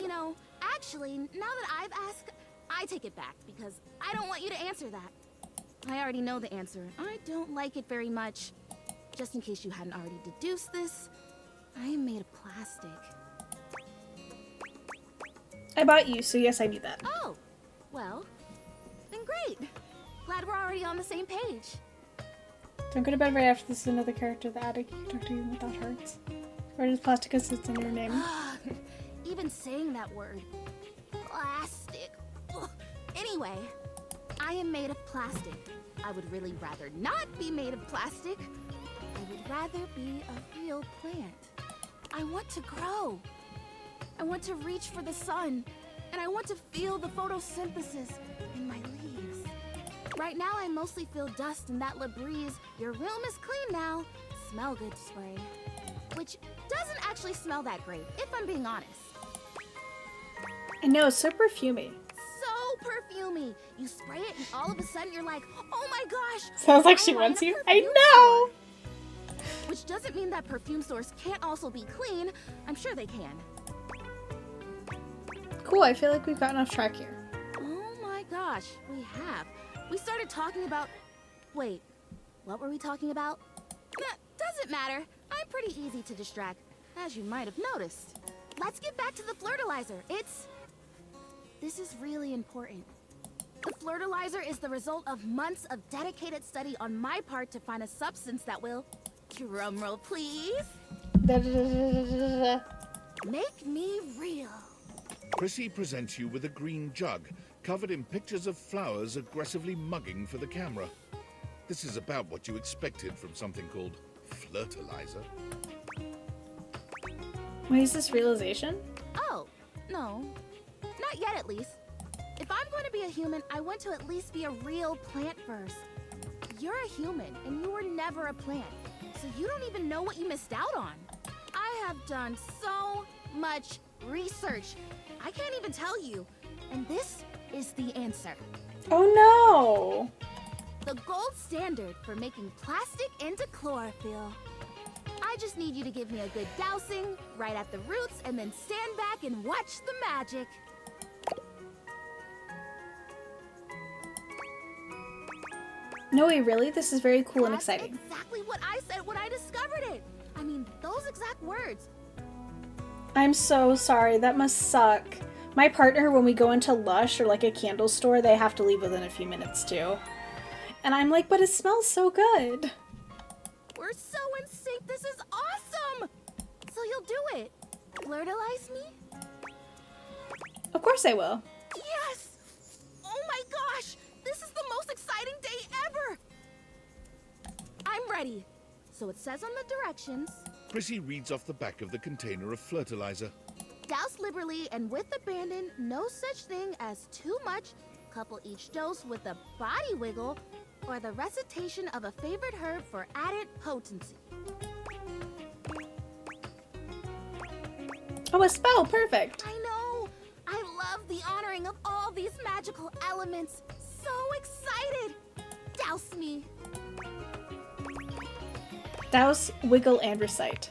You know, actually, now that I've asked, I take it back because I don't want you to answer that. I already know the answer. I don't like it very much. Just in case you hadn't already deduced this, I am made of plastic. I bought you, so yes, I knew that. Oh, well, then great. Glad we're already on the same page. Don't go to bed right after this is another character of the attic. You can talk to you without hurts. Where does plastic consist in your name? Even saying that word. Plastic. Ugh. Anyway, I am made of plastic. I would really rather not be made of plastic. I would rather be a real plant. I want to grow. I want to reach for the sun. And I want to feel the photosynthesis in my leaves. Right now, I mostly feel dust and that Labreeze, your room is clean now, smell good spray. Which doesn't actually smell that great, if I'm being honest. I know, it's so perfumey. So perfumey. You spray it and all of a sudden you're like, oh my gosh. Sounds like she wants you. I know! Which doesn't mean that perfume stores can't also be clean. I'm sure they can. Cool, I feel like we've gotten off track here. Oh my gosh, we have. We started talking about... Wait, what were we talking about? Doesn't matter. I'm pretty easy to distract, as you might have noticed. Let's get back to the flirtalizer. This is really important. The flirtalizer is the result of months of dedicated study on my part to find a substance that will... Drumroll, please. Da-da-da-da-da-da-da. Make me real. Prissy presents you with a green jug covered in pictures of flowers aggressively mugging for the camera. This is about what you expected from something called fertilizer. What is this realization? Oh, no. Not yet, at least. If I'm going to be a human, I want to at least be a real plant first. You're a human, and you were never a plant, so you don't even know what you missed out on. I have done so much research. I can't even tell you. And this is the answer. Oh no! The gold standard for making plastic into chlorophyll. I just need you to give me a good dousing right at the roots and then stand back and watch the magic. No way, really? This is very cool and exciting. Exactly what I said when I discovered it. I mean, those exact words. I'm so sorry. That must suck. My partner, when we go into Lush or like a candle store, they have to leave within a few minutes too. And I'm like, but it smells so good. We're so in sync. This is awesome. So you'll do it. Flirtalize me? Of course I will. Yes! Oh my gosh! This is the most exciting day ever! I'm ready. So it says on the directions. Prissy reads off the back of the container of fertilizer. Douse liberally and with abandon, no such thing as too much. Couple each dose with a body wiggle or the recitation of a favorite herb for added potency. Oh, a spell. Perfect. I know. I love the honoring of all these magical elements. So excited. Douse me. Douse, wiggle, and recite.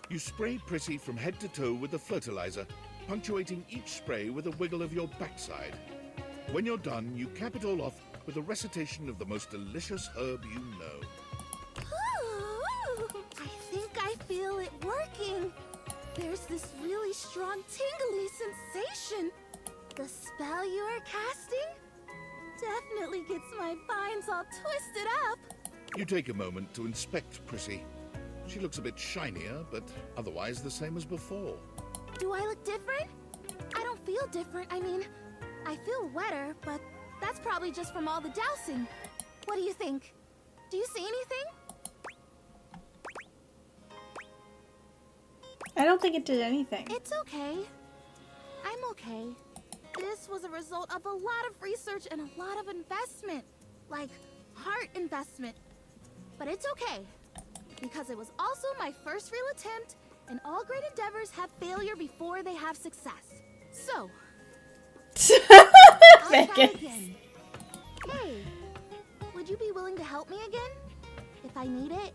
You spray Prissy from head to toe with the fertilizer, punctuating each spray with a wiggle of your backside. When you're done, you cap it all off with a recitation of the most delicious herb you know. Ooh, I think I feel it working. There's this really strong tingly sensation. The spell you are casting definitely gets my vines all twisted up. You take a moment to inspect Prissy. She looks a bit shinier, but otherwise the same as before. Do I look different? I don't feel different. I mean, I feel wetter, but that's probably just from all the dousing. What do you think? Do you see anything? I don't think it did anything. It's okay. I'm okay. This was a result of a lot of research and a lot of investment. Like, heart investment. But it's okay. Because it was also my first real attempt, and all great endeavors have failure before they have success. So, I'll try again. Hey, would you be willing to help me again? If I need it?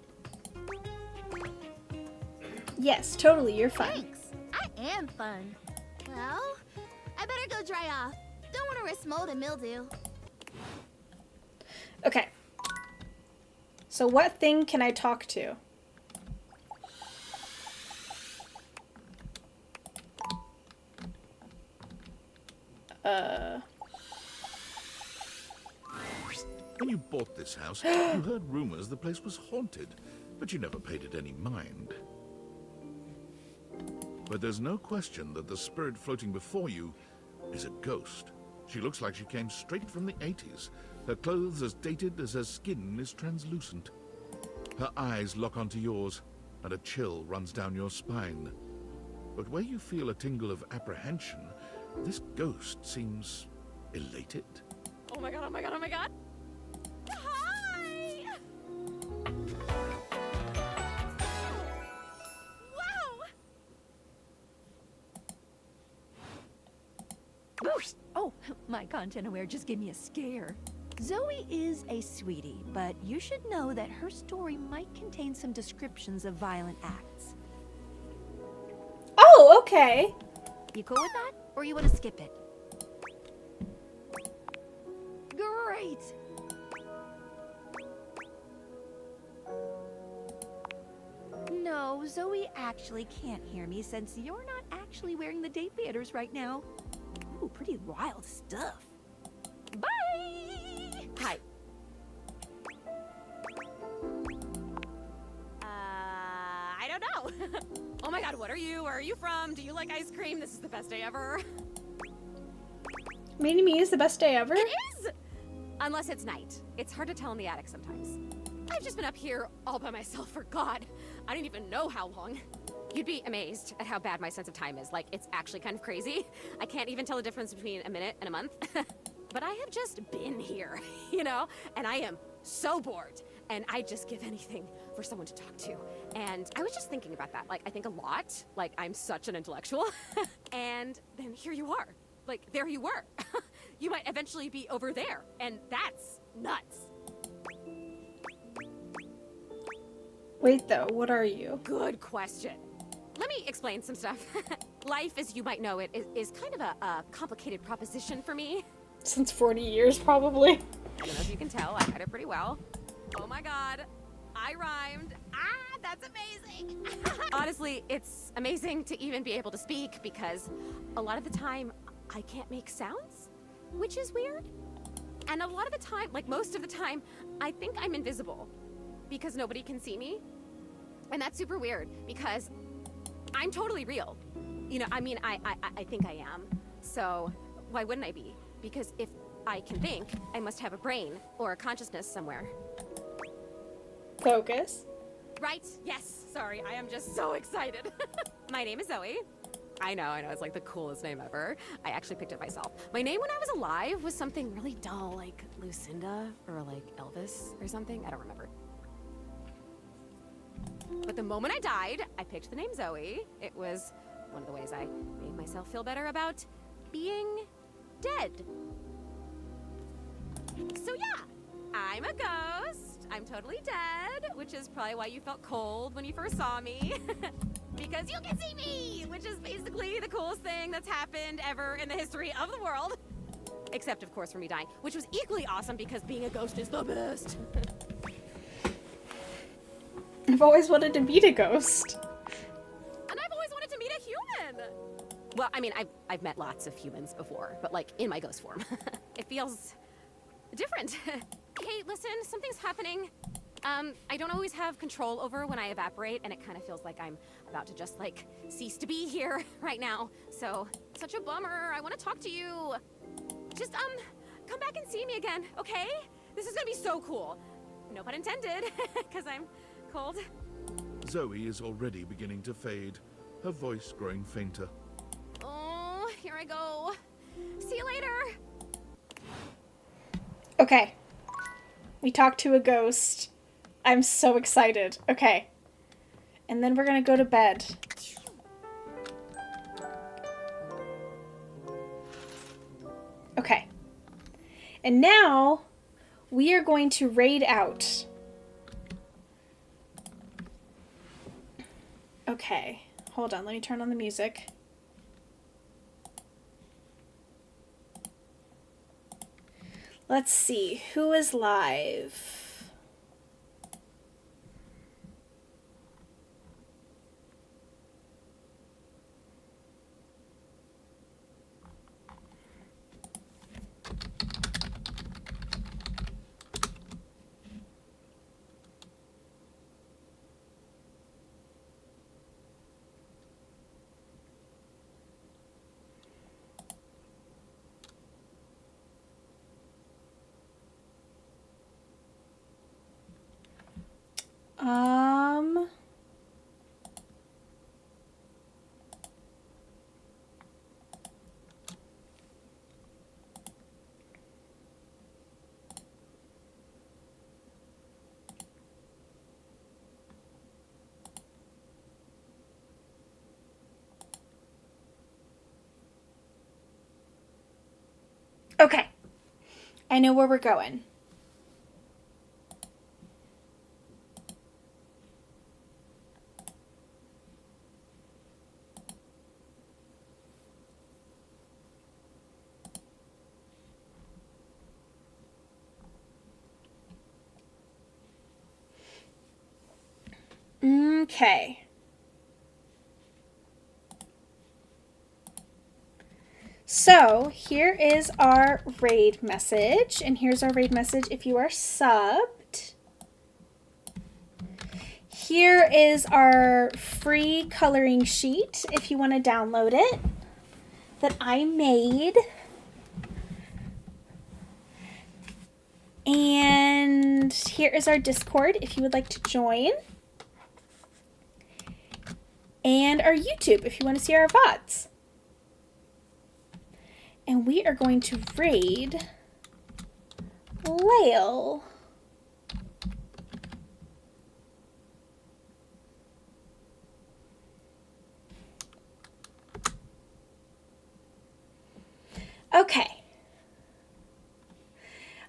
Yes, totally, you're fun. Thanks. I am fun. Well, I better go dry off. Don't want to risk mold and mildew. Okay. So what thing can I talk to? When you bought this house, you heard rumors the place was haunted, but you never paid it any mind. But there's no question that the spirit floating before you is a ghost. She looks like she came straight from the 80s. Her clothes as dated as her skin is translucent. Her eyes lock onto yours, and a chill runs down your spine. But where you feel a tingle of apprehension, this ghost seems elated. Oh my god, oh my god, oh my god! Hi! Wow! Oh, my content aware just gave me a scare. Zoe is a sweetie, but you should know that her story might contain some descriptions of violent acts. Oh, okay. You cool with that? Or you want to skip it? Great! No, Zoe actually can't hear me since you're not actually wearing the date theaters right now. Ooh, pretty wild stuff. Bye! Hi. I don't know. Oh my god, what are you? Where are you from? Do you like ice cream? This is the best day ever. Meeting me is the best day ever? It is! Unless it's night. It's hard to tell in the attic sometimes. I've just been up here all by myself for God. I didn't even know how long. You'd be amazed at how bad my sense of time is. Like, it's actually kind of crazy. I can't even tell the difference between a minute and a month. But I have just been here, you know? And I am so bored. And I'd just give anything for someone to talk to. And I was just thinking about that. Like, I think a lot. Like, I'm such an intellectual. And then here you are. Like, there you were. You might eventually be over there. And that's nuts. Wait, though, what are you? Good question. Let me explain some stuff. Life, as you might know it, is kind of a complicated proposition for me. Since 40 years, probably. I don't know if you can tell, I read it pretty well. Oh my God, I rhymed. Ah, that's amazing. Honestly, it's amazing to even be able to speak because a lot of the time, I can't make sounds, which is weird. And a lot of the time, like most of the time, I think I'm invisible because nobody can see me. And that's super weird because I'm totally real. You know, I mean, I think I am. So why wouldn't I be? Because if I can think, I must have a brain or a consciousness somewhere. Focus. Right? Yes. Sorry, I am just so excited. My name is Zoe. I know, it's like the coolest name ever. I actually picked it myself. My name when I was alive was something really dull, like Lucinda or like Elvis or something. I don't remember. But the moment I died, I picked the name Zoe. It was one of the ways I made myself feel better about being dead. So yeah, I'm a ghost. I'm totally dead, which is probably why you felt cold when you first saw me. Because you can see me, which is basically the coolest thing that's happened ever in the history of the world. Except, of course, for me dying, which was equally awesome because being a ghost is the best. I've always wanted to meet a ghost. And I've always wanted to meet a human. Well, I mean, I've met lots of humans before, but like in my ghost form. It feels different. Hey, listen, something's happening. I don't always have control over when I evaporate, and it kind of feels like I'm about to just like cease to be here right now. So, such a bummer. I want to talk to you. Just come back and see me again, okay? This is gonna be so cool. No pun intended, because I'm cold. Zoe is already beginning to fade, her voice growing fainter. Oh, here I go. See you later. Okay. We talked to a ghost. I'm so excited. Okay. And then we're gonna go to bed. Okay. And now we are going to raid out. Okay. Hold on, let me turn on the music. Let's see, who is live? Okay. I know where we're going. Okay. So here is our raid message, and here's our raid message if you are subbed. Here is our free coloring sheet if you want to download it that I made. And here is our Discord if you would like to join. And our YouTube if you want to see our VODs. And we are going to raid Lael. Okay.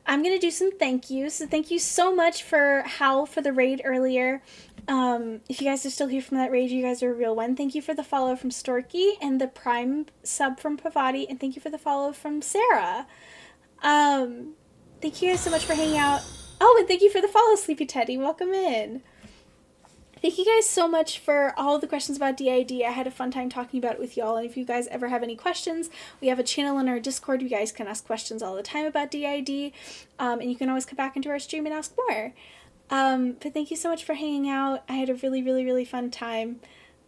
I'm going to do some thank yous. So thank you so much for Hal for the raid earlier. If you guys are still here from that raid, you guys are a real one. Thank you for the follow from Storky and the Prime sub from Pavati. And thank you for the follow from Sarah. Thank you guys so much for hanging out. Oh, and thank you for the follow, Sleepy Teddy. Welcome in. Thank you guys so much for all the questions about DID. I had a fun time talking about it with y'all. And if you guys ever have any questions, we have a channel in our Discord. You guys can ask questions all the time about DID. And you can always come back into our stream and ask more. But thank you so much for hanging out. I had a really, really, really fun time.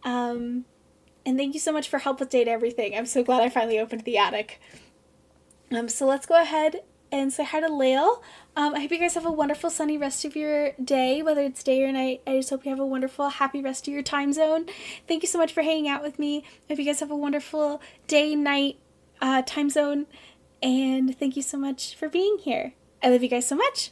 And thank you so much for help with data everything. I'm so glad I finally opened the attic. So let's go ahead and say hi to Lael. I hope you guys have a wonderful sunny rest of your day, whether it's day or night. I just hope you have a wonderful, happy rest of your time zone. Thank you so much for hanging out with me. I hope you guys have a wonderful day, night, time zone. And thank you so much for being here. I love you guys so much.